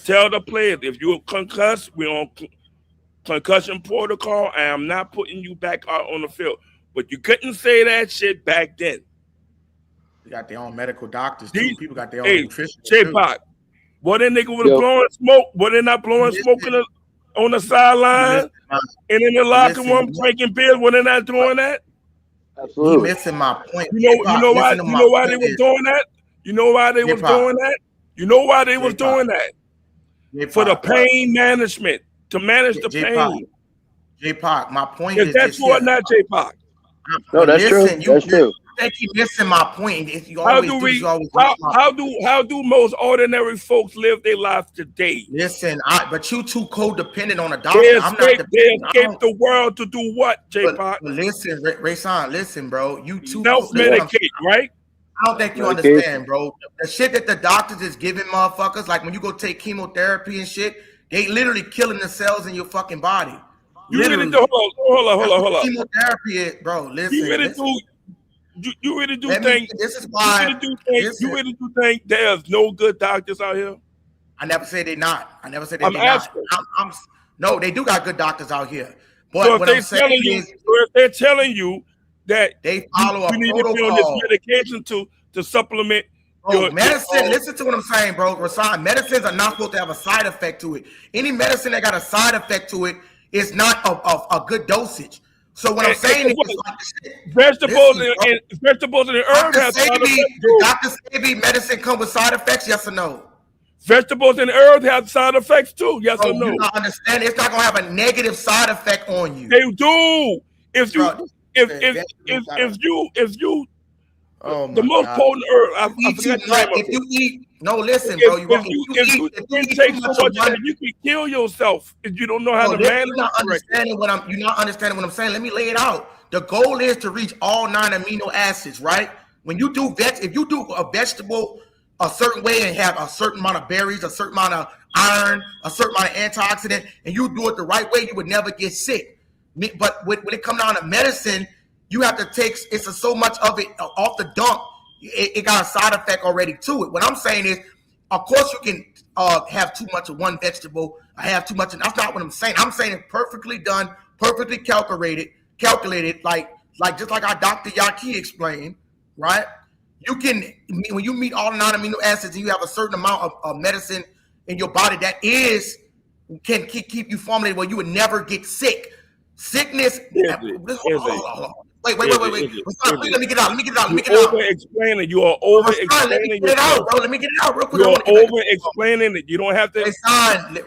H: tell the players, if you're concussed, we're on concussion protocol, and I'm not putting you back out on the field. But you couldn't say that shit back then.
A: They got their own medical doctors too. People got their own nutritionists
H: J-Pop, what that nigga was blowing smoke? What they not blowing smoke on the sideline and in the locker room drinking beers? What they not doing that?
J: Absolutely.
A: You missing my point.
H: You know why they was doing that? You know why they was doing that? You know why they was doing that? For the pain management, to manage the pain.
A: J-Pac, my point is
H: that's what not J-Pac.
J: No, that's true. That's true.
A: I think you're missing my point.
H: How do most ordinary folks live their life today?
A: Listen, but you too codependent on a doctor.
H: They escape the world to do what, J-Pac?
A: Listen, Rayson, listen, bro. You too
H: self-medicate, right?
A: I don't think you understand, bro. The shit that the doctors is giving motherfuckers, like when you go take chemotherapy and shit, they literally killing the cells in your fucking body.
H: You really do. Hold on.
A: Chemotherapy is, bro. Listen.
H: You really do think
A: this is why
H: you really do think there's no good doctors out here?
A: I never said they're not. I never said they're not. No, they do got good doctors out here. But
H: so
A: what I'm saying is,
H: if they're telling you that
A: they follow a
H: need
A: protocol.
H: to be on this medication to supplement.
A: Medicine, listen to what I'm saying, bro. Rasan, medicines are not supposed to have a side effect to it. Any medicine that got a side effect to it is not a good dosage. So what I'm saying is,
H: vegetables and herbs have side effects too.
A: Dr. Sabi, medicine come with side effects, yes or no?
H: Vegetables and herbs have side effects too, yes or no?
A: You not understand? It's not gonna have a negative side effect on you.
H: They do. If you the most potent herb, I forget the name of it.
A: Listen, bro.
H: If you take so much of that, you can kill yourself if you don't know how to manage it.
A: You're not understanding what I'm saying. Let me lay it out. The goal is to reach all 9 amino acids, right? When you do if you do a vegetable a certain way and have a certain amount of berries, a certain amount of iron, a certain amount of antioxidant, and you do it the right way, you would never get sick. But when it comes down to medicine, you have to take so much of it off the dump. It got a side effect already to it. What I'm saying is, of course, you can have too much of one vegetable. I have too much, and that's not what I'm saying. I'm saying it's perfectly done, perfectly calculated, like just like our Dr. Yaki explained, right? You can, when you meet all the 9 amino acids and you have a certain amount of medicine in your body that can keep you formulated where you would never get sick. Sickness. Wait. Let me get out.
H: Over-explaining. You are over-explaining.
A: Let me get it out, bro. Let me get it out real quick.
H: You are over-explaining it. You don't have to.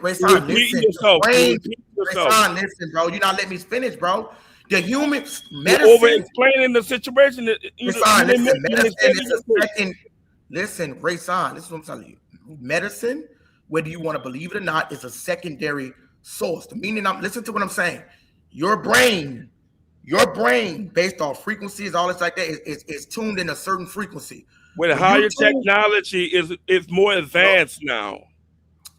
A: Rayson,
H: repeat yourself.
A: Rayson, listen, bro. You're not letting me finish, bro. The human medicine.
H: You're over-explaining the situation.
A: Listen, Rayson, this is what I'm telling you. Medicine, whether you want to believe it or not, is a secondary source. The meaning, listen to what I'm saying. Your brain, based on frequencies, all this like that, is tuned in a certain frequency.
H: With higher technology, is more advanced now.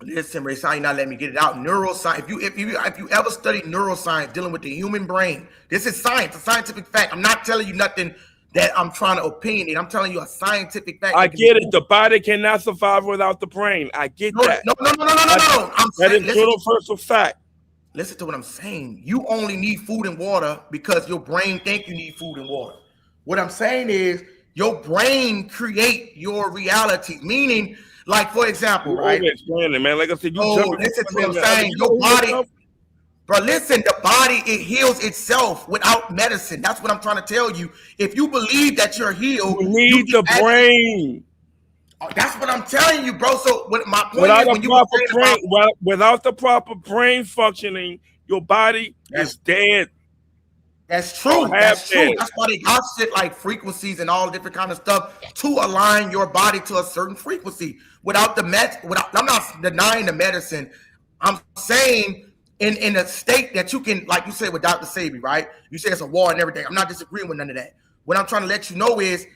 A: Listen, Ray, you're not letting me get it out. Neuroscience. If you ever study neuroscience dealing with the human brain, this is science, a scientific fact. I'm not telling you nothing that I'm trying to opinionate. I'm telling you a scientific fact.
H: I get it. The body cannot survive without the brain. I get that.
A: No.
H: That is universal fact.
A: Listen to what I'm saying. You only need food and water because your brain think you need food and water. What I'm saying is your brain create your reality. Meaning, like for example, right?
H: Explaining, man. Like I said,
A: listen to what I'm saying. Your body, bro. Listen, the body it heals itself without medicine. That's what I'm trying to tell you. If you believe that you're healed,
H: you need the brain.
A: That's what I'm telling you, bro. So my point
H: without
A: is, when
H: without the proper brain functioning, your body is dead.
A: That's true. That's true. That's why they got shit like frequencies and all different kind of stuff to align your body to a certain frequency. Without I'm not denying the medicine. I'm saying in a state that you can, like you said with Dr. Sabi, right? You say it's a war and everything. I'm not disagreeing with none of that. What I'm trying to let you know is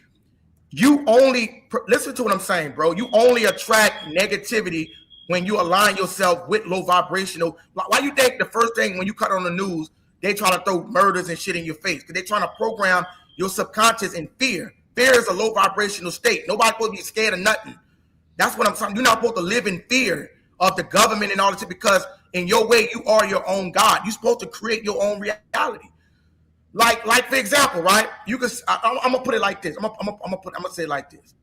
A: you only listen to what I'm saying, bro. You only attract negativity when you align yourself with low vibrational. Why you think the first thing when you cut on the news, they try to throw murders and shit in your face? Because they're trying to program your subconscious in fear. Fear is a low vibrational state. Nobody's supposed to be scared of nothing. That's what I'm saying. You're not supposed to live in fear of the government and all this shit because in your way, you are your own God. You're supposed to create your own reality. Like for example, right? You can. I'm gonna put it like this. I'm gonna say it like this.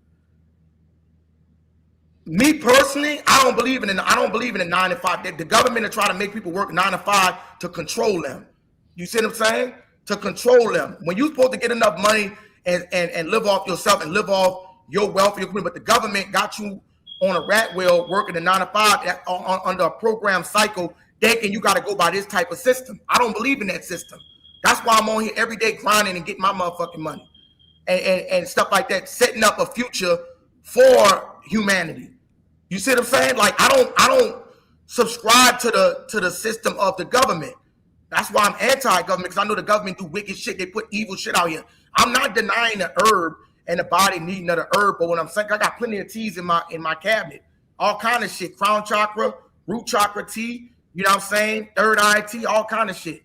A: Me personally, I don't believe in a 9 to 5. The government are trying to make people work 9 to 5 to control them. You see what I'm saying? To control them. When you're supposed to get enough money and live off yourself and live off your wealth, your community, but the government got you on a rat wheel working a 9 to 5 under a program cycle, thinking you got to go by this type of system. I don't believe in that system. That's why I'm on here every day grinding and getting my motherfucking money and stuff like that, setting up a future for humanity. You see what I'm saying? Like I don't subscribe to the system of the government. That's why I'm anti-government, because I know the government do wicked shit. They put evil shit out here. I'm not denying the herb and the body needing of the herb, but what I'm saying, I got plenty of teas in my cabinet, all kind of shit, crown chakra, root chakra tea. You know what I'm saying? Third eye tea, all kind of shit.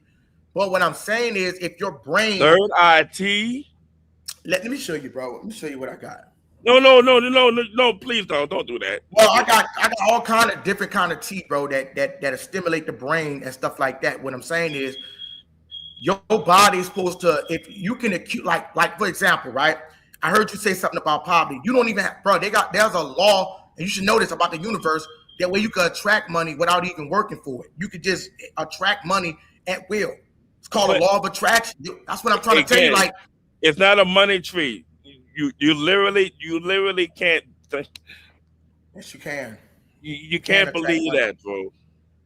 A: But what I'm saying is, if your brain
H: third eye tea,
A: let me show you, bro. Let me show you what I got.
H: No, please don't do that.
A: Well, I got all kind of different kind of tea, bro, that stimulate the brain and stuff like that. What I'm saying is, your body is supposed to, if you can acute, like for example, right? I heard you say something about poverty. You don't even have, bro. There's a law, and you should know this about the universe. That way you could attract money without even working for it. You could just attract money at will. It's called a law of attraction. That's what I'm trying to tell you. Like,
H: it's not a money tree. You literally can't.
A: Yes, you can.
H: You can't believe that, bro.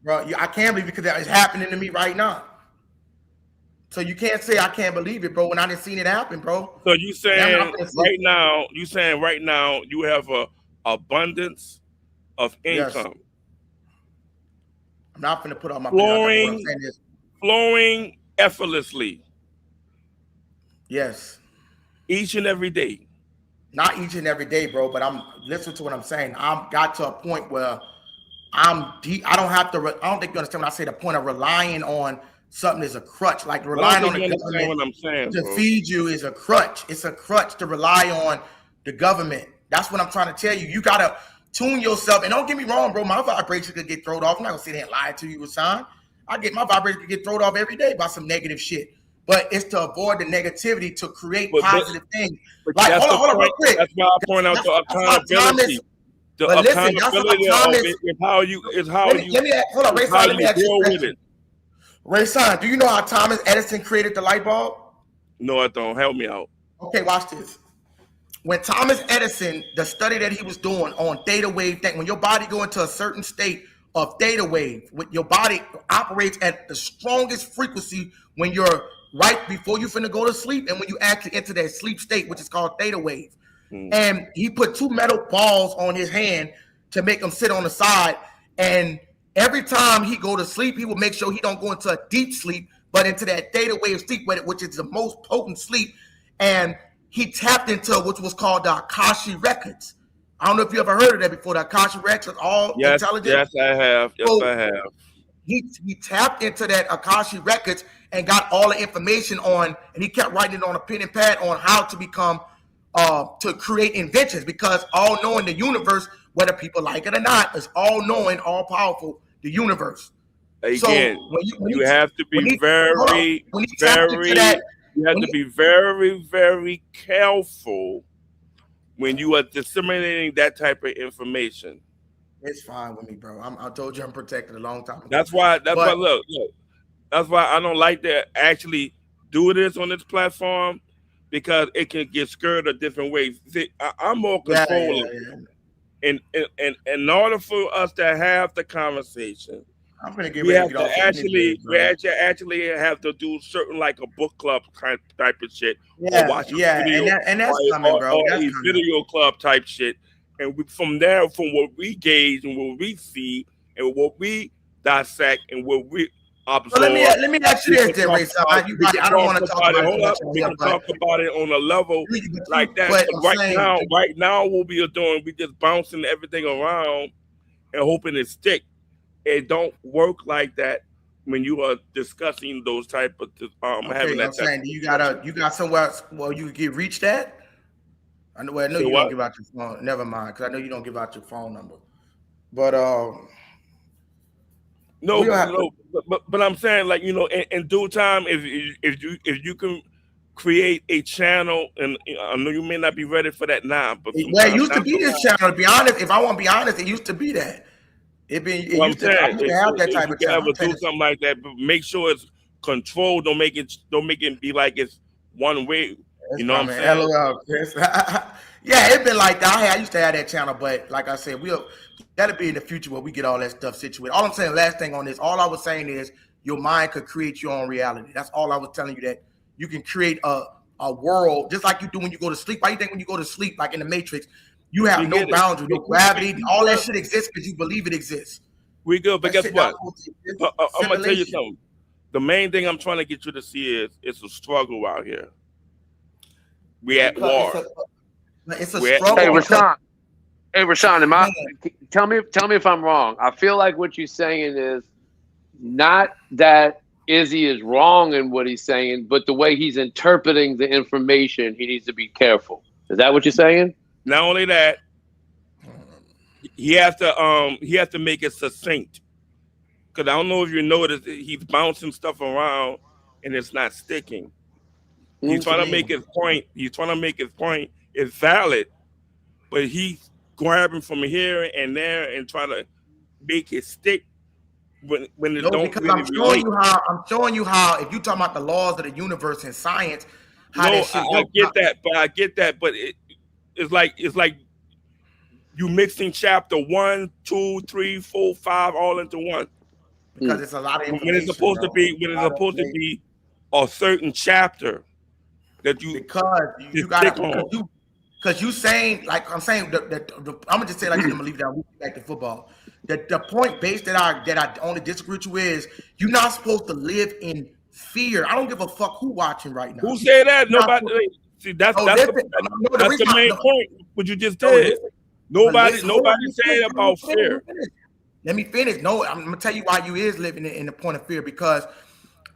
A: Bro, I can't believe it because it's happening to me right now. So you can't say I can't believe it, bro, when I didn't see it happen, bro.
H: So you saying right now you have a abundance of income.
A: Yes. I'm not going to put on my
H: flowing effortlessly.
A: Yes.
H: Each and every day.
A: Not each and every day, bro, but I'm listening to what I'm saying. I'm got to a point where I'm deep. I don't think you understand when I say the point of relying on something is a crutch. Like relying on the government
H: what I'm saying,
A: to
H: bro.
A: feed you is a crutch. It's a crutch to rely on the government. That's what I'm trying to tell you. You got to tune yourself. And don't get me wrong, bro. My vibration could get thrown off. I'm not going to sit there and lie to you, Rasan. My vibration could get thrown off every day by some negative shit. But it's to avoid the negativity to create positive things. Like, hold on, real quick.
H: That's why I point out the accountability. The accountability of it is how you deal with it.
A: Rasan, do you know how Thomas Edison created the light bulb?
H: No, I don't. Help me out.
A: Okay, watch this. When Thomas Edison, the study that he was doing on theta wave, when your body go into a certain state of theta wave, your body operates at the strongest frequency when you're right before you finna go to sleep and when you actually enter that sleep state, which is called theta wave. And he put 2 metal balls on his hand to make him sit on the side. And every time he go to sleep, he will make sure he don't go into a deep sleep, but into that theta wave sleep, which is the most potent sleep. And he tapped into which was called the Akashi records. I don't know if you ever heard of that before. The Akashic records, all intelligence.
H: Yes, I have. Yes,
A: So,
H: I have.
A: He tapped into that Akashic records and got all the information on, and he kept writing it on a pen and pad on how to become, to create inventions, because all knowing the universe, whether people like it or not, is all knowing, all powerful, the universe.
H: Again,
A: so
H: you have to be very very careful when you are disseminating that type of information.
A: It's fine with me, bro. I told you I'm protected a long time ago.
H: That's why look, that's why I don't like to actually do this on this platform, because it can get skirted a different way. See, I'm more controlling. In order for us to have the conversation,
A: I'm gonna get
H: we
A: ready
H: have
A: to get
H: to
A: off
H: actually have to do certain, like a book club type of shit.
A: Yeah,
H: or watch a
A: yeah,
H: video,
A: and that's coming, bro.
H: or
A: That's
H: a
A: coming.
H: video club type shit. And from there, from what we gauge and what we see and what we dissect and what we observe.
A: So let me ask you this, then, Ray. I don't want to talk about it.
H: We can talk about it on a level like that. But right now, what we are doing, we just bouncing everything around and hoping it stick. It don't work like that when you are discussing those type of having that.
A: I'm saying, you got somewhere where you could get reached at? I know you don't give out your phone. Never mind, because I know you don't give out your phone number. But
H: but I'm saying, like, in due time, if you can create a channel, and I know you may not be ready for that now, but
A: it used to be this channel. To be honest, if I want to be honest, it used to be that. I used to have that type of channel.
H: Do something like that, but make sure it's controlled. Don't make it be like it's one way. You know what I'm saying?
A: LOL, Chris. Yeah, it's been like that. I used to have that channel, but like I said, that'll be in the future where we get all that stuff situated. All I'm saying, last thing on this, all I was saying is your mind could create your own reality. That's all I was telling you, that you can create a world just like you do when you go to sleep. Why do you think when you go to sleep, like in the Matrix, you have no boundary, no gravity, all that shit exists because you believe it exists.
H: We good, but guess what? I'm gonna tell you something. The main thing I'm trying to get you to see is it's a struggle out here. We at war.
A: It's a struggle.
C: Hey, Rashawn, tell me if I'm wrong. I feel like what you're saying is not that Izzy is wrong in what he's saying, but the way he's interpreting the information, he needs to be careful. Is that what you're saying?
H: Not only that, he has to make it succinct. Because I don't know if you noticed, he's bouncing stuff around and it's not sticking. He's trying to make his point. It's valid, but he's grabbing from here and there and trying to make it stick when it don't.
A: Because I'm showing you how if you talking about the laws of the universe and science, how that shit
H: I get that, but it's like you mixing chapter 1, 2, 3, 4, 5 all into one.
A: Because it's a lot of information.
H: When it's supposed to be a certain chapter that you
A: because you saying, like I'm saying, I'm gonna just say like I'm gonna leave that. We'll get back to football. The point base that I only disagree with you is you're not supposed to live in fear. I don't give a fuck who watching right now.
H: Who said that? Nobody. See, that's the main point. What you just did. Nobody said about fear.
A: Let me finish. No, I'm gonna tell you why you is living in the point of fear, because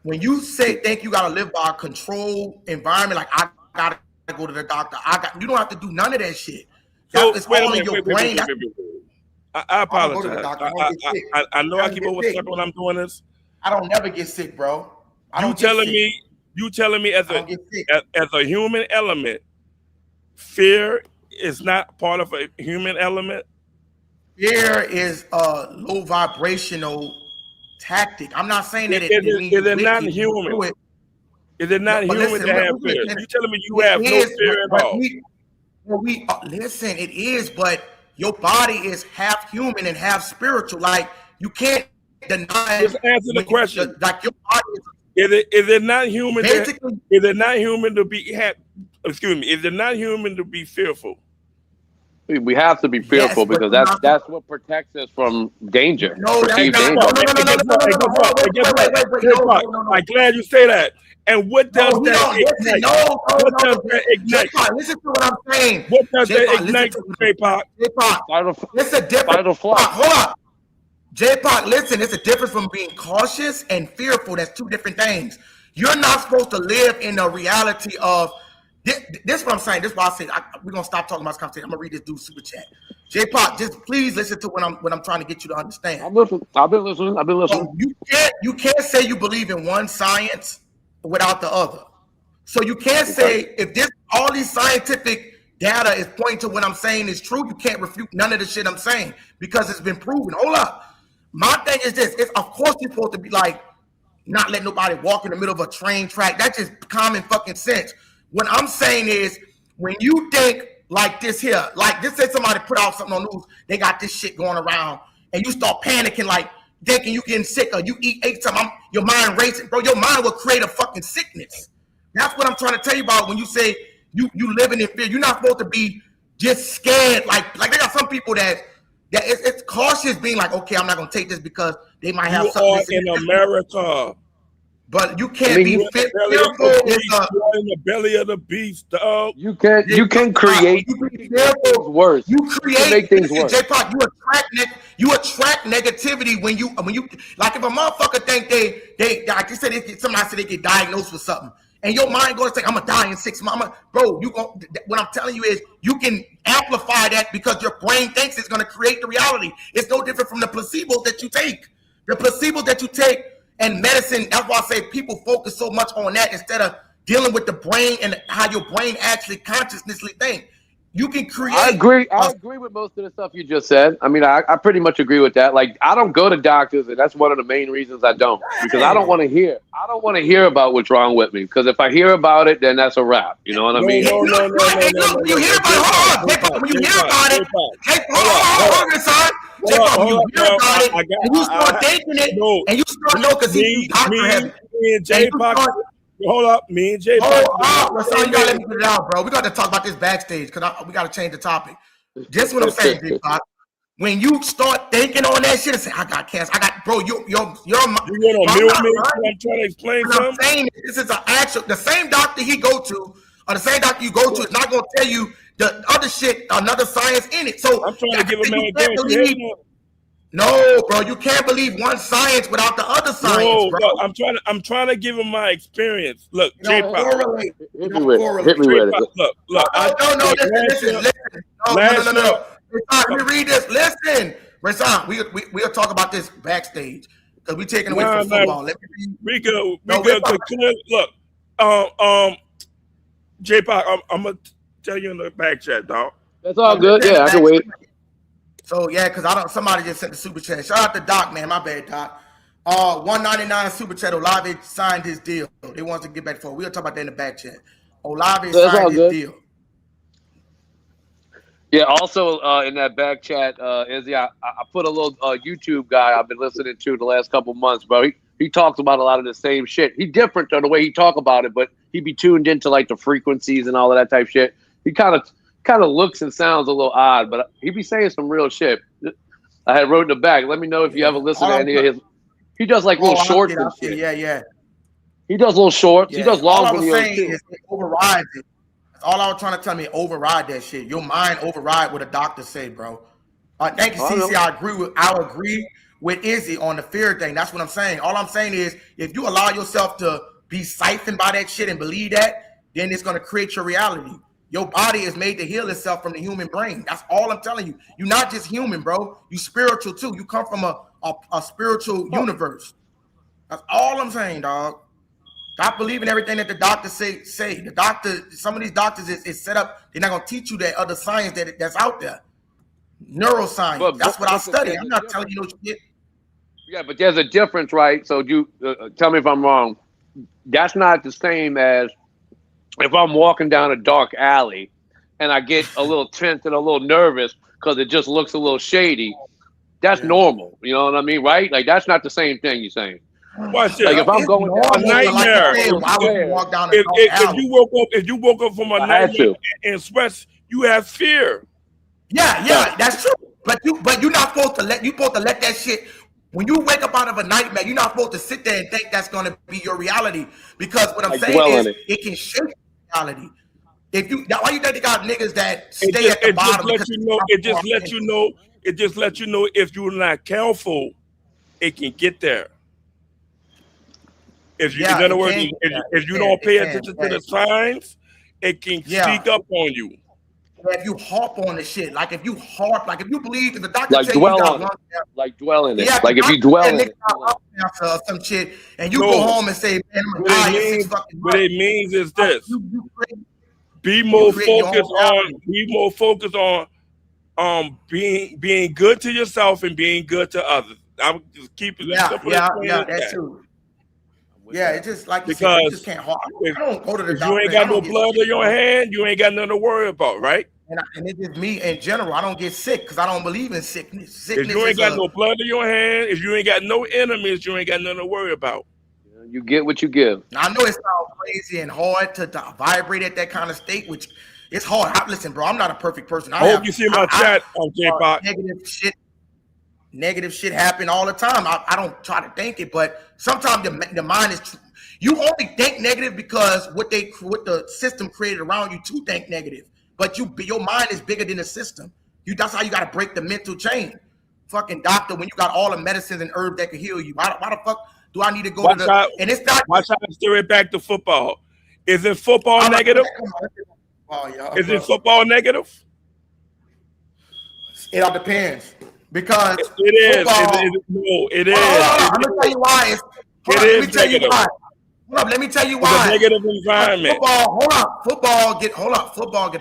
A: when you think you gotta live by a controlled environment, like I gotta go to the doctor, you don't have to do none of that shit. It's all in your brain.
H: I apologize. I know I keep overstepping when I'm doing this.
A: I don't never get sick, bro.
H: You telling me as a human element, fear is not part of a human element?
A: Fear is a low vibrational tactic. I'm not saying that
H: is it not human? Is it not human to have fear? You telling me you have no fear at all?
A: Listen, it is, but your body is half human and half spiritual. Like, you can't deny.
H: Just answer the question.
A: Like, your body
H: is it not human? Is it not human to be? Excuse me. Is it not human to be fearful?
C: We have to be fearful because that's what protects us from danger.
A: No,
C: perceived
A: that's not.
C: danger.
H: No. I'm glad you say that. And what does that ignite? What does that ignite?
A: J-Pop, listen to what I'm saying.
H: What does that ignite, J-Pop?
A: It's a difference. Hold up. J-Pop, listen, it's a difference from being cautious and fearful. That's two different things. You're not supposed to live in the reality of this is what I'm saying. This is why I say we're gonna stop talking about this conversation. I'm gonna read this dude's super chat. J-Pop, just please listen to what I'm trying to get you to understand.
C: I've been listening.
A: So you can't say you believe in one science without the other. So you can't say if all these scientific data is pointing to what I'm saying is true, you can't refute none of the shit I'm saying because it's been proven. Hold up. My thing is this: it's of course you're supposed to be like not let nobody walk in the middle of a train track. That's just common fucking sense. What I'm saying is when you think like this here, like this, say somebody put out something on news, they got this shit going around, and you start panicking, like thinking you getting sick or you ate something, your mind racing, bro. Your mind will create a fucking sickness. That's what I'm trying to tell you about when you say you living in fear. You're not supposed to be just scared. Like they got some people that it's cautious, being like, okay, I'm not gonna take this because they might have something.
H: You are in America.
A: But you can't be fearful. You're
H: in the belly of the beast, dog.
C: You can create things worse.
A: You create
C: make things worse.
A: J-Pop, you attract negativity when you like if a motherfucker think they like you said somebody said they get diagnosed with something. And your mind goes to say, I'm gonna die in 6 months. Bro, what I'm telling you is you can amplify that because your brain thinks it's gonna create the reality. It's no different from the placebo that you take. The placebo that you take and medicine, that's why I say people focus so much on that instead of dealing with the brain and how your brain actually consciously think. You can create.
C: I agree with most of the stuff you just said. I mean, I pretty much agree with that. Like, I don't go to doctors, and that's one of the main reasons I don't, because I don't want to hear. I don't want to hear about what's wrong with me, because if I hear about it, then that's a wrap. You know what I mean?
A: No. When you hear about it, when you hear about it, and you start thinking it, and you start know because he's doctor heavy.
H: Hold up, me and Jay.
A: You gotta let me get it out, bro. We got to talk about this backstage because we got to change the topic. Just what I'm saying, Jay. When you start thinking on that shit and say, I got cancer, bro, you're
H: I'm trying to explain something.
A: I'm saying this is the same doctor he go to, or the same doctor you go to is not going to tell you the other shit, another science in it. So
H: I'm trying to give a man
A: no, bro, you can't believe one science without the other science, bro.
H: Look, I'm trying to give him my experience. Look,
A: J-Pop.
C: Hit me with it.
A: Look. No, listen. No. Let me read this. Listen, Rasan, we'll talk about this backstage because we're taking away from football. Let me read.
H: Look, J-Pop, I'm gonna tell you in the back chat, dog.
C: That's all good. Yeah, I can wait.
A: So yeah, because somebody just sent the super chat. Shout out to Doc, man. My bad, Doc. 199 super chat. Olave signed his deal. They want to get back for. We'll talk about that in the back chat. Olave signed his deal.
C: Yeah. Also, in that back chat, Izzy, I put a little YouTube guy I've been listening to the last couple months, bro. He talks about a lot of the same shit. He different on the way he talk about it, but he be tuned into like the frequencies and all of that type shit. He kind of looks and sounds a little odd, but he be saying some real shit. I had wrote in the back. Let me know if you ever listen to any of his. He does like little shorts and shit.
A: Yeah.
C: He does little shorts. Yeah. He does long videos. All I was saying
A: is it overrides it. That's all I was trying to tell me. Override that shit. Your mind override what a doctor say, bro. Thank you, CC. I agree with Izzy on the fear thing. That's what I'm saying. All I'm saying is if you allow yourself to be siphoned by that shit and believe that, then it's gonna create your reality. Your body is made to heal itself from the human brain. That's all I'm telling you. You're not just human, bro. You spiritual too. You come from a spiritual universe. That's all I'm saying, dog. Stop believing everything that the doctors say. The doctor, some of these doctors is set up. They're not gonna teach you that other science that's out there. Neuroscience. That's what I study. I'm not telling you no shit.
C: Yeah, but there's a difference, right? So you tell me if I'm wrong. That's not the same as if I'm walking down a dark alley and I get a little tense and a little nervous because it just looks a little shady. That's normal. You know what I mean, right? Like that's not the same thing you're saying.
H: Watch
C: like if I'm going down
H: a nightmare, if you woke up from a nightmare and sweats, you have fear.
A: Yeah, that's true. But you're not supposed to let that shit. When you wake up out of a nightmare, you're not supposed to sit there and think that's going to be your reality. Because what I'm saying is, it can shape reality. If you, why you think they got niggas that stay at the bottom?
H: It just lets you know if you're not careful, it can get there. If you, in other words, if you don't pay attention to the signs, it can sneak up on you.
A: If you harp on the shit, like if you believe that the doctor
C: like dwell on it, like dwell in it, like if you dwell in it,
A: or some shit, and you go home and say, "Man, I'm gonna die in 6 fucking months."
H: What it means is this: be more focused on being good to yourself and being good to others. I would just keep it as simple as
A: that's true. Yeah, it's just like you said, you just can't harp. I don't go to the doctor.
H: You ain't got no blood in your hand, you ain't got nothing to worry about, right?
A: And it's just me in general. I don't get sick because I don't believe in sickness.
H: If you ain't got no blood in your hand, if you ain't got no enemies, you ain't got nothing to worry about.
C: You get what you give.
A: I know it sounds crazy and hard to vibrate at that kind of state, which it's hard. Listen, bro, I'm not a perfect person.
H: I hope you see my chat on J-Pop.
A: Negative shit happen all the time. I don't try to think it, but sometimes the mind is. You only think negative because what the system created around you to think negative. But your mind is bigger than the system. That's how you got to break the mental chain. Fucking doctor, when you got all the medicines and herbs that can heal you, why the fuck do I need to go to the? And it's not.
H: Watch out, steer it back to football. Is it football negative? Is it football negative?
A: It all depends because
H: it is. It is.
A: Let me tell you why. Let me tell you why. Hold up, let me tell you why.
H: It's a negative environment.
A: Football get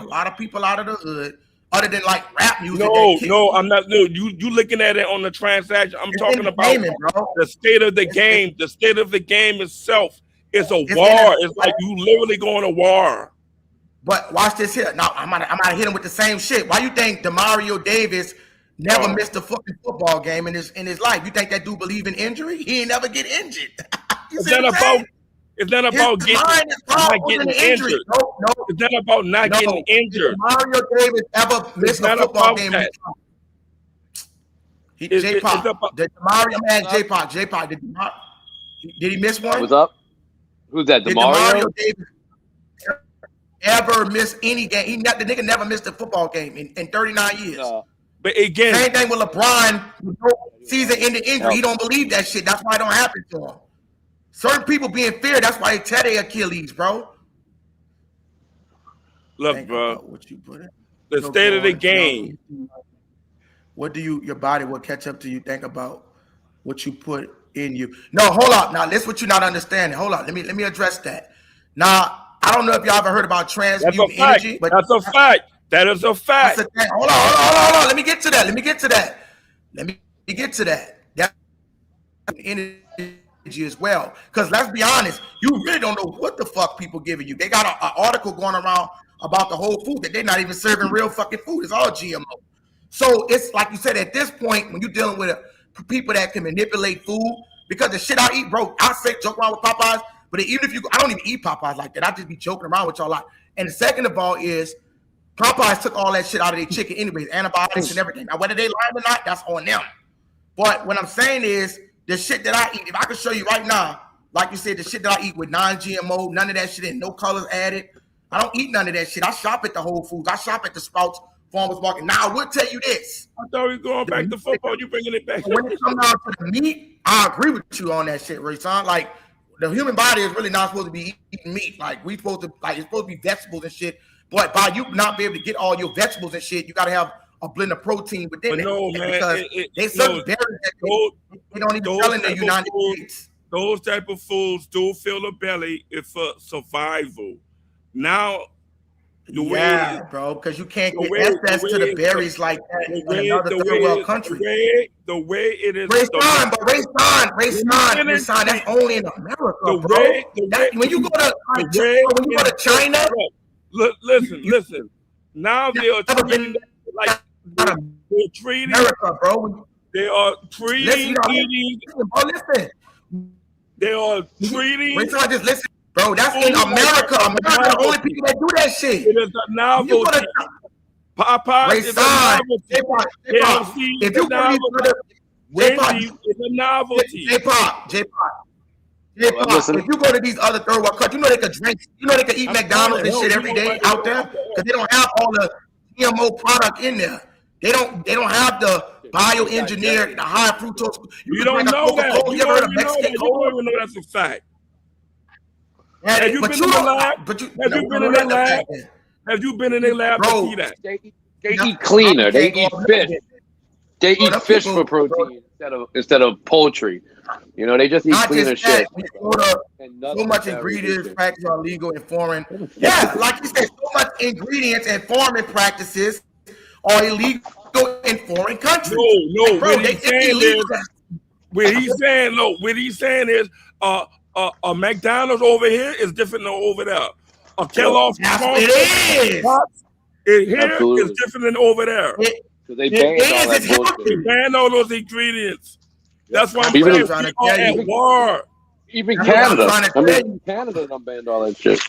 A: a lot of people out of the hood, other than like rap music.
H: No, I'm not. No, you looking at it on the transaction. I'm talking about the state of the game. The state of the game itself is a war. It's like you literally going to war.
A: But watch this here. Now I'm gonna hit him with the same shit. Why you think DeMario Davis never missed a fucking football game in his life? You think that dude believe in injury? He ain't never get injured.
H: It's not about not getting injured.
A: No.
H: It's not about not getting injured.
A: Mario Davis ever missed a football game? J-Pop. J-Pop. Did he miss one?
C: What's up? Who's that?
A: Mario Davis ever miss any game? The nigga never missed a football game in 39 years.
H: But again,
A: same thing with LeBron. Season-ending injury. He don't believe that shit. That's why it don't happen to him. Certain people be in fear. That's why they tear their Achilles, bro.
H: Look, bro.
A: What you put in.
H: The state of the game.
A: What do your body will catch up to you? Think about what you put in you. No, hold up. Now, this is what you're not understanding. Hold up. Let me address that. Now, I don't know if y'all ever heard about transmuting energy, but
H: that's a fact. That is a fact.
A: Hold on. Let me get to that. That's energy as well, because let's be honest, you really don't know what the fuck people giving you. They got an article going around about the whole food that they're not even serving real fucking food. It's all GMO. So it's like you said, at this point, when you're dealing with people that can manipulate food, because the shit I eat, bro, I say joke around with Popeyes, but even if I don't even eat Popeyes like that. I just be joking around with y'all a lot. And the second of all is Popeyes took all that shit out of their chicken anyways, antibiotics and everything. Now, whether they lying or not, that's on them. But what I'm saying is, the shit that I eat, if I could show you right now, like you said, the shit that I eat with non-GMO, none of that shit in, no colors added. I don't eat none of that shit. I shop at the Whole Foods. I shop at the Sprouts Farmers Market. Now, I would tell you this.
H: I thought we were going back to football. You bringing it back.
A: When it comes down to the meat, I agree with you on that shit, Ray-Son. Like, the human body is really not supposed to be eating meat. Like, it's supposed to be vegetables and shit. But by you not be able to get all your vegetables and shit, you got to have a blend of protein within it.
H: No, man.
A: Because they certain berries that they don't even sell in the United States.
H: Those type of foods do fill the belly for survival. Now,
A: bro, because you can't get access to the berries like that in another third world country.
H: The way it is.
A: Ray-Son, that's only in America, bro. When you go to China,
H: listen. Now they are treating like they're treating
A: America, bro.
H: They are treating. They are treating.
A: Ray-Son, just listen. Bro, that's in America. America the only people that do that shit.
H: It is a novelty. Popeyes is a novelty. KFC is a novelty. Wendy's is a novelty.
A: J-Pop. If you go to these other third world countries, you know they could drink, you know they could eat McDonald's and shit every day out there because they don't have all the GMO product in there. They don't have the bioengineered, the high fructose.
H: You don't know that. You don't even know that's a fact. Have you been in the lab? Have you been in their lab? Have you been in their lab to see that?
C: They eat cleaner. They eat fish. They eat fish for protein instead of poultry. You know, they just eat cleaner shit.
A: So much ingredients practices are legal in foreign. Yeah, like you said, so much ingredients and farming practices are illegal in foreign countries.
H: No,
A: bro,
H: what he's saying is a McDonald's over here is different than over there. A Kellogg's
A: it is.
H: Here is different than over there.
C: They banned all that bullshit.
H: They banned all those ingredients. That's why I'm saying people at war.
C: Even Canada. Canada done banned all that shit.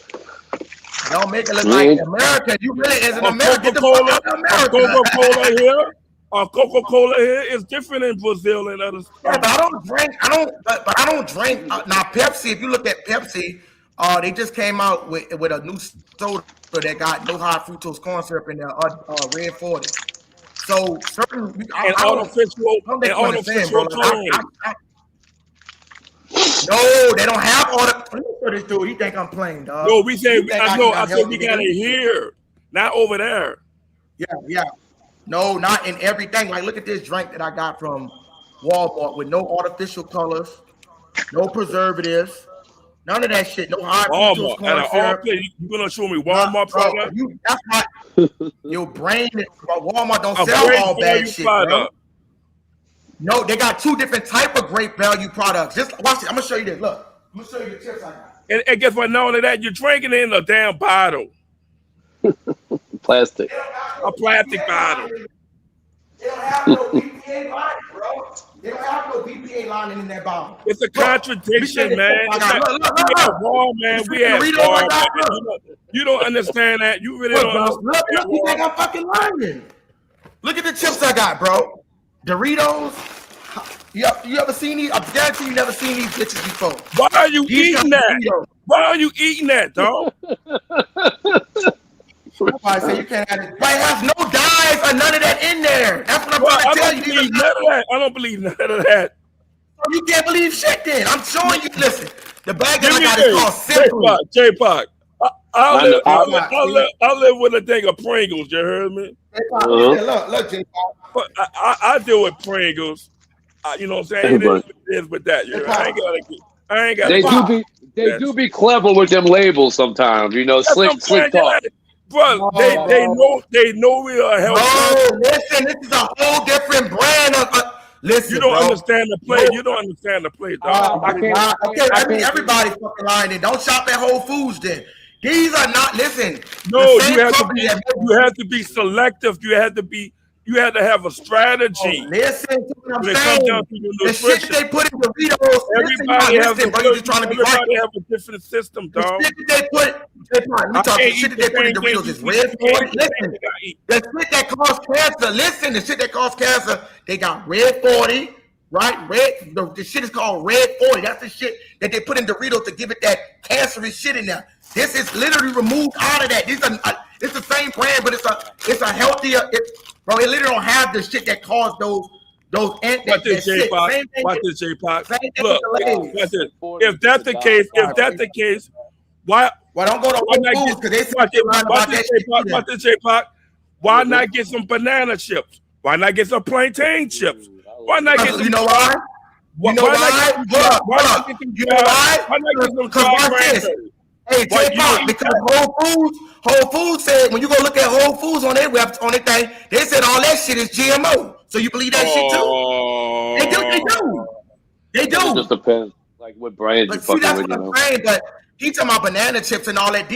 A: Don't make it look like America. You really isn't American.
H: Coca-Cola here is different in Brazil and other stuff.
A: Yeah, but I don't drink. Now Pepsi, if you look at Pepsi, they just came out with a new soda that got no high fructose corn syrup in there, red 40. So certain
H: artificial
A: no, they don't have all the. This dude, he think I'm playing, dog.
H: No, I said we got it here, not over there.
A: Yeah. No, not in everything. Like, look at this drink that I got from Walmart with no artificial colors, no preservatives, none of that shit. No high fructose corn syrup.
H: You gonna show me Walmart product?
A: That's not your brain. Walmart don't sell all bad shit, bro. No, they got two different type of great value products. Just watch it. I'm gonna show you this. Look, I'm gonna show you the chips I got.
H: And guess what? Not only that, you're drinking it in a damn bottle.
C: Plastic.
H: A plastic bottle.
A: They don't have no BPA lining, bro. They don't have no BPA lining in that bottle.
H: It's a contradiction, man.
A: Look.
H: We at war, man. You don't understand that. You really don't understand.
A: Look, you think I'm fucking lying. Look at the chips I got, bro. Doritos. You ever seen these? I guarantee you never seen these bitches before.
H: Why are you eating that? Why are you eating that, dog?
A: Somebody say you can't have it. But it has no dyes or none of that in there. That's what I'm trying to tell you.
H: I don't believe none of that.
A: You can't believe shit then. I'm showing you. Listen, the bag that I got is called Simple.
H: J-Pop. I'll live with a thing of Pringles. You heard me?
A: Look, J-Pop.
H: I deal with Pringles. You know what I'm saying? It is with that. I ain't got.
C: They do be clever with them labels sometimes. You know, slick talk.
H: Bro, they know we are helping.
A: Oh, listen, this is a whole different brand of. Listen,
H: you don't understand the play. You don't understand the play, dog.
A: Everybody fucking lying. Then don't shop at Whole Foods. Then these are not. Listen.
H: No, you have to be selective. You have to have a strategy.
A: Listen to what I'm
H: saying.
A: Comes down to your nutrition. The shit they put in Doritos.
H: Everybody has a different system, dog.
A: The shit that they put. The shit that they put in Doritos is red 40. Listen, the shit that cause cancer. Listen, the shit that cause cancer. They got red 40, right? The shit is called red 40. That's the shit that they put in Doritos to give it that cancerous shit in there. This is literally removed out of that. It's the same brand, but it's a healthier. Bro, it literally don't have the shit that caused those.
H: Watch this, J-Pop. Watch this, J-Pop. Look, watch this. If that's the case, why?
A: Well, don't go to Whole Foods because they watch
H: this, J-Pop. Why not get some banana chips? Why not get some plantain chips? Why not get some?
A: You know why? You know why? Why not get some crackers? Hey, J-Pop, because Whole Foods said when you go look at Whole Foods on their website, on their thing, they said all that shit is GMO. So you believe that shit too? They do.
C: It just depends, like what brand you fucking with.
A: That's what I'm saying, but he talking about banana chips and all that.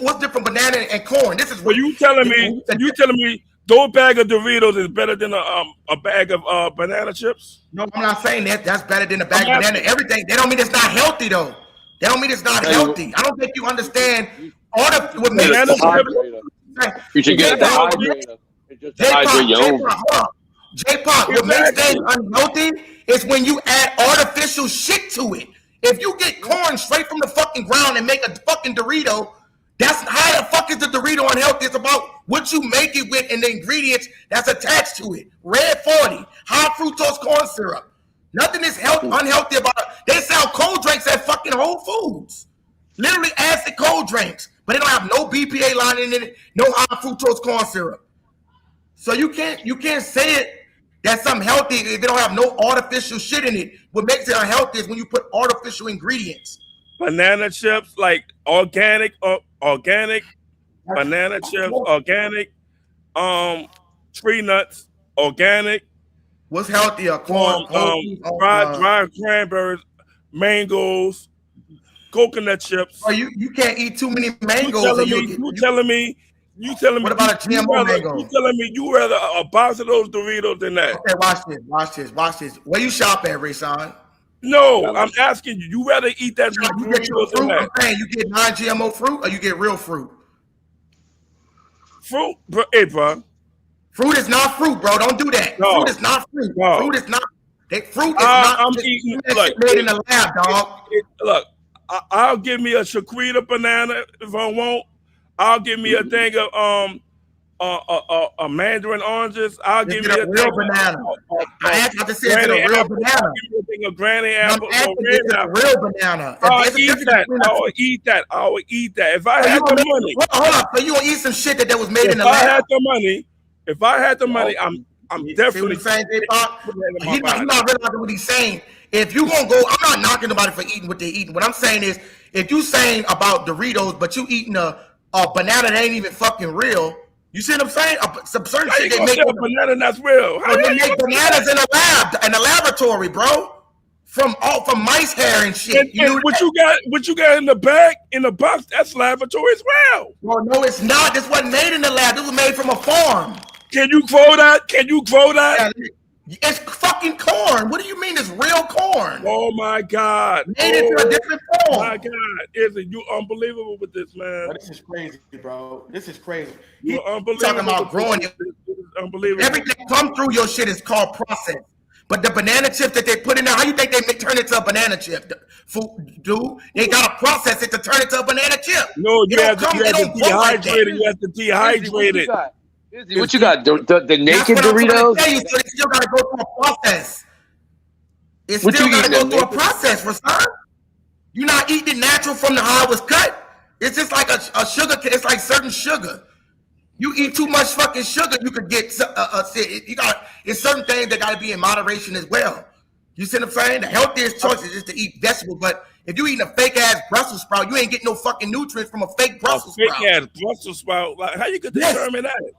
A: What's different banana and corn? This is what
H: you telling me. You telling me those bag of Doritos is better than a bag of banana chips?
A: No, I'm not saying that. That's better than a bag of banana. Everything. They don't mean it's not healthy though. They don't mean it's not healthy. I don't think you understand all the what
C: banana chips. You should get the hydrator.
A: J-Pop, what makes things unhealthy is when you add artificial shit to it. If you get corn straight from the fucking ground and make a fucking Dorito, that's how the fuck is the Dorito unhealthy? It's about what you make it with and the ingredients that's attached to it. Red 40, high fructose corn syrup. Nothing is unhealthy about it. They sell cold drinks at fucking Whole Foods. Literally acid cold drinks. But they don't have no BPA line in it, no high fructose corn syrup. So you can't say it that's something healthy if they don't have no artificial shit in it. What makes it unhealthy is when you put artificial ingredients.
H: Banana chips, like organic banana chips, organic, tree nuts, organic.
A: What's healthier? Corn,
H: dried cranberries, mangoes, coconut chips.
A: Oh, you can't eat too many mangoes.
H: You telling me?
A: What about a GMO mango?
H: You telling me you rather a box of those Doritos than that?
A: Okay, watch this. Where you shop at, Rayshawn?
H: No, I'm asking you. You rather eat that
A: Doritos than that? I'm saying you get non-GMO fruit or you get real fruit?
H: Fruit, hey, bro.
A: Fruit is not fruit, bro. Don't do that. No. Fruit is not fruit. No. Fruit is not. Fruit is not.
H: I'm eating.
A: Look, made in the lab, dog.
H: Look, I'll give me a Shaquita banana if I want. I'll give me a thing of a mandarin oranges. I'll give me a
A: real banana. I asked you to say it's a real banana.
H: I'll give me a thing of granny apple.
A: A real banana.
H: I'll eat that. I will eat that. If I had the money.
A: Hold up. So you will eat some shit that was made in the lab?
H: If I had the money, I'm definitely
A: saying. He's not realizing what he's saying. If you gonna go, I'm not knocking nobody for eating what they're eating. What I'm saying is, if you saying about Doritos, but you eating a banana that ain't even fucking real, you see what I'm saying? Some certain shit they make
H: a banana that's real.
A: They make bananas in a laboratory, bro. From mice hair and shit.
H: And what you got in the bag, in the box, that's laboratory as well.
A: Well, no, it's not. This wasn't made in the lab. This was made from a farm.
H: Can you grow that? Yeah,
A: it's fucking corn. What do you mean it's real corn?
H: Oh my God.
A: Made into a different form.
H: My God. You unbelievable with this, man.
A: This is crazy, bro. This is crazy.
H: You're unbelievable.
A: Talking about growing it.
H: Unbelievable.
A: Everything come through your shit is called process. But the banana chip that they put in there, how you think they turn it to a banana chip? Dude, they gotta process it to turn it to a banana chip.
H: No, you have to dehydrate it. You have to dehydrate it.
C: What you got? The naked Doritos?
A: Tell you, so they still gotta go through a process. It still gotta go through a process, for son. You're not eating natural from the how it was cut. It's just like a sugar. It's like certain sugar. You eat too much fucking sugar, you could get it's certain things that gotta be in moderation as well. You see what I'm saying? The healthiest choice is just to eat vegetables, but if you eating a fake ass Brussels sprout, you ain't getting no fucking nutrients from a fake Brussels sprout.
H: Fake ass Brussels sprout. Like, how you could determine that?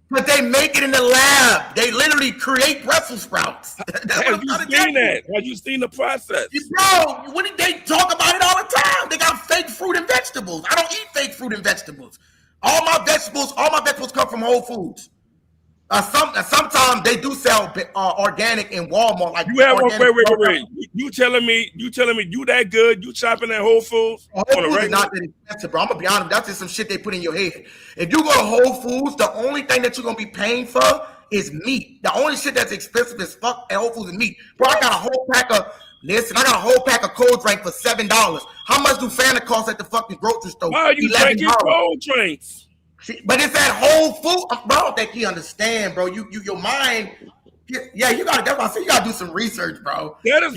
A: But they make it in the lab. They literally create Brussels sprouts.
H: Have you seen that? Have you seen the process?
A: Bro, what did they talk about it all the time? They got fake fruit and vegetables. I don't eat fake fruit and vegetables. All my vegetables come from Whole Foods. Sometimes they do sell organic in Walmart. Like
H: wait. You telling me you that good? You shopping at Whole Foods?
A: Whole Foods is not that expensive, bro. I'm gonna be honest. That's just some shit they put in your head. If you go to Whole Foods, the only thing that you're gonna be paying for is meat. The only shit that's expensive as fuck at Whole Foods is meat. Bro, I got a whole pack of cold drink for $7. How much do Fanta cost at the fucking grocery store?
H: Why are you drinking cold drinks?
A: But it's that Whole Food, bro. I don't think you understand, bro. Your mind, yeah, you got. That's why I say you got to do some research, bro.
H: That is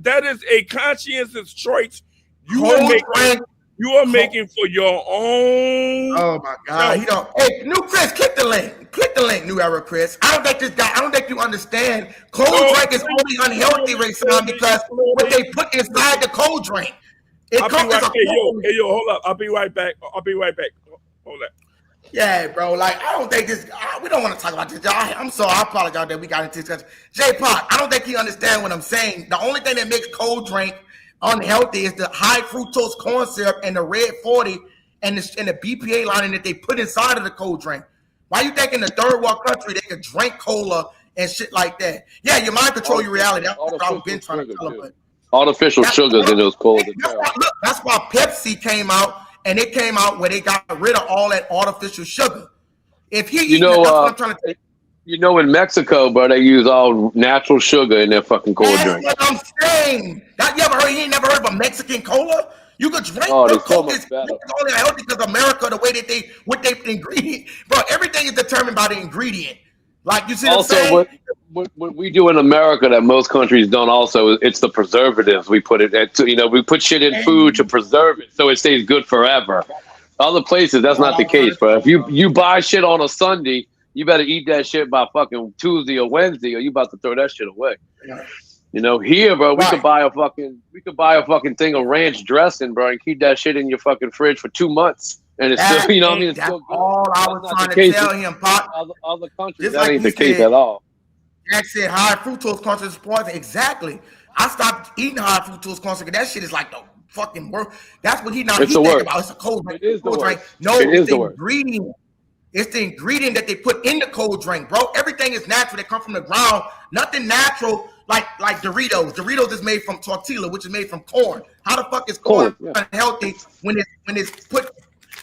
H: that is a conscientious choice you are making for your own.
A: Oh my God! Hey, new Chris, click the link, New Era Chris. I don't think you understand. Cold drink is only unhealthy, Rayson, because what they put inside the cold drink.
H: Hey, yo, hold up. I'll be right back. Hold up.
A: Yeah, bro. Like, I don't think this. We don't want to talk about this. I'm sorry. I apologize that we got into this. J-Pop, I don't think he understands what I'm saying. The only thing that makes cold drink unhealthy is the high fructose corn syrup and the red 40 and the BPA line that they put inside of the cold drink. Why you think in the third world country they could drink cola and shit like that? Yeah, your mind control your reality. That's what I've been trying to tell them.
C: Artificial sugars in those cold.
A: That's why Pepsi came out and it came out where they got rid of all that artificial sugar. If he,
C: you know,
A: that's what I'm trying to tell you.
C: You know, in Mexico, bro, they use all natural sugar in their fucking cold drink.
A: That's what I'm saying. You ain't never heard of a Mexican cola? You could drink.
C: Oh,
A: Bro,
C: they so much better.
A: It's only healthy because America, the way that what they ingredient, bro, everything is determined by the ingredient. Like you see what I'm saying?
C: What we do in America that most countries don't also, it's the preservatives. We put we put shit in food to preserve it so it stays good forever. Other places, that's not the case, bro. If you buy shit on a Sunday, you better eat that shit by fucking Tuesday or Wednesday, or you about to throw that shit away.
A: Yeah.
C: You know, here, bro, we could buy a fucking thing of ranch dressing, bro, and keep that shit in your fucking fridge for 2 months, and it's still, you know what I mean? It's still good.
A: All I was trying to tell him, Pop.
C: Other countries,
A: Just
C: that
A: like
C: ain't the
A: you
C: case
A: said,
C: at all.
A: Jack said high fructose corn syrup is poison. Exactly. I stopped eating high fructose corn syrup. That shit is like the fucking worst. That's what he think about. It's a cold drink.
C: It is the worst.
A: No,
C: it's
A: the ingredient. It's the ingredient that they put in the cold drink, bro. Everything is natural. They come from the ground. Nothing natural like Doritos. Doritos is made from tortilla, which is made from corn. How the fuck is corn unhealthy when it's put?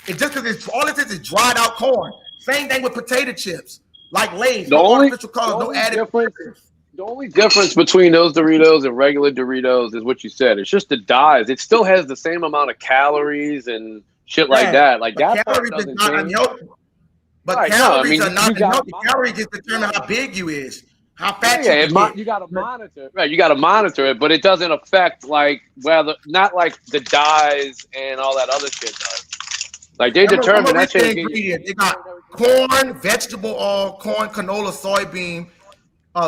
A: It's just because it's all it is dried out corn. Same thing with potato chips, like Lay's. No artificial colors, no added difference.
C: The only difference between those Doritos and regular Doritos is what you said. It's just the dyes. It still has the same amount of calories and shit like that. Like that
A: calories is not unhealthy. But calories are not unhealthy. Calories just determine how big you is, how fat you get.
C: You got to monitor. Right, you got to monitor it, but it doesn't affect not like the dyes and all that other shit does. Like they determine that shit.
A: They got corn, vegetable oil, corn, canola, soybean,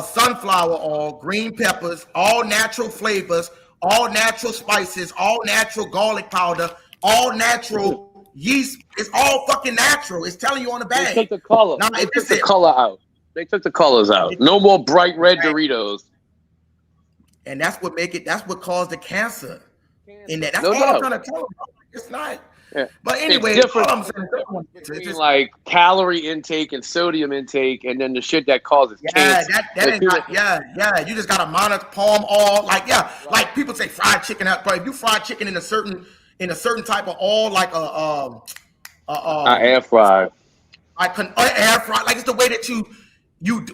A: sunflower oil, green peppers, all natural flavors, all natural spices, all natural garlic powder, all natural yeast. It's all fucking natural. It's telling you on the bag.
C: They took the color.
A: Now,
C: they took the color out. They took the colors out. No more bright red Doritos.
A: And that's what caused the cancer. In that. That's
C: all
A: I'm trying to tell you. It's not.
C: Yeah.
A: But anyway,
C: it's different between like calorie intake and sodium intake, and then the shit that causes cancer.
A: That is not. Yeah. You just gotta monitor palm oil. Like people say fried chicken. But if you fry chicken in a certain type of oil, like
C: air fry.
A: I can air fry. Like it's the way that you.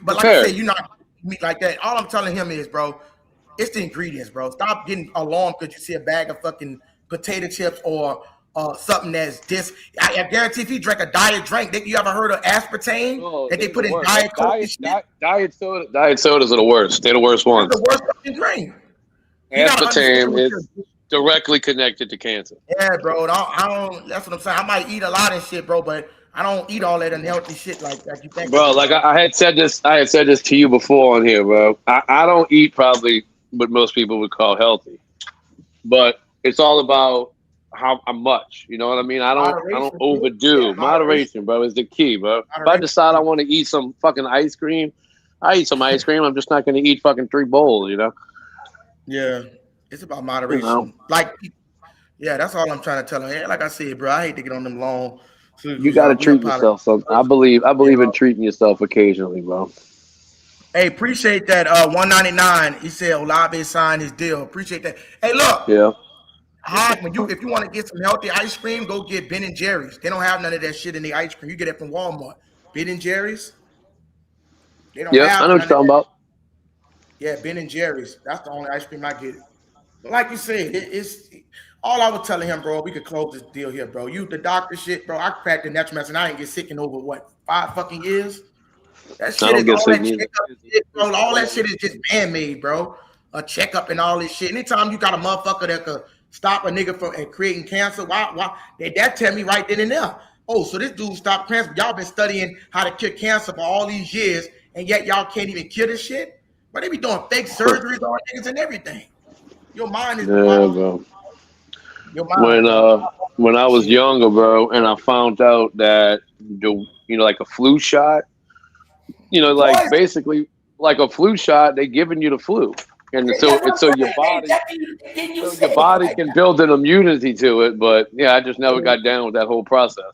A: But like I say, you're not meat like that. All I'm telling him is, bro, it's the ingredients, bro. Stop getting alarmed because you see a bag of fucking potato chips or something that's this. I guarantee if you drink a diet drink, you ever heard of aspartame that they put in Diet Coke and shit?
C: Diet sodas are the worst. They're the worst ones.
A: It's the worst fucking drink.
C: Aspartame is directly connected to cancer.
A: Yeah, bro. I don't. That's what I'm saying. I might eat a lot of shit, bro, but I don't eat all that unhealthy shit like you think.
C: Bro, like I had said this to you before on here, bro. I don't eat probably what most people would call healthy, but it's all about how much. You know what I mean? I don't overdo. Yeah, moderation, bro, is the key, bro. If I decide I want to eat some fucking ice cream, I eat some ice cream. I'm just not going to eat fucking 3 bowls, you know?
A: Yeah, it's about moderation. You know? That's all I'm trying to tell him. Like I said, bro, I hate to get on them long.
C: You got to treat yourself. So I believe in treating yourself occasionally, bro.
A: Hey, appreciate that. 199. He said Olave signed his deal. Appreciate that. Hey, look.
C: Yeah.
A: If you want to get some healthy ice cream, go get Ben and Jerry's. They don't have none of that shit in the ice cream. You get it from Walmart. Ben and Jerry's. They don't have.
C: I know what you're talking about.
A: Yeah, Ben and Jerry's. That's the only ice cream I get. But like you said, it's all I was telling him, bro. We could close this deal here, bro. You the doctor shit, bro. I cracked the natural medicine. I didn't get sick in over 5 fucking years. That shit is all that shit, bro. All that shit is just man-made, bro. A checkup and all this shit. Anytime you got a motherfucker that could stop a nigga from creating cancer, why that tell me right then and there. Oh, so this dude stopped cancer. Y'all been studying how to cure cancer for all these years, and yet y'all can't even cure this shit? But they be doing fake surgeries on niggas and everything. Your mind is
C: bro. When I was younger, bro, and I found out that like a flu shot, basically like a flu shot, they giving you the flu, and so your body can build an immunity to it. But I just never got down with that whole process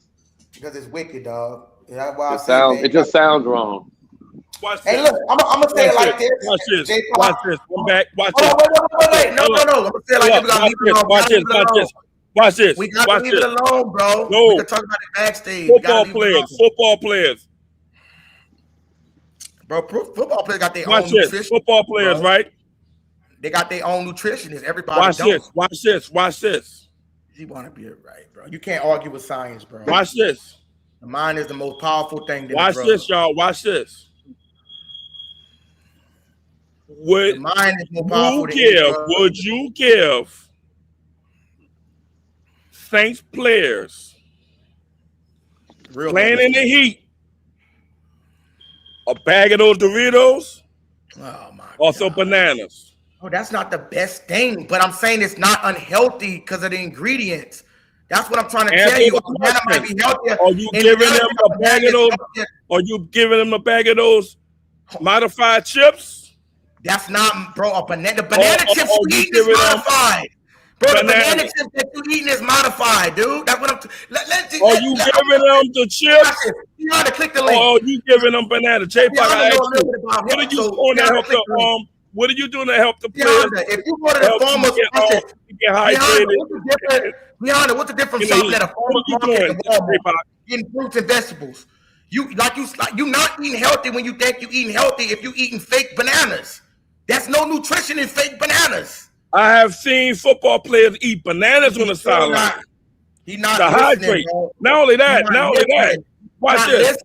A: because it's wicked, dog. That's
C: why it just sounds wrong.
H: Watch
A: hey, look, I'm gonna say it like this.
H: Watch this. Watch this. Come back. Watch
A: this. Wait. No. I'm gonna say it like this.
H: Watch this.
A: We gotta
H: Watch
A: leave
H: this.
A: it alone, bro.
H: No.
A: We can talk about it backstage.
H: Football players.
A: Bro, football players got their
H: Watch
A: own
H: this.
A: nutrition.
H: Football players,
A: bro.
H: right?
A: They got their own nutritionists. Everybody
H: Watch this.
A: You want to be right, bro. You can't argue with science, bro.
H: Watch this.
A: The mind is the most powerful thing.
H: Watch this, y'all. Watch this. Would you give Saints players playing in the heat a bag of those Doritos or some bananas?
A: Oh, that's not the best thing, but I'm saying it's not unhealthy because of the ingredients. That's what I'm trying to tell you. A banana might be healthier.
H: Are you giving them a bag of those? Are you giving them a bag of those modified chips?
A: That's not, bro. The banana chips you eating is modified. Bro, the banana chips that you eating is modified, dude. That's what I'm.
H: Are you giving them the chips?
A: You gotta click the link.
H: Or are you giving them banana? J-Pop, I asked you, what are you doing to help the What are you doing to help the players?
A: If you go to the farmer's market,
H: get hydrated.
A: What's the difference from something at a farmer's market and Walmart getting fruits and vegetables? You not eating healthy when you think you eating healthy if you eating fake bananas. There's no nutrition in fake bananas.
H: I have seen football players eat bananas on the sideline.
A: He's not
H: to hydrate. Not only that. Watch this,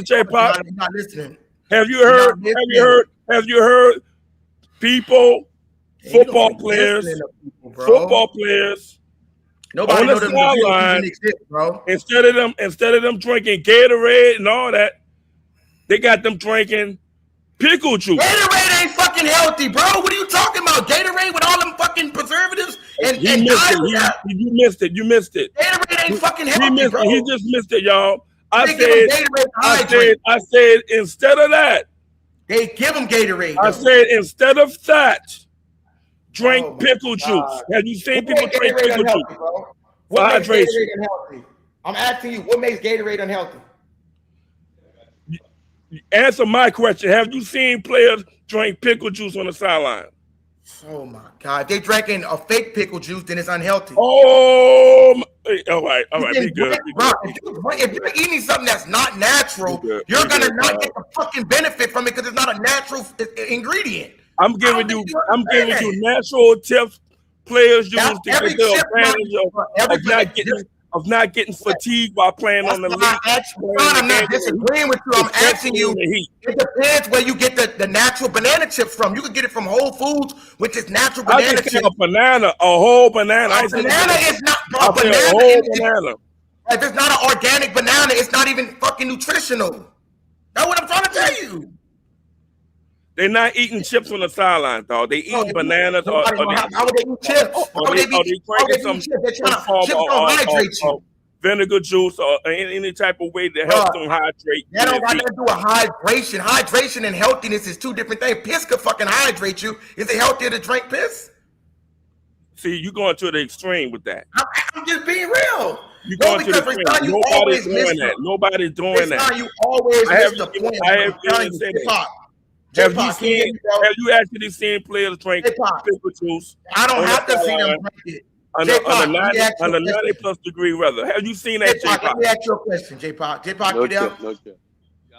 H: J-Pop.
A: He's not listening.
H: Have you heard people, football players,
A: Nobody
H: on the sideline,
A: bro.
H: Instead of them drinking Gatorade and all that, they got them drinking pickle juice.
A: Gatorade ain't fucking healthy, bro. What are you talking about? Gatorade with all them fucking preservatives and
H: You missed it.
A: Gatorade ain't fucking healthy, bro.
H: He just missed it, y'all. I said instead of that,
A: they give them Gatorade.
H: I said instead of that, drink pickle juice. Have you seen people drink pickle juice?
A: What makes Gatorade unhealthy? I'm asking you, what makes Gatorade unhealthy?
H: Answer my question. Have you seen players drink pickle juice on the sideline?
A: Oh my God! If they drinking a fake pickle juice, then it's unhealthy.
H: Oh, all right. Be good.
A: If you're eating something that's not natural, you're gonna not get the fucking benefit from it because it's not a natural ingredient.
H: I'm giving you natural tips players use to get the advantage of not getting fatigued while playing on the league.
A: I'm not disagreeing with you. I'm asking you. It depends where you get the natural banana chips from. You can get it from Whole Foods, which is natural banana chips.
H: A whole banana.
A: A banana is not a banana. If it's not an organic banana, it's not even fucking nutritional. That's what I'm trying to tell you.
H: They're not eating chips on the sideline, dog. They eating bananas.
A: How would they eat chips?
H: Or they drinking some vinegar juice or any type of way to help them hydrate.
A: That don't got nothing to do with hydration. Hydration and healthiness is two different things. Piss could fucking hydrate you. Is it healthier to drink piss?
H: See, you're going to the extreme with that.
A: I'm just being real.
H: You're going to the extreme. Nobody's doing that. Nobody's doing that.
A: You always miss the point.
H: Have you actually seen players drink pickle juice?
A: I don't have to see them drink it.
H: On a 90 plus degree weather. Have you seen that, J-Pop?
A: Let me ask you a question, J-Pop. J-Pop, you there?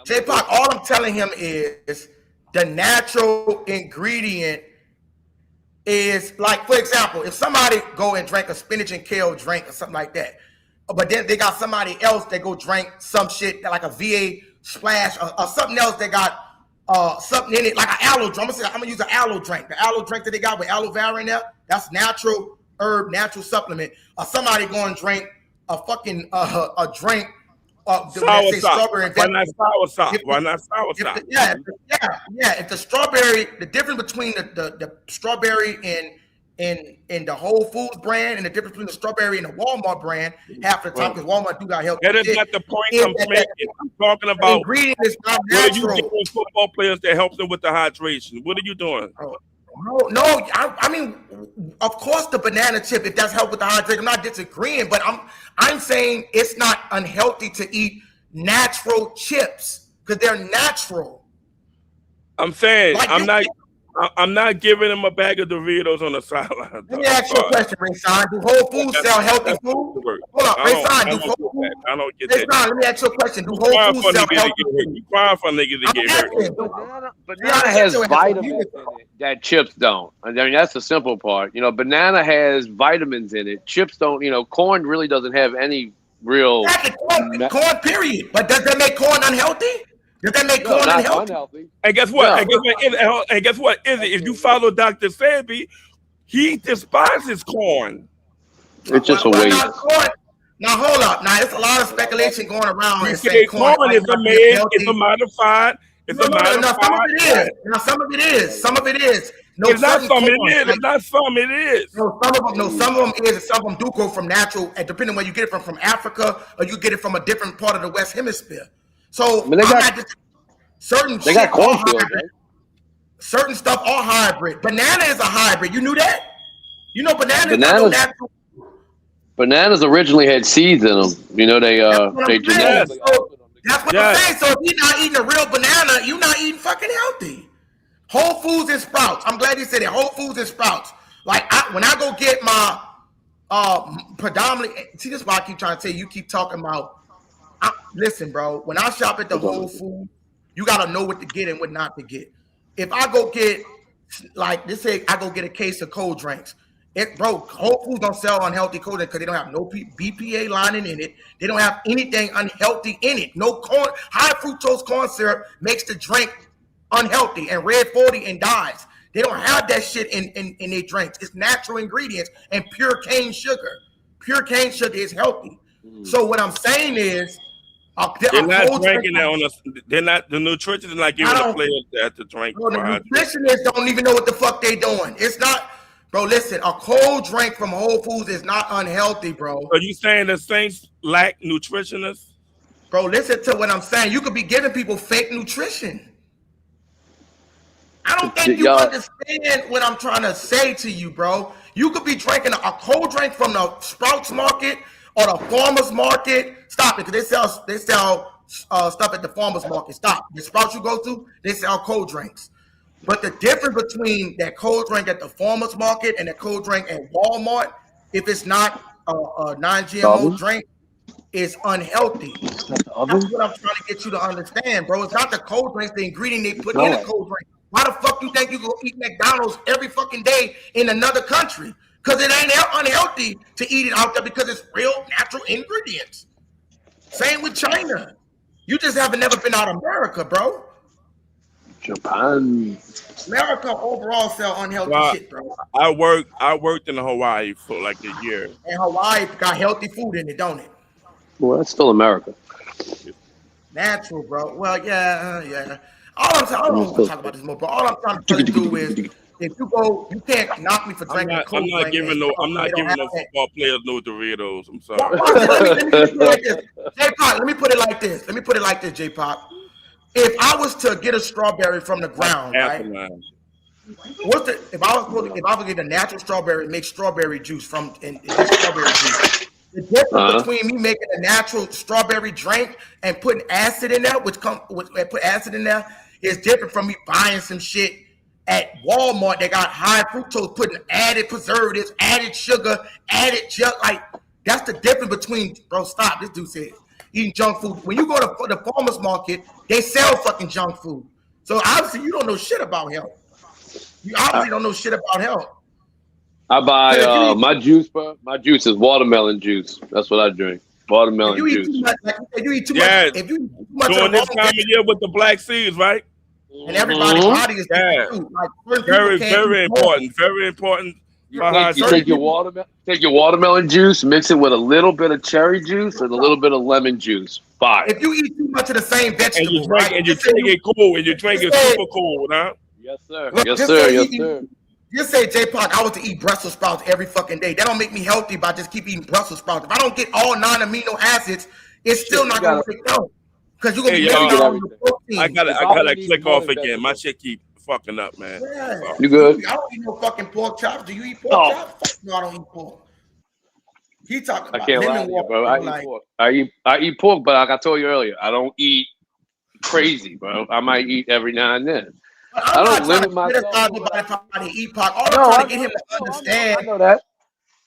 A: J-Pop, all I'm telling him is the natural ingredient is like, for example, if somebody go and drink a spinach and kale drink or something like that, but then they got somebody else that go drink some shit like a VA splash or something else that got something in it, like an aloe drink. I'm gonna use an aloe drink. The aloe drink that they got with aloe vera in there, that's natural herb, natural supplement. Somebody going to drink a fucking a drink strawberry.
H: Why not soursop? Why not soursop?
A: Yeah. If the strawberry, the difference between the strawberry in the Whole Foods brand and the difference between the strawberry and the Walmart brand, half the time, because Walmart do got help.
H: That is not the point I'm making. I'm talking about
A: ingredient is not
H: natural.
A: natural.
H: What are you doing football players that help them with the hydration? What are you doing?
A: No. I mean, of course, the banana chip, if that's help with the hydration, I'm not disagreeing, but I'm saying it's not unhealthy to eat natural chips because they're natural.
H: I'm saying I'm not giving him a bag of Doritos on the sideline.
A: Let me ask you a question, Rayshawn. Do Whole Foods sell healthy food? Hold up, Rayshawn. Do Whole Foods?
H: I don't get that.
A: Rayshawn, let me ask you a question. Do Whole Foods sell healthy food?
H: You crying for niggas to get hurt.
C: Banana has vitamins in it that chips don't. I mean, that's the simple part. You know, banana has vitamins in it. Chips don't. You know, corn really doesn't have any real.
A: Corn, period. But does that make corn unhealthy? Does that make corn unhealthy?
H: And guess what? And guess what? If you follow Dr. Sebi, he despises corn.
C: It's just a waste.
A: Now hold up. Now there's a lot of speculation going around. And
H: saying corn is a made, it's a modified. It's a modified.
A: Now some of it is. Now some of it is. Some of it is. No,
H: it's not some. It is. It's not some. It is.
A: No, some of them. No, some of them is. And some of them do grow from natural. And depending on where you get it from Africa, or you get it from a different part of the West Hemisphere. So certain stuff are hybrid. Banana is a hybrid. You knew that? You know,
C: bananas originally had seeds in them. You know, they genetically.
A: That's what I'm saying. So if you're not eating a real banana, you're not eating fucking healthy. Whole Foods and Sprouts. I'm glad you said it. Whole Foods and Sprouts. Like when I go get my predominantly. See, this is why I keep trying to say you keep talking about. Listen, bro. When I shop at the Whole Foods, you gotta know what to get and what not to get. If I go get I go get a case of cold drinks. Whole Foods don't sell unhealthy cold drinks because they don't have no BPA lining in it. They don't have anything unhealthy in it. No corn, high fructose corn syrup makes the drink unhealthy and red 40 and dyes. They don't have that shit in their drinks. It's natural ingredients and pure cane sugar. Pure cane sugar is healthy. So what I'm saying is,
H: they're not drinking that on us. They're not. The nutritionists are not giving the players that to drink.
A: Bro, the nutritionists don't even know what the fuck they doing. It's not, bro. Listen, a cold drink from Whole Foods is not unhealthy, bro.
H: Are you saying the Saints lack nutritionists?
A: Bro, listen to what I'm saying. You could be giving people fake nutrition. I don't think you understand what I'm trying to say to you, bro. You could be drinking a cold drink from the Sprouts Market or the Farmers Market. Stop it, because they sell stuff at the Farmers Market. Stop. The Sprouts you go to, they sell cold drinks. But the difference between that cold drink at the Farmers Market and that cold drink at Walmart, if it's not a non-GMO drink, is unhealthy. That's what I'm trying to get you to understand, bro. It's not the cold drinks, the ingredient they put in a cold drink. Why the fuck you think you go eat McDonald's every fucking day in another country? Because it ain't unhealthy to eat it out there because it's real natural ingredients. Same with China. You just haven't never been out of America, bro.
C: Japan.
A: America overall sell unhealthy shit, bro.
H: I worked in Hawaii for like a year.
A: And Hawaii got healthy food in it, don't it?
C: Well, that's still America.
A: Natural, bro. Well, yeah. All I'm saying, I don't want to talk about this more, but all I'm trying to do is, if you go, you can't knock me for drinking cold drink.
H: I'm not giving no football players no Doritos. I'm sorry.
A: J-Pop, let me put it like this, J-Pop. If I was to get a strawberry from the ground, right? If I was get a natural strawberry, make strawberry juice from strawberry juice. The difference between me making a natural strawberry drink and putting acid in there, put acid in there, is different from me buying some shit at Walmart that got high fructose, putting added preservatives, added sugar, added junk. Like, that's the difference between, bro, stop, this dude said, eating junk food. When you go to the Farmers Market, they sell fucking junk food. So obviously you don't know shit about health. You obviously don't know shit about health.
C: I buy my juice, bro. My juice is watermelon juice. That's what I drink. Watermelon juice.
A: You eat too much. If you eat too much
H: during this time of year with the black seeds, right?
A: And everybody's body is different too. Like,
H: very important. Very important.
C: You take your watermelon juice, mix it with a little bit of cherry juice and a little bit of lemon juice. Fire.
A: If you eat too much of the same vegetable,
H: and you drink it cool, and you drink it super cool, huh?
C: Yes, sir. Yes, sir.
A: You say, J-Pop, I was to eat Brussels sprouts every fucking day. That don't make me healthy by just keep eating Brussels sprouts. If I don't get all 9 amino acids, it's still not going to work out. Because you're going to be getting all the protein.
H: I gotta click off again. My shit keep fucking up, man.
A: Yeah.
C: You good?
A: I don't eat no fucking pork chops. Do you eat pork chops? Fuck no, I don't eat pork. He talking about
C: I can't lie to you, bro. I eat pork. I eat pork, but like I told you earlier, I don't eat crazy, bro. I might eat every now and then. I don't limit myself.
A: All I'm trying to get him to understand.
C: I know that.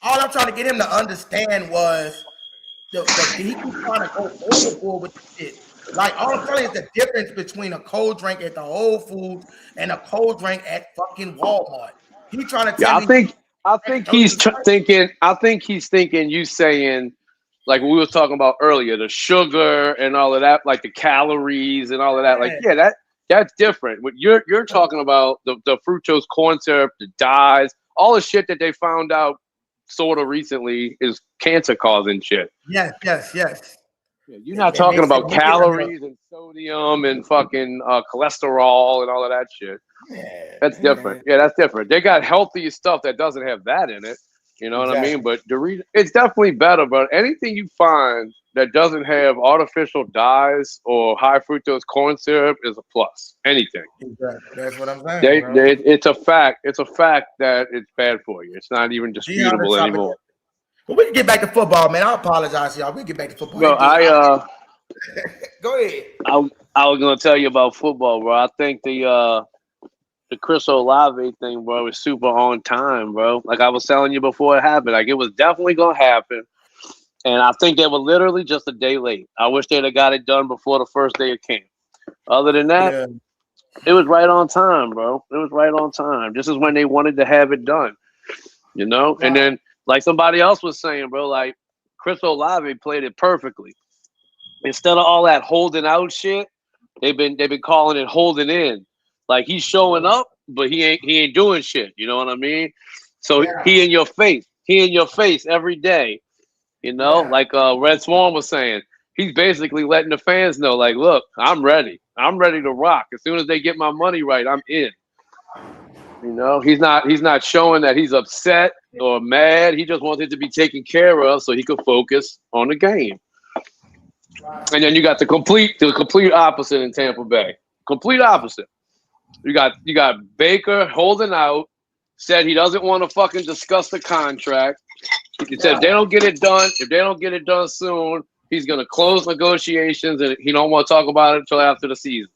A: All I'm trying to get him to understand was he keeps trying to go overboard with the shit. Like all I'm telling you is the difference between a cold drink at the Whole Foods and a cold drink at fucking Walmart. He trying to tell me.
C: I think he's thinking. I think he's thinking. You saying, like we were talking about earlier, the sugar and all of that, like the calories and all of that. Like, yeah, that's different. What you're talking about the fructose corn syrup, the dyes, all the shit that they found out sort of recently is cancer causing shit.
A: Yes.
C: Yeah, you're not talking about calories and sodium and fucking cholesterol and all of that shit. That's different. Yeah, that's different. They got healthy stuff that doesn't have that in it. You know what I mean? But it's definitely better. But anything you find that doesn't have artificial dyes or high fructose corn syrup is a plus. Anything.
A: Exactly. That's what I'm saying.
C: It's a fact. It's a fact that it's bad for you. It's not even disputable anymore.
A: Well, we can get back to football, man. I apologize, y'all. We can get back to football.
C: No,
A: go ahead.
C: I was gonna tell you about football, bro. I think the Chris Olave thing, bro, was super on time, bro. Like I was telling you before it happened, like it was definitely gonna happen. And I think they were literally just a day late. I wish they'd have got it done before the first day of camp. Other than that, it was right on time, bro. It was right on time. This is when they wanted to have it done, you know? Wow. And then, like somebody else was saying, bro, like Chris Olave played it perfectly. Instead of all that holding out shit, they've been calling it holding in. Like he's showing up, but he ain't doing shit. You know what I mean? So he in your face every day. You know, like Red Swan was saying, he's basically letting the fans know, like, look, I'm ready. I'm ready to rock. As soon as they get my money right, I'm in. You know, he's not showing that he's upset or mad. He just wants it to be taken care of so he could focus on the game. And then you got the complete opposite in Tampa Bay. Complete opposite. You got Baker holding out, said he doesn't want to fucking discuss the contract. He said if they don't get it done soon, he's gonna close negotiations and he don't want to talk about it until after the season.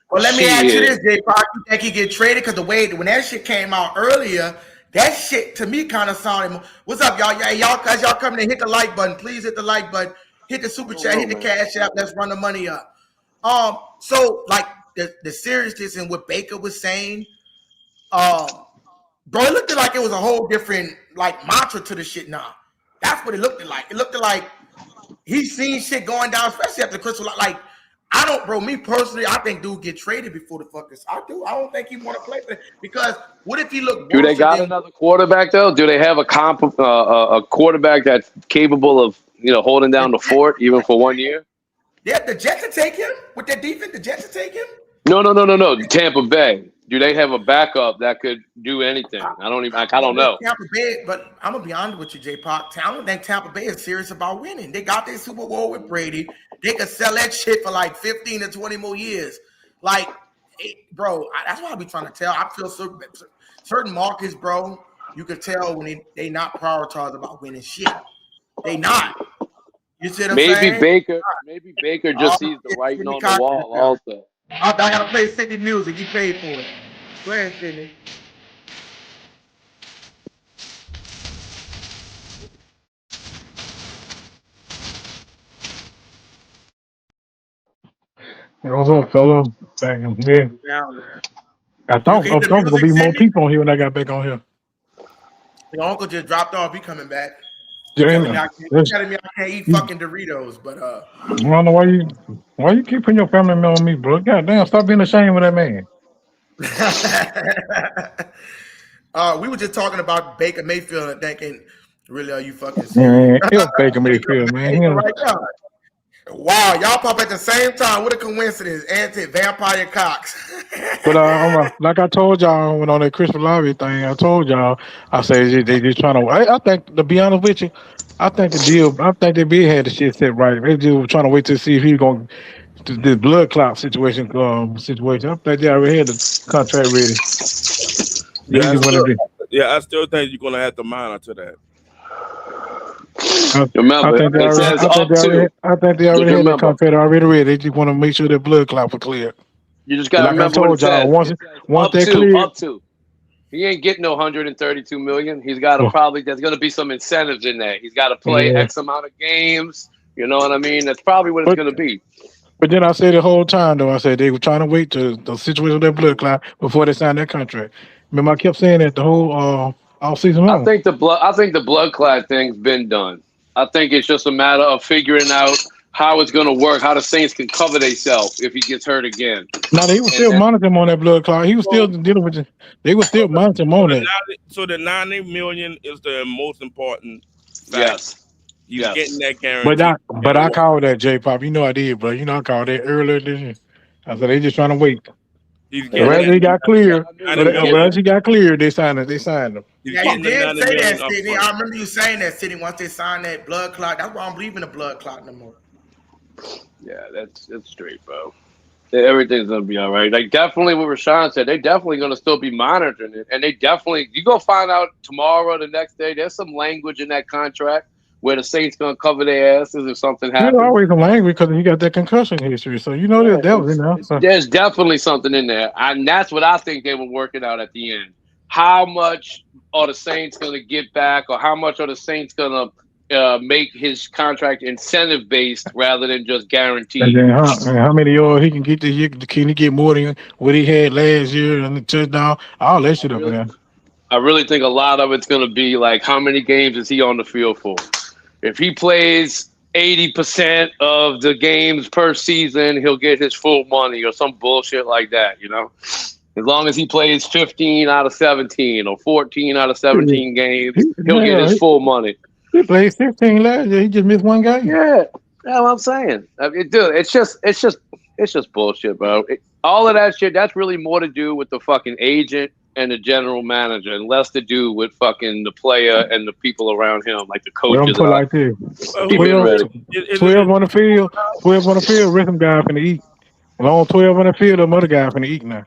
A: Well, let me ask you this, J. Park. You think he get traded? Because when that shit came out earlier, that shit to me kind of sounded. What's up, y'all? Y'all coming to hit the like button. Please hit the like button. Hit the super chat. Hit the cash app. Let's run the money up. So like the seriousness in what Baker was saying, bro, it looked like it was a whole different like mantra to the shit now. That's what it looked like. It looked like he's seen shit going down, especially after Chris. Like, I don't, bro, me personally, I think dude get traded before the fuckers. I do. I don't think he want to play for it because what if he look?
C: Do they got another quarterback though? Do they have a quarterback that's capable of holding down the fort even for 1 year?
A: Yeah, the Jets will take him with their defense. The Jets will take him.
C: No. Tampa Bay. Do they have a backup that could do anything? I don't know.
A: Tampa Bay, but I'm gonna be honest with you, J. Park. I don't think Tampa Bay is serious about winning. They got their Super Bowl with Brady. They could sell that shit for like 15 to 20 more years. Like, bro, that's what I be trying to tell. I feel certain markets, bro. You could tell when they not prioritized about winning shit. They not. You see what I'm saying?
C: Maybe Baker just sees the writing on the wall also.
A: I gotta play Sydney music. He paid for it. Go ahead, Sydney.
K: What's up, fella? Bang, yeah. I thought there was gonna be more people on here when I got back on here.
A: Your uncle just dropped off. He coming back.
K: Telling
A: me I can't eat fucking Doritos, but
K: I don't know why you keep putting your family member on me, bro. Goddamn, stop being ashamed of that man.
A: We were just talking about Baker Mayfield and thinking, really, are you fucking
K: serious? Yeah, Baker Mayfield, man.
A: Right now. Wow, y'all pop at the same time. What a coincidence. Anti-vampire Cox.
K: But like I told y'all when on that Chris Olave thing, I told y'all, I said they just trying to. I think, to be honest with you, I think they had the shit set right. They just were trying to wait to see if he's going to the blood clot situation. I think they already had the contract ready.
H: I still think you're gonna have to monitor that.
K: I think they already had the contract already ready. They just want to make sure their blood clot was clear.
C: You just got to remember what it says.
K: Once they clear,
C: up to. He ain't getting no $132 million. He's got to there's going to be some incentives in there. He's got to play X amount of games. You know what I mean? That's probably what it's going to be.
K: But then I said the whole time, though, I said they were trying to wait to the situation of their blood clot before they signed that contract. Remember, I kept saying that the whole all season long.
C: I think the blood clot thing's been done. I think it's just a matter of figuring out how it's going to work, how the Saints can cover themselves if he gets hurt again.
K: No, they were still monitoring him on that blood clot. He was still dealing with it. They were still monitoring him on that.
H: So the $90 million is the most important fact.
C: Yes.
H: He's getting that guarantee.
K: But I called that, J-Pop. You know I did, bro. You know I called that earlier this year. I said they just trying to wait. Whereas he got clear, they signed him.
A: Yeah, you did say that, Sidney. I remember you saying that, Sidney. Once they signed that blood clot, that's why I don't believe in the blood clot no more.
C: Yeah, that's straight, bro. Everything's gonna be all right. Like definitely what Rashawn said, they definitely gonna still be monitoring it, and you go find out tomorrow, the next day. There's some language in that contract where the Saints gonna cover their asses if something happens.
K: There's always some language because he got that concussion history, so you know there's devils in there. So.
C: There's definitely something in there, and that's what I think they were working out at the end. How much are the Saints gonna get back, or how much are the Saints gonna make his contract incentive based rather than just guaranteed?
K: And then how many yards he can get this year? Can he get more than what he had last year and the touchdown? All that shit up in there.
C: I really think a lot of it's gonna be like how many games is he on the field for? If he plays 80% of the games per season, he'll get his full money or some bullshit like that, you know? As long as he plays 15 out of 17 or 14 out of 17 games, he'll get his full money.
K: He played 15 last year. He just missed one game.
C: Yeah, that's what I'm saying. I mean, dude, it's just bullshit, bro. All of that shit, that's really more to do with the fucking agent and the general manager, and less to do with fucking the player and the people around him, like the coaches.
K: Put like this. 12 on the field. 12 on the field. Rhythm guy finna eat. And on 12 on the field, them other guy finna eat now,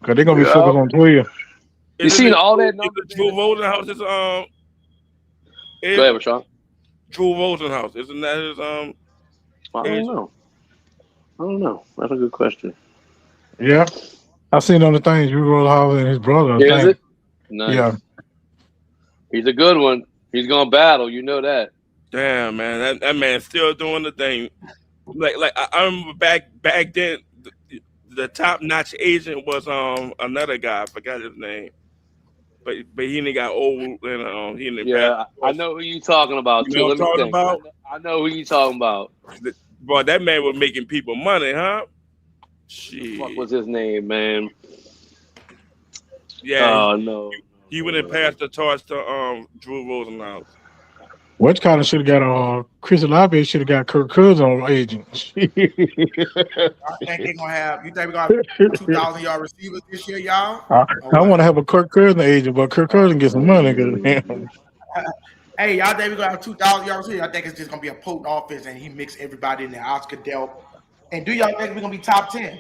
K: because they're gonna be focused on 12.
C: You seen all that?
H: Drew Rosenhaus is
C: Go ahead, Rashawn.
H: Drew Rosenhaus, isn't that his
C: I don't know. That's a good question.
K: Yeah. I've seen on the things Drew Rosenhaus and his brother.
C: Is it? Nice.
K: Yeah.
C: He's a good one. He's gonna battle. You know that.
H: Damn, man, that man's still doing the thing. Like I remember back then, the top notch agent was another guy. I forgot his name, but he didn't got old and he didn't.
C: Yeah, I know who you talking about.
H: You know what I'm talking about?
C: I know who you talking about.
H: Boy, that man was making people money, huh? Shit.
C: What was his name, man?
H: Yeah.
C: Oh no.
H: He went and passed the torch to Drew Rosenhaus.
K: Which kind of should have got Chris Olave should have got Kirk Cousins on agent.
A: I think they're gonna have. You think we're gonna have 2,000 yard receivers this year, y'all?
K: I want to have a Kirk Cousins agent, but Kirk Cousins get some money.
A: Hey, y'all think we're gonna have 2,000 yard receivers? I think it's just gonna be a potent offense, and he mix everybody in there. Oscar Delp. And do y'all think we're gonna be top 10?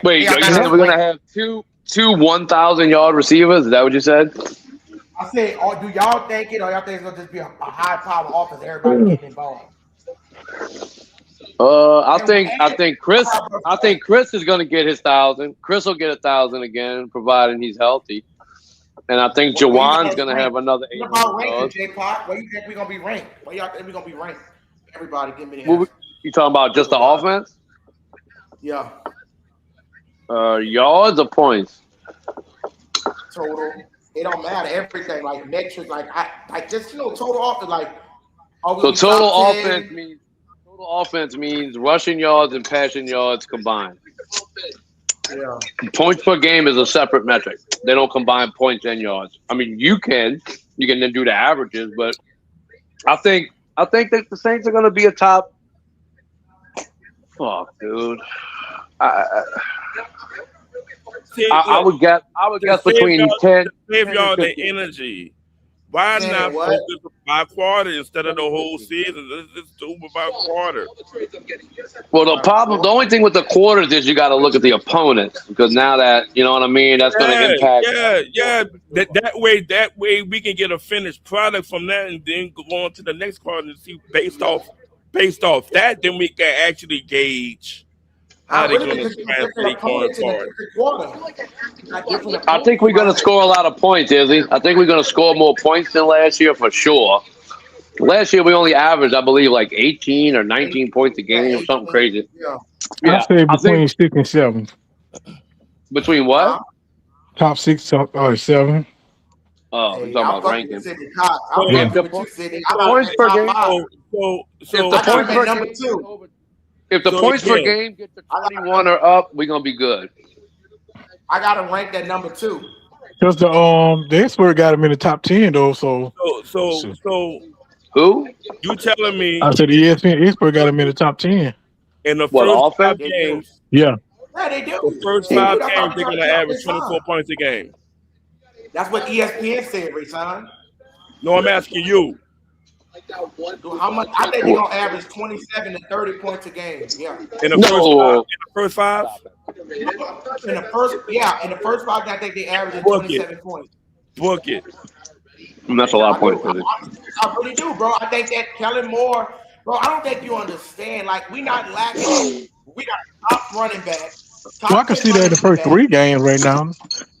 C: Wait, you said we're gonna have two 1,000 yard receivers? Is that what you said?
A: I said, do y'all think it, or y'all think it's gonna just be a high power offense? Everybody getting involved.
C: I think Chris is gonna get his 1,000. Chris will get 1,000 again, providing he's healthy. And I think Jawan's gonna have another 8. What about ranking,
A: J-Pop? Where you think we're gonna be ranked? Where y'all think we're gonna be ranked? Everybody, give me the answer.
C: You talking about just the offense?
A: Yeah.
C: Yards or points?
A: Total. It don't matter. Everything like metrics, like just total offense. Like
C: so total offense means rushing yards and passing yards combined.
A: Yeah.
C: Points per game is a separate metric. They don't combine points and yards. I mean, you can then do the averages, but I think that the Saints are going to be a top. Fuck, dude. I would guess between 10.
H: Save y'all the energy. Why not focus by quarter instead of the whole season? This is super by quarter.
C: Well, the only thing with the quarters is you got to look at the opponent, because now that you know what I mean, that's going to impact.
H: Yeah. That way we can get a finished product from that, and then go on to the next quarter and see based off that. Then we can actually gauge How they going to translate going forward?
C: I think we're going to score a lot of points, Izzy. I think we're going to score more points than last year for sure. Last year we only averaged, I believe, like 18 or 19 points a game or something crazy.
K: I say between 6 and 7.
C: Between what?
K: Top 6 or 7.
C: Oh, you're talking about ranking.
K: Yeah.
C: Points per game. If the points per game get to 21 or up, we're gonna be good.
A: I got to rank that number 2.
K: Because the expert got him in the top 10 though. So
C: who?
H: You telling me?
K: I said the ESPN expert got him in the top 10
H: in the first 5 games.
K: Yeah.
A: Yeah, they do.
H: The first 5 games, they're gonna average 24 points a game.
A: That's what ESPN said, Rayshawn.
H: No, I'm asking you.
A: How much? I think they're gonna average 27 to 30 points a game. Yeah.
H: In the first 5.
A: In the first 5, I think they average 27 points.
H: Book it.
C: That's a lot of points.
A: I really do, bro. I think that Kellen Moore, bro. I don't think you understand. Like, we not lacking. We got top running back.
K: Well, I can see that in the first 3 games right now.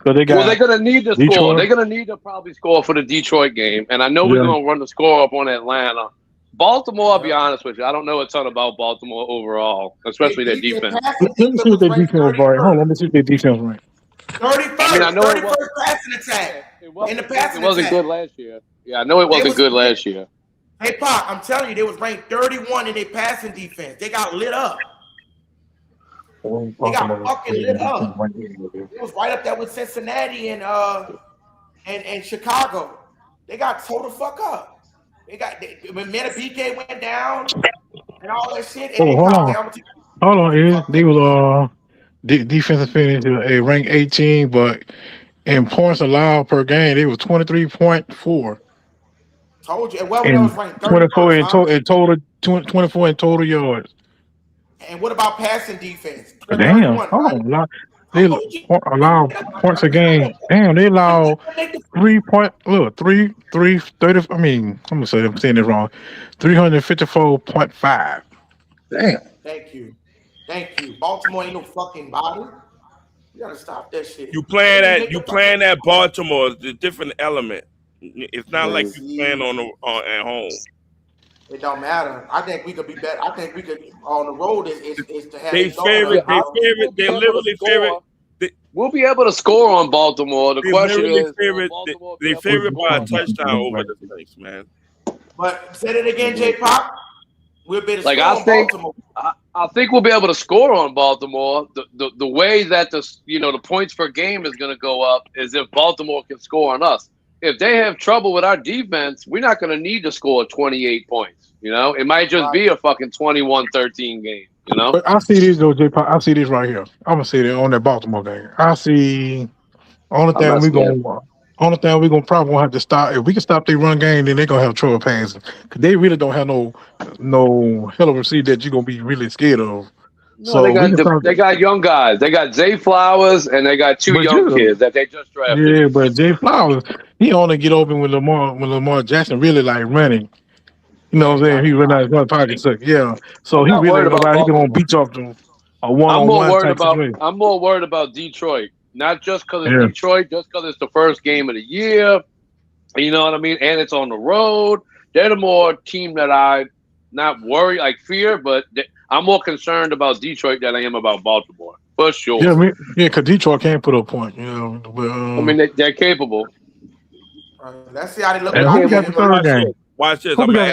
K: So they got.
C: Well, they're gonna need to
K: Detroit.
C: score. They're gonna need to probably score for the Detroit game, and I know we're gonna run the score up on Atlanta. Baltimore, I'll be honest with you, I don't know a ton about Baltimore overall, especially their defense.
K: Let me see what their defense was right. Hold on, let me see what their defense was right.
A: 31st,
C: I know
A: 31st passing attack.
C: It wasn't good last year. Yeah, I know it wasn't good last year.
A: Hey, Pac, I'm telling you, they was ranked 31 in their passing defense. They got lit up. They got fucking lit up. It was right up there with Cincinnati and Chicago. They got tore the fuck up. When Meta BK went down and all that shit. And
K: hold on. They was defensive finish rank 18, but in points allowed per game, they was 23.4.
A: Told you. And well, was ranked
K: 24 in total. 24 in total yards.
A: And what about passing defense?
K: Damn, they allow points a game. Damn, they allow 30. I mean, I'm saying this wrong. 354.5. Damn.
A: Thank you. Baltimore ain't no fucking body. You gotta stop that shit.
H: You playing at Baltimore, the different element. It's not like you playing at home.
A: It don't matter. I think we could be better. I think we could on the road is to have
H: they literally favorite.
C: We'll be able to score on Baltimore. The question is,
H: they favorite by a touchdown over the Saints, man.
A: But say it again, J-Pop. We'll be able to score on Baltimore.
C: I think we'll be able to score on Baltimore. The way that the points per game is going to go up is if Baltimore can score on us. If they have trouble with our defense, we're not going to need to score 28 points. It might just be a fucking 21-13 game.
K: But I see this though, J-Pop. I see this right here. I'm gonna say that on that Baltimore game. I see. Only thing we're gonna probably have to stop. If we can stop their run game, then they're gonna have trouble passing because they really don't have no hell of a receiver that you're gonna be really scared of.
C: No, so they got young guys. They got Zay Flowers and they got 2 young kids that they just drafted.
K: Yeah, but Zay Flowers, he only get open when Lamar Jackson really like running. You know what I'm saying? He ran out of his pocket. Yeah. So he really he gonna beat off them a one-on-one type situation.
C: I'm more worried about Detroit. Not just because it's Detroit, just because it's the first game of the year. You know what I mean? And it's on the road. They're the more team that I not worry, like fear, but I'm more concerned about Detroit than I am about Baltimore. For sure.
K: Yeah, because Detroit can't put up a point. But,
C: I mean, they're capable.
A: Let's see how they look.
K: Who got the third game?
H: Watch this. I'm gonna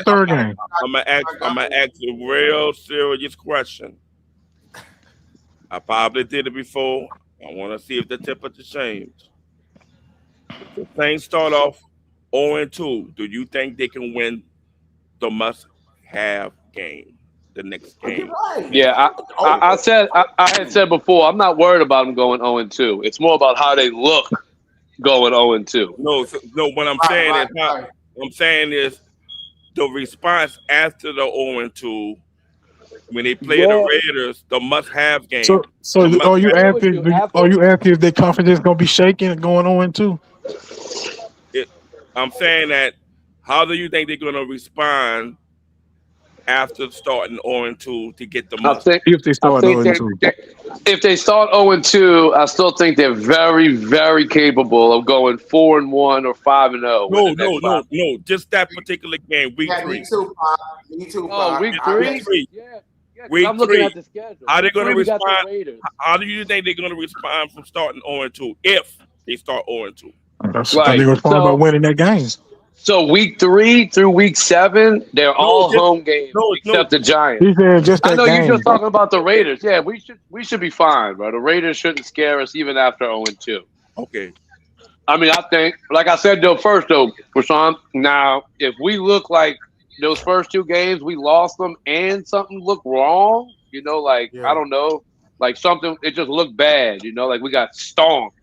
H: ask a real serious question. I probably did it before. I want to see if the temperature changed. If the Saints start off 0-2, do you think they can win the must-have game, the next game?
C: Yeah, I had said before, I'm not worried about them going 0-2. It's more about how they look going 0-2.
H: No. What I'm saying is not. What I'm saying is the response after the 0-2. When they play the Raiders, the must-have game.
K: So are you asking if their confidence gonna be shaking and going 0-2?
H: I'm saying that. How do you think they're gonna respond after starting 0-2 to get the
C: I
H: money.
C: think
K: If they start 0-2.
C: If they start 0-2, I still think they're very, very capable of going 4-1 or 5-0.
H: No. Just that particular game, week 3.
G: Me too, Pop. Me too,
C: Oh,
G: Pop.
C: week 3?
H: Week 3.
C: Yeah.
H: Week
C: I'm looking
H: 3.
C: at the schedule.
H: How they going to
C: we got the
H: respond?
C: Raiders.
H: How do you think they're going to respond from starting 0-2 if they start 0-2?
K: That's they're going to respond by winning that game.
C: So week 3 through week 7, they're all home games except the Giants.
K: He said just that
C: I know
K: game.
C: you're just talking about the Raiders. Yeah, we should be fine, bro. The Raiders shouldn't scare us even after 0-2.
H: Okay.
C: I mean, I think, like I said, Rashawn, now, if we look like those first 2 games, we lost them and something looked wrong, I don't know, like something, it just looked bad, like we got stomped,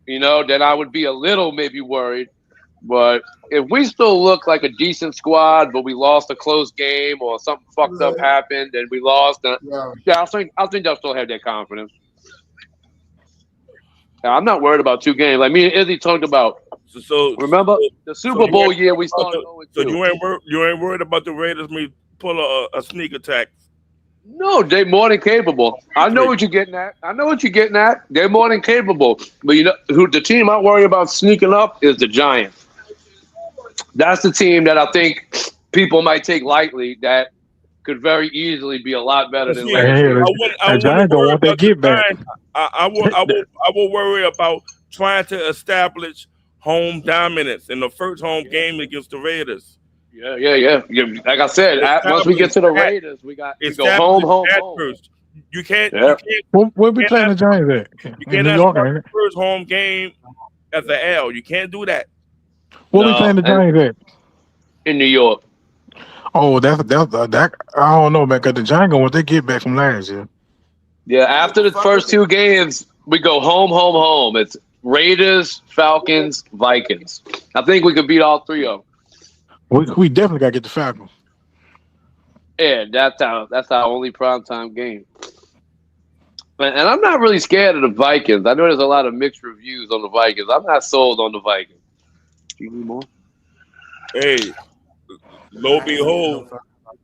C: then I would be a little maybe worried. But if we still look like a decent squad, but we lost a close game or something fucked up happened and we lost, I think they'll still have that confidence. Now, I'm not worried about 2 games. Like me and Izzy talked about.
H: So
C: remember the Super Bowl year we started.
H: So you ain't worried about the Raiders me pull a sneak attack?
C: No, they're more than capable. I know what you're getting at. They're more than capable. But who the team I worry about sneaking up is the Giants. That's the team that I think people might take lightly that could very easily be a lot better than last year.
H: I
K: Giants don't want that get back.
H: I will worry about trying to establish home dominance in the first home game against the Raiders.
C: Yeah. Like I said, once we get to the Raiders, we go home.
H: First. You can't.
K: Where we playing the Giants at?
H: You can't have the first home game as an L. You can't do that.
K: Where we playing the Giants at?
C: In New York.
K: Oh, that I don't know, man. Because the Giants going to they get back from last year.
C: Yeah, after the first 2 games, we go home. It's Raiders, Falcons, Vikings. I think we could beat all 3 of them.
K: We definitely got to get the Falcons.
C: Yeah, that's our only primetime game. And I'm not really scared of the Vikings. I know there's a lot of mixed reviews on the Vikings. I'm not sold on the Vikings. You need more?
H: Hey, lo behold,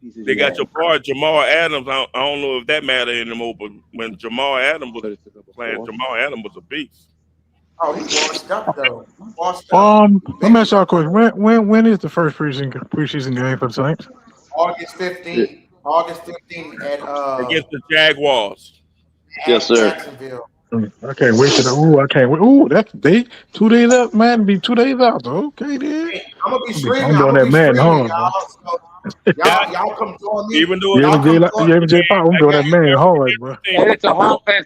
H: they got your boy Jamal Adams. I don't know if that matters anymore, but when Jamal Adams was playing, Jamal Adams was a beast.
G: Oh, he washed up though.
K: Let me ask y'all a question. When is the first preseason game for the Saints?
G: August 15th. August 15th at
H: against the Jaguars.
C: Yes, sir.
G: Jacksonville.
K: I can't wait I can't wait. Ooh, that's 2 days out, man. Be 2 days out. Okay, then.
G: Hey, I'm gonna be streaming.
K: I'm doing that man hard,
G: y'all come join me.
H: Even though
K: I'm doing that man hard, bro.
C: It's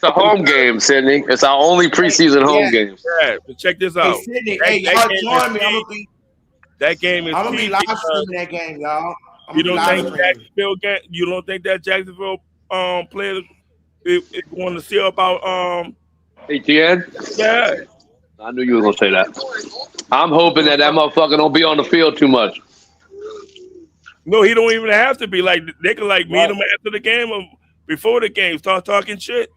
C: a home game, Sydney. It's our only preseason home game.
H: Yeah, but check this out.
G: Hey, Sydney, y'all join me.
H: That game is.
G: I'm gonna be live streaming that game, y'all.
H: You don't think that Jacksonville players is going to see about
C: ATN?
H: Yeah.
C: I knew you were gonna say that. I'm hoping that motherfucker don't be on the field too much.
H: No, he don't even have to be. Like they can meet him after the game or before the game, start talking shit.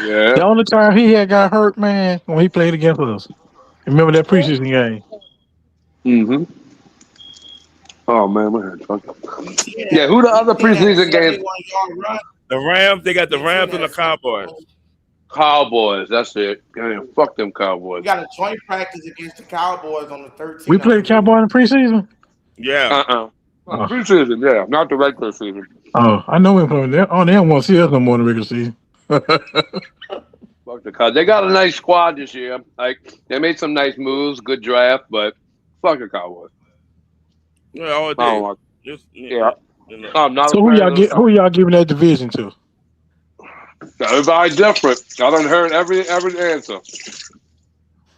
C: Yeah.
K: The only time he had got hurt, man, when he played against us. Remember that preseason game?
C: Mm-hmm. Oh man, my head fucking. Yeah, who the other preseason games?
H: The Rams. They got the Rams and the Cowboys.
C: Cowboys, that's it. Damn, fuck them Cowboys.
G: We got a joint practice against the Cowboys on the 13th.
K: We played the Cowboys in the preseason?
H: Yeah.
C: Preseason, yeah, not the regular season.
K: Oh, I know we're playing there. Oh, they don't want to see us no more in the regular season.
C: Fuck the Cowboys. They got a nice squad this year. Like they made some nice moves, good draft, but fuck the Cowboys.
H: Yeah, all day.
C: I don't
H: yeah.
C: I'm not.
K: So who y'all giving that division to?
C: Everybody different. I done heard every answer.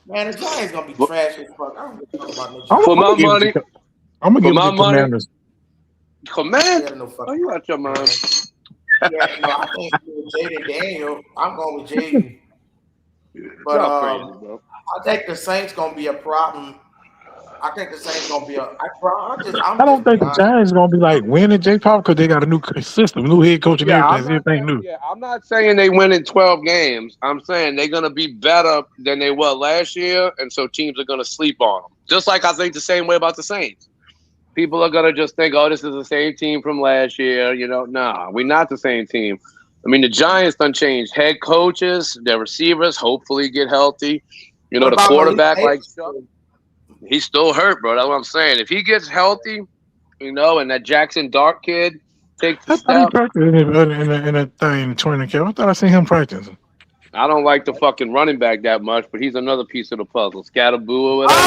G: Man, the Giants gonna be trash as fuck. I don't give a fuck about
C: For my money,
K: I'm gonna give it to Commanders.
C: Commanders? Oh, you out your mind?
G: Yeah, I think with Jaden Daniel, I'm going with Jaden. But I think the Saints gonna be a problem. I think the Saints gonna be
K: I don't think the Giants gonna be like winning J-Pop because they got a new system, new head coach, and everything new.
C: Yeah, I'm not saying they win in 12 games. I'm saying they're gonna be better than they were last year, and so teams are gonna sleep on them. Just like I think the same way about the Saints. people are gonna just think, "Oh, this is the same team from last year." Nah, we're not the same team. I mean, the Giants done changed head coaches, their receivers hopefully get healthy.
G: What
C: The
G: about Malik
C: quarterback, like
G: Davis?
C: he's still hurt, bro. That's what I'm saying. If he gets healthy, and that Jackson Dart kid takes the
K: I thought he
C: step,
K: practiced in that thing training camp. I thought I seen him practicing.
C: I don't like the fucking running back that much, but he's another piece of the puzzle. Scatterboo or whatever.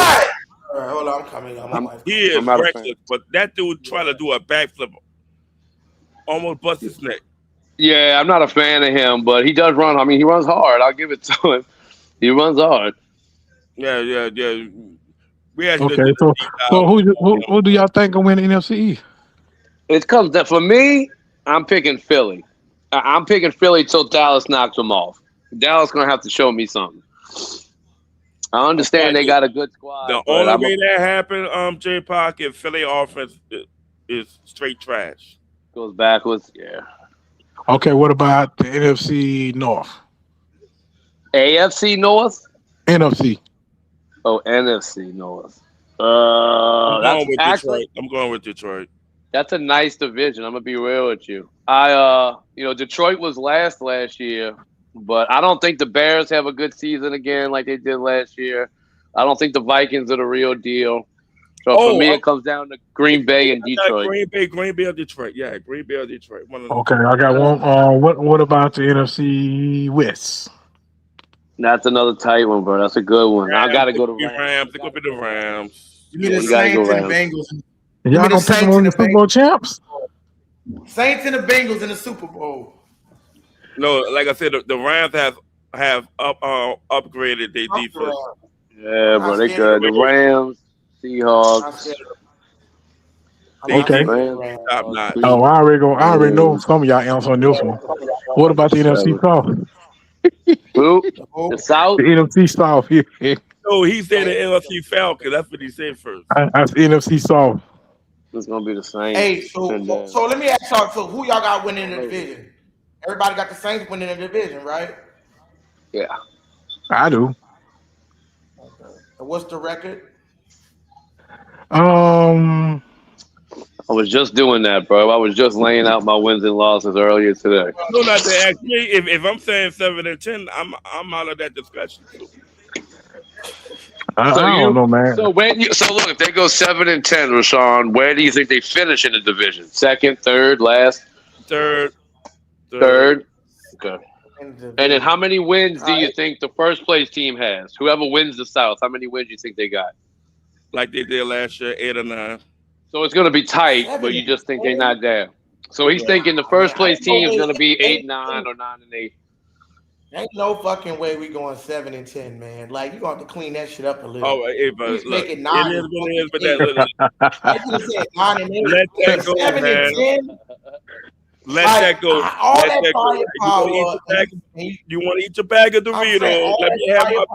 G: All right, hold on, I'm coming.
H: He is reckless, but that dude trying to do a backflip, almost bust his neck.
C: Yeah, I'm not a fan of him, but he does run. I mean, he runs hard. I'll give it to him. He runs hard.
H: Yeah. We actually
K: Okay, so who do y'all think will win the NFC East?
C: It comes that for me, I'm picking Philly. I'm picking Philly till Dallas knocks them off. Dallas gonna have to show me something. I understand they got a good squad.
H: The only way that happened, J Park, if Philly offense is straight trash.
C: Goes backwards, yeah.
K: Okay, what about the NFC North?
C: AFC North?
K: NFC.
C: Oh, NFC North.
H: I'm
C: That's
H: going with
C: actually
H: Detroit. I'm going with Detroit.
C: That's a nice division. I'm gonna be real with you. Detroit was last year, but I don't think the Bears have a good season again like they did last year. I don't think the Vikings are the real deal. So for me, it comes down to Green Bay and Detroit.
H: Green Bay or Detroit. Yeah, Green Bay or Detroit.
K: Okay, I got one. What about the NFC West?
C: That's another tight one, bro. That's a good one.
H: Rams,
C: I gotta go to
H: Rams. They're gonna be the Rams.
G: Give me the Saints and the Bengals.
K: Y'all gonna pick them on the Super Bowl champs?
G: Saints and the Bengals in the Super Bowl.
H: No, like I said, the Rams have upgraded their defense.
C: Yeah, bro, they good. The Rams, Seahawks.
K: Okay.
H: Top notch.
K: Oh, I already know some of y'all answer on this one. What about the NFC South?
C: The South?
K: The NFC South. Yeah.
H: No, he said the NFC Falcons. That's what he said first.
K: That's the NFC South.
C: It's gonna be the Saints.
G: Hey, so let me ask y'all. So who y'all got winning the division? Everybody got the Saints winning the division, right?
C: Yeah,
K: I do.
G: Okay. And what's the record?
C: I was just doing that, bro. I was just laying out my wins and losses earlier today.
H: No, not to ask me. If I'm saying 7-10, I'm out of that discussion too.
K: I don't know, man.
C: So look, if they go 7-10, Rashawn, where do you think they finish in the division? Second, third, last?
H: Third.
C: Okay. And then how many wins do you think the first place team has? Whoever wins the South, how many wins do you think they got?
H: Like they did last year, 8 or 9.
C: So it's going to be tight, but you just think they're not there. So he's thinking the first place team is going to be 8-9 or 9-8.
G: Ain't no fucking way we going 7-10, man. Like, you gonna have to clean that shit up a little.
H: Oh, but
G: look,
H: make
G: it
H: 9 it is what it is, but that
G: I could have said 9-8.
H: Let that go,
G: 7
H: man.
G: and 10.
H: Let that go.
G: All
H: Let
G: that
H: that go. You want to eat your bag of Doritos? Let me have my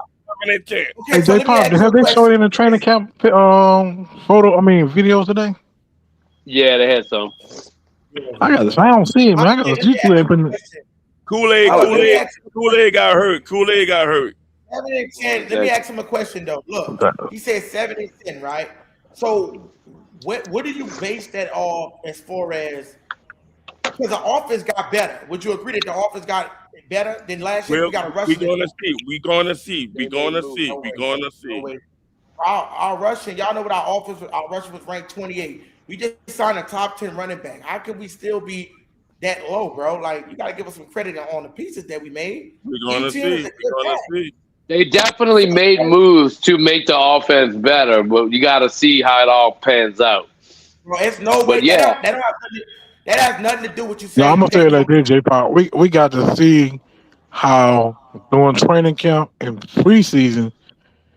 H: 7 and 10.
K: Hey, J Pop, have they showed in the training camp videos today?
C: Yeah, they had some.
K: I don't see it, man. I got the
H: Kool-Aid got hurt.
G: 7 and 10. Let me ask him a question though. Look, he said 7 and 10, right? So what do you base that off as far as, because the offense got better? Would you agree that the offense got better than last year?
H: Well,
G: we got a rush.
H: We're gonna see.
G: Our rushing, y'all know what our rushing was ranked 28. We just signed a top 10 running back. How can we still be that low, bro? Like, you gotta give us some credit on the pieces that we made.
H: We're gonna see.
C: They definitely made moves to make the offense better, but you got to see how it all pans out.
G: Bro, it's no way.
C: Yeah,
G: that has nothing to do with you saying.
K: No, I'm gonna tell you like this, J Pop. We got to see how during training camp and preseason.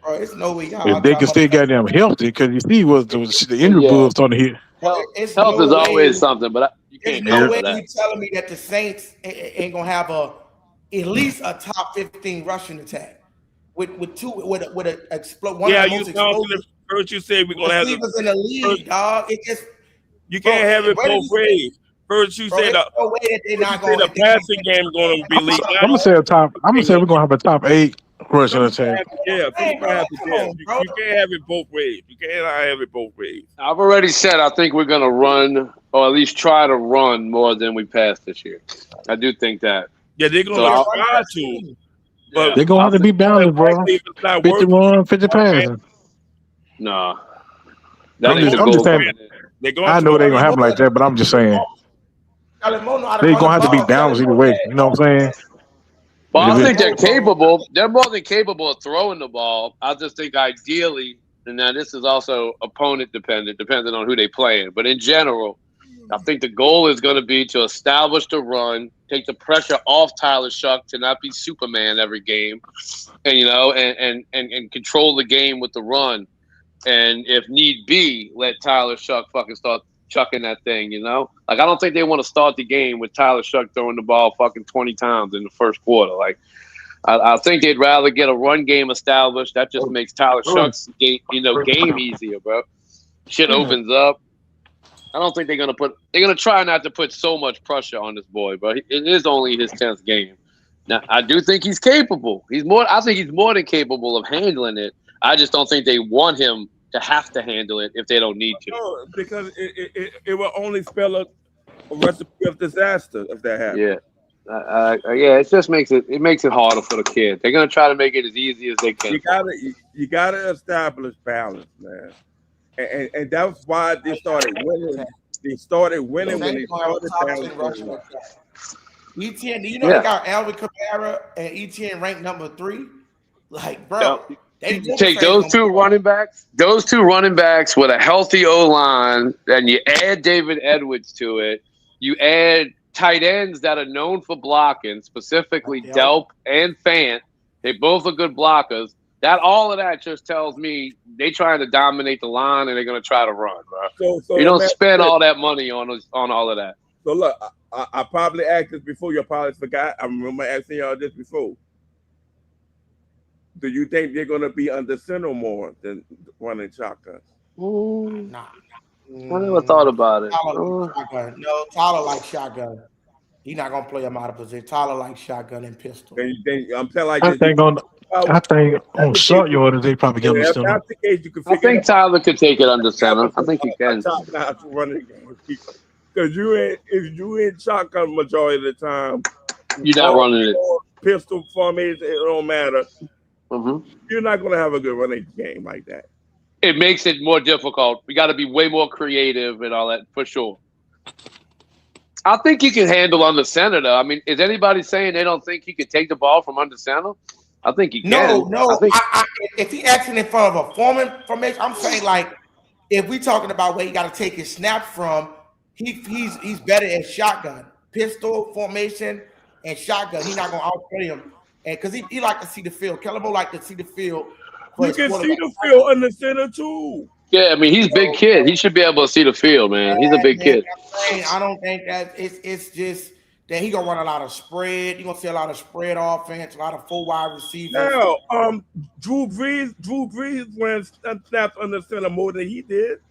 G: Bro, it's no way
K: if they can stay goddamn healthy, because you see what the injury bug starting to hit.
C: Health is always something, but you can't.
G: There's no way you telling me that the Saints ain't gonna have at least a top 15 rushing attack with an explode.
H: Yeah, first you said we're gonna have
G: receivers in the league, dog. It just
H: you can't have it both ways. First you said
G: no way that they're not going.
H: The passing game is gonna be league.
K: I'm gonna say we're gonna have a top 8 Rushing attack.
H: Yeah,
G: Hey, bro,
H: have to
G: come
H: dip.
G: on, bro.
H: You can't have it both ways. You can't have it both ways.
C: I've already said I think we're going to run, or at least try to run more than we passed this year. I do think that.
H: Yeah, they're going to try to. But
K: They're going to have to be balanced, bro. 50 run, 50 passing.
C: No.
K: I'm just saying. I know they ain't going to happen like that, but I'm just saying. They're going to have to be balanced either way. You know what I'm saying?
C: Well, I think they're capable. They're more than capable of throwing the ball. I just think ideally, and now this is also opponent dependent, depending on who they playing. But in general, I think the goal is going to be to establish the run, take the pressure off Tyler Shuck to not be Superman every game, and and control the game with the run. And if need be, let Tyler Shuck fucking start chucking that thing, Like, I don't think they want to start the game with Tyler Shuck throwing the ball fucking 20 times in the first quarter. Like, I think they'd rather get a run game established. That just makes Tyler Shuck's game easier, bro. Shit opens up. I don't think they're gonna try not to put so much pressure on this boy, but it is only his 10th game. Now, I do think he's capable. I think he's more than capable of handling it. I just don't think they want him to have to handle it if they don't need to.
H: No, because it will only spell a recipe of disaster if that happens.
C: Yeah. It just makes it harder for the kid. They're gonna try to make it as easy as they can.
H: You gotta establish balance, man, and that's why they started winning. They started winning when they started balancing.
G: ETN, do you know they got Alvin Kamara and ETN ranked number 3? Like, bro.
C: You take those two running backs with a healthy O-line, and you add David Edwards to it. You add tight ends that are known for blocking, specifically Delp and Fant. They both are good blockers. All of that just tells me they trying to dominate the line and they're going to try to run, bro. So you don't spend all that money on all of that.
H: So look, I probably asked this before. You probably forgot. I remember asking y'all this before. Do you think they're going to be under center more than running shotguns?
G: Nah.
C: I never thought about it.
G: No, Tyler likes shotgun. He's not going to play him out of position. Tyler likes shotgun and pistol.
K: I think on short yardage, they probably get under center.
C: I think Tyler could take it under center. I think he can.
H: Because if you in shotgun majority of the time,
C: you're not running it.
H: Pistol formation, it don't matter.
C: Mm-hmm.
H: You're not going to have a good running game like that.
C: It makes it more difficult. We got to be way more creative and all that, for sure. I think he can handle under center, though. I mean, is anybody saying they don't think he can take the ball from under center? I think he can.
G: No. If he acting in front of a formation, I'm saying, like, if we talking about where he got to take his snaps from, he's better at shotgun, pistol formation, and shotgun. He's not going to outplay him. And because he like to see the field. Kellen Moore like to see the field.
H: You can see the field under center too.
C: Yeah, I mean, he's a big kid. He should be able to see the field, man. He's a big kid.
G: I don't think that it's just that he gonna run a lot of spread. You're gonna see a lot of spread offense, a lot of full wide receivers.
H: Now, Drew Brees ran snaps under center more than he did.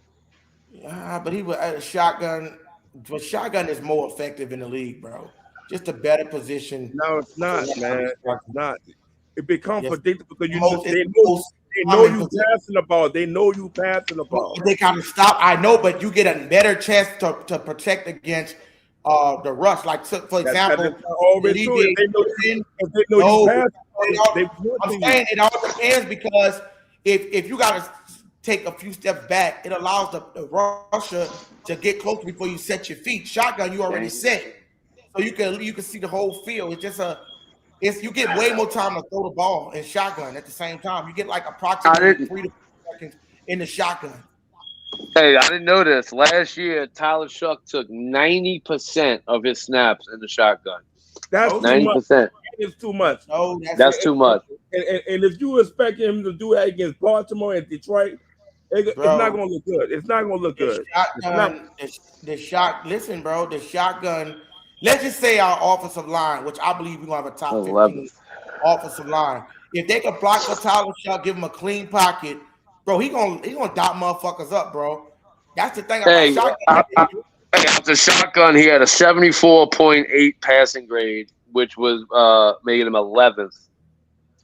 G: Yeah, but he was at a shotgun. But shotgun is more effective in the league, bro. Just a better position.
H: No, it's not, man. It's not. It becomes predictable because they know you passing the ball. They know you passing the ball.
G: They kind of stop. I know, but you get a better chance to protect against the rush. Like, for example,
H: I'm
G: saying it all depends because if you got to take a few steps back, it allows the rusher to get close before you set your feet. Shotgun, you already set. So you can see the whole field. It's just you get way more time to throw the ball in shotgun at the same time. You get like approximately 3 to 4 seconds in the shotgun.
C: Hey, I didn't know this. Last year, Tyler Shuck took 90% of his snaps in the shotgun.
H: That's
C: 90%.
H: It's too much.
G: No,
C: that's too much.
H: And if you expect him to do that against Baltimore and Detroit, it's not going to look good. It's not going to look good.
G: Listen, bro, the shotgun. Let's just say our offensive line, which I believe we're going to have a top 15 offensive line. If they can block for Tyler Shuck, give him a clean pocket, bro, he gonna dot motherfuckers up, bro. That's the thing about shotgun.
C: After shotgun, he had a 74.8 passing grade, which was made him 11th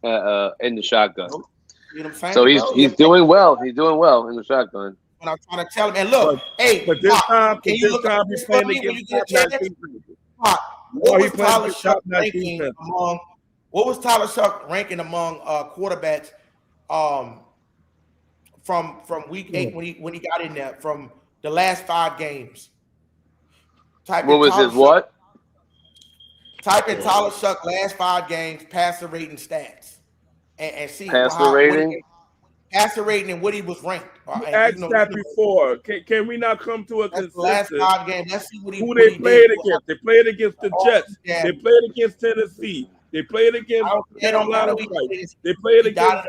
C: in the shotgun.
G: You know what I'm saying?
C: So he's doing well. He's doing well in the shotgun.
G: When I'm trying to tell him, and look,
H: but this time,
G: can you look up this for me when you get a chance? What was Tyler Shuck ranking among? What was Tyler Shuck ranking among quarterbacks from week 8 when he got in there from the last 5 games?
C: What was his what?
G: Type in Tyler Shuck last 5 games passer rating stats and see
C: passer rating.
G: Passer rating and what he was ranked.
H: You asked that before. Can we not come to a consensus?
G: Last 5 games. Let's see what he
H: who they played against. They played against the Jets.
G: Yeah.
H: They played against Tennessee. They played against Carolina. They played against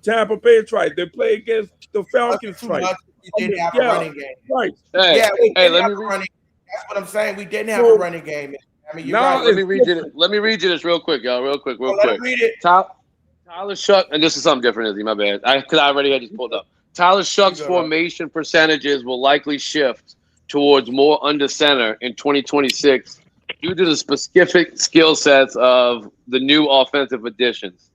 H: Tampa Bay twice. They played against the Falcons twice.
G: We didn't have a running game.
H: Right.
C: Hey, let me
G: read. That's what I'm saying. We didn't have a running game. I mean,
C: let me read you this real quick, y'all. Real quick.
G: Let me read it.
C: Tyler Shuck, and this is something different, Izzy, my bad. Because I already had this pulled up. Tyler Shuck's formation percentages will likely shift towards more under center in 2026 due to the specific skill sets of the new offensive additions.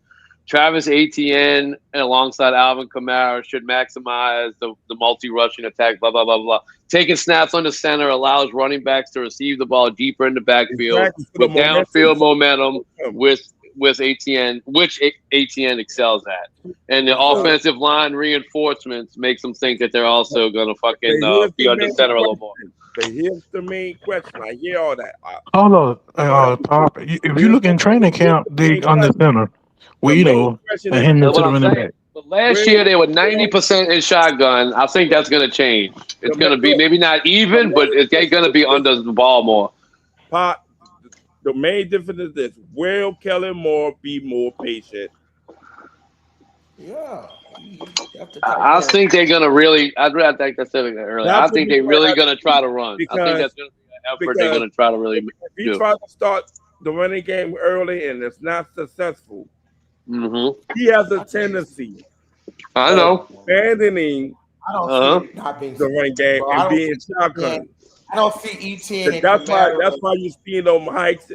C: Travis Etienne and alongside Alvin Kamara should maximize the multi-rushing attack, blah, blah, blah, blah. Taking snaps under center allows running backs to receive the ball deeper in the backfield with downfield momentum with Etienne, which Etienne excels at. And the offensive line reinforcements makes them think that they're also going to fucking be under center a little more.
H: But here's the main question. I hear all that.
N: Hold on, Pop. If you look in training camp, they under center. And him to the running back.
C: But last year they were 90% in shotgun. I think that's going to change. It's going to be maybe not even, but it's going to be under the ball more.
H: Pop. The main difference is this: will Kellen Moore be more patient?
G: Yeah,
C: I think they're gonna really. I think I said it earlier. I think they're really gonna try to run. I think that's gonna be an effort they're gonna try to really do.
H: If you try to start the running game early and it's not successful, he has a tendency.
C: I know.
H: Abandoning
G: the
H: running game and being shotgun.
G: I don't see Etienne.
H: That's why you see them hikes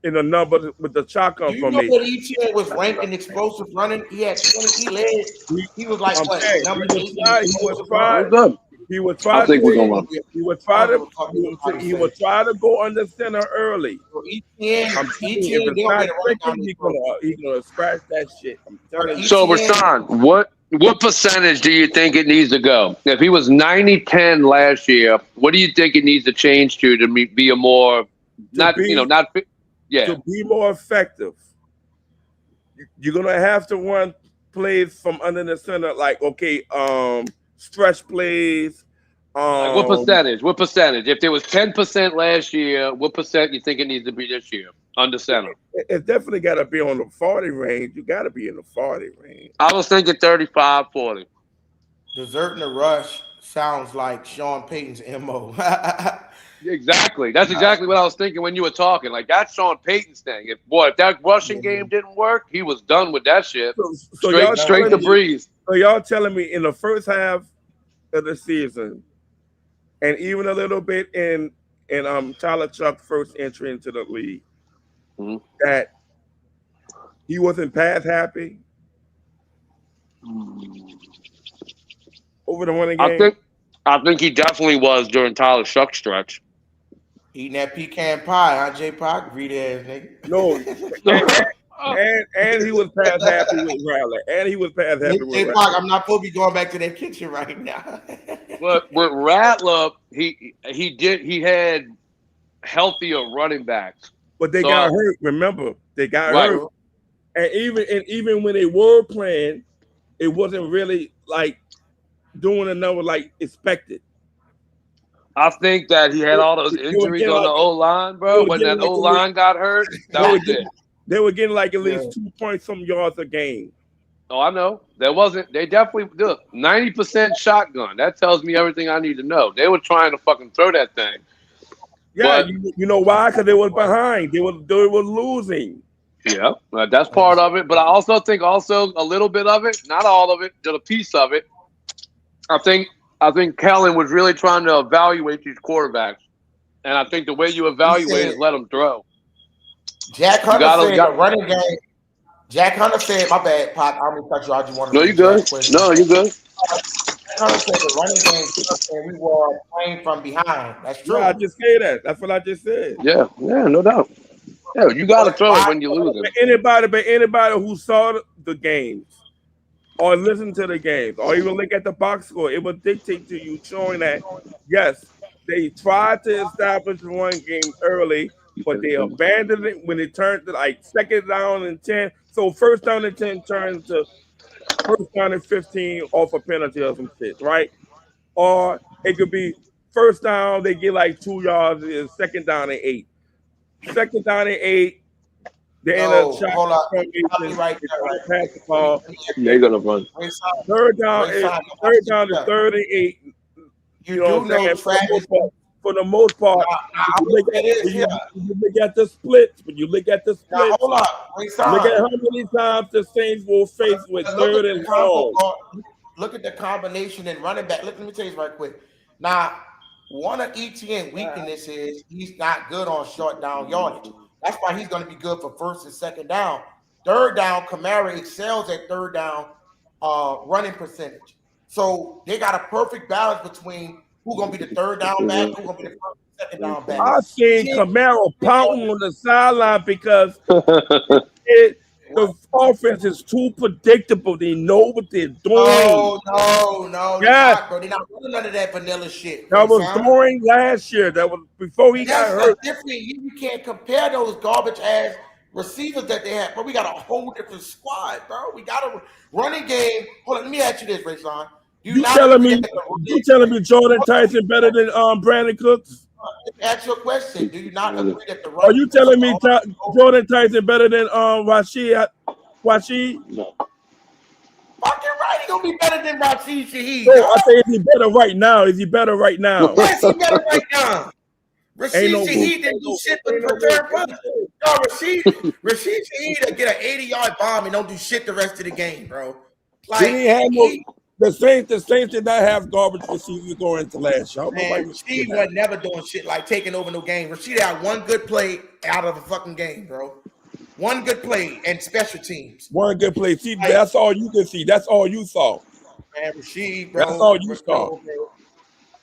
H: in the number with the shotgun formation.
G: You know what Etienne was ranked in explosive running? He had 20. He led. He was like what? Number 8.
H: He would try to go under center early.
G: Etienne,
H: he's gonna scratch that shit.
C: So Rashawn, what percentage do you think it needs to go? If he was 90-10 last year, what do you think it needs to change to be a more to
H: be more effective? You're gonna have to run plays from under the center, like stretch plays.
C: Like what percentage? What percentage? If there was 10% last year, what percent you think it needs to be this year under center?
H: It definitely got to be on the 40 range. You got to be in the 40 range.
C: I was thinking 35, 40.
G: Deserting the rush sounds like Sean Payton's MO.
C: Exactly. That's exactly what I was thinking when you were talking. Like, that's Sean Payton's thing. If that rushing game didn't work, he was done with that shit. Straight to breeze.
H: So y'all telling me in the first half of the season, and even a little bit in Tyler Shuck's first entry into the league, that he wasn't pass happy over the running game?
C: I think he definitely was during Tyler Shuck's stretch.
G: Eating that pecan pie, huh, J. Pac? Greedy ass nigga.
H: No. and he was pass happy with Rattler.
G: J. Pac, I'm not supposed to be going back to that kitchen right now.
C: But with Rattler, he had healthier running backs.
H: But they got hurt. Remember, they got hurt. And even when they were playing, it wasn't really like doing a number like expected.
C: I think that he had all those injuries on the O-line, bro. When that O-line got hurt, that was it.
H: They were getting like at least 2 point some yards a game.
C: Oh, I know. They definitely did 90% shotgun. That tells me everything I need to know. They were trying to fucking throw that thing.
H: Yeah, but, you know why? Because they were behind. They were losing.
C: Yeah, that's part of it. But I also think a little bit of it, not all of it, just a piece of it. I think Kellen was really trying to evaluate these quarterbacks. And I think the way you evaluate is let them throw.
G: Jack Hunter said the running game. Jack Hunter said, my bad, Pop. I'm gonna cut you. I just wanted to.
C: No, you good. No, you good.
G: Jack Hunter said the running game, we were playing from behind. That's true.
H: Yeah, I just say that. That's what I just said.
C: Yeah, no doubt. Yeah, you got to throw it when you lose it.
H: Anybody who saw the games or listen to the games or even look at the box score, it will dictate to you showing that, yes, they tried to establish the run game early, but they abandoned it when it turned to like second down and 10. So first down and 10 turned to first down and 15 off a penalty or some shit, right? Or it could be first down, they get like 2 yards, and second down and 8. Second down and 8, they end up shot formation,
G: right
H: pass the ball.
C: They're gonna run.
H: Third down is third and 8. You know what I'm saying? For the most part, when you look at the splits, look at how many times the Saints will face with third and long.
G: Look at the combination and running back. Let me tell you right quick. Now, one of ETN weakness is he's not good on short down yardage. That's why he's going to be good for first and second down. Third down, Kamara excels at third down running percentage. So they got a perfect balance between who's going to be the third down back, who's going to be the first and second down back.
H: I seen Kamara pouting on the sideline because the offense is too predictable. They know what they're doing.
G: No.
H: Yes.
G: Bro. They're not doing none of that vanilla shit.
H: That was during last year. That was before he got hurt.
G: Different. You can't compare those garbage ass receivers that they have. Bro, we got a whole different squad, bro. We got a running game. Hold on, let me ask you this, Rayson.
H: You telling me Jordan Tyson better than Brandon Cooks?
G: Ask your question. Do you not agree that the
H: Are you telling me Jordan Tyson better than Rashid?
G: No. Fucking right, he gonna be better than Rashid Shaheed.
H: No, I say, is he better right now? Is he better right now?
G: Yes, he better right now. Rashid Shaheed didn't do shit but prepare punch. No, Rashid Shaheed will get an 80-yard bomb and don't do shit the rest of the game, bro. Like
H: the Saints did not have garbage receivers going into last year.
G: Rashid wasn't never doing shit like taking over no game. Rashid had one good play out of the fucking game, bro. One good play and special teams.
H: One good play. See, that's all you can see. That's all you saw.
G: Man, Rashid, bro.
H: That's all you saw.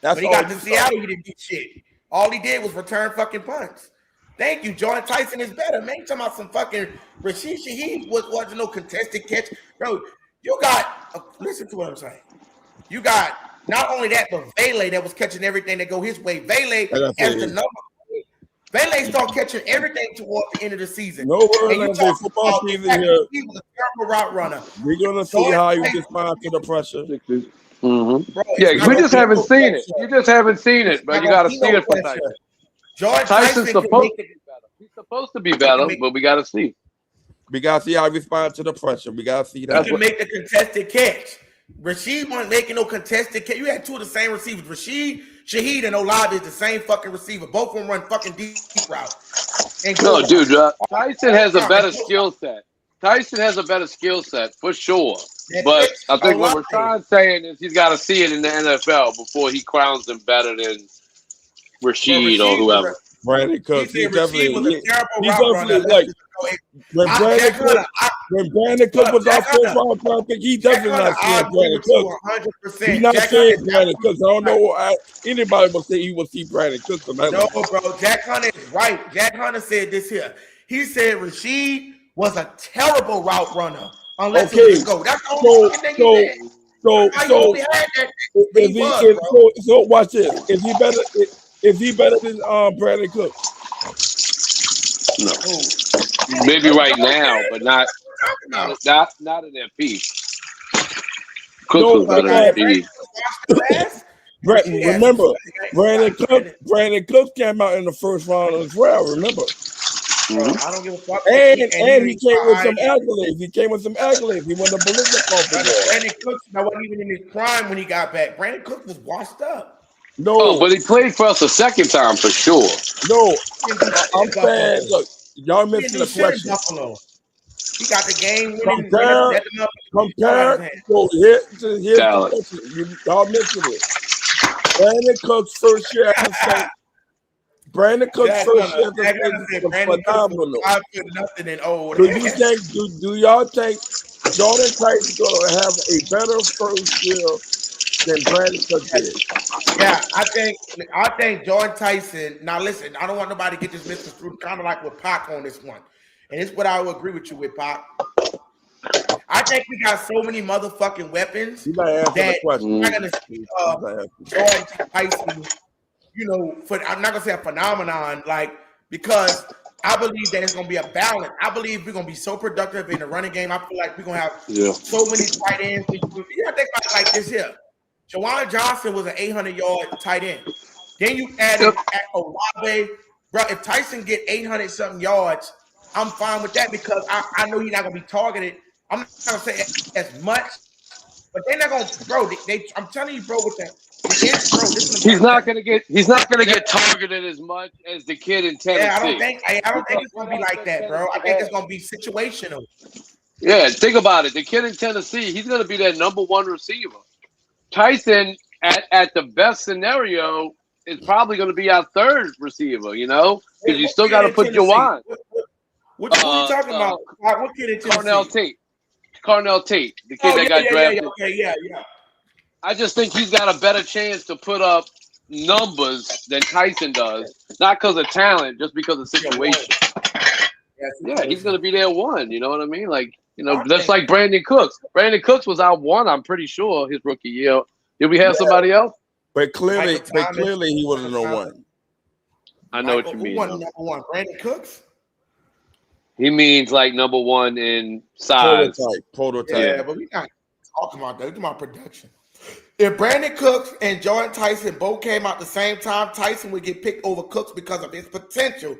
G: But he got to Seattle, he didn't do shit. All he did was return fucking punts. Thank you. Jordan Tyson is better, man. You talking about some fucking Rashid Shaheed wasn't no contested catch. Bro, you got, listen to what I'm saying. You got not only that, but Vele that was catching everything that go his way. Vele as the number. Vele start catching everything towards the end of the season.
H: No worries, football season here.
G: He was a terrible route runner.
H: We're gonna see how he responds to the pressure.
C: Mm-hmm. Bro, yeah, we just haven't seen it. You just haven't seen it, but you got to see it for Tyson. Tyson's supposed to be better. He's supposed to be better, but we got to see.
H: We got to see how he responds to the pressure. We got to see that.
G: He can make the contested catch. Rashid wasn't making no contested catch. You had two of the same receivers. Rashid Shaheed and Olave is the same fucking receiver. Both of them run fucking deep routes.
C: No, dude, Tyson has a better skill set. Tyson has a better skill set for sure. But I think what we're trying to say is he's got to see it in the NFL before he crowns him better than Rashid or whoever.
H: Brandon Cooks, he definitely like when Brandon Cooks was our first round draft pick, he definitely not seeing Brandon Cooks. He's not seeing Brandon Cooks. I don't know anybody will say he will see Brandon Cooks.
G: No, bro, Jack Hunter is right. Jack Hunter said this here. He said Rashid was a terrible route runner unless he was go. That's the only thing he said.
H: So watch this. Is he better than Brandon Cooks?
C: No. Maybe right now, but not in their peak. Cooks was better than peak.
H: Remember, Brandon Cooks came out in the first round as well. Remember.
G: I don't give a fuck.
H: And he came with some accolades. He won the Bolivia Conference.
G: Brandon Cooks wasn't even in his prime when he got back. Brandon Cooks was washed up.
C: No, but he played for us a second time for sure.
H: No, I'm saying, look, y'all missing the question.
G: Buffalo. He got the game winning.
H: Compare. So here's the question. Y'all missing it. Brandon Cooks' first year at the Saints
O: Brandon Cooks' first year
G: I gotta say,
O: was
G: Brandon Cooks
O: phenomenal.
G: was 5 foot nothing and old.
O: Do you think? Do y'all think Jordan Tyson's gonna have a better first year than Brandon Cooks did?
G: Yeah, I think Jordan Tyson. Now listen, I don't want nobody to get this misconstrued. Kind of like with Pac on this one, and it's what I would agree with you with Pac. I think we got so many motherfucking weapons that we're not gonna see Jordan Tyson. You know, I'm not gonna say a phenomenon, like, because I believe that it's gonna be a balance. I believe we're gonna be so productive in the running game. I feel like we're gonna have so many tight ends. You gotta think about it like this here. Jawan Johnson was an 800-yard tight end. Then you added Olave. Bro, if Tyson get 800 something yards, I'm fine with that because I know he's not gonna be targeted. I'm not gonna say as much, but they're not gonna, bro. I'm telling you, bro, with that.
C: He's not gonna get targeted as much as the kid in Tennessee.
G: Yeah, I don't think it's gonna be like that, bro. I think it's gonna be situational.
C: Yeah, think about it. The kid in Tennessee, he's gonna be their number one receiver. Tyson, at the best scenario, is probably gonna be our third receiver. You know, because you still got to put Jawan.
G: What are you talking about? What kid in Tennessee?
C: Carnell Tate, the kid that got drafted.
G: Yeah.
C: I just think he's got a better chance to put up numbers than Tyson does. Not because of talent, just because of situation. Yeah, he's going to be there one. You know what I mean? Like, you know, that's like Brandon Cooks. Brandon Cooks was out one, I'm pretty sure, his rookie year. Did we have somebody else?
O: But clearly he wasn't no one.
C: I know what you mean.
G: Who won number one? Brandon Cooks?
C: He means like number one in size.
O: Prototype.
G: Yeah, but we're not talking about that. We're talking about production. If Brandon Cooks and Jordan Tyson both came out the same time, Tyson would get picked over Cooks because of his potential.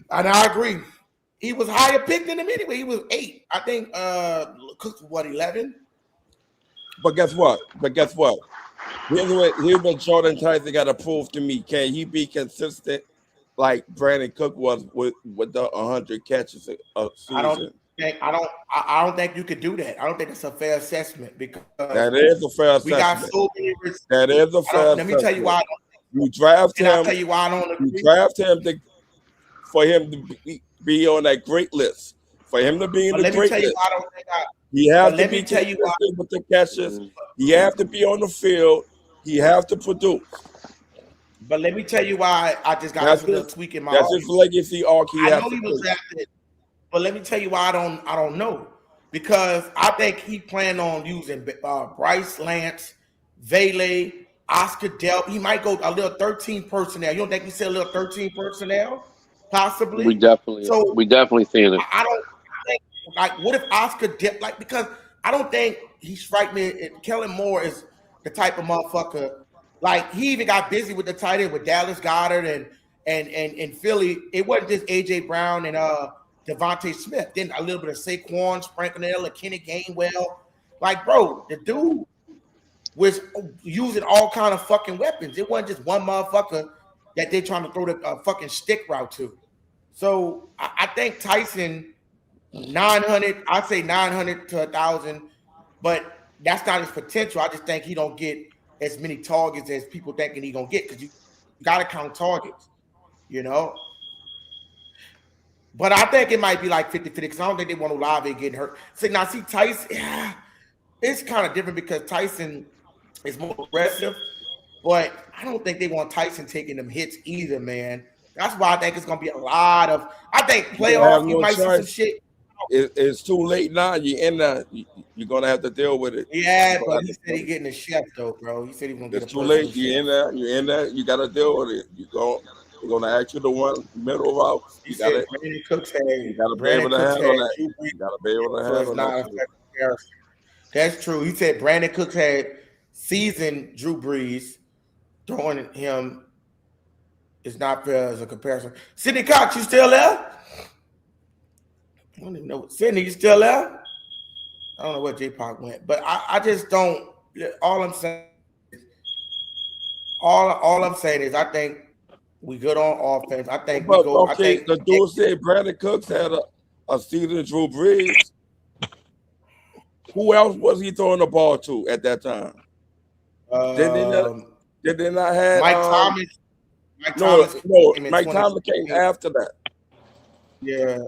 G: And I agree. He was higher picked than him anyway. He was 8. I think Cooks was 11?
O: But guess what? Here's what Jordan Tyson got to prove to me. Can he be consistent like Brandon Cook was with the 100 catches a season?
G: I don't think you could do that. I don't think it's a fair assessment because
O: that is a fair assessment.
G: We got so many.
O: That is a fair assessment.
G: Let me tell you why.
O: You draft him.
G: I'll tell you why I don't agree.
O: You draft him for him to be on that great list. For him to be in the great list. He has to be consistent with the catches. He has to be on the field. He has to produce.
G: But let me tell you why I just got a little tweak in my.
O: That's his legacy arc.
G: I know he was drafted. But let me tell you why I don't know, because I think he planned on using Bryce Lance, Vele, Oscar Delp. He might go a little 13 personnel. You don't think he said a little 13 personnel, possibly?
C: We definitely seeing it.
G: I don't think, like, what if Oscar Delp, because I don't think he strike me. Kellen Moore is the type of motherfucker. Like, he even got busy with the tight end with Dallas Goedert and Philly. It wasn't just AJ Brown and Devontae Smith, then a little bit of Saquon, Spranknell, and Kenny Gainwell. Like, bro, the dude was using all kind of fucking weapons. It wasn't just one motherfucker that they're trying to throw the fucking stick route to. So I think Tyson, 900, I'd say 900 to 1,000, but that's not his potential. I just think he don't get as many targets as people thinking he gonna get, because you got to count targets, you know? But I think it might be like 50-50 because I don't think they want Olave getting hurt. See, Tyson, it's kind of different because Tyson is more aggressive, but I don't think they want Tyson taking them hits either, man. That's why I think it's going to be a lot of – I think playoffs, you might see some shit.
O: It's too late now. You're in there. You're going to have to deal with it.
G: Yeah, but he said he's getting a chef, though, bro. He said he's going to get a
O: personal chef. It's too late. You're in there. You got to deal with it. We're going to ask you the one middle route. You got to be able to handle that. You got to be able to handle that.
G: That's true. He said Brandon Cooks had seasoned Drew Brees. Throwing him is not fair as a comparison. Sidney Cox, you still there? I don't even know. Sidney, you still there? I don't know where J-Pac went, but I just don't. All I'm saying is I think we good on offense. I think we go.
O: Okay, the dude said Brandon Cooks had a season of Drew Brees. Who else was he throwing the ball to at that time? Did they not have
G: Mike Thomas? Mike
O: No,
G: Thomas
O: no,
G: came in
O: Mike Tomlin came
G: 2015.
O: after that.
G: Yeah.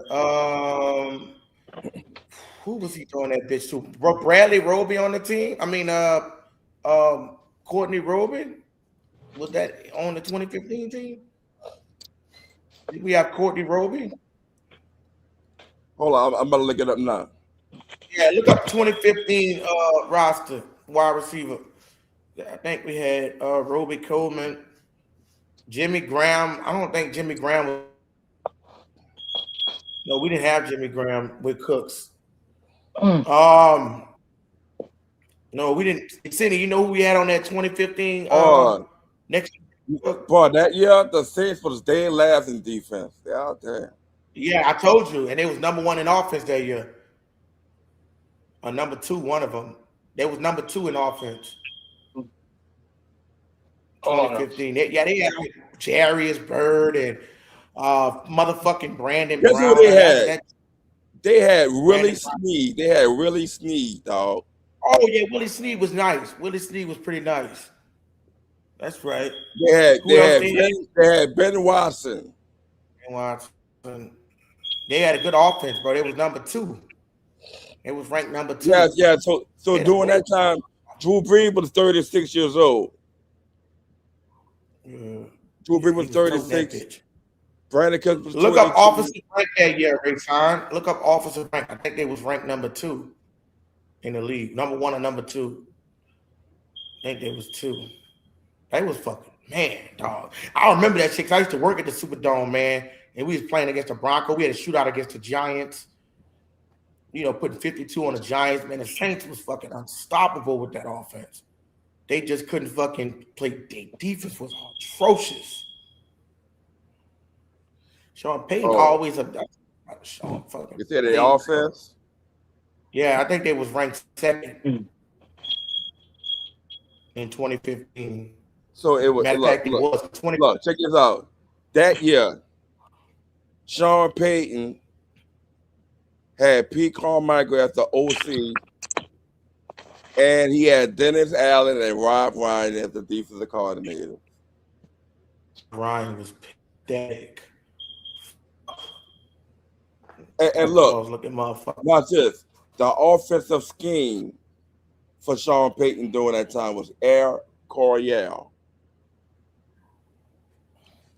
G: Who was he throwing that bitch to? Bradley Roby on the team? I mean, Courtney Robin? Was that on the 2015 team? Did we have Courtney Roby?
O: Hold on, I'm about to look it up now.
G: Yeah, look up 2015 roster, wide receiver. I think we had Roby Coleman, Jimmy Graham. I don't think Jimmy Graham was. No, we didn't have Jimmy Graham with Cooks. No, we didn't. Cindy, you know who we had on that 2015 next
O: boy, that year the Saints was dead last in defense. They out there.
G: Yeah, I told you, and they was number 1 in offense that year. Or number 2, one of them. They was number 2 in offense. 2015. They had like Jarius Bird and motherfucking Brandon
O: Guess
G: Brown.
O: who they had? They had Willie Snead. They had Willie Snead, dog.
G: Oh yeah, Willie Snead was nice. Willie Snead was pretty nice. That's right.
O: They had Ben Watson.
G: Ben Watson. They had a good offense, bro. They was number 2. It was ranked number 2.
O: Yeah. So during that time, Drew Brees was 36 years old.
G: Yeah.
O: Drew Brees was 36. Brandon Cooks was 22.
G: Look up offensive rank that year, Rayson. Look up offensive rank. I think they was ranked number 2 in the league. Number 1 or number 2. I think they was 2. They was fucking, man, dog. I remember that shit because I used to work at the Superdome, man. And we was playing against the Broncos. We had a shootout against the Giants. You know, putting 52 on the Giants. Man, the Saints was fucking unstoppable with that offense. They just couldn't fucking play. Their defense was atrocious. Sean Payton always a Sean fucking.
O: You said the offense?
G: Yeah, I think they was ranked 2nd in 2015.
O: So it was.
G: Matter of fact, it was 20.
O: Look, check this out. That year, Sean Payton had Pete Carmichael as the OC, and he had Dennis Allen and Rob Ryan as the defensive coordinator.
G: Ryan was pathetic.
O: And look, watch this. The offensive scheme for Sean Payton during that time was Air Coryell.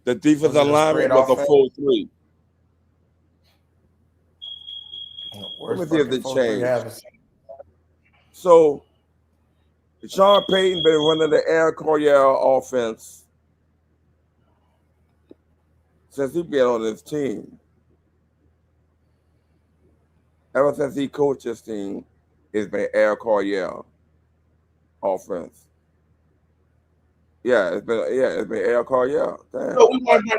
O: The defensive alignment was a 4-3. Let me see if they changed. So, Sean Payton been running the Air Coryell offense since he been on this team. Ever since he coached this team, it's been Air Coryell offense. Yeah, it's been Air Coryell. Damn.
G: So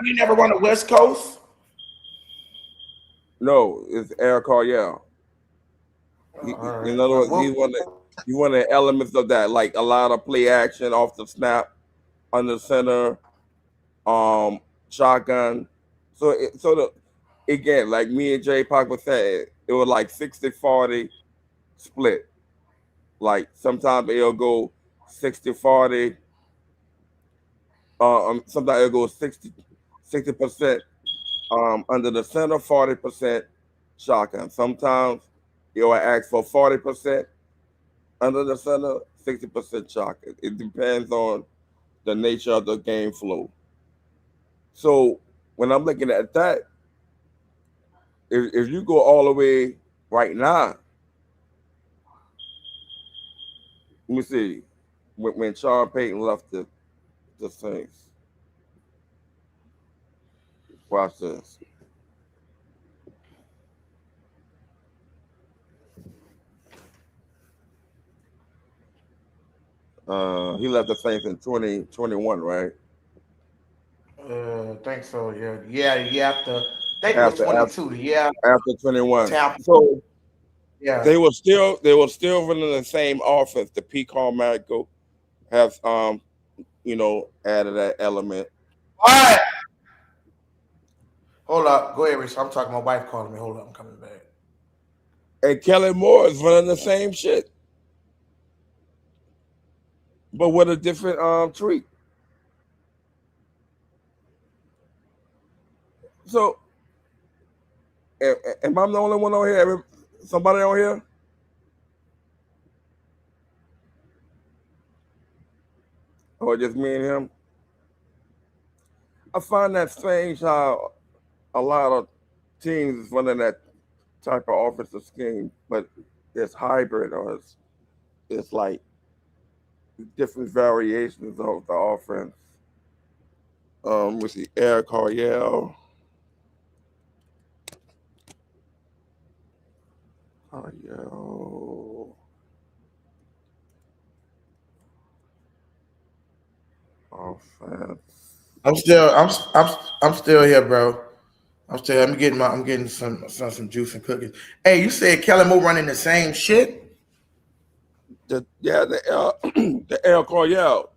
G: we never won the West Coast.
O: No, it's Air Coryell. In other words, he won the elements of that, like a lot of play action off the snap, under center, shotgun. Again, like me and Jay Parker said, it was like 60-40 split. Like sometimes it'll go 60-40. Sometimes it'll go 60% under the center, 40% shotgun. Sometimes you'll ask for 40% under the center, 60% shotgun. It depends on the nature of the game flow. So when I'm looking at that, if you go all the way right now, let me see, when Sean Payton left the Saints. Watch this. He left the Saints in 2021, right?
G: I think so. Yeah. I think it was 22. Yeah.
O: After 21.
G: Tampa.
O: So
G: yeah,
O: they were still running the same offense. The Pete Carmichael has added that element.
G: All right. Hold up. Go ahead, Rich. I'm talking. My wife calling me. Hold up. I'm coming back.
O: And Kellen Moore is running the same shit, but with a different tweak. So, am I the only one on here? Somebody on here? Or just me and him? I find that strange how a lot of teams is running that type of offensive scheme, but it's hybrid or it's like different variations of the offense. We see Eric Coryell. Offense.
A: I'm still here, bro. I'm getting some juice and cookies. Hey, you said Kellen Moore running the same shit?
O: The Eric Coryell.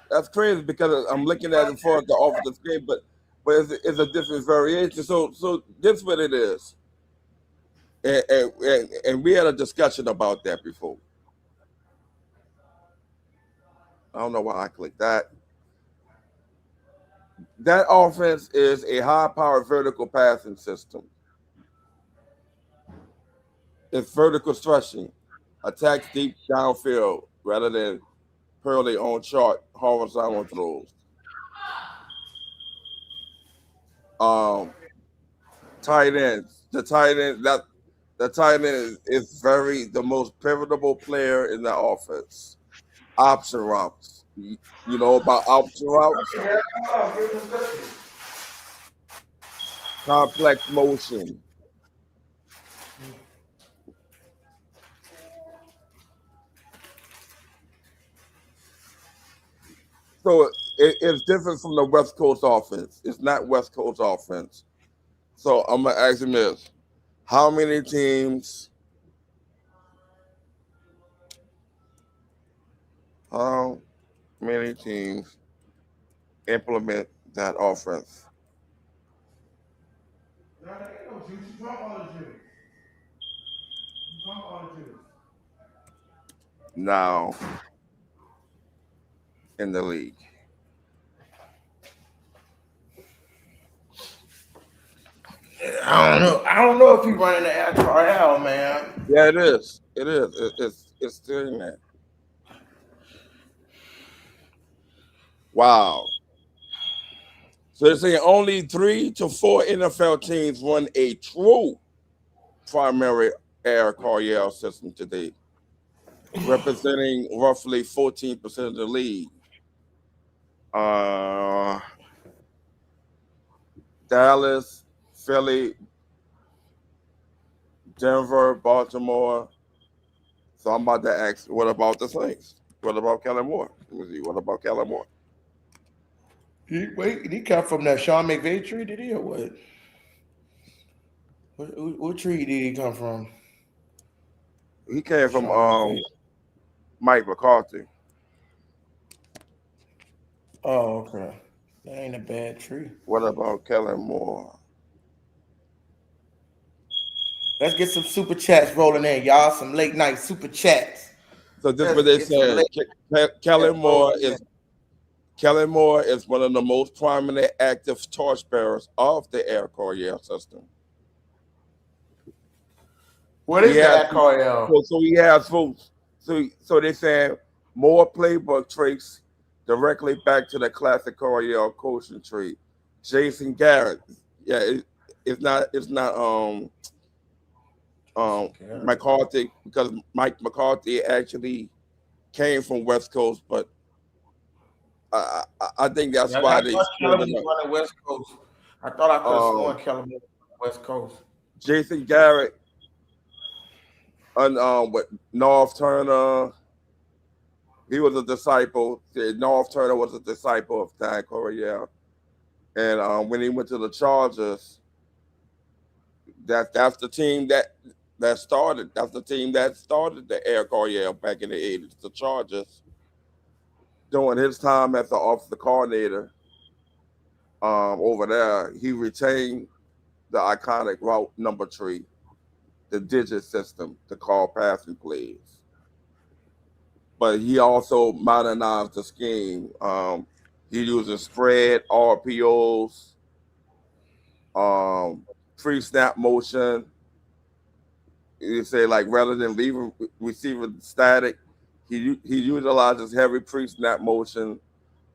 O: That's crazy because I'm looking at it for the offensive game, but it's a different variation. So this is what it is. And we had a discussion about that before. I don't know why I clicked that. That offense is a high-powered vertical passing system. It's vertical stretching, attacks deep downfield rather than purely on chart horizontal throws. Tight ends. The tight end is the most pivotal player in the offense. Option routes. You know about option routes? Complex motion. So it's different from the West Coast offense. It's not West Coast offense. So I'm gonna ask him this: how many teams? How many teams implement that offense? Now in the league.
A: I don't know if he's running the XRL, man.
O: Yeah, it is. It is. It's still in there. Wow. So they're saying only 3 to 4 NFL teams run a true primary air Coryell system today, representing roughly 14% of the league. Dallas, Philly, Denver, Baltimore. So I'm about to ask, what about the Saints? What about Kellen Moore? Let me see. What about Kellen Moore?
A: Did he come from that Sean McVay tree? Did he or what? What tree did he come from?
O: He came from Mike McCarthy.
A: Oh, okay. That ain't a bad tree.
O: What about Kellen Moore?
A: Let's get some super chats rolling in, y'all. Some late night super chats.
O: So this is what they said. Kellen Moore is one of the most prominent active torchbearers of the Air Coryell system.
A: What is that Coryell?
O: So he has folks. So they saying more playbook traits directly back to the classic Coryell coaching tree. Jason Garrett. Yeah, it's not McCarthy, because Mike McCarthy actually came from West Coast, but I think that's why they
A: running West Coast. I thought I could have sworn Kellen was West Coast.
O: Jason Garrett and with North Turner, he was a disciple. North Turner was a disciple of Dan Coryell, and when he went to the Chargers, that's the team that started. That's the team that started the Air Coryell back in the 80s, the Chargers. During his time as the offensive coordinator over there, he retained the iconic route number tree, the digit system to call passing plays. But he also modernized the scheme. He uses spread, RPOs, pre-snap motion. You say like rather than leaving receiver static, he utilizes heavy pre-snap motion,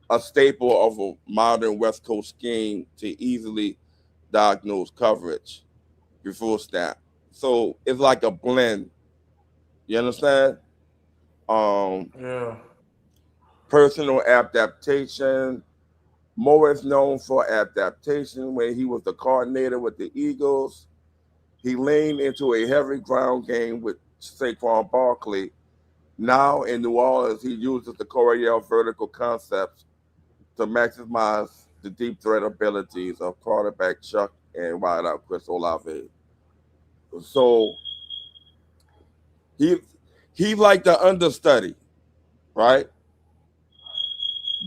O: a staple of a modern West Coast scheme to easily diagnose coverage before snap. So it's like a blend. You understand?
G: Yeah.
O: Personal adaptation. Moore is known for adaptation. When he was the coordinator with the Eagles, he leaned into a heavy ground game with Saquon Barkley. Now in New Orleans, he uses the Coryell vertical concepts to maximize the deep threat abilities of quarterback Chuck and wideout Chris Olave. So he like the understudy, right?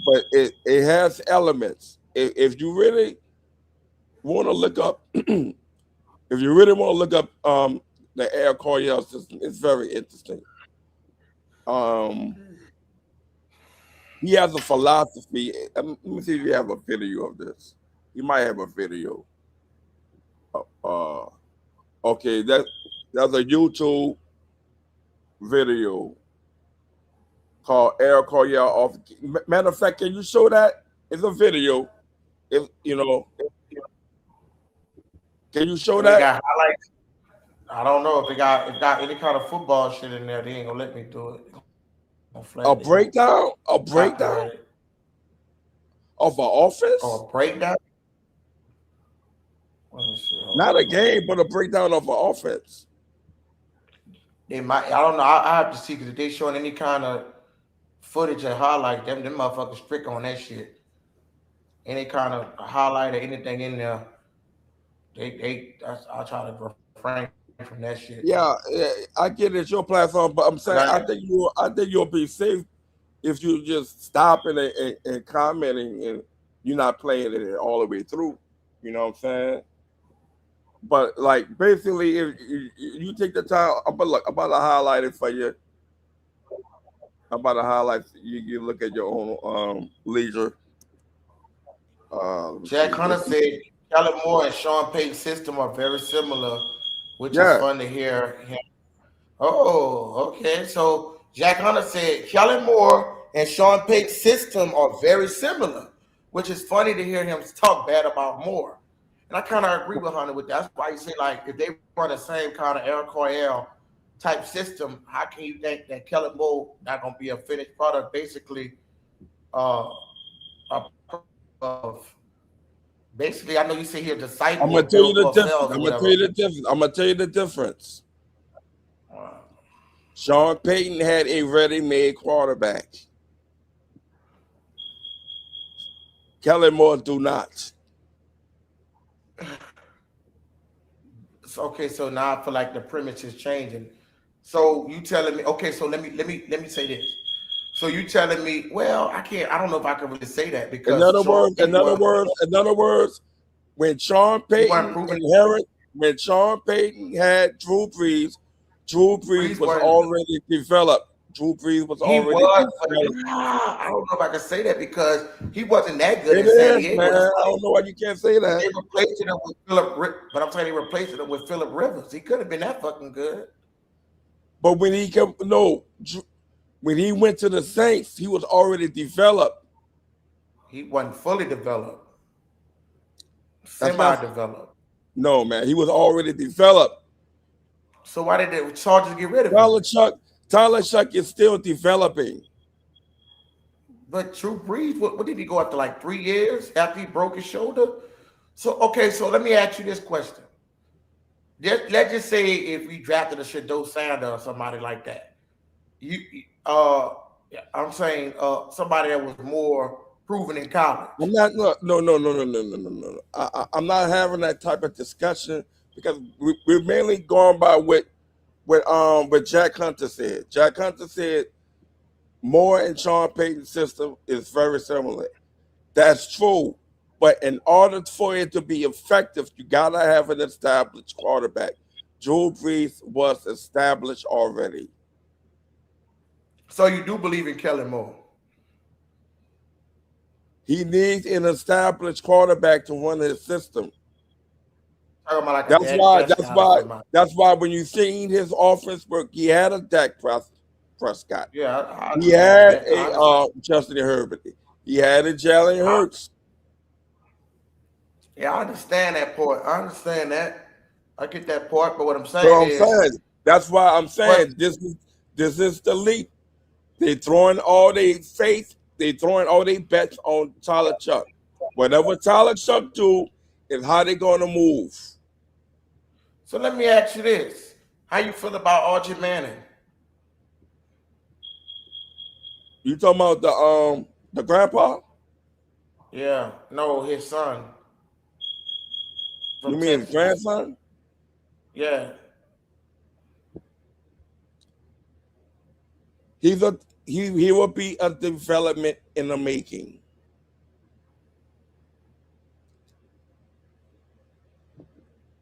O: But it has elements. If you really want to look up, if you really want to look up the Air Coryell system, it's very interesting. He has a philosophy. Let me see if you have a video of this. You might have a video. Okay, that's a YouTube video called Air Coryell off. Matter of fact, can you show that? It's a video. If you know, can you show
G: They
O: that?
G: got highlights. I don't know if it got any kind of football shit in there. They ain't gonna let me do it.
O: A breakdown of an offense.
G: Oh, a breakdown. Let me see.
O: Not a game, but a breakdown of an offense.
G: They might. I don't know. I have to see because if they showing any kind of footage and highlight, them motherfuckers strict on that shit. Any kind of highlight or anything in there, I try to refrain from that shit.
O: Yeah, I get it's your platform, but I'm saying I think you'll be safe if you just stop and commenting and you're not playing it all the way through. You know what I'm saying? But like basically, if you take the time, I'm about to highlight it for you. I'm about to highlight. You look at your own leisure.
G: Jack Hunter said Kellen Moore and Sean Payton's system are very similar, which is fun to hear. Oh, okay. So Jack Hunter said Kellen Moore and Sean Payton's system are very similar, which is funny to hear him talk bad about Moore. And I kind of agree with Hunter with that. That's why you say, like, if they run the same kind of Aaron Coryell type system, how can you think that Kellen Moore not going to be a finished product? Basically, basically, I know you say here disciple.
O: I'm gonna tell you the difference. Sean Payton had a ready-made quarterback. Kellen Moore do not.
G: Okay, so now I feel like the premise is changing. So you telling me? Okay, so let me say this. So you telling me? Well, I don't know if I can really say that because.
O: In other words, when Sean Payton had Drew Brees was already developed. Drew Brees was already developed.
G: I don't know if I can say that because he wasn't that good in San Diego.
O: Man. I don't know why you can't say that.
G: They replaced him with but I'm saying they replaced him with Phillip Rivers. He could have been that fucking good.
O: But when he went to the Saints, he was already developed.
G: He wasn't fully developed. Semi-developed.
O: No, man, he was already developed.
G: So why did the Chargers get rid of him?
O: Tyler Chuck is still developing.
G: But Drew Brees, what did he go after, like 3 years after he broke his shoulder? So, okay, so let me ask you this question. Let's just say if we drafted a Shadow Sander or somebody like that. I'm saying somebody that was more proven in college.
O: I'm not. No. I'm not having that type of discussion because we're mainly going by what Jack Hunter said. Jack Hunter said Moore and Sean Payton's system is very similar. That's true. But in order for it to be effective, you gotta have an established quarterback. Drew Brees was established already.
G: So you do believe in Kellen Moore?
O: He needs an established quarterback to run his system.
G: Talking about like
O: That's why when you seen his offense work, he had a Dak Prescott.
G: Yeah,
O: he had a Justin Herbert. He had a Jalen Hurts.
G: Yeah, I understand that part. I understand that. I get that part, but what I'm saying is,
O: that's why I'm saying this is the leap. They throwing all their faith. They throwing all their bets on Tyler Chuck. Whatever Tyler Chuck do is how they gonna move.
G: So let me ask you this: how you feel about Archie Manning?
O: You talking about the grandpa?
G: Yeah, no, his son.
O: You mean his grandson?
G: Yeah.
O: He will be a development in the making.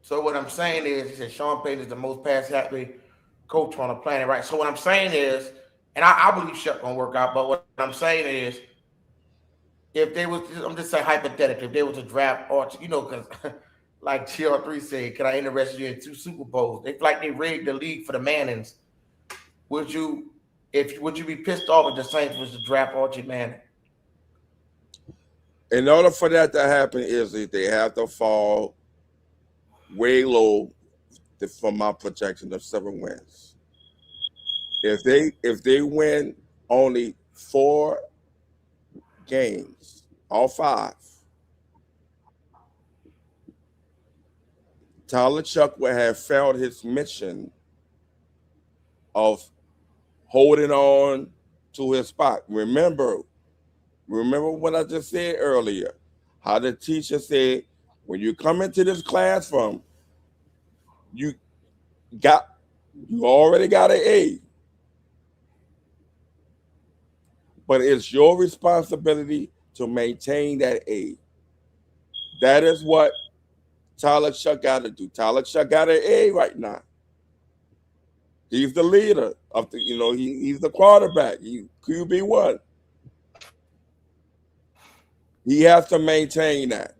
G: So what I'm saying is, he said Sean Payton is the most pass happy coach on the planet, right? So what I'm saying is, and I believe Chuck gonna work out, but what I'm saying is, if they was, I'm just saying hypothetically, if they was to draft Archie, because like TR3 said, can I interest you in 2 Super Bowls? They like they rigged the league for the Mannings. Would you be pissed off if the Saints was to draft Archie Manning?
O: In order for that to happen, is they have to fall way low from my projection of 7 wins. If they win only 4 games, all 5, Tyler Chuck would have failed his mission of holding on to his spot. Remember what I just said earlier, how the teacher said, when you come into this classroom, you already got an A. But it's your responsibility to maintain that A. That is what Tyler Chuck got to do. Tyler Chuck got an A right now. He's the leader of the, he's the quarterback. He QB1. He has to maintain that.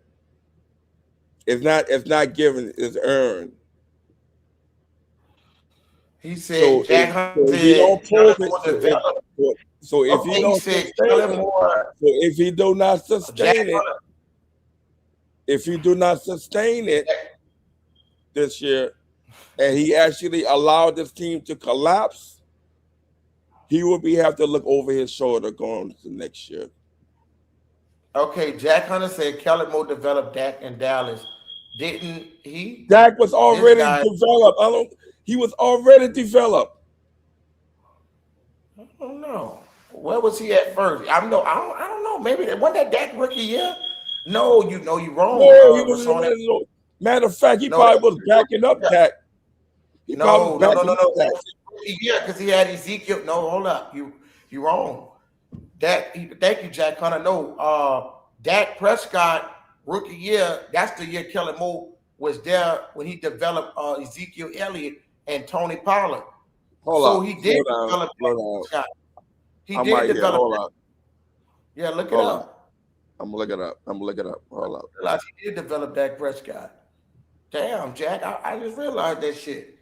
O: It's not given, it's earned.
G: He said
O: if he do not sustain it, if he do not sustain it this year, and he actually allowed this team to collapse, he will have to look over his shoulder going to next year.
G: Okay, Jack Hunter said Kellen Moore developed Dak in Dallas. Didn't he?
O: Dak was already developed. He was already developed.
G: I don't know. Where was he at first? I don't know. Maybe wasn't that Dak rookie year? No, you're wrong.
O: No, he was. Matter of fact, he probably was backing up Dak.
G: No. Yeah, because he had Ezekiel. No, hold up. You wrong. Thank you, Jack Hunter. No, Dak Prescott rookie year. That's the year Kellen Moore was there when he developed Ezekiel Elliott and Tony Pollard. He did develop Prescott. He did develop.
O: Hold up.
G: Yeah, look it up.
O: I'm gonna look it up. Hold up.
G: He did develop Dak Prescott. Damn, Jack, I just realized that shit.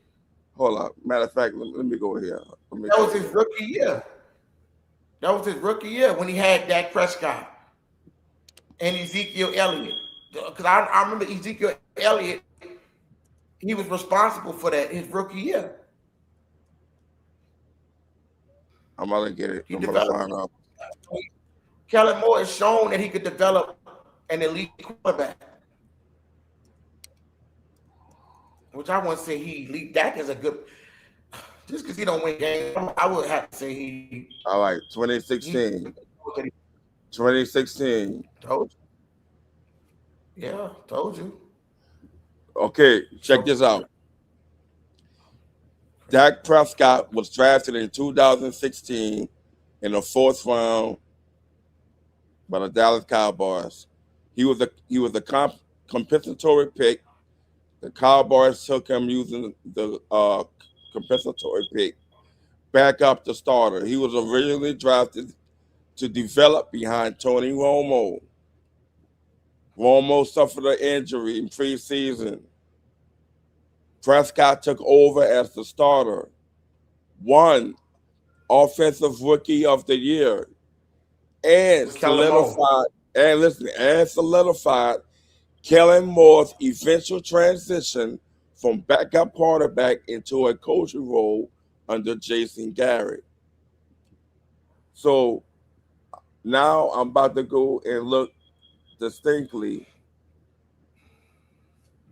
O: Hold up. Matter of fact, let me go here.
G: That was his rookie year. That was his rookie year when he had Dak Prescott and Ezekiel Elliott. Because I remember Ezekiel Elliott, he was responsible for that his rookie year.
O: I'm gonna get it. I'm gonna find out.
G: Kellen Moore has shown that he could develop an elite quarterback. Which I wouldn't say he elite. Dak is a good. Just because he don't win games, I would have to say he.
O: All right, 2016. 2016.
G: Told you. Yeah, told you.
O: Okay, check this out. Dak Prescott was drafted in 2016 in the 4th round by the Dallas Cowboys. He was a compensatory pick. The Cowboys took him using the compensatory pick, back up the starter. He was originally drafted to develop behind Tony Romo. Romo suffered an injury in preseason. Prescott took over as the starter, won Offensive Rookie of the Year, and solidified Kellen Moore's eventual transition from backup quarterback into a coaching role under Jason Garrett. So now I'm about to go and look distinctly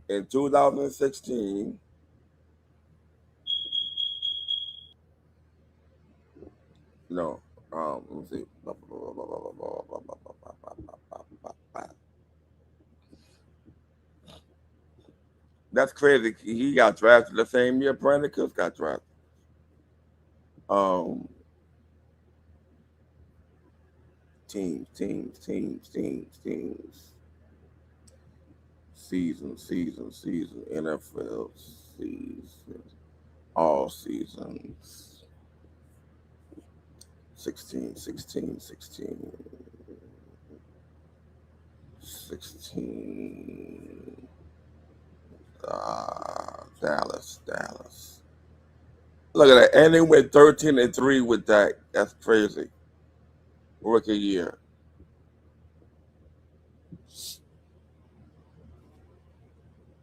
O: in 2016. No, let me see. That's crazy. He got drafted the same year Brandon Cooks got drafted. Teams. Season, NFL season, all seasons. 16. Dallas. Look at that. And they went 13-3 with that. That's crazy. Rookie year.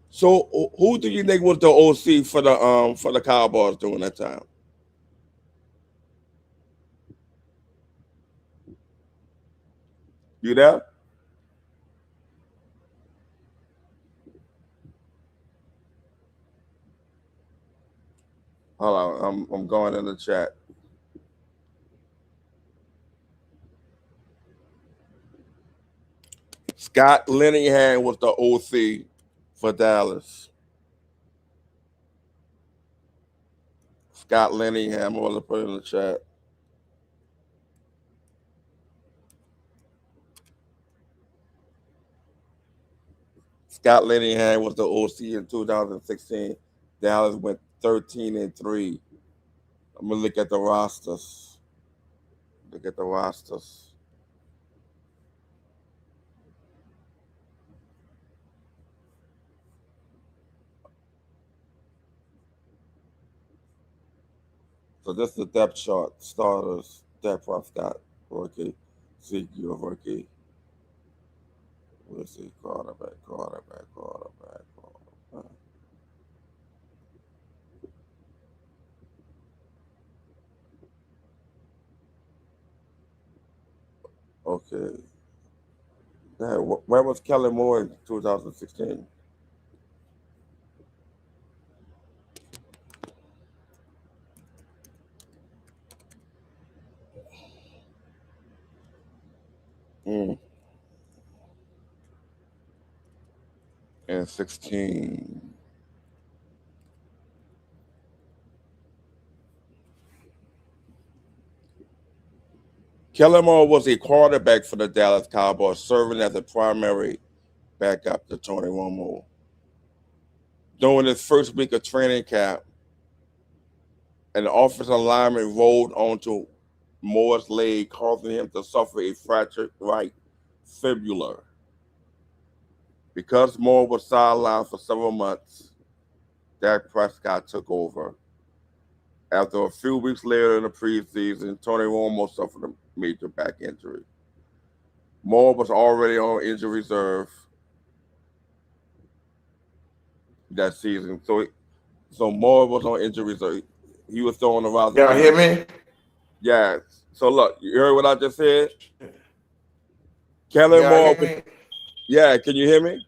O: So who do you think was the OC for the Cowboys during that time? You there? Hold on, I'm going in the chat. Scott Linehan was the OC for Dallas. Scott Linehan, I'm going to put it in the chat. Scott Linehan was the OC in 2016. Dallas went 13-3. I'm gonna look at the rosters. So this is the depth chart. Starters, Dak Prescott, rookie. Zeke, rookie. We'll see. Quarterback. Okay. Where was Kellen Moore in 2016? And 16. Kellen Moore was a quarterback for the Dallas Cowboys, serving as a primary backup to Tony Romo. During his first week of training camp, an offensive lineman rolled onto Moore's leg, causing him to suffer a fractured right fibula. Because Moore was sidelined for several months, Dak Prescott took over. After a few weeks later in the preseason, Tony Romo suffered a major back injury. Moore was already on injury reserve that season. So Moore was on injury reserve. He was still on the roster.
A: Y'all hear me?
O: Yeah. So look, you heard what I just said? Kellen Moore. Yeah, can you hear me?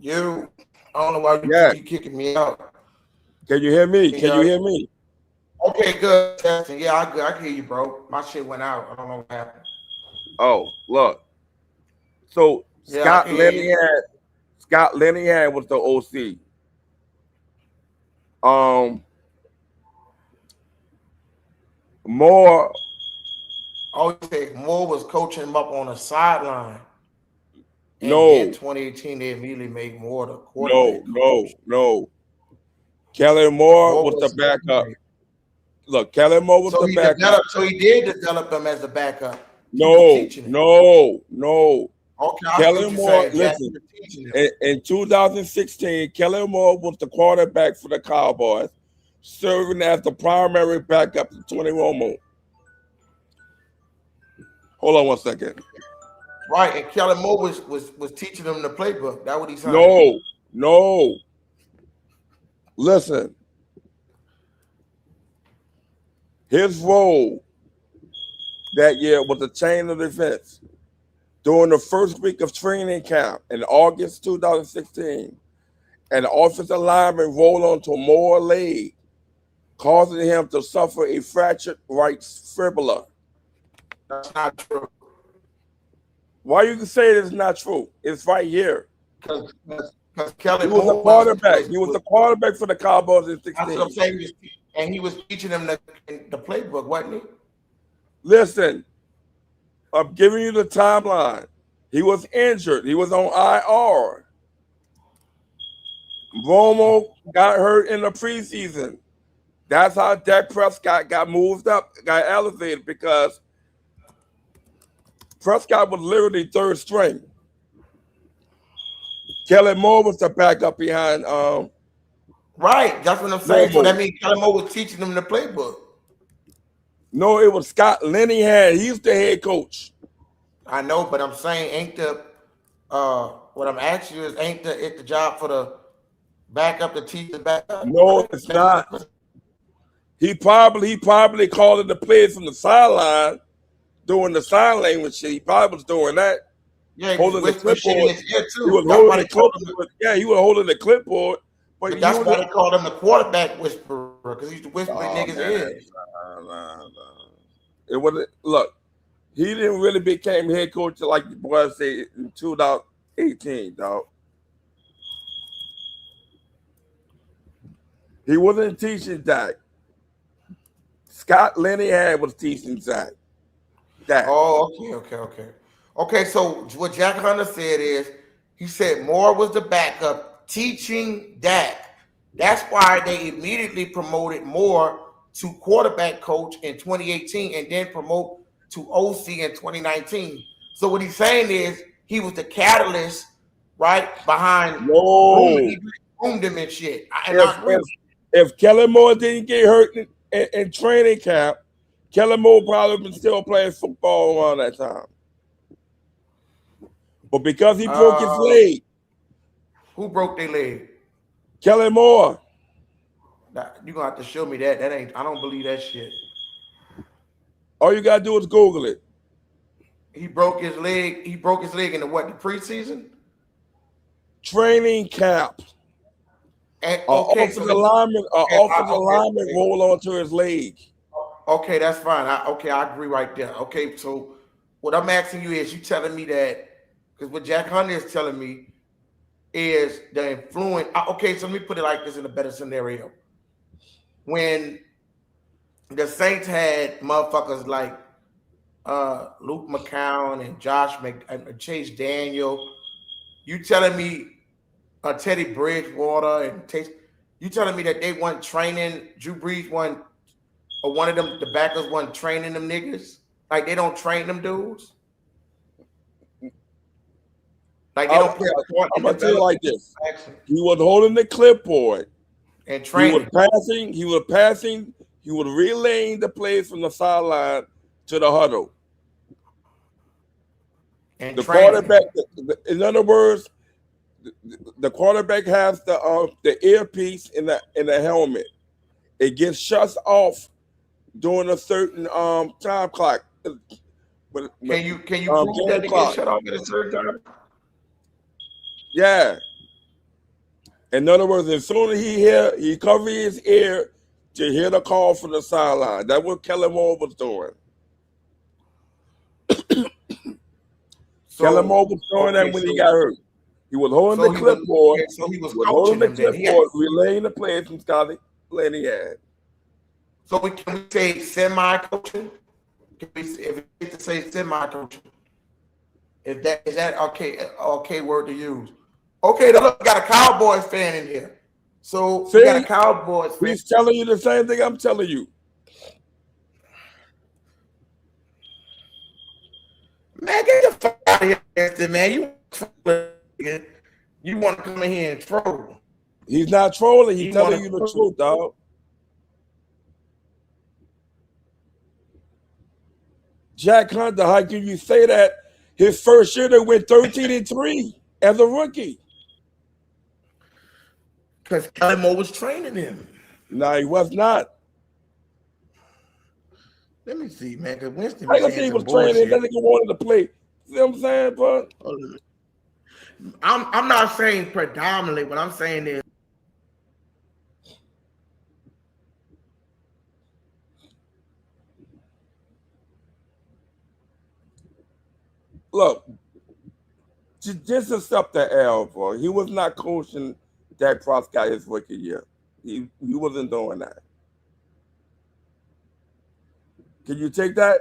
A: I don't know why you keep kicking me out.
O: Can you hear me? Can you hear me?
A: Okay, good. Yeah, I can hear you, bro. My shit went out. I don't know what happened.
O: Oh, look. So Scott Linehan was the OC. Moore.
A: Oh, Moore was coaching him up on the sideline.
O: No.
A: In 2018, they immediately made Moore the quarterback.
O: No. Kellen Moore was the backup. Look, Kellen Moore was the backup.
A: So he did develop him as the backup.
O: No.
A: Okay,
O: Kellen Moore, listen, in 2016, Kellen Moore was the quarterback for the Cowboys, serving as the primary backup to Tony Romo. Hold on one second.
A: Right, and Kellen Moore was teaching them the playbook. That's what he's saying.
O: No. Listen. His role that year was the chain of defense. During the first week of training camp in August 2016, an offensive lineman rolled onto Moore's leg, causing him to suffer a fractured right fibula.
A: That's not true.
O: Why you can say it's not true? It's right here.
A: Because Kellen
O: Moore was the quarterback. He was the quarterback for the Cowboys in 16.
A: That's what I'm saying. And he was teaching them the playbook, wasn't he?
O: Listen, I'm giving you the timeline. He was injured. He was on IR. Romo got hurt in the preseason. That's how Dak Prescott got moved up, got elevated, because Prescott was literally third string. Kellen Moore was the backup behind.
A: Right, that's what I'm saying. Romo. So that means Kellen Moore was teaching them the playbook.
O: No, it was Scott Linehan. He's the head coach.
A: I know, but I'm saying, ain't the what I'm asking you is, ain't the job for the backup to teach the backup?
O: No, it's not. He probably called it the plays from the sideline, doing the sign language shit. He probably was doing that.
A: Yeah,
O: holding the clipboard.
A: He
O: was holding the clipboard. Yeah, he was holding the clipboard.
A: But that's why they called him the quarterback whisperer, because he used to whisper in niggas' ears.
O: It wasn't. Look, he didn't really become head coach like the boys say in 2018, dog. He wasn't teaching Dak. Scott Linehan was teaching Dak.
A: Oh, okay. So what Jack Hunter said is, he said Moore was the backup teaching Dak. That's why they immediately promoted Moore to quarterback coach in 2018 and then promote to OC in 2019. So what he's saying is he was the catalyst, right, behind he groomed him and shit.
O: If Kellen Moore didn't get hurt in training camp, Kellen Moore probably been still playing football around that time. But because he broke his leg.
A: Who broke their leg?
O: Kellen Moore.
A: You're gonna have to show me that. I don't believe that shit.
O: All you gotta do is Google it.
A: He broke his leg. He broke his leg in the preseason?
O: Training camp. Offensive lineman roll onto his leg.
A: Okay, that's fine. I agree right there. Okay, so what I'm asking you is, you telling me that, because what Jack Hunter is telling me is the influence. Okay, so let me put it like this in a better scenario. When the Saints had motherfuckers like Luke McCown and Chase Daniel, you telling me Teddy Bridgewater and you telling me that they weren't training, Drew Brees one of them, the backers wasn't training them niggas? Like they don't train them dudes? Like they don't play a part.
O: I'm gonna tell you like this. He was holding the clipboard
A: and training.
O: He was passing, he was relaying the plays from the sideline to the huddle. And the quarterback, in other words, the quarterback has the earpiece in the helmet. It gets shut off during a certain time clock.
A: Can you prove that it gets shut off at a certain time?
O: Yeah. In other words, as soon as he covered his ear to hear the call from the sideline. That's what Kellen Moore was doing. Kellen Moore was doing that when he got hurt. He was holding the clipboard.
A: He was holding the
O: clipboard, relaying the plays from Scotty Linehan.
A: So can we say semi-coaching? If we say semi-coaching, is that okay word to use? Okay, look, we got a Cowboys fan in here. So we got a Cowboys fan.
O: He's telling you the same thing I'm telling you.
A: Man, get the fuck out
G: here against it, man. You want to come in here and troll.
O: He's not trolling. He's telling you the truth, dog. Jack Hunter, how can you say that? His first year, they went 13-3 as a rookie.
G: Because Kellen Moore was training him.
O: No, he was not.
G: Let me see, man. Because Winston
O: I think he was training. That nigga wanted to play. See what I'm saying, bro?
G: I'm not saying predominantly. What I'm saying is,
O: look, just accept the L, bro. He was not coaching Dak Prescott his rookie year. He wasn't doing that. Can you take that?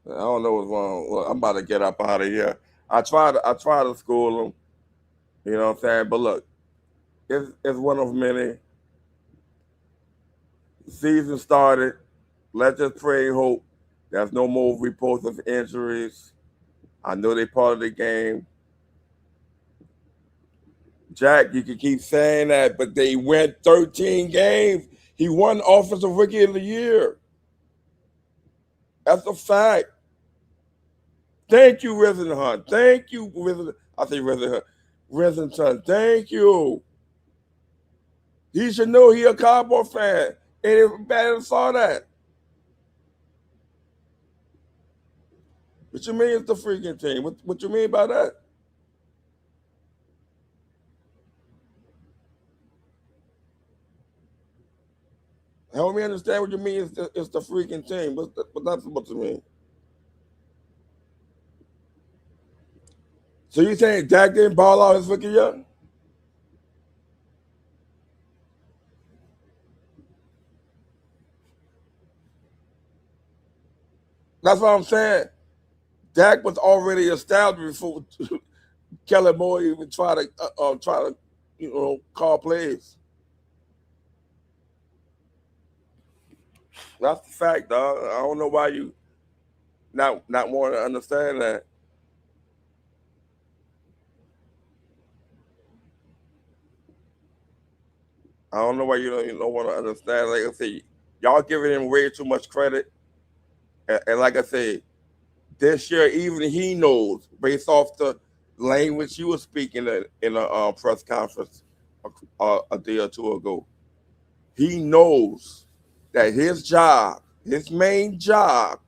O: I don't know what's wrong. Look, I'm about to get up out of here. I try to school him. You know what I'm saying? But look, it's one of many. The season started. Let's just pray and hope there's no more reports of injuries. I know they're part of the game. Jack, you can keep saying that, but they went 13 games. He won Offensive Rookie of the Year. That's a fact. Thank you, Resident Hunt. Thank you, Resident. I say Resident Hunt. Resident Hunt. Thank you. He should know he a Cowboy fan. And everybody saw that. What you mean it's the freaking team? What you mean by that? Help me understand what you mean it's the freaking team. What's that supposed to mean? So you saying Dak didn't ball out his rookie year? That's what I'm saying. Dak was already established before Kellen Moore even try to call plays. That's the fact, dog. I don't know why you not want to understand that. I don't know why you don't want to understand. Like I say, y'all giving him way too much credit. And like I say, this year, even he knows, based off the language he was speaking in a press conference a day or two ago, he knows that his main job,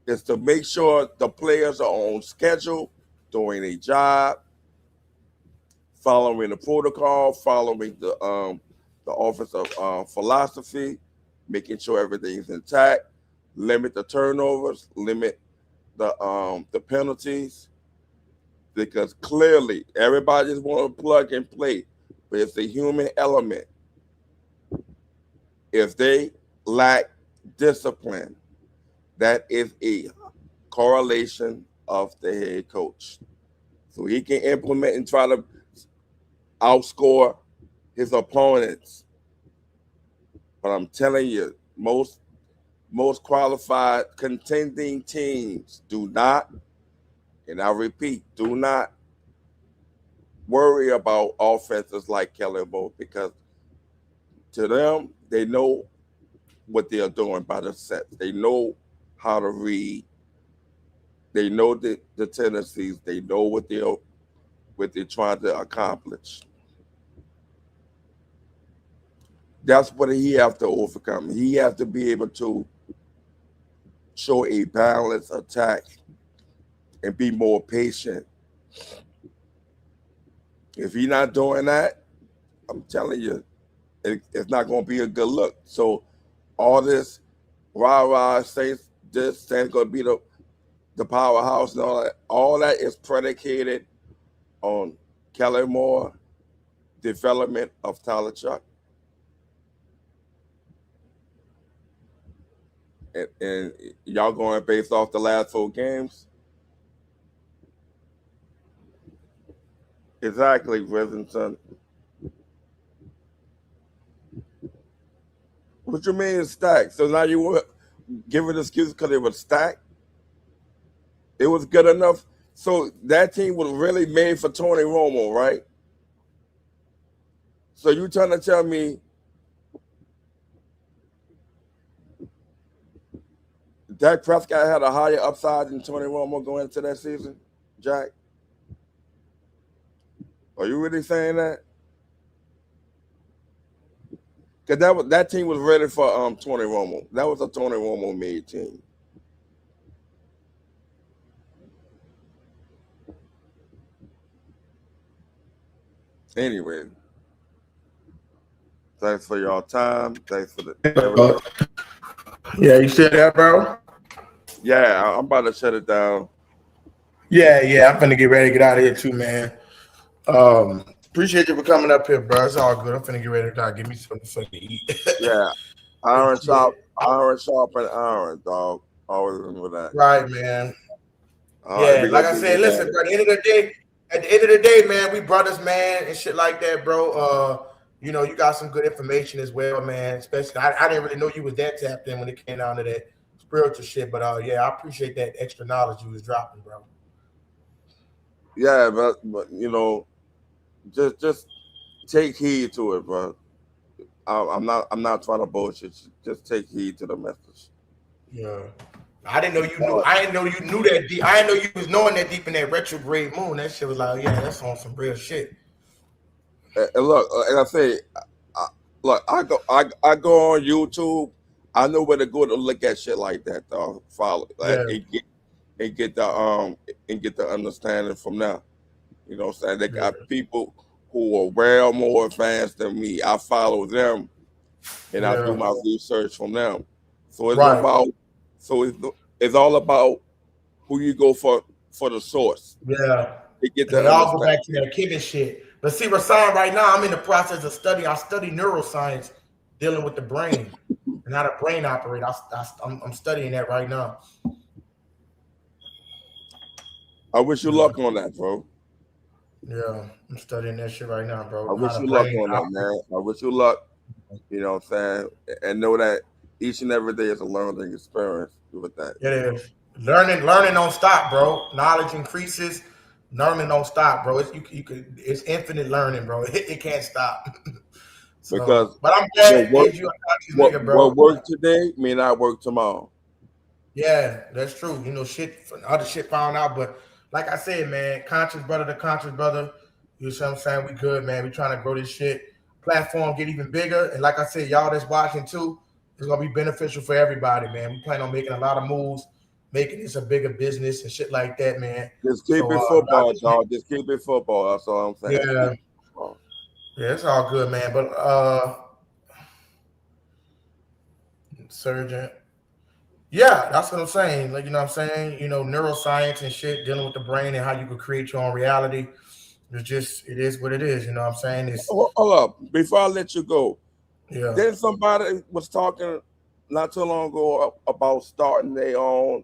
O: is to make sure the players are on schedule, doing a job, following the protocol, following the office of philosophy, making sure everything's intact, limit the turnovers, limit the penalties, because clearly everybody just want to plug and play, but it's a human element. If they lack discipline, that is a correlation of the head coach. So he can implement and try to outscore his opponents. But I'm telling you, most qualified contending teams do not, and I repeat, do not worry about offenses like Kellen Moore, because to them, they know what they're doing by the sets. They know how to read. They know the tendencies. They know what they're trying to accomplish. That's what he has to overcome. He has to be able to show a balanced attack and be more patient. If he's not doing that, I'm telling you, it's not going to be a good look. So all this rah-rah, Saints going to be the powerhouse and all that is predicated on Kellen Moore, development of Tyler Chuck. And y'all going based off the last 4 games? Exactly, Resident. What you mean stacked? So now you give it excuses because it was stacked. It was good enough. So that team was really made for Tony Romo, right? So you trying to tell me Dak Prescott had a higher upside than Tony Romo going into that season, Jack? Are you really saying that? Because that team was ready for Tony Romo. That was a Tony Romo made team. Anyway, thanks for your time. Thanks for the.
A: Yeah, you said that, bro?
O: Yeah, I'm about to shut it down.
A: Yeah, I'm finna get ready to get out of here too, man. Appreciate you for coming up here, bro. It's all good. I'm finna get ready to give me something to eat.
O: Yeah, iron sharp and iron, dog. Always remember that.
A: Right, man.
O: Right,
A: like I said, listen, bro. At the end of the day, man, we brothers, man, and shit like that, bro. You know, you got some good information as well, man. Especially, I didn't really know you was that tapped in when it came down to that spiritual shit. But I appreciate that extra knowledge you was dropping, bro.
O: Yeah, but you know, just take heed to it, bro. I'm not trying to bullshit. Just take heed to the message.
A: Yeah. I didn't know you knew. I didn't know you knew that deep. I didn't know you was knowing that deep in that retrograde moon. That shit was like, yeah, that's on some real shit.
O: And look, and I say, look, I go on YouTube. I know where to go to look at shit like that, dog. Follow, and get the understanding from there. You know what I'm saying? They got people who are well more advanced than me. I follow them, and I do my research from them. So it's about. So it's all about who you go for the source.
A: Yeah.
O: To get
A: and I'll go back to that kicking shit. But see, Rasan, right now, I'm in the process of studying. I study neuroscience dealing with the brain and how the brain operates. I'm studying that right now.
O: I wish you luck on that, bro.
A: Yeah, I'm studying that shit right now, bro.
O: I wish you luck on that, man. I wish you luck. You know what I'm saying? And know that each and every day is a learning experience with that.
A: It is. Learning don't stop, bro. Knowledge increases. Learning don't stop, bro. It's infinite learning, bro. It can't stop.
O: Because
A: but I'm glad you nigga, bro.
O: What worked today may not work tomorrow.
A: Yeah, that's true. You know, other shit found out. But like I said, man, conscious brother to conscious brother. You know what I'm saying? We good, man. We trying to grow this shit. Platform get even bigger. And like I said, y'all that's watching too, it's gonna be beneficial for everybody, man. We plan on making a lot of moves, making this a bigger business and shit like that, man.
O: Just keep it football, dog. Just keep it football. That's all I'm saying.
A: Yeah, it's all good, man. But surgeon. Yeah, that's what I'm saying. Like, you know what I'm saying? You know, neuroscience and shit, dealing with the brain and how you could create your own reality. It is what it is. You know what I'm saying?
O: Hold up. Before I let you go,
A: yeah.
O: Then somebody was talking not too long ago about starting their own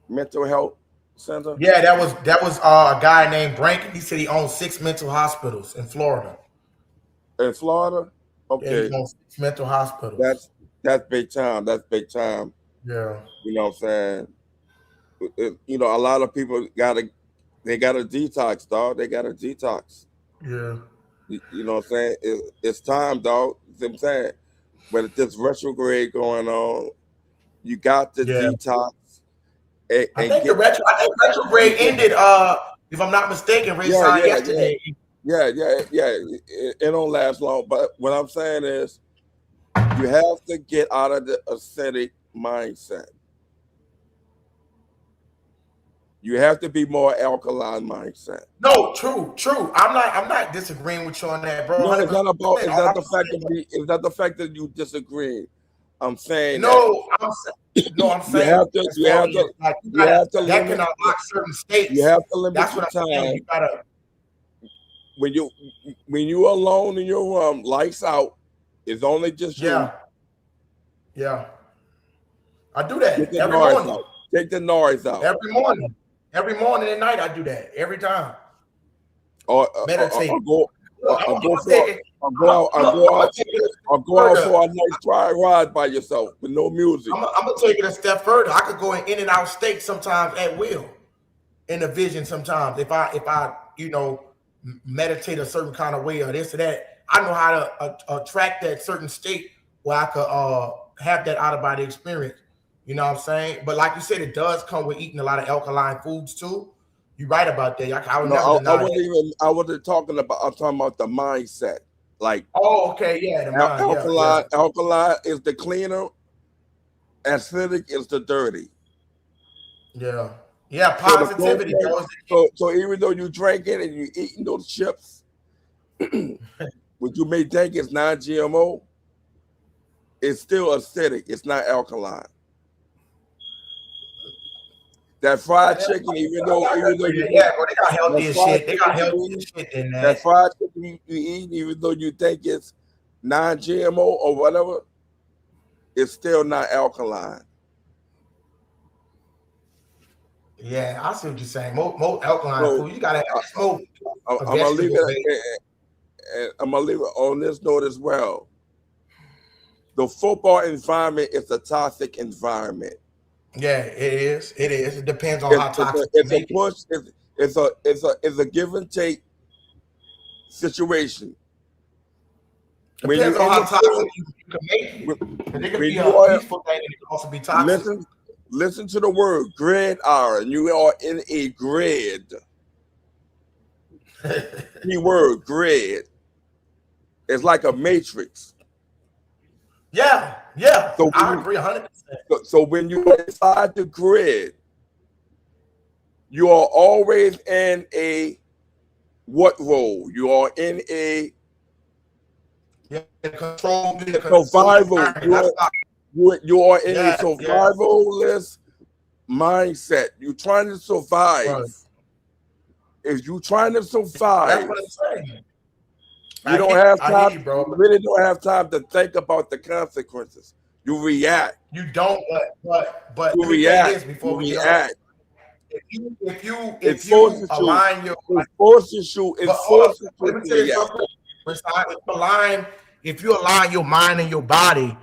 O: mental health center.
A: Yeah, that was a guy named Brank. He said he owns 6 mental hospitals in Florida.
O: In Florida? Okay.
A: Yeah, he owns 6 mental hospitals.
O: That's big time. That's big time.
A: Yeah.
O: You know what I'm saying? You know, a lot of people got a detox, dog. They got a detox.
A: Yeah.
O: You know what I'm saying? It's time, dog. You know what I'm saying? But this retrograde going on, you got the detox.
A: I think retrograde ended, if I'm not mistaken, yesterday.
O: Yeah. It don't last long. But what I'm saying is you have to get out of the ascetic mindset. You have to be more alkaline mindset.
A: No, true. I'm not disagreeing with you on that, bro.
O: No, it's not about. It's not the fact that you disagree. I'm saying
A: I'm saying
O: you have to
A: that can unlock certain states.
O: You have to limit
A: That's
O: your
A: what I'm
O: time.
A: saying. You gotta
O: when you're alone in your room, lights out. It's only just you.
A: Yeah. I do that
O: every
A: morning.
O: Out. Take the noise out.
A: Every morning and night I do that every time.
O: Or meditate. Go out. Or go out for a nice dry ride by yourself with no music.
G: I'm gonna take it a step further. I could go in and out state sometimes at will, in a vision. Sometimes if I meditate a certain kind of way or this or that, I know how to attract that certain state where I could have that out of body experience. You know what I'm saying? But like you said, it does come with eating a lot of alkaline foods too. You're right about that. I
O: wasn't talking about. I'm talking about the mindset. Like,
G: oh, okay, yeah, the mind,
O: alkaline is the cleaner, acidic is the dirty.
G: Yeah, positivity.
O: So even though you drink it and you eating those chips, what you may think is non-GMO, it's still acidic. It's not alkaline. That fried chicken, even though
G: they got healthy as shit. They got healthy as shit in that.
O: That fried chicken you eat, even though you think it's non-GMO or whatever, it's still not alkaline.
G: Yeah, I see what you're saying. Most alkaline food, you gotta have smoke.
O: I'm gonna leave it on this note as well. The football environment is a toxic environment.
G: Yeah, it is. It is. It depends on how toxic.
O: It's a push. It's a give and take situation.
G: Depends on how toxic you can make it. It can be a peaceful thing, and it can also be toxic.
O: Listen to the word gridiron. You are in a grid. The word grid. It's like a matrix.
G: Yeah. So I agree 100%.
O: So when you're inside the grid, you are always in a what role? You are in a survival. You are in a survivalist mindset. You're trying to survive. Right. If you're trying to survive,
G: that's what I'm saying.
O: You don't have time. You really don't have time to think about the consequences. You react.
G: You don't, but
O: you react.
G: Before
O: you react.
G: If you align your,
O: it forces you to react.
G: If you align your mind and your body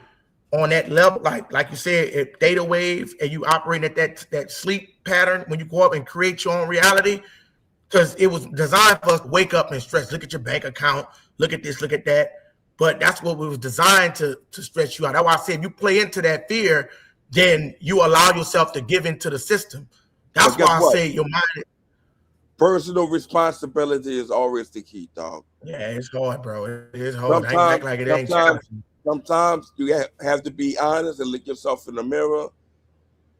G: on that level, like you said, if theta wave, and you operate at that sleep pattern when you go up and create your own reality, because it was designed for us to wake up and stress. Look at your bank account. Look at this. Look at that. But that's what it was designed to stress you out. That's why I said if you play into that fear, then you allow yourself to give into the system. That's why I say your mind.
O: Personal responsibility is always the key, dog.
G: Yeah, it's hard, bro. It is hard.
O: Sometimes you have to be honest and look yourself in the mirror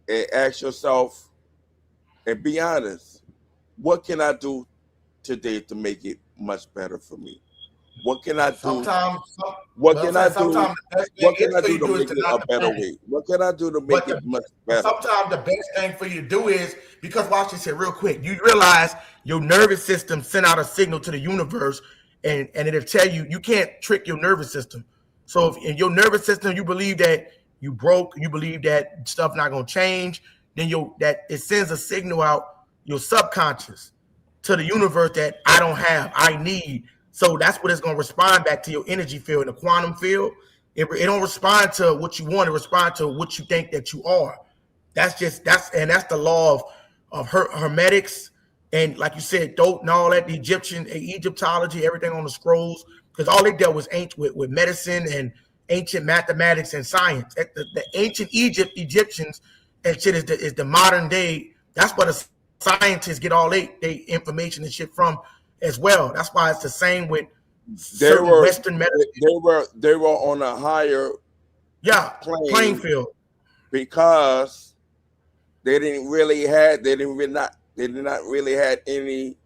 O: and ask yourself and be honest. What can I do today to make it much better for me? What can I do? What can I do to make it a better way? What can I do to make it much better?
G: Sometimes the best thing for you to do is, because watch this here real quick, you realize your nervous system sent out a signal to the universe, and it'll tell you can't trick your nervous system. So if in your nervous system you believe that you broke, you believe that stuff not gonna change, then that it sends a signal out your subconscious to the universe that I don't have, I need. So that's what it's going to respond back to your energy field, in the quantum field. It don't respond to what you want. It responds to what you think that you are. That's the law of hermetics. And like you said, dope and all that, the Egyptology, everything on the scrolls, because all they dealt was ancient with medicine and ancient mathematics and science. The ancient Egyptians and shit is the modern day. That's what the scientists get all their information and shit from as well. That's why it's the same with Western medicine.
O: They were on a higher
G: playing field
O: because they did not really had any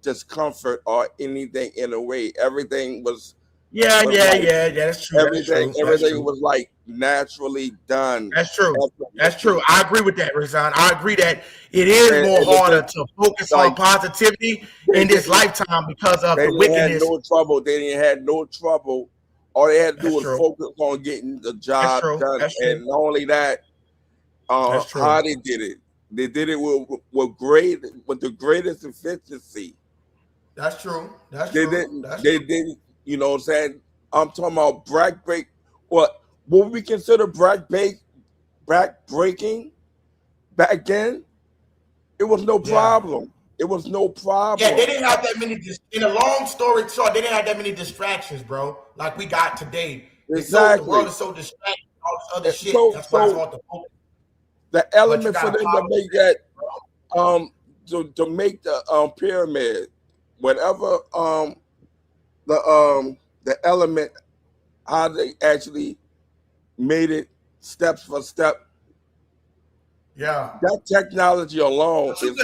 O: discomfort or anything in a way. Everything was
G: that's true.
O: Everything was like naturally done.
G: That's true. That's true. I agree with that, Rizan. I agree that it is more harder to focus on positivity in this lifetime because of the wickedness.
O: They didn't have no trouble. All they had to do was focus on getting the job done. And not only that, how they did it. They did it with the greatest efficiency.
G: That's true.
O: They didn't, you know what I'm saying? I'm talking about back-break. What we consider back-breaking back then? It was no problem. It was no problem.
G: Yeah, they didn't have that many. In a long story short, they didn't have that many distractions, bro. Like we got today.
O: Exactly.
G: The world is so distracted. All this other shit. That's why it's hard to focus.
O: The element for them to make that, to make the pyramid, whatever the element, how they actually made it step for step.
G: Yeah.
O: That technology alone is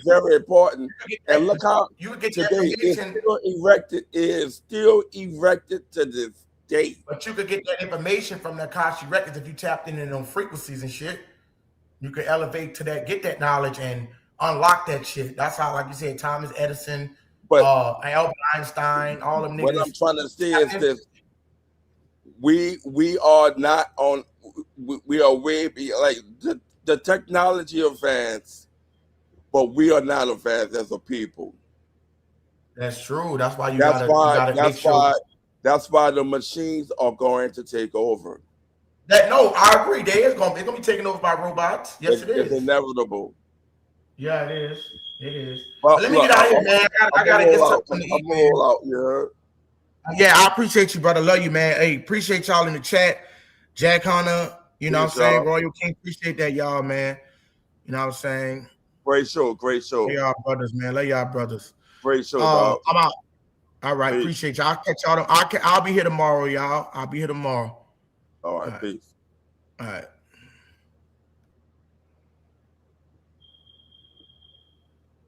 O: very important. And look how today it's still erected to this day.
G: But you could get that information from the Akashi records if you tapped in on frequencies and shit. You could elevate to that, get that knowledge and unlock that shit. That's how, like you said, Thomas Edison, Albert Einstein, all them niggas.
O: What I'm trying to say is this: we are not on. We are way beyond, like the technology advanced, but we are not advanced as a people.
G: That's true. That's why you gotta make sure.
O: That's why the machines are going to take over.
G: I agree. It's gonna be taken over by robots. Yes, it is.
O: It's inevitable.
G: Yeah, it is. It is. But let me get out of here, man. I gotta get something to eat. Yeah, I appreciate you, brother. Love you, man. Hey, appreciate y'all in the chat. Jack Hunter, you know what I'm saying? Royal King, appreciate that, y'all, man. You know what I'm saying?
O: Great show.
G: Love y'all brothers, man. Love y'all brothers.
O: Great show, dog.
G: I'm out. All right, peace. Appreciate y'all. I'll catch y'all. I'll be here tomorrow, y'all. I'll be here tomorrow.
O: All right, peace.
G: All right.